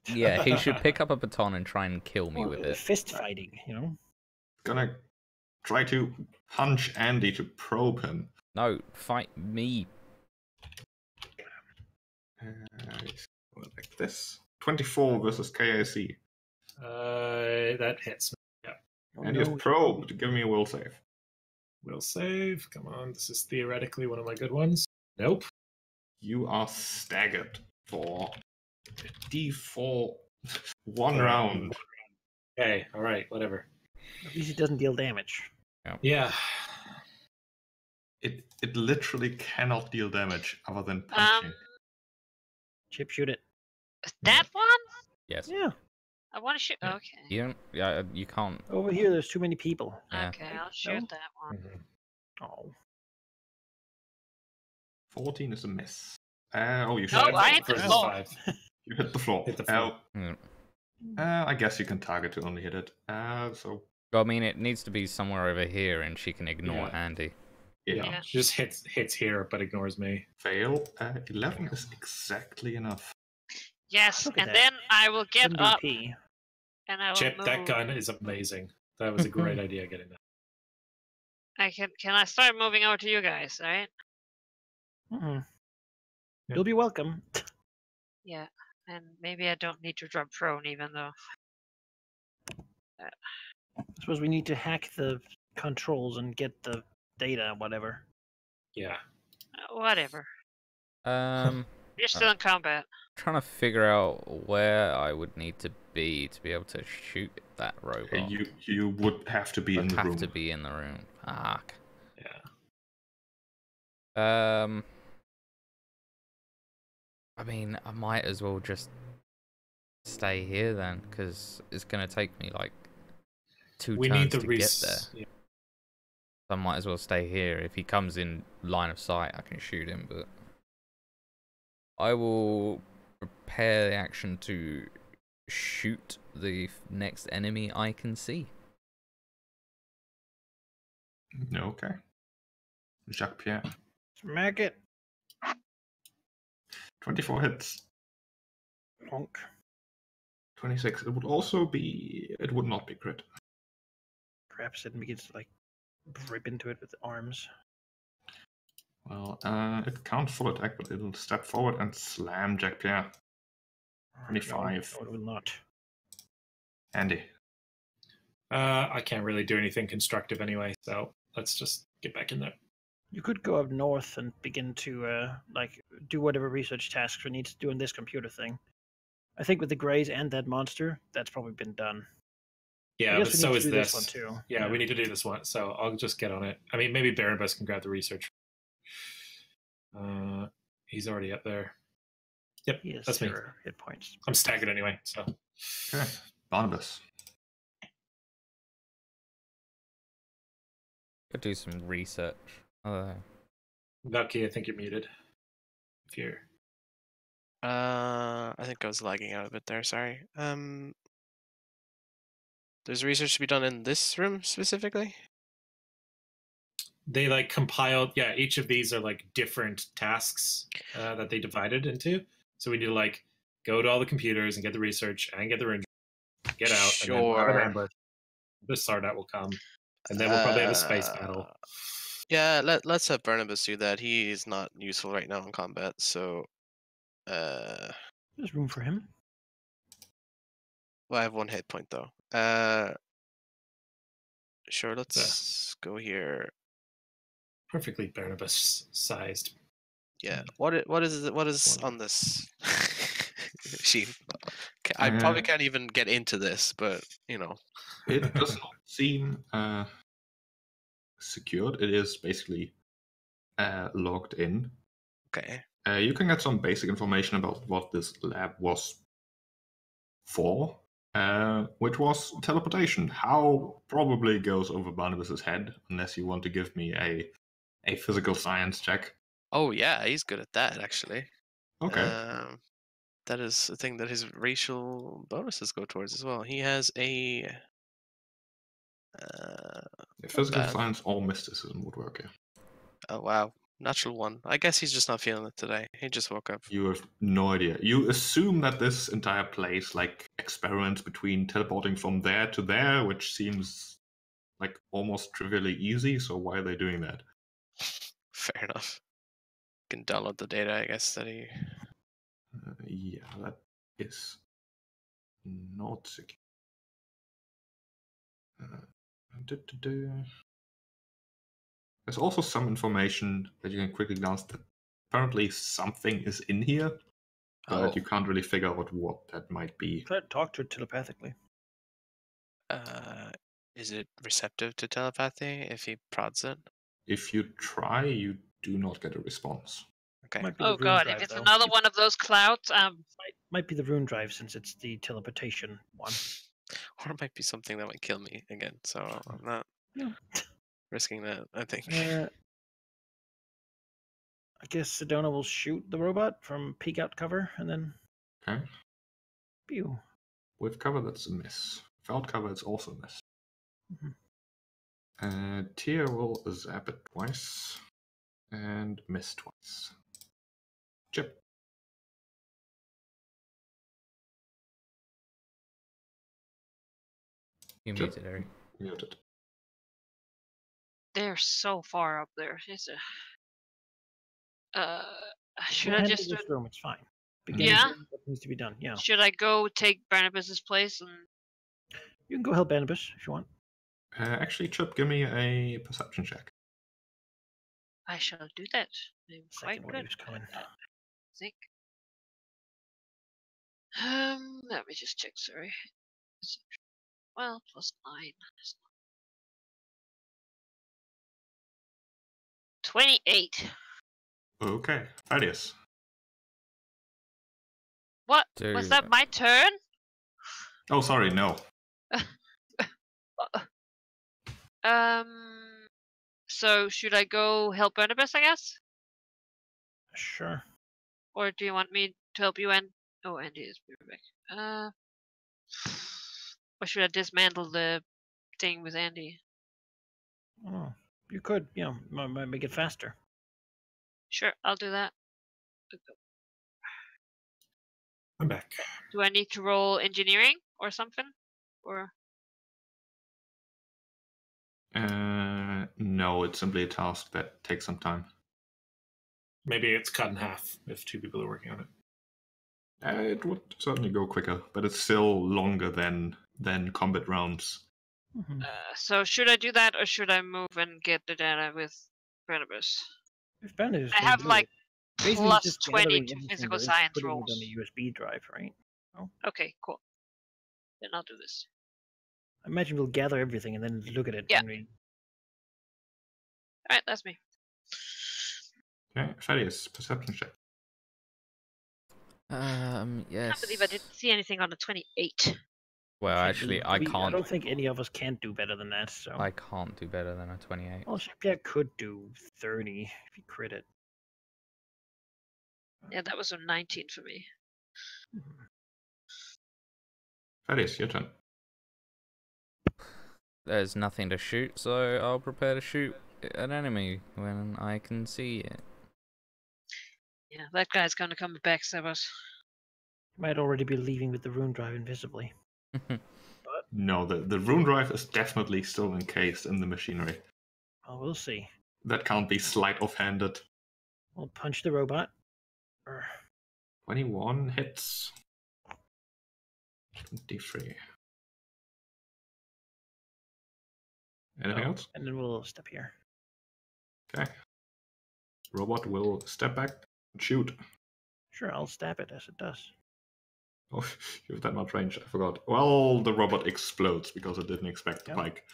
[SPEAKER 2] Yeah, he should pick up a baton and try and kill me with it.
[SPEAKER 1] Fist fighting, you know.
[SPEAKER 5] Gonna try to punch Andy to probe him.
[SPEAKER 2] No, fight me.
[SPEAKER 5] Like this. 24 versus KAC.
[SPEAKER 4] That hits me. Yeah.
[SPEAKER 1] Oh,
[SPEAKER 5] And you've
[SPEAKER 1] no.
[SPEAKER 5] probed. Give me a will save.
[SPEAKER 4] Will save. Come on. This is theoretically one of my good ones. Nope.
[SPEAKER 5] You are staggered for D4 one round.
[SPEAKER 4] Okay. All right. Whatever.
[SPEAKER 1] At least it doesn't deal damage.
[SPEAKER 4] Yeah.
[SPEAKER 5] It literally cannot deal damage other than punching.
[SPEAKER 1] Chip, shoot it.
[SPEAKER 6] that one?
[SPEAKER 2] Yes.
[SPEAKER 1] Yeah.
[SPEAKER 6] I want to shoot.
[SPEAKER 5] Yeah.
[SPEAKER 6] Okay.
[SPEAKER 2] You don't. Yeah, you can't.
[SPEAKER 1] Over here, there's too many people.
[SPEAKER 2] Yeah.
[SPEAKER 6] Okay, I'll shoot
[SPEAKER 1] No?
[SPEAKER 6] that one.
[SPEAKER 1] Oh.
[SPEAKER 5] 14 is a miss. Oh, you
[SPEAKER 6] No,
[SPEAKER 5] shot
[SPEAKER 6] I hit the
[SPEAKER 4] versus
[SPEAKER 6] floor.
[SPEAKER 4] 5.
[SPEAKER 5] You hit the floor.
[SPEAKER 4] Hit the floor.
[SPEAKER 5] I guess you can target to only hit it. So
[SPEAKER 2] Well, I mean, it needs to be somewhere over here, and she can ignore
[SPEAKER 4] Yeah.
[SPEAKER 2] Andy.
[SPEAKER 5] yeah,
[SPEAKER 6] Yeah.
[SPEAKER 4] She just hits here, but ignores me.
[SPEAKER 5] fail. 11 is exactly enough.
[SPEAKER 6] Yes,
[SPEAKER 1] Look at
[SPEAKER 6] and
[SPEAKER 1] that.
[SPEAKER 6] then I will get up
[SPEAKER 1] MVP.
[SPEAKER 6] and I will
[SPEAKER 4] Chip,
[SPEAKER 6] move.
[SPEAKER 4] that gun is amazing. That was a great idea getting that.
[SPEAKER 6] I can I start moving over to you guys, alright?
[SPEAKER 1] Mm-mm.
[SPEAKER 4] Yeah.
[SPEAKER 1] You'll be welcome.
[SPEAKER 6] Yeah. And maybe I don't need to drop prone even though.
[SPEAKER 1] I suppose we need to hack the controls and get the data, whatever.
[SPEAKER 4] Yeah.
[SPEAKER 6] Whatever. You're still in combat.
[SPEAKER 2] Trying to figure out where I would need to be able to shoot that robot.
[SPEAKER 5] You would have to be in the
[SPEAKER 2] have
[SPEAKER 5] room.
[SPEAKER 2] to be in the room. Fuck.
[SPEAKER 4] Yeah.
[SPEAKER 2] I mean, I might as well just stay here then, because it's gonna take me like 2
[SPEAKER 4] We
[SPEAKER 2] turns
[SPEAKER 4] need the
[SPEAKER 2] to get there.
[SPEAKER 4] Yeah.
[SPEAKER 2] So I might as well stay here. If he comes in line of sight, I can shoot him, but I will prepare the action to shoot the next enemy I can see.
[SPEAKER 5] Okay. Jacques Pierre.
[SPEAKER 1] Smack it.
[SPEAKER 5] 24 hits.
[SPEAKER 1] Plonk.
[SPEAKER 5] 26. It would also be. It would not be crit.
[SPEAKER 1] Grabs it and begins to like rip into it with the arms.
[SPEAKER 5] Well, it counts full attack, but it'll step forward and slam Jack Pierre. 25.
[SPEAKER 1] No, it will not.
[SPEAKER 5] Andy.
[SPEAKER 4] I can't really do anything constructive anyway, so let's just get back in there.
[SPEAKER 1] You could go up north and begin to do whatever research tasks we need to do on this computer thing. I think with the Greys and that monster, that's probably been done.
[SPEAKER 4] Yeah, but so is this
[SPEAKER 1] one too.
[SPEAKER 4] Yeah, we need to do this one, so I'll just get on it. I mean, maybe Barnabas can grab the research. He's already up there. Yep, that's me.
[SPEAKER 1] Hit points.
[SPEAKER 4] I'm staggered anyway, so.
[SPEAKER 5] Okay, Barnabas.
[SPEAKER 2] Could do some research.
[SPEAKER 4] Lucky, I think you're muted. If you're.
[SPEAKER 3] I think I was lagging out a bit there. Sorry. There's research to be done in this room specifically.
[SPEAKER 4] They compiled. Yeah, each of these are different tasks that they divided into. So we need to go to all the computers and get the research and get the room, get out,
[SPEAKER 3] Sure.
[SPEAKER 4] and then we'll have an ambush. The Sardat will come, and then we'll probably have a space battle.
[SPEAKER 3] Yeah, let's have Barnabas do that. He is not useful right now in combat, so.
[SPEAKER 1] There's room for him.
[SPEAKER 3] Well, I have 1 hit point though. Sure, let's go here.
[SPEAKER 4] Perfectly Barnabas sized.
[SPEAKER 3] Yeah. What is on this machine? I probably can't even get into this, but
[SPEAKER 5] it does not seem secured. It is basically logged in.
[SPEAKER 3] Okay.
[SPEAKER 5] You can get some basic information about what this lab was for, which was teleportation. How probably goes over Barnabas's head, unless you want to give me a physical science check.
[SPEAKER 3] Oh yeah, he's good at that actually.
[SPEAKER 5] Okay.
[SPEAKER 3] That is a thing that his racial bonuses go towards as well. He has a
[SPEAKER 5] physical science or mysticism would work, yeah.
[SPEAKER 3] Oh wow. Natural 1. I guess he's just not feeling it today. He just woke up.
[SPEAKER 5] You have no idea. You assume that this entire place experiments between teleporting from there to there, which seems almost trivially easy, so why are they doing that?
[SPEAKER 3] Fair enough. You can download the data, I guess, that he...
[SPEAKER 5] Yeah, that is not secure. There's also some information that you can quickly glance that apparently something is in here, but you can't really figure out what that might be.
[SPEAKER 1] Try to talk to it telepathically.
[SPEAKER 3] Is it receptive to telepathy if he prods it?
[SPEAKER 5] If you try, you do not get a response.
[SPEAKER 3] Okay.
[SPEAKER 6] Oh god, if it's another one of those clouds,
[SPEAKER 1] might be the rune drive since it's the teleportation one.
[SPEAKER 3] Or it might be something that might kill me again, so I'm not risking that, I think.
[SPEAKER 1] I guess Sedona will shoot the robot from peek out cover and then.
[SPEAKER 5] Okay.
[SPEAKER 1] Pew.
[SPEAKER 5] With cover, that's a miss. Without cover, it's also a miss. Tia will zap it twice and miss twice. Chip.
[SPEAKER 2] You muted, Eric.
[SPEAKER 5] Muted.
[SPEAKER 6] they're so far up there. Should I just
[SPEAKER 1] this room? It's fine.
[SPEAKER 6] Yeah.
[SPEAKER 1] What needs to be done? Yeah.
[SPEAKER 6] Should I go take Barnabas's place and?
[SPEAKER 1] You can go help Barnabas if you want.
[SPEAKER 5] Actually, Chip, give me a perception check.
[SPEAKER 6] I shall do that. I'm quite
[SPEAKER 1] Second
[SPEAKER 6] good.
[SPEAKER 1] wave's coming.
[SPEAKER 6] I think. Let me just check. Sorry. Well, +9. 28.
[SPEAKER 5] Okay, Thaddeus.
[SPEAKER 6] What? Was that my turn?
[SPEAKER 5] Oh, sorry, no.
[SPEAKER 6] So should I go help Barnabas, I guess?
[SPEAKER 1] Sure.
[SPEAKER 6] Or do you want me to help you and... Oh, Andy is back. Or should I dismantle the thing with Andy?
[SPEAKER 1] Oh, you could, might make it faster.
[SPEAKER 6] Sure, I'll do that.
[SPEAKER 4] I'm back.
[SPEAKER 6] Do I need to roll engineering or something? Or
[SPEAKER 5] No, it's simply a task that takes some time.
[SPEAKER 4] Maybe it's cut in half if 2 people are working on it.
[SPEAKER 5] It would certainly go quicker, but it's still longer than combat rounds.
[SPEAKER 1] Mm-hmm.
[SPEAKER 6] So should I do that, or should I move and get the data with Barnabas?
[SPEAKER 1] If Barnabas
[SPEAKER 6] I
[SPEAKER 1] can
[SPEAKER 6] have
[SPEAKER 1] do
[SPEAKER 6] like
[SPEAKER 1] it. Basically,
[SPEAKER 6] plus
[SPEAKER 1] just
[SPEAKER 6] 20
[SPEAKER 1] gathering
[SPEAKER 6] to
[SPEAKER 1] everything
[SPEAKER 6] physical
[SPEAKER 1] there is,
[SPEAKER 6] science
[SPEAKER 1] putting
[SPEAKER 6] rolls.
[SPEAKER 1] it on a USB drive, right?
[SPEAKER 6] Okay, cool. Then I'll do this.
[SPEAKER 1] I imagine we'll gather everything and then look at it
[SPEAKER 6] Yeah.
[SPEAKER 1] when we.
[SPEAKER 6] All right, that's me.
[SPEAKER 5] Okay, Thaddeus, perception check.
[SPEAKER 2] Yes.
[SPEAKER 6] I can't believe I didn't see anything on the 28.
[SPEAKER 2] Well,
[SPEAKER 1] can't
[SPEAKER 2] actually,
[SPEAKER 1] believe-
[SPEAKER 2] I
[SPEAKER 1] I
[SPEAKER 2] can't.
[SPEAKER 1] don't think any of us can do better than that. So
[SPEAKER 2] I can't do better than a 28.
[SPEAKER 1] well, Jean-Pierre could do 30 if he crit it.
[SPEAKER 6] Yeah, that was a 19 for me.
[SPEAKER 5] Thaddeus, your turn.
[SPEAKER 2] There's nothing to shoot, so I'll prepare to shoot an enemy when I can see it.
[SPEAKER 6] Yeah, that guy's gonna come back, Sebas.
[SPEAKER 1] He might already be leaving with the rune drive invisibly.
[SPEAKER 5] No, the rune drive is definitely still encased in the machinery.
[SPEAKER 1] Well, we'll see.
[SPEAKER 5] That can't be sleight of handed.
[SPEAKER 1] We'll punch the robot.
[SPEAKER 5] 21 hits. 23. Anything else?
[SPEAKER 1] And then we'll step here.
[SPEAKER 5] Okay. Robot will step back and shoot.
[SPEAKER 1] Sure, I'll stab it as it does.
[SPEAKER 5] Oh, you have that much range, I forgot. Well, the robot explodes because it didn't expect the
[SPEAKER 1] Yep.
[SPEAKER 5] pike.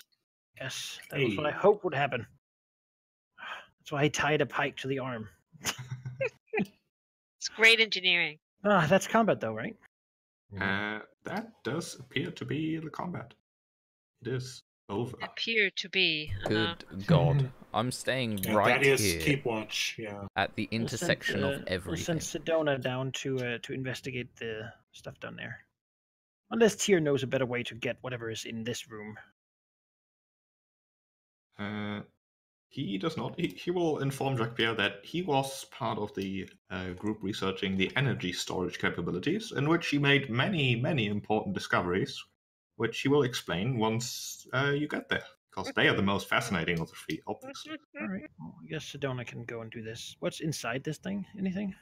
[SPEAKER 1] Yes, that was what I hoped would happen. That's why I tied a pike to the arm.
[SPEAKER 6] It's great engineering.
[SPEAKER 1] Ah, that's combat though, right?
[SPEAKER 5] That does appear to be the combat. It is over.
[SPEAKER 6] Appear to be.
[SPEAKER 2] Good God. I'm staying right
[SPEAKER 4] Thaddeus,
[SPEAKER 2] here
[SPEAKER 4] keep watch. Yeah.
[SPEAKER 2] at the intersection of
[SPEAKER 1] We'll
[SPEAKER 2] everything.
[SPEAKER 1] send Sedona down to investigate the stuff down there. Unless Tyr knows a better way to get whatever is in this room.
[SPEAKER 5] He does not. He will inform Jacques-Pierre that he was part of the group researching the energy storage capabilities, in which he made many, many important discoveries, which he will explain once you get there, because they are the most fascinating of the three, obviously.
[SPEAKER 1] All right. Well, I guess Sedona can go and do this. What's inside this thing? Anything?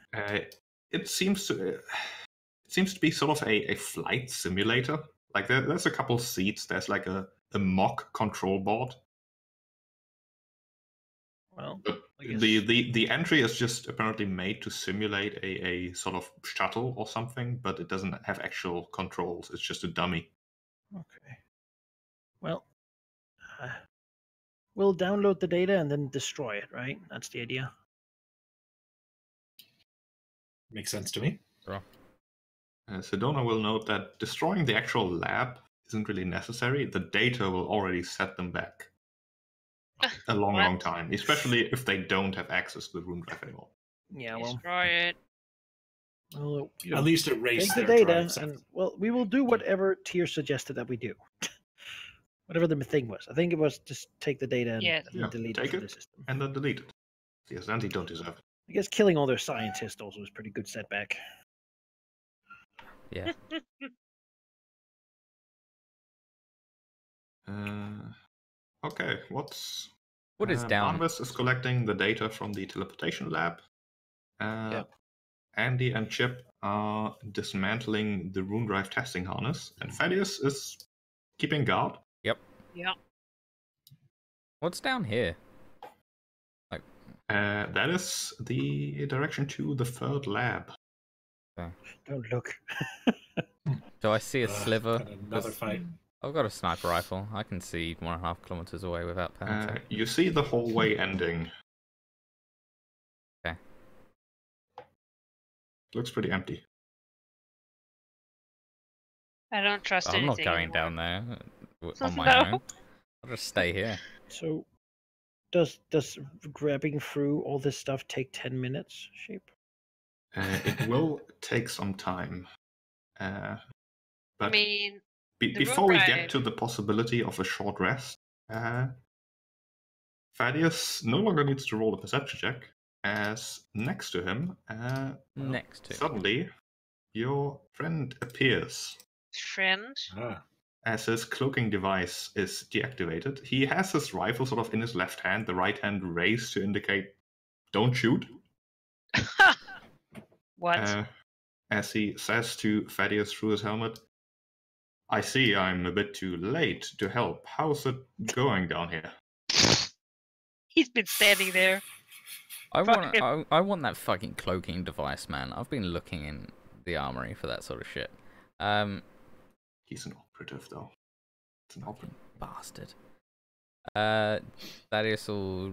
[SPEAKER 5] It seems to be sort of a flight simulator. Like there's a couple seats. There's like a mock control board.
[SPEAKER 1] Well,
[SPEAKER 5] But
[SPEAKER 1] I guess...
[SPEAKER 5] the entry is just apparently made to simulate a sort of shuttle or something, but it doesn't have actual controls. It's just a dummy.
[SPEAKER 1] Okay. Well, we'll download the data and then destroy it, right? That's the idea.
[SPEAKER 4] Makes sense to me.
[SPEAKER 2] Sure.
[SPEAKER 5] Sedona will note that destroying the actual lab isn't really necessary. The data will already set them back a long time, especially if they don't have access to the room drive anymore.
[SPEAKER 1] Yeah, well,
[SPEAKER 6] Destroy it.
[SPEAKER 1] well
[SPEAKER 4] At least erase
[SPEAKER 1] take the
[SPEAKER 4] their
[SPEAKER 1] data,
[SPEAKER 4] drives.
[SPEAKER 1] and well, we will do whatever Tyr suggested that we do. Whatever the thing was. I think it was just take the data and,
[SPEAKER 6] Yeah.
[SPEAKER 1] and delete it
[SPEAKER 5] take
[SPEAKER 1] from the
[SPEAKER 5] it
[SPEAKER 1] system.
[SPEAKER 5] and then delete it. Yes, and they don't deserve it.
[SPEAKER 1] I guess killing all their scientists also was a pretty good setback.
[SPEAKER 2] Yeah.
[SPEAKER 5] Okay,
[SPEAKER 2] What is down?
[SPEAKER 5] Barnabas is collecting the data from the teleportation lab. Andy and Chip are dismantling the rune drive testing harness, and Thaddeus is keeping guard.
[SPEAKER 2] Yep.
[SPEAKER 6] Yeah.
[SPEAKER 2] What's down here?
[SPEAKER 5] That is the direction to the third lab.
[SPEAKER 1] Don't look.
[SPEAKER 2] Do I see a sliver?
[SPEAKER 4] Another fight.
[SPEAKER 2] I've got a sniper rifle. I can see 1.5 kilometers away without penalty.
[SPEAKER 5] You see the hallway ending.
[SPEAKER 2] Okay.
[SPEAKER 5] Looks pretty empty.
[SPEAKER 6] I don't trust
[SPEAKER 2] I'm not
[SPEAKER 6] anything
[SPEAKER 2] going
[SPEAKER 6] anymore.
[SPEAKER 2] down there on my
[SPEAKER 6] No.
[SPEAKER 2] own. I'll just stay here.
[SPEAKER 1] So, does grabbing through all this stuff take 10 minutes, Shape?
[SPEAKER 5] It will take some time. But
[SPEAKER 6] I mean,
[SPEAKER 5] before we
[SPEAKER 6] room
[SPEAKER 5] get
[SPEAKER 6] drive-
[SPEAKER 5] to the possibility of a short rest, Thaddeus no longer needs to roll a perception check, as next to him,
[SPEAKER 2] Next to.
[SPEAKER 5] suddenly, your friend appears.
[SPEAKER 6] friend.
[SPEAKER 5] As his cloaking device is deactivated, he has his rifle sort of in his left hand, the right hand raised to indicate, don't shoot.
[SPEAKER 6] What?
[SPEAKER 5] As he says to Thaddeus through his helmet, I see I'm a bit too late to help. How's it going down here?
[SPEAKER 6] He's been standing there.
[SPEAKER 2] I
[SPEAKER 6] Fuck him.
[SPEAKER 2] want that fucking cloaking device, man. I've been looking in the armory for that sort of shit.
[SPEAKER 5] He's an operative, though. It's an operative.
[SPEAKER 2] Bastard. Thaddeus will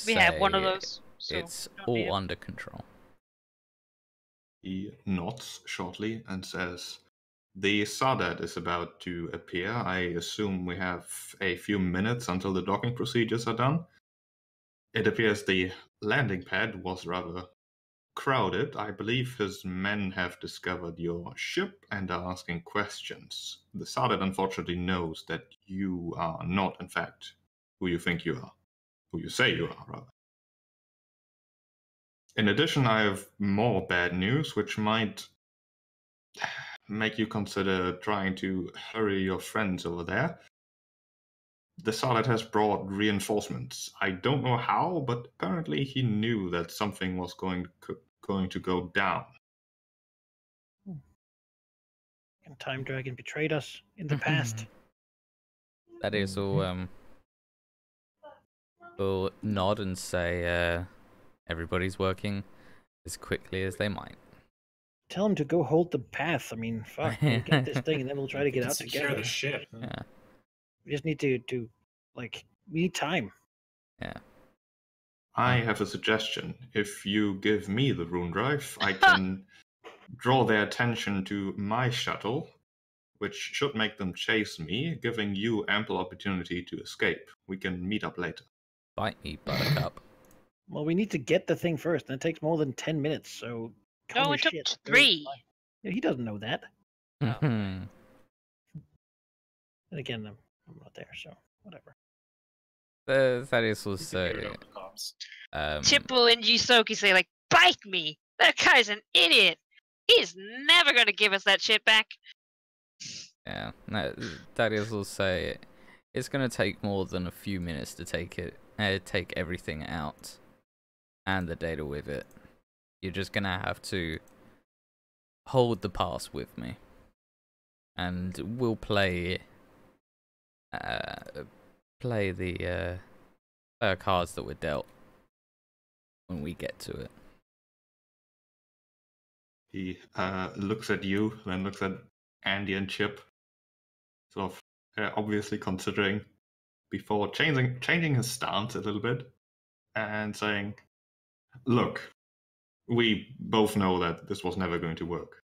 [SPEAKER 6] We
[SPEAKER 2] say
[SPEAKER 6] have one of those. So
[SPEAKER 2] it's
[SPEAKER 6] don't need
[SPEAKER 2] all
[SPEAKER 6] it.
[SPEAKER 2] under control.
[SPEAKER 5] He nods shortly and says, the Sadat is about to appear. I assume we have a few minutes until the docking procedures are done. It appears the landing pad was rather crowded. I believe his men have discovered your ship and are asking questions. The Sadat unfortunately knows that you are not, in fact, who you think you are. Who you say you are, rather. In addition, I have more bad news, which might make you consider trying to hurry your friends over there. The Sadat has brought reinforcements. I don't know how, but apparently he knew that something was going to go down.
[SPEAKER 1] And Time Dragon betrayed us in the past.
[SPEAKER 2] That is all. Will nod and say, everybody's working as quickly as they might.
[SPEAKER 1] Tell him to go hold the path. I mean, fuck, we'll get this thing and then we'll try to get out
[SPEAKER 4] Secure
[SPEAKER 1] together.
[SPEAKER 4] the ship.
[SPEAKER 2] Yeah.
[SPEAKER 1] We just need to like, we need time.
[SPEAKER 2] Yeah.
[SPEAKER 5] I have a suggestion. If you give me the rune drive, I can draw their attention to my shuttle, which should make them chase me, giving you ample opportunity to escape. We can meet up later.
[SPEAKER 2] Bite me, buttercup.
[SPEAKER 1] Well, we need to get the thing first, and it takes more than 10 minutes, so calm
[SPEAKER 6] No,
[SPEAKER 1] your
[SPEAKER 6] it took
[SPEAKER 1] shit.
[SPEAKER 6] 3.
[SPEAKER 1] Yeah, he doesn't know that.
[SPEAKER 2] Mhm.
[SPEAKER 1] And again, I'm not there, so whatever.
[SPEAKER 2] Thaddeus will
[SPEAKER 4] He's the hero
[SPEAKER 2] say,
[SPEAKER 4] of the cops.
[SPEAKER 6] Chippo and Jisoki say, like, bite me! That guy's an idiot! He's never gonna give us that shit back.
[SPEAKER 2] yeah, no, Thaddeus will say, it's gonna take more than a few minutes to take everything out, and the data with it. You're just gonna have to hold the pass with me, and we'll play the cards that were dealt when we get to it.
[SPEAKER 5] He looks at you, then looks at Andy and Chip, sort of obviously considering before changing his stance a little bit, and saying, look, we both know that this was never going to work.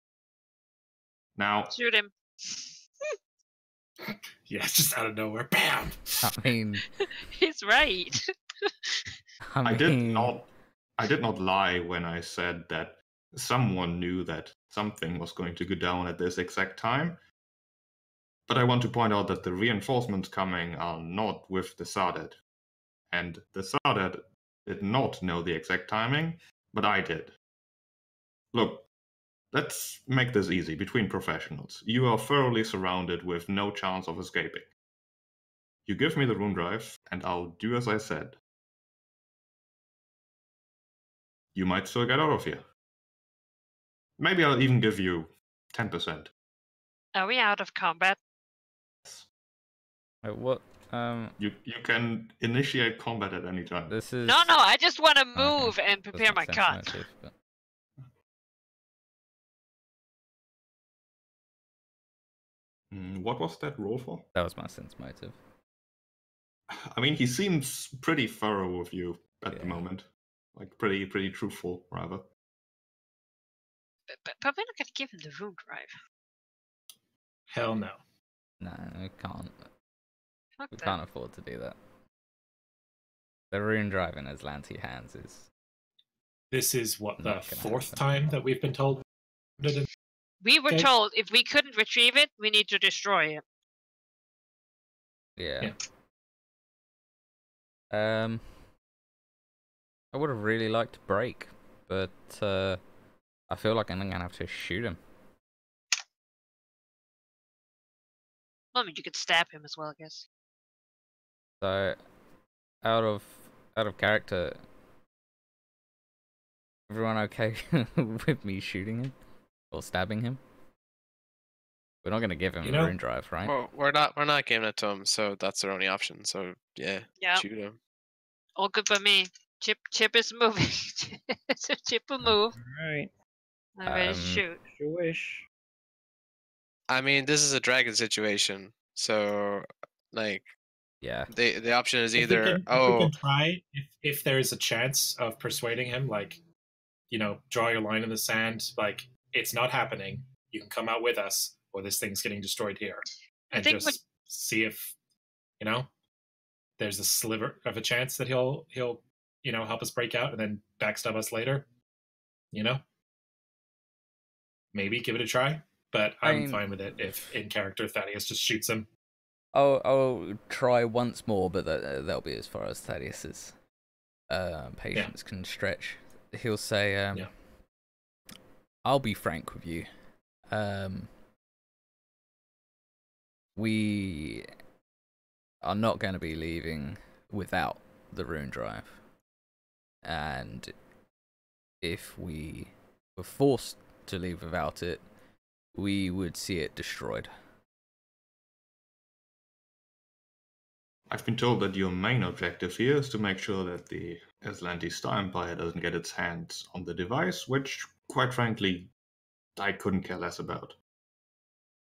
[SPEAKER 5] Now,
[SPEAKER 6] Shoot him.
[SPEAKER 4] Yeah, it's just out of nowhere. Bam!
[SPEAKER 2] I mean,
[SPEAKER 6] He's right.
[SPEAKER 5] I did not lie when I said that someone knew that something was going to go down at this exact time. But I want to point out that the reinforcements coming are not with the Sadat. And the Sadat did not know the exact timing, but I did. Look, let's make this easy between professionals. You are thoroughly surrounded with no chance of escaping. You give me the rune drive, and I'll do as I said. You might still get out of here. Maybe I'll even give you 10%.
[SPEAKER 6] Are we out of combat?
[SPEAKER 2] what?
[SPEAKER 5] You can initiate combat at any time.
[SPEAKER 2] This is
[SPEAKER 6] No, I just want to
[SPEAKER 2] Okay.
[SPEAKER 6] move and
[SPEAKER 2] Doesn't
[SPEAKER 6] prepare my
[SPEAKER 2] make sense
[SPEAKER 6] cut.
[SPEAKER 2] motive, but-
[SPEAKER 5] What was that roll for?
[SPEAKER 2] That was my sense motive.
[SPEAKER 5] I mean, he seems pretty thorough with you at the
[SPEAKER 2] Yeah.
[SPEAKER 5] moment. Like, pretty truthful, rather.
[SPEAKER 6] But we're not gonna give him the rune drive.
[SPEAKER 4] Hell no.
[SPEAKER 2] No, we can't.
[SPEAKER 6] Fuck
[SPEAKER 2] We
[SPEAKER 6] that.
[SPEAKER 2] can't afford to do that. The rune drive in Aslanti hands is.
[SPEAKER 4] This is what, the
[SPEAKER 2] Not gonna
[SPEAKER 4] fourth
[SPEAKER 2] happen.
[SPEAKER 4] time that we've been told.
[SPEAKER 6] We were
[SPEAKER 4] Okay.
[SPEAKER 6] told if we couldn't retrieve it, we need to destroy it.
[SPEAKER 2] Yeah.
[SPEAKER 4] Yeah.
[SPEAKER 2] I would have really liked to break, but I feel like I'm gonna have to shoot him.
[SPEAKER 6] Well, I mean, you could stab him as well, I guess.
[SPEAKER 2] So, out of character, Everyone okay with me shooting him or stabbing him? We're not gonna give him a rune drive, right?
[SPEAKER 3] Well, we're not giving it to him, so that's their only option. So yeah, shoot him.
[SPEAKER 6] All good by me. Chip is moving. So Chip will move.
[SPEAKER 1] All right.
[SPEAKER 6] I'm ready to shoot.
[SPEAKER 1] You wish.
[SPEAKER 3] I mean, this is a dragon situation, so like,
[SPEAKER 2] yeah,
[SPEAKER 3] the option is
[SPEAKER 4] If
[SPEAKER 3] either
[SPEAKER 4] we can try if there is a chance of persuading him, like, you know, draw your line in the sand, like it's not happening. You can come out with us, or this thing's getting destroyed here, and just see if, you know, there's a sliver of a chance that he'll you know, help us break out and then backstab us later. You know, maybe give it a try. But I'm fine with it if in character Thaddeus just shoots him.
[SPEAKER 2] I'll try once more, but that'll be as far as Thaddeus's patience can stretch. He'll say, I'll be frank with you. We are not going to be leaving without the rune drive. And if we were forced to leave without it, we would see it destroyed.
[SPEAKER 5] I've been told that your main objective here is to make sure that the Atlantis Star Empire doesn't get its hands on the device, which, quite frankly, I couldn't care less about.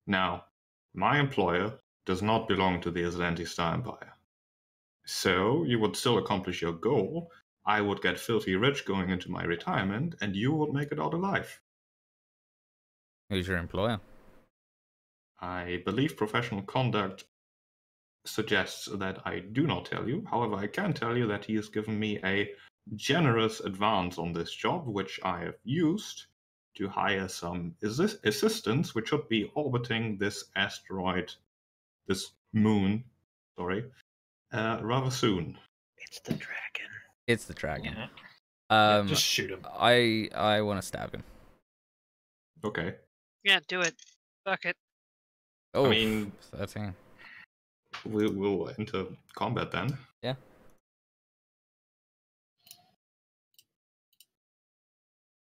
[SPEAKER 5] Now, my employer does not belong to the Atlantis Star Empire. So, you would still accomplish your goal, I would get filthy rich going into my retirement, and you would make it out alive.
[SPEAKER 2] Who's your employer?
[SPEAKER 5] I believe professional conduct suggests that I do not tell you. However, I can tell you that he has given me a generous advance on this job, which I have used to hire some assistants, which should be orbiting this asteroid, this moon, rather soon.
[SPEAKER 1] It's the dragon.
[SPEAKER 2] It's the dragon.
[SPEAKER 4] Yeah, just shoot him.
[SPEAKER 2] I want to stab him.
[SPEAKER 5] Okay.
[SPEAKER 6] Yeah, do it. Fuck it.
[SPEAKER 2] Oh,
[SPEAKER 5] I mean,
[SPEAKER 2] 13.
[SPEAKER 5] We'll enter combat then.
[SPEAKER 2] Yeah.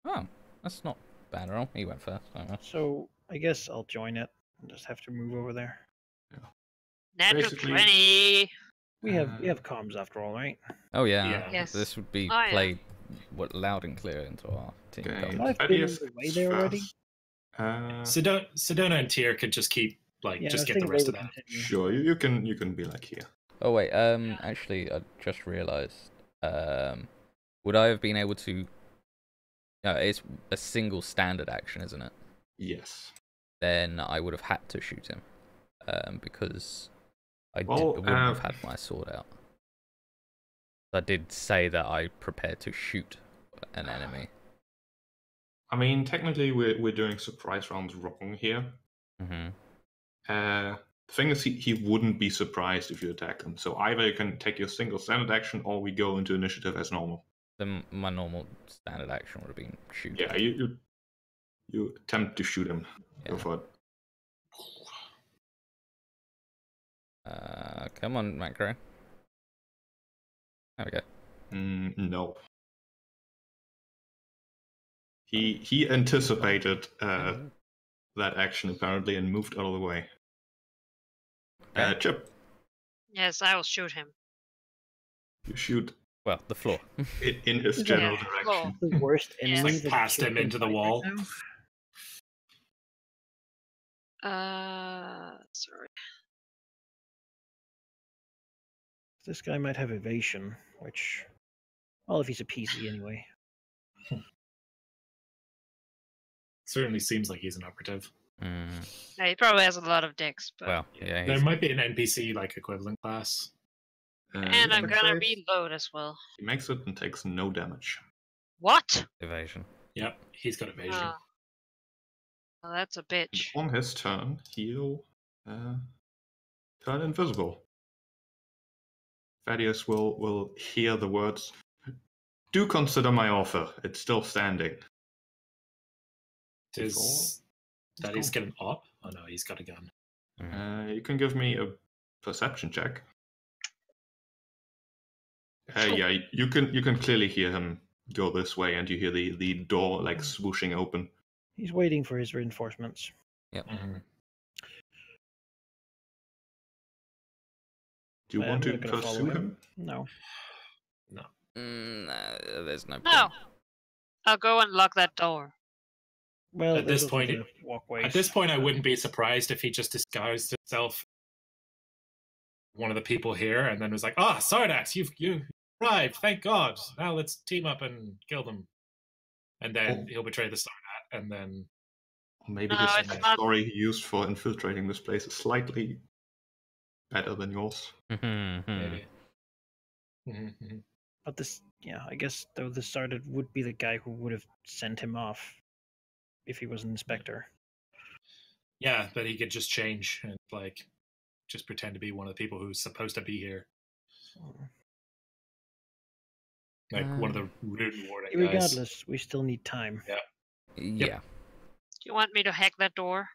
[SPEAKER 2] Oh, that's not bad at all. He went first.
[SPEAKER 1] So I guess I'll join it. I'll just have to move over there.
[SPEAKER 5] Yeah.
[SPEAKER 6] Natural
[SPEAKER 5] Basically,
[SPEAKER 6] 20.
[SPEAKER 1] We have comms after all, right?
[SPEAKER 2] Oh yeah.
[SPEAKER 4] Yeah.
[SPEAKER 6] Yes.
[SPEAKER 2] This would be
[SPEAKER 6] Oh, yeah.
[SPEAKER 2] played loud and clear into our team.
[SPEAKER 5] Okay.
[SPEAKER 2] comms.
[SPEAKER 1] I've been away there already.
[SPEAKER 4] Sedona and Tyr could just keep just get the rest of that.
[SPEAKER 5] Sure, you can be like here.
[SPEAKER 2] Oh wait, actually, I just realised. Would I have been able to? No, it's a single standard action, isn't it?
[SPEAKER 5] Yes.
[SPEAKER 2] Then I would have had to shoot him, because I wouldn't have had my sword out. I did say that I prepared to shoot an enemy.
[SPEAKER 5] I mean, technically, we're doing surprise rounds wrong here.
[SPEAKER 2] Mm-hmm.
[SPEAKER 5] The thing is, he wouldn't be surprised if you attack him. So either you can take your single standard action, or we go into initiative as normal.
[SPEAKER 2] Then my normal standard action would have been shoot.
[SPEAKER 5] Yeah, you attempt to shoot him.
[SPEAKER 2] Yeah.
[SPEAKER 5] Go for it.
[SPEAKER 2] Come on, Macro. There we go.
[SPEAKER 5] No. He anticipated that action apparently and moved out of the way.
[SPEAKER 2] Okay.
[SPEAKER 5] Chip,
[SPEAKER 6] Yes, I will shoot him.
[SPEAKER 5] you shoot
[SPEAKER 2] Well, the floor.
[SPEAKER 5] in his general
[SPEAKER 6] Yeah,
[SPEAKER 5] direction.
[SPEAKER 1] The worst
[SPEAKER 6] Yes.
[SPEAKER 1] enemy.
[SPEAKER 4] Like
[SPEAKER 1] that
[SPEAKER 4] past
[SPEAKER 1] you
[SPEAKER 4] him
[SPEAKER 1] can
[SPEAKER 4] into the
[SPEAKER 1] fight
[SPEAKER 4] wall.
[SPEAKER 1] right now.
[SPEAKER 6] Sorry.
[SPEAKER 1] This guy might have evasion, which, well, if he's a PC anyway.
[SPEAKER 4] Certainly seems like he's an operative.
[SPEAKER 6] Yeah, he probably has a lot of dicks, but
[SPEAKER 2] Well, yeah.
[SPEAKER 4] There might be an NPC like equivalent class.
[SPEAKER 6] and I'm gonna
[SPEAKER 5] save.
[SPEAKER 6] reload as well.
[SPEAKER 5] He makes it and takes no damage.
[SPEAKER 6] What?
[SPEAKER 2] Evasion.
[SPEAKER 4] Yep, he's got evasion.
[SPEAKER 6] Oh. Well, that's a bitch.
[SPEAKER 5] On his turn, he'll turn invisible. Thaddeus will hear the words, "Do consider my offer. It's still standing."
[SPEAKER 4] Does Thaddeus get an op? Oh no, he's got a gun.
[SPEAKER 5] You can give me a perception check. Yeah, you can clearly hear him go this way, and you hear the door like swooshing open.
[SPEAKER 1] He's waiting for his reinforcements.
[SPEAKER 2] Yep.
[SPEAKER 4] Mhm.
[SPEAKER 5] Do you
[SPEAKER 1] I'm
[SPEAKER 5] want to
[SPEAKER 1] not gonna follow
[SPEAKER 5] pursue him?
[SPEAKER 1] No.
[SPEAKER 2] There's no point.
[SPEAKER 6] No. I'll go and lock that door.
[SPEAKER 1] Well,
[SPEAKER 4] At this
[SPEAKER 1] those are
[SPEAKER 4] point,
[SPEAKER 1] the walkways.
[SPEAKER 4] At this point, I wouldn't be surprised if he just disguised himself one of the people here and then was like, "Ah, Sardax, you arrived! Thank God! Now let's team up and kill them." And then he'll betray the Sardat, and then
[SPEAKER 5] Maybe
[SPEAKER 6] No,
[SPEAKER 5] his
[SPEAKER 6] it's not.
[SPEAKER 5] story he used for infiltrating this place is slightly better than yours.
[SPEAKER 4] maybe. Mhm.
[SPEAKER 1] But this, yeah, I guess though the Sardid would be the guy who would have sent him off if he was an inspector.
[SPEAKER 4] Yeah, but he could just change and like just pretend to be one of the people who's supposed to be here, like one of the rune warding guys.
[SPEAKER 1] Regardless, we still need time.
[SPEAKER 2] Yeah.
[SPEAKER 6] Do you want me to hack that door?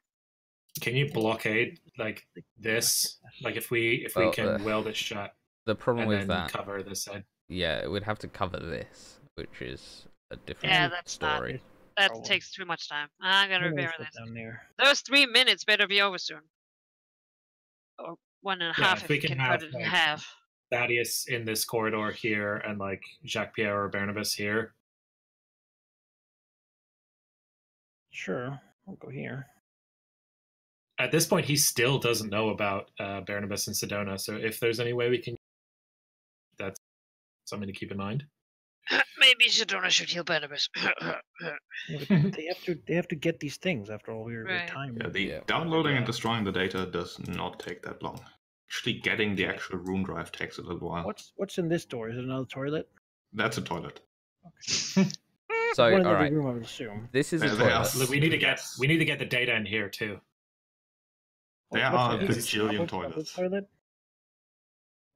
[SPEAKER 4] Can you blockade like this? Like if we
[SPEAKER 2] Well,
[SPEAKER 4] can weld it shut
[SPEAKER 2] The problem
[SPEAKER 4] and
[SPEAKER 2] with
[SPEAKER 4] then
[SPEAKER 2] that,
[SPEAKER 4] cover this side.
[SPEAKER 2] yeah, it would have to cover this, which is a different
[SPEAKER 6] Yeah, that's not-
[SPEAKER 2] story.
[SPEAKER 6] That
[SPEAKER 1] Problem.
[SPEAKER 6] takes too much time. I'm gonna
[SPEAKER 1] Who knows
[SPEAKER 6] repair
[SPEAKER 1] what's
[SPEAKER 6] this.
[SPEAKER 1] down there?
[SPEAKER 6] Those 3 minutes better be over soon. Or 1.5
[SPEAKER 4] Yeah,
[SPEAKER 6] if
[SPEAKER 4] if we
[SPEAKER 6] you
[SPEAKER 4] can
[SPEAKER 6] can
[SPEAKER 4] have,
[SPEAKER 6] cut it in
[SPEAKER 4] like,
[SPEAKER 6] half.
[SPEAKER 4] Thaddeus in this corridor here, and like Jacques Pierre or Barnabas here.
[SPEAKER 1] Sure, I'll go here.
[SPEAKER 4] At this point, he still doesn't know about Barnabas and Sedona. So if there's any way we can, that's something to keep in mind.
[SPEAKER 6] Maybe Sedona should heal Barnabas.
[SPEAKER 1] Yeah, but they have to get these things after all. We're
[SPEAKER 6] Right.
[SPEAKER 1] time.
[SPEAKER 5] Yeah, the
[SPEAKER 2] Yeah.
[SPEAKER 5] downloading and destroying the data does not take that long. Actually, getting the actual rune drive takes a little while.
[SPEAKER 1] What's in this door? Is it another toilet?
[SPEAKER 5] That's a toilet.
[SPEAKER 2] So,
[SPEAKER 1] One in
[SPEAKER 2] all
[SPEAKER 1] every
[SPEAKER 2] right,
[SPEAKER 1] room, I would assume.
[SPEAKER 2] this is a
[SPEAKER 5] There are
[SPEAKER 2] toilet.
[SPEAKER 4] Look, we need to get the data in here too.
[SPEAKER 5] There
[SPEAKER 1] What's
[SPEAKER 5] are a
[SPEAKER 1] the-
[SPEAKER 5] bajillion
[SPEAKER 1] double
[SPEAKER 5] toilets.
[SPEAKER 1] toilet?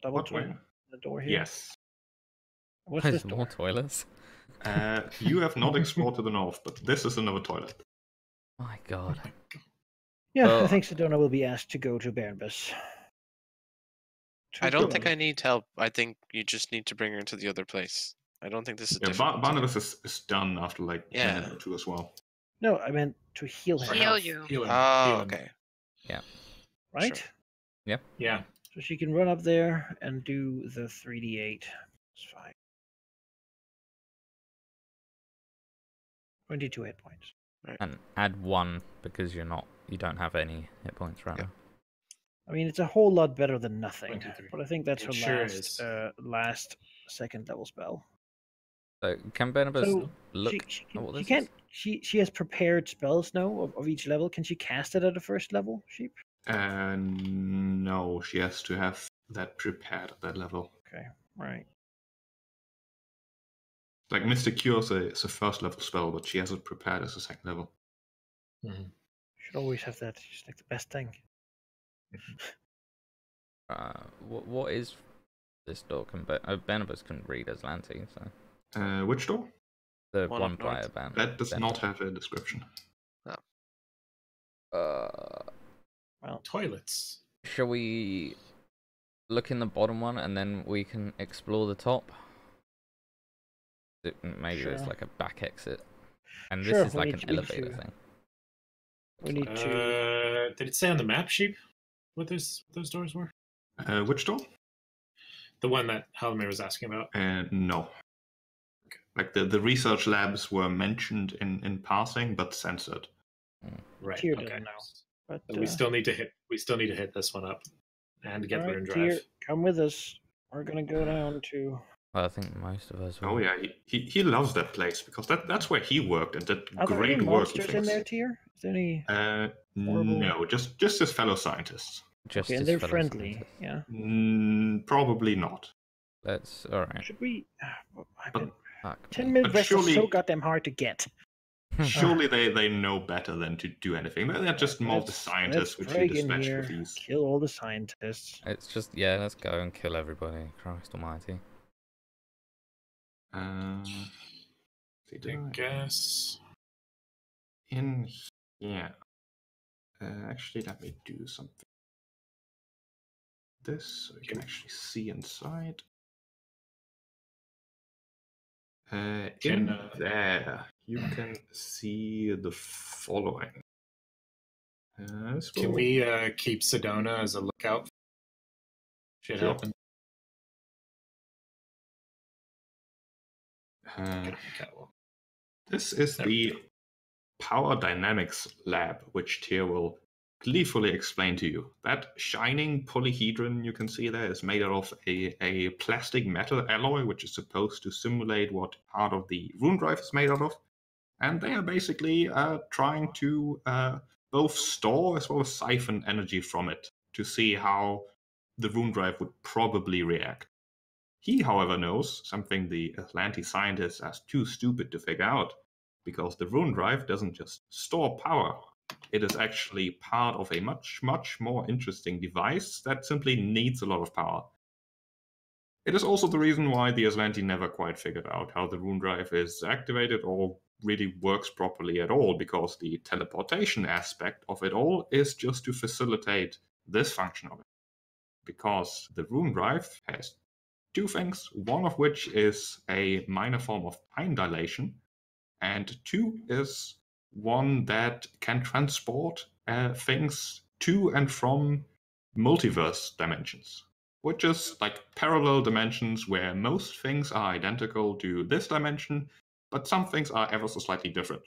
[SPEAKER 1] Double
[SPEAKER 5] What
[SPEAKER 1] toilet?
[SPEAKER 5] way?
[SPEAKER 1] The door here?
[SPEAKER 5] Yes.
[SPEAKER 1] What's
[SPEAKER 2] There's
[SPEAKER 1] this
[SPEAKER 2] more
[SPEAKER 1] door?
[SPEAKER 2] toilets.
[SPEAKER 5] You have not explored to the north, but this is another toilet.
[SPEAKER 2] My God.
[SPEAKER 1] Yeah,
[SPEAKER 2] Well,
[SPEAKER 1] I think Sedona will be asked to go to Barnabas.
[SPEAKER 3] I don't think I need help. I think you just need to bring her to the other place. I don't think this is
[SPEAKER 5] Yeah,
[SPEAKER 3] difficult.
[SPEAKER 5] Barnabas is done after like a
[SPEAKER 3] Yeah.
[SPEAKER 5] minute or two as well.
[SPEAKER 1] No, I meant to heal him.
[SPEAKER 6] Heal you.
[SPEAKER 4] Heal him.
[SPEAKER 3] Oh,
[SPEAKER 4] heal him.
[SPEAKER 3] okay.
[SPEAKER 1] Right?
[SPEAKER 3] Sure.
[SPEAKER 4] Yeah.
[SPEAKER 1] So she can run up there and do the 3d8. It's fine. 22 hit points.
[SPEAKER 2] And add 1 because you don't have any hit points right
[SPEAKER 3] Yep.
[SPEAKER 2] now.
[SPEAKER 1] I mean, it's a whole lot better than nothing.
[SPEAKER 4] 23.
[SPEAKER 1] But I think that's
[SPEAKER 4] It
[SPEAKER 1] her
[SPEAKER 4] sure
[SPEAKER 1] last,
[SPEAKER 4] is.
[SPEAKER 1] last second level spell.
[SPEAKER 2] So can Barnabas
[SPEAKER 1] So
[SPEAKER 2] look
[SPEAKER 1] she
[SPEAKER 2] at what
[SPEAKER 1] she
[SPEAKER 2] this
[SPEAKER 1] can't.
[SPEAKER 2] is?
[SPEAKER 1] She has prepared spells now of each level. Can she cast it at a first level, Sheep?
[SPEAKER 5] No, she has to have that prepared at that level.
[SPEAKER 1] Okay, right.
[SPEAKER 5] Like Mystic Cure is a first level spell, but she has it prepared as a second level.
[SPEAKER 4] Mhm.
[SPEAKER 1] Should always have that. It's like the best thing.
[SPEAKER 2] What is this door? Barnabas couldn't read Aslanti, so
[SPEAKER 5] Which door?
[SPEAKER 2] the
[SPEAKER 3] One
[SPEAKER 2] one
[SPEAKER 3] up
[SPEAKER 2] prior
[SPEAKER 3] north.
[SPEAKER 2] ban.
[SPEAKER 5] That does not have a description.
[SPEAKER 1] Well,
[SPEAKER 4] Toilets.
[SPEAKER 2] Shall we look in the bottom one and then we can explore the top? Maybe there's
[SPEAKER 1] Sure.
[SPEAKER 2] like a back exit, and
[SPEAKER 1] Sure,
[SPEAKER 2] this is
[SPEAKER 1] we
[SPEAKER 2] like
[SPEAKER 1] need
[SPEAKER 2] an
[SPEAKER 1] to- we need
[SPEAKER 2] elevator
[SPEAKER 1] to-
[SPEAKER 2] thing.
[SPEAKER 1] we need to.
[SPEAKER 4] Did it say on the map, Sheep, what those doors were?
[SPEAKER 5] Which door?
[SPEAKER 4] The one that Halmir was asking about.
[SPEAKER 5] No. Like the research labs were mentioned in passing, but censored.
[SPEAKER 4] Right.
[SPEAKER 1] Tyr
[SPEAKER 4] okay.
[SPEAKER 1] doesn't know. But
[SPEAKER 4] So we still need to hit this one up and get the
[SPEAKER 1] alright,
[SPEAKER 4] rune
[SPEAKER 1] Tyr,
[SPEAKER 4] drive.
[SPEAKER 1] come with us. We're gonna go down to.
[SPEAKER 2] Well, I think most of us.
[SPEAKER 5] Oh
[SPEAKER 2] will.
[SPEAKER 5] yeah, he loves that place because that's where he worked and did
[SPEAKER 1] Are there any
[SPEAKER 5] great work. He
[SPEAKER 1] monsters in
[SPEAKER 5] thinks.
[SPEAKER 1] there, Tyr? Is there any? horrible-
[SPEAKER 5] No, just his fellow scientists.
[SPEAKER 2] Just
[SPEAKER 1] Okay, and
[SPEAKER 2] his
[SPEAKER 1] they're
[SPEAKER 2] fellow
[SPEAKER 1] friendly.
[SPEAKER 2] scientists.
[SPEAKER 1] Yeah.
[SPEAKER 5] Probably not.
[SPEAKER 2] That's all right.
[SPEAKER 1] Should we? I
[SPEAKER 5] But-
[SPEAKER 1] mean,
[SPEAKER 2] Fuck
[SPEAKER 1] 10-minute
[SPEAKER 5] But
[SPEAKER 1] rest is so
[SPEAKER 5] surely-
[SPEAKER 1] goddamn hard to get.
[SPEAKER 5] Surely they know better than to do anything. They're just more the
[SPEAKER 1] Let's-
[SPEAKER 5] scientists which
[SPEAKER 1] let's
[SPEAKER 5] you
[SPEAKER 1] break in
[SPEAKER 5] dispatch
[SPEAKER 1] here,
[SPEAKER 5] with these.
[SPEAKER 1] kill all the scientists.
[SPEAKER 2] It's just let's go and kill everybody. Christ Almighty.
[SPEAKER 5] See,
[SPEAKER 4] I
[SPEAKER 5] did I-
[SPEAKER 4] guess.
[SPEAKER 5] in here. Actually, let me do something. This so you can actually see inside. In there, you can see the following.
[SPEAKER 4] Can we keep Sedona as a lookout? Should
[SPEAKER 5] Sure.
[SPEAKER 4] happen.
[SPEAKER 5] This is the power dynamics lab, which Tyr will gleefully explain to you. That shining polyhedron you can see there is made out of a plastic metal alloy, which is supposed to simulate what part of the rune drive is made out of. And they are basically trying to both store as well as siphon energy from it to see how the rune drive would probably react. He, however, knows something the Atlantis scientists are too stupid to figure out, because the rune drive doesn't just store power. It is actually part of a much, much more interesting device that simply needs a lot of power. It is also the reason why the Aslanti never quite figured out how the rune drive is activated or really works properly at all, because the teleportation aspect of it all is just to facilitate this function of it. Because the rune drive has two things, one of which is a minor form of time dilation, and two is one that can transport things to and from multiverse dimensions, which is like parallel dimensions where most things are identical to this dimension, but some things are ever so slightly different.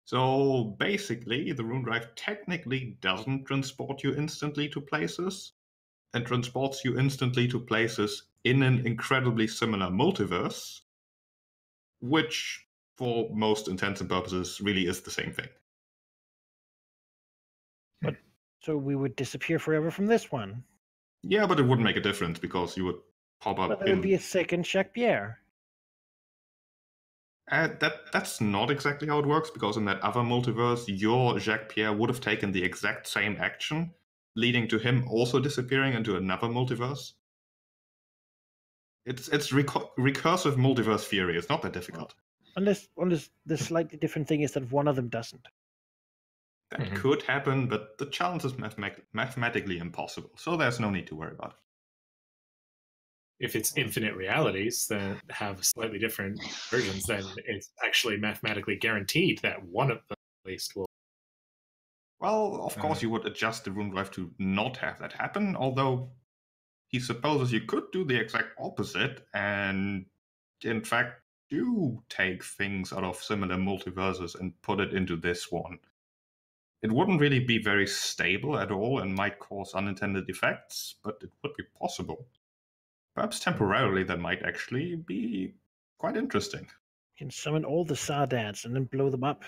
[SPEAKER 5] So basically, the rune drive technically doesn't transport you instantly to places, and transports you instantly to places in an incredibly similar multiverse, which, for most intents and purposes, really is the same thing.
[SPEAKER 1] But so we would disappear forever from this one.
[SPEAKER 5] Yeah, but it wouldn't make a difference because you would pop up
[SPEAKER 1] But there
[SPEAKER 5] in...
[SPEAKER 1] would be a second Jacques Pierre.
[SPEAKER 5] That's not exactly how it works, because in that other multiverse, your Jacques Pierre would have taken the exact same action, leading to him also disappearing into another multiverse. It's recursive multiverse theory. It's not that difficult.
[SPEAKER 1] Unless the slightly different thing is that one of them doesn't.
[SPEAKER 5] That could happen, but the challenge is mathematically impossible, so there's no need to worry about it.
[SPEAKER 4] If it's infinite realities that have slightly different versions, then it's actually mathematically guaranteed that one of them at least will.
[SPEAKER 5] Well, of course you would adjust the rune drive to not have that happen, although he supposes you could do the exact opposite and, in fact, do take things out of similar multiverses and put it into this one. It wouldn't really be very stable at all and might cause unintended effects, but it would be possible. Perhaps temporarily that might actually be quite interesting.
[SPEAKER 1] You can summon all the Sardads and then blow them up.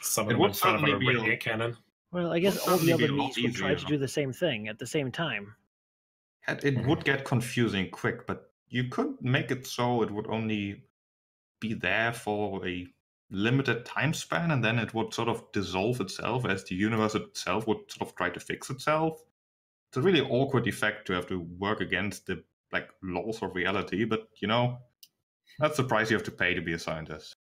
[SPEAKER 4] Summon them in front of a radiant cannon.
[SPEAKER 1] Well, I guess all the other Mies would try to do the same thing at the same time.
[SPEAKER 5] It would get confusing quick, but you could make it so it would only be there for a limited time span, and then it would sort of dissolve itself as the universe itself would sort of try to fix itself. It's a really awkward effect to have to work against the laws of reality, but that's the price you have to pay to be a scientist.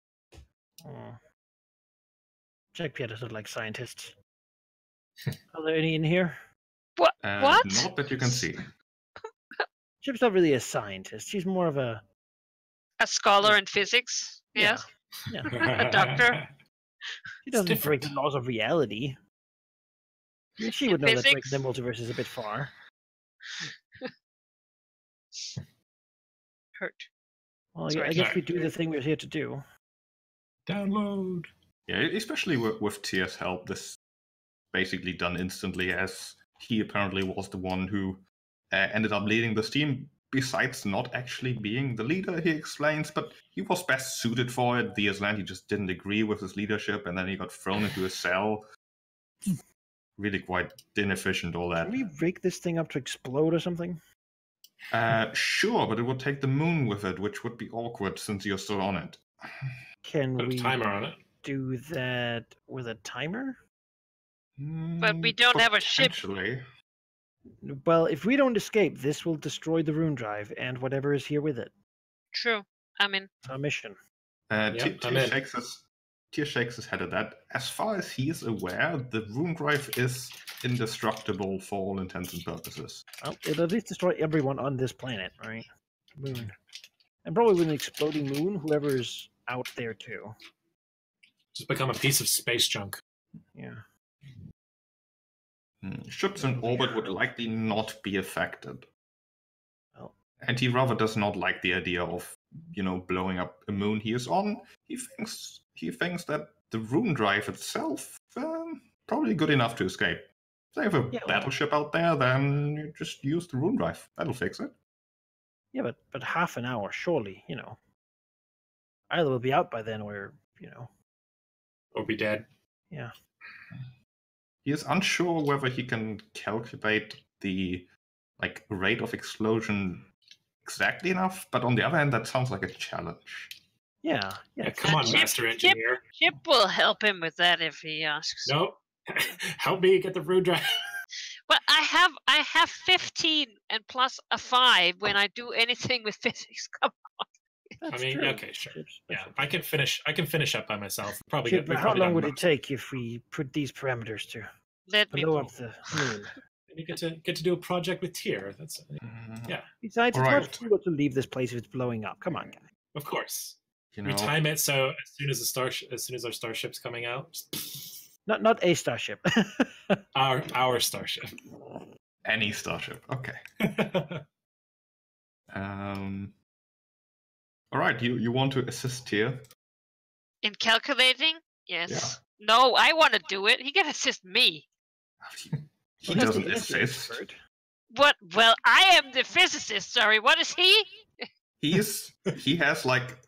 [SPEAKER 1] Jacques Pierre doesn't like scientists. Are there any in here?
[SPEAKER 6] What?
[SPEAKER 5] Not that you can see.
[SPEAKER 1] Chip's not really a scientist. She's more of a
[SPEAKER 6] scholar in physics. Yes.
[SPEAKER 1] Yeah.
[SPEAKER 6] A doctor.
[SPEAKER 1] She doesn't break the laws of reality. I mean, she would know that breaking the multiverse is a bit far.
[SPEAKER 6] Hurt.
[SPEAKER 1] Well, I guess we do the thing we're here to do.
[SPEAKER 4] Download.
[SPEAKER 5] Yeah, especially with Tyr's help, this basically done instantly, as he apparently was the one who ended up leading this team, besides not actually being the leader, he explains, but he was best suited for it. The Aslanti just didn't agree with his leadership, and then he got thrown into a cell. Really quite inefficient, all that.
[SPEAKER 1] Can we rig this thing up to explode or something?
[SPEAKER 5] Sure, but it would take the moon with it, which would be awkward since you're still on it.
[SPEAKER 1] Can
[SPEAKER 4] Put
[SPEAKER 1] we
[SPEAKER 4] a timer on it?
[SPEAKER 1] Do that with a timer?
[SPEAKER 6] But we don't have a ship.
[SPEAKER 1] Well, if we don't escape, this will destroy the rune drive and whatever is here with it.
[SPEAKER 6] True. I'm in.
[SPEAKER 1] It's our mission.
[SPEAKER 5] T Tyr shakes his head at that. As far as he is aware, the rune drive is indestructible for all intents and purposes.
[SPEAKER 1] Well, it'll at least destroy everyone on this planet, right? Moon. And probably with an exploding moon, whoever's out there too.
[SPEAKER 4] Just become a piece of space junk.
[SPEAKER 1] Yeah.
[SPEAKER 5] Ships in orbit would likely not be affected.
[SPEAKER 1] Well,
[SPEAKER 5] And he rather does not like the idea of, blowing up a moon he is on. He thinks that the rune drive itself probably good enough to escape. If they have a battleship out there, then you just use the rune drive. That'll fix it.
[SPEAKER 1] Yeah, but half an hour, surely, Either we'll be out by then or,
[SPEAKER 4] Or be dead.
[SPEAKER 1] Yeah.
[SPEAKER 5] He is unsure whether he can calculate the rate of explosion exactly enough, but on the other hand, that sounds like a challenge.
[SPEAKER 1] Yeah.
[SPEAKER 4] Come on, Master Engineer.
[SPEAKER 6] Chip will help him with that if he asks.
[SPEAKER 4] No, help me get the rune drive.
[SPEAKER 6] Well, I have 15 and plus a 5 when I do anything with physics. Come on.
[SPEAKER 1] That's
[SPEAKER 4] true. Okay, sure. Yeah, I can finish up by myself. Probably.
[SPEAKER 1] Chip, how long would it take if we put these parameters to blow up the moon?
[SPEAKER 4] And you get to do a project with Tyr. That's yeah.
[SPEAKER 1] Besides, it's much cooler to leave this place if it's blowing up. Come on, guy.
[SPEAKER 4] Of course. We time it so as soon as our starship's coming out.
[SPEAKER 1] Not a starship.
[SPEAKER 4] our starship.
[SPEAKER 5] Any starship. Okay. All right. You want to assist Tyr?
[SPEAKER 6] In calculating? Yes.
[SPEAKER 5] Yeah.
[SPEAKER 6] No, I want to do it. He can assist me.
[SPEAKER 5] He doesn't assist.
[SPEAKER 6] What? Well, I am the physicist. Sorry. What is he?
[SPEAKER 5] He has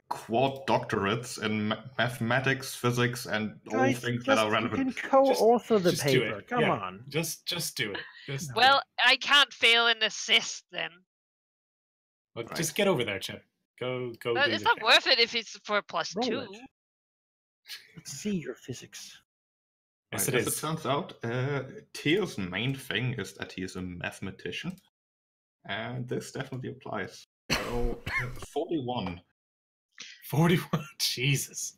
[SPEAKER 5] quad doctorates in mathematics, physics, and all things that are relevant.
[SPEAKER 1] You can co-author the paper. Come on.
[SPEAKER 4] Just do it.
[SPEAKER 6] Well, I can't fail an assist then.
[SPEAKER 4] Well, just get over there, Chip. Go.
[SPEAKER 6] It's not worth it if it's for +2.
[SPEAKER 1] Let's see your physics.
[SPEAKER 4] Yes,
[SPEAKER 5] As it turns out, Tyr's main thing is that he is a mathematician, and this definitely applies. So, 41.
[SPEAKER 4] 41? Jesus.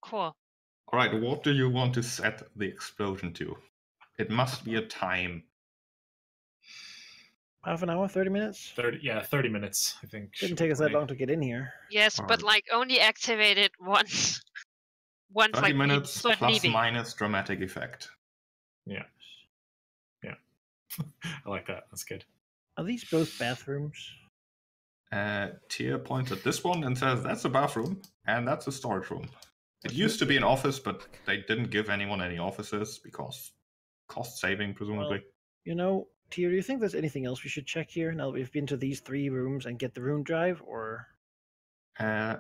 [SPEAKER 6] Cool.
[SPEAKER 5] All right, what do you want to set the explosion to? It must be a time.
[SPEAKER 1] Half an hour, 30 minutes?
[SPEAKER 4] 30 minutes, I think.
[SPEAKER 1] Didn't take us that long to get in here.
[SPEAKER 6] Yes, but only activate it once.
[SPEAKER 5] 30 minutes plus minus dramatic effect.
[SPEAKER 4] Yeah. I like that. That's good.
[SPEAKER 1] Are these both bathrooms?
[SPEAKER 5] Tyr points at this one and says, that's a bathroom, and that's a storage room. It used to be an office, but they didn't give anyone any offices because cost saving, presumably.
[SPEAKER 1] Well, Tyr, do you think there's anything else we should check here now that we've been to these 3 rooms and get the rune drive, or...?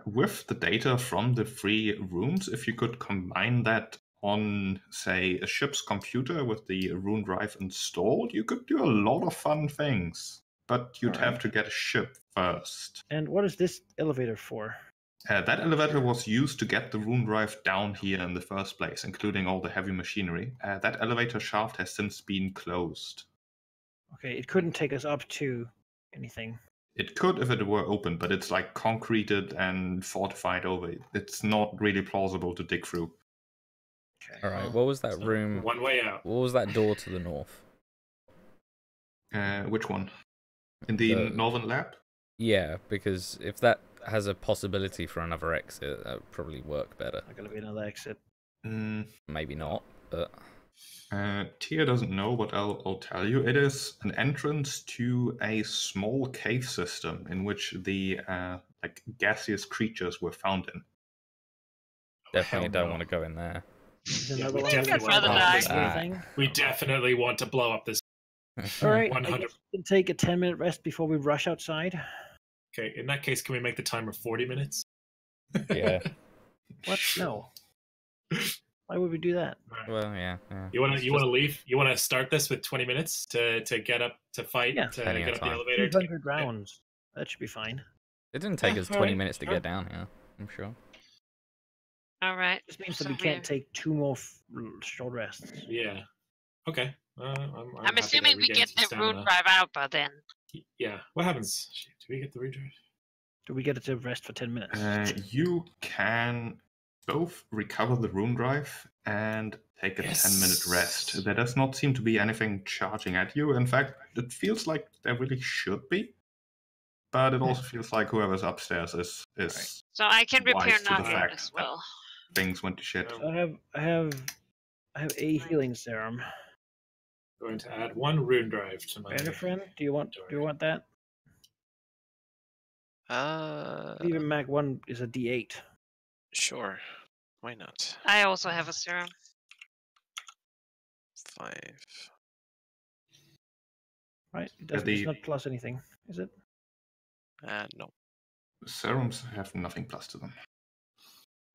[SPEAKER 5] With the data from the 3 rooms, if you could combine that on, say, a ship's computer with the rune drive installed, you could do a lot of fun things. But you'd have to get a ship first.
[SPEAKER 1] And what is this elevator for?
[SPEAKER 5] That elevator was used to get the rune drive down here in the first place, including all the heavy machinery. That elevator shaft has since been closed.
[SPEAKER 1] Okay, it couldn't take us up to anything.
[SPEAKER 5] It could if it were open, but it's concreted and fortified over. It's not really plausible to dig through.
[SPEAKER 1] Okay.
[SPEAKER 2] All right, what was that room?
[SPEAKER 4] One way out.
[SPEAKER 2] What was that door to the north?
[SPEAKER 5] Which one? In the northern lab?
[SPEAKER 2] Yeah, because if that has a possibility for another exit, that would probably work better.
[SPEAKER 1] Not gonna be another exit.
[SPEAKER 2] Maybe not, but...
[SPEAKER 5] Tyr doesn't know, but I'll tell you. It is an entrance to a small cave system in which the gaseous creatures were found in.
[SPEAKER 2] Definitely don't want to go in there.
[SPEAKER 4] We definitely want to blow up this.
[SPEAKER 1] All right, 100. We can take a 10-minute rest before we rush outside.
[SPEAKER 4] Okay, in that case, can we make the timer 40 minutes?
[SPEAKER 2] Yeah.
[SPEAKER 1] What? No. Why would we do that?
[SPEAKER 2] Well, yeah.
[SPEAKER 4] You want to leave? You want to start this with 20 minutes to get up to fight?
[SPEAKER 1] Yeah.
[SPEAKER 4] To get up the elevator.
[SPEAKER 1] 200 rounds. That should be fine.
[SPEAKER 2] It didn't take us 20 minutes to get down here. I'm sure.
[SPEAKER 6] All right.
[SPEAKER 1] This means that we can't take 2 more short rests.
[SPEAKER 4] Yeah. Okay.
[SPEAKER 6] I'm assuming we get the rune drive out by then.
[SPEAKER 4] Yeah. What happens? Do we get the rune drive?
[SPEAKER 1] Do we get it to rest for 10 minutes?
[SPEAKER 5] You can both recover the rune drive and take a 10-minute rest. There does not seem to be anything charging at you. In fact, it feels like there really should be. But it also feels like whoever's upstairs is
[SPEAKER 6] So I can repair
[SPEAKER 5] wise to the
[SPEAKER 6] knockout
[SPEAKER 5] fact
[SPEAKER 6] as
[SPEAKER 5] that
[SPEAKER 6] well.
[SPEAKER 5] things went to shit.
[SPEAKER 1] So I have a healing serum.
[SPEAKER 4] Going to add 1 rune drive to my.
[SPEAKER 1] Banner friend, do you want that? Even Mac 1 is a D8.
[SPEAKER 3] Sure. Why not?
[SPEAKER 6] I also have a serum.
[SPEAKER 3] 5.
[SPEAKER 1] Right? It's not plus anything, is it?
[SPEAKER 3] No.
[SPEAKER 5] Serums have nothing plus to them.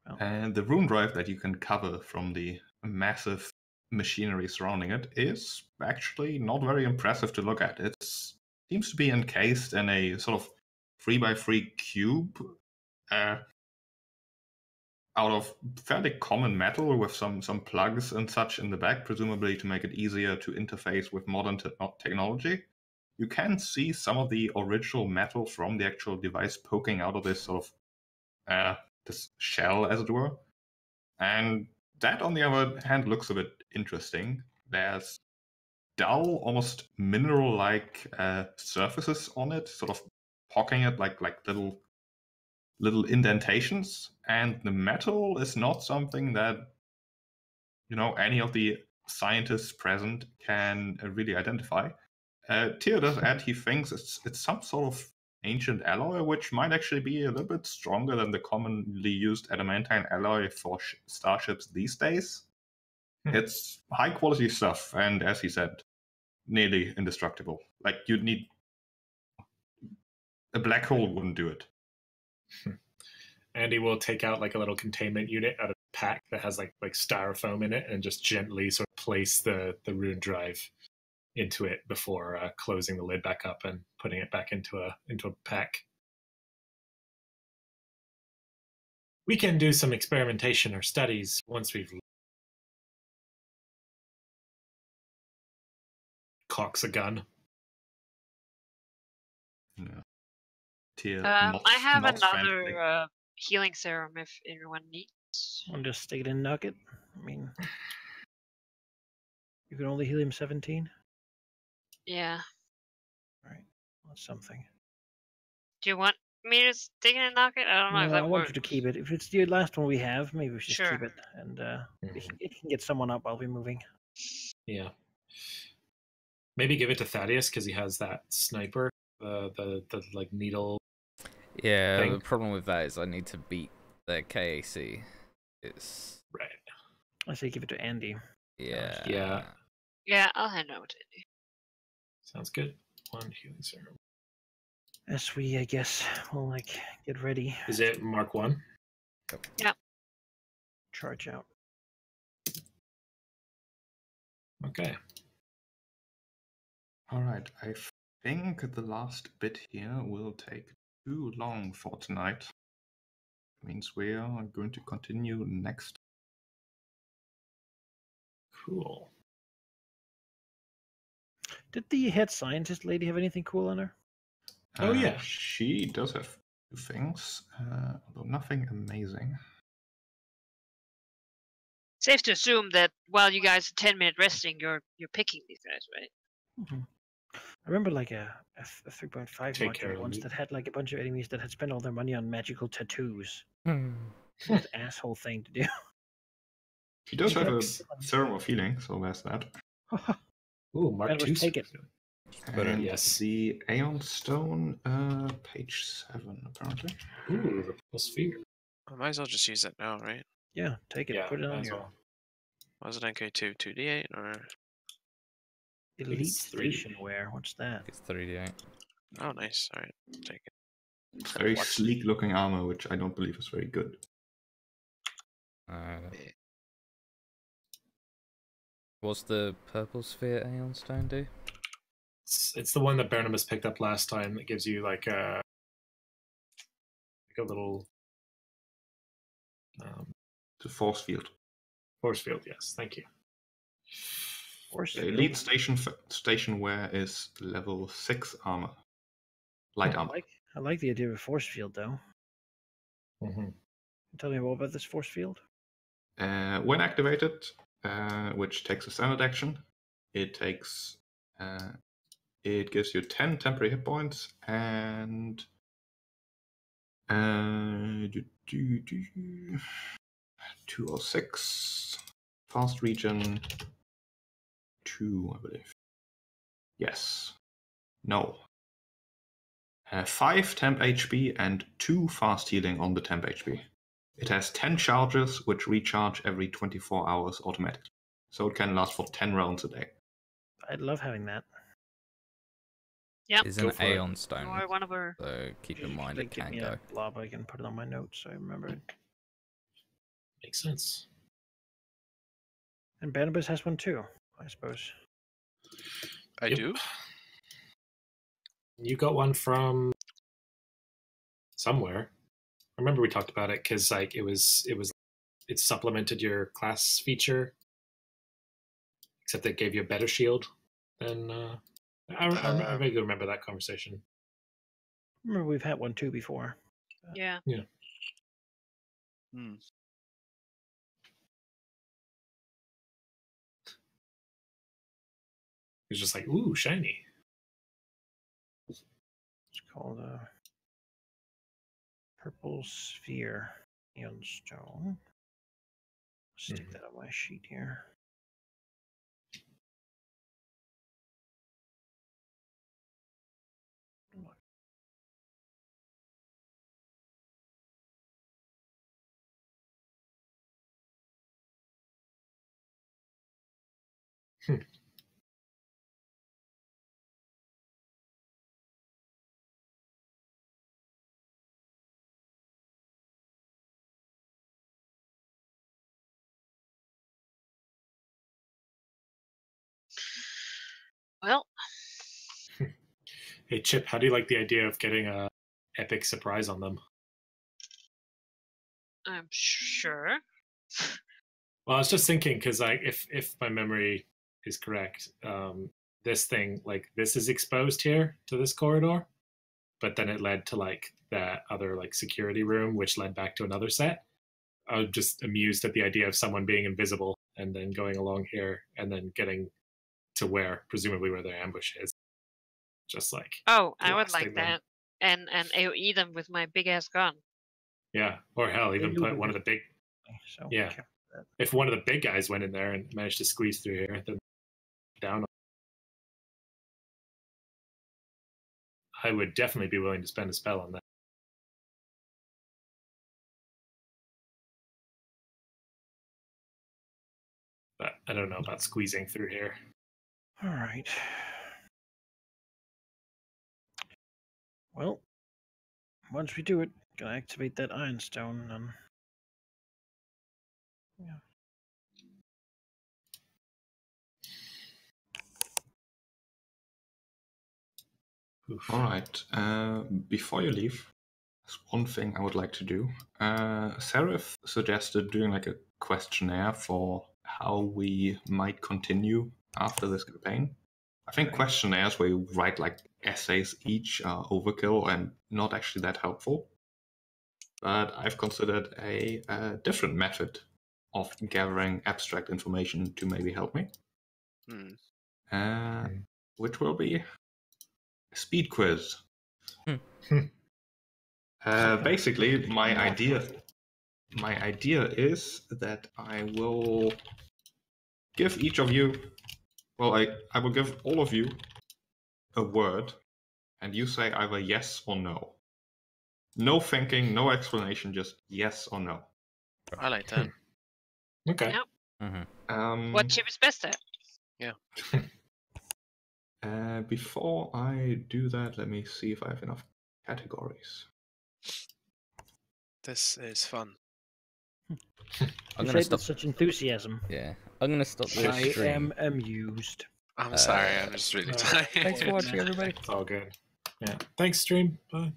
[SPEAKER 1] Oh.
[SPEAKER 5] And the rune drive that you can cover from the massive machinery surrounding it is actually not very impressive to look at. It seems to be encased in a sort of 3x3 cube out of fairly common metal with some plugs and such in the back, presumably to make it easier to interface with modern technology. You can see some of the original metal from the actual device poking out of this sort of this shell, as it were. And that, on the other hand, looks a bit interesting. There's dull, almost mineral-like surfaces on it, sort of poking it like little indentations. And the metal is not something that, any of the scientists present can really identify. Tyr does add he thinks it's some sort of ancient alloy, which might actually be a little bit stronger than the commonly used adamantine alloy for starships these days. It's high quality stuff, and as he said, nearly indestructible. Like, you'd need a black hole wouldn't do it.
[SPEAKER 4] Andy will take out like a little containment unit out of a pack that has like styrofoam in it and just gently sort of place the rune drive into it before closing the lid back up and putting it back into a pack. We can do some experimentation or studies once we've cocks a gun.
[SPEAKER 5] Yeah. Tyr,
[SPEAKER 6] I have
[SPEAKER 5] not
[SPEAKER 6] another
[SPEAKER 5] friendly.
[SPEAKER 6] healing serum if anyone needs.
[SPEAKER 1] I'll just stick it in Nugget. I mean, you can only heal him 17.
[SPEAKER 6] Yeah.
[SPEAKER 1] Right, that's something.
[SPEAKER 6] Do you want me to stick it in Nugget? I don't know if that
[SPEAKER 1] I
[SPEAKER 6] works.
[SPEAKER 1] want you to keep it. If it's the last one we have, maybe we should just keep
[SPEAKER 6] Sure.
[SPEAKER 1] it, and it can get someone up while we're moving.
[SPEAKER 4] Yeah. Maybe give it to Thaddeus because he has that sniper, the like needle.
[SPEAKER 2] Yeah,
[SPEAKER 4] thing.
[SPEAKER 2] the problem with that is I need to beat the KAC. It's
[SPEAKER 4] Right.
[SPEAKER 1] I say give it to Andy.
[SPEAKER 2] yeah.
[SPEAKER 4] Yeah.
[SPEAKER 6] Yeah, I'll hand it over to Andy.
[SPEAKER 4] Sounds good. 1 healing serum.
[SPEAKER 1] As we, I guess, will get ready.
[SPEAKER 4] Is it Mark 1?
[SPEAKER 6] Yeah.
[SPEAKER 1] Charge out.
[SPEAKER 4] Okay.
[SPEAKER 5] All right, I think the last bit here will take too long for tonight. Means we are going to continue next.
[SPEAKER 4] Cool.
[SPEAKER 1] Did the head scientist lady have anything cool on her?
[SPEAKER 4] Oh, yeah.
[SPEAKER 5] She does have 2 things, although nothing amazing.
[SPEAKER 6] Safe to assume that while you guys are 10-minute resting, you're picking these guys, right?
[SPEAKER 1] Mm-hmm. I remember like a 3.5
[SPEAKER 4] Take care
[SPEAKER 1] module
[SPEAKER 4] of
[SPEAKER 1] once
[SPEAKER 4] me.
[SPEAKER 1] that had like a bunch of enemies that had spent all their money on magical tattoos.
[SPEAKER 2] Hmm.
[SPEAKER 1] Most asshole thing to do.
[SPEAKER 5] She does have a
[SPEAKER 4] Thanks.
[SPEAKER 5] serum of healing, so there's that.
[SPEAKER 4] Ooh, Mark
[SPEAKER 1] That was
[SPEAKER 4] 2.
[SPEAKER 1] take it.
[SPEAKER 5] And
[SPEAKER 4] yes.
[SPEAKER 5] the Aeon Stone, page 7, apparently.
[SPEAKER 4] Ooh, the purple sphere.
[SPEAKER 3] I might as well just use it now, right?
[SPEAKER 1] Yeah, take it.
[SPEAKER 4] Yeah,
[SPEAKER 1] Put it on
[SPEAKER 4] might as
[SPEAKER 1] your
[SPEAKER 4] well.
[SPEAKER 3] Was it NK2 2D8 or?
[SPEAKER 1] elite
[SPEAKER 4] it's 3.
[SPEAKER 1] stationware. What's that?
[SPEAKER 2] It's 3D8.
[SPEAKER 3] Oh, nice. All right, take it.
[SPEAKER 5] It's very sleek-looking armor, which I don't believe is very good.
[SPEAKER 2] What's the purple sphere Aeon Stone do?
[SPEAKER 4] It's the one that Barnabas picked up last time that gives you like a little
[SPEAKER 5] The force field.
[SPEAKER 4] force field. Yes, thank you.
[SPEAKER 1] Force
[SPEAKER 5] Elite stationware is level 6 armor. Light armor.
[SPEAKER 1] I like the idea of a force field though.
[SPEAKER 4] Mm-hmm.
[SPEAKER 1] Tell me more about this force field.
[SPEAKER 5] When activated, which takes a standard action, it takes it gives you 10 temporary hit points and 206 fast region 2, I believe. Yes. No. 5 temp HP and 2 fast healing on the temp HP. It has 10 charges, which recharge every 24 hours automatically. So it can last for 10 rounds a day.
[SPEAKER 1] I'd love having that.
[SPEAKER 6] Yep.
[SPEAKER 2] Is
[SPEAKER 4] Go
[SPEAKER 2] an
[SPEAKER 4] for it.
[SPEAKER 2] Aeon stone,
[SPEAKER 6] Or one of our.
[SPEAKER 2] so keep in mind it
[SPEAKER 1] Give
[SPEAKER 2] can
[SPEAKER 1] me
[SPEAKER 2] go.
[SPEAKER 1] a blob. I can put it on my notes so I remember it.
[SPEAKER 4] Makes sense.
[SPEAKER 1] And Barnabas has one too, I suppose.
[SPEAKER 3] I
[SPEAKER 4] Yep.
[SPEAKER 3] do.
[SPEAKER 4] You got one from somewhere. I remember we talked about it because like it supplemented your class feature, except it gave you a better shield. Than I vaguely remember that conversation.
[SPEAKER 1] Remember we've had one too before.
[SPEAKER 6] Yeah.
[SPEAKER 4] Yeah.
[SPEAKER 3] Hmm.
[SPEAKER 4] It's just like, ooh, shiny.
[SPEAKER 1] It's called a purple sphere Aeon stone. Stick that on my sheet here.
[SPEAKER 6] Well,
[SPEAKER 4] Hey Chip, how do you like the idea of getting a epic surprise on them?
[SPEAKER 6] I'm sure.
[SPEAKER 4] Well, I was just thinking because like if my memory is correct, this thing like this is exposed here to this corridor, but then it led to like that other like security room, which led back to another set. I was just amused at the idea of someone being invisible and then going along here and then getting to where presumably where their ambush is. Just like
[SPEAKER 6] Oh, I would
[SPEAKER 4] blasting
[SPEAKER 6] like
[SPEAKER 4] them.
[SPEAKER 6] that. And AoE them with my big ass gun.
[SPEAKER 4] Yeah, or hell, even
[SPEAKER 1] They
[SPEAKER 4] put
[SPEAKER 1] do
[SPEAKER 4] one of the big.
[SPEAKER 1] So
[SPEAKER 4] Yeah.
[SPEAKER 1] careful with that.
[SPEAKER 4] If one of the big guys went in there and managed to squeeze through here, then down. I would definitely be willing to spend a spell on that. But I don't know about squeezing through here.
[SPEAKER 1] All right. Well, once we do it, gonna activate that iron stone and yeah.
[SPEAKER 4] Oof.
[SPEAKER 5] All right. Before you leave, there's one thing I would like to do. Seraph suggested doing like a questionnaire for how we might continue after this campaign. I think
[SPEAKER 1] Right.
[SPEAKER 5] questionnaires where you write like essays each are overkill and not actually that helpful. But I've considered a different method of gathering abstract information to maybe help me, which will be a speed quiz. Basically, my idea is that I will give each of you, well, I will give all of you a word, and you say either yes or no. No thinking, no explanation, just yes or no.
[SPEAKER 3] I like that.
[SPEAKER 4] Okay.
[SPEAKER 6] Yep. What Chip is best at?
[SPEAKER 3] Yeah.
[SPEAKER 5] Before I do that, let me see if I have enough categories.
[SPEAKER 3] This is fun.
[SPEAKER 2] I'm
[SPEAKER 1] You
[SPEAKER 2] gonna
[SPEAKER 1] said
[SPEAKER 2] stop.
[SPEAKER 1] with such enthusiasm.
[SPEAKER 2] Yeah, I'm gonna stop the
[SPEAKER 1] I
[SPEAKER 2] stream.
[SPEAKER 1] am amused.
[SPEAKER 3] I'm sorry, I'm just really tired.
[SPEAKER 2] Thanks for watching, everybody.
[SPEAKER 4] It's all good. Yeah. Thanks, stream. Bye.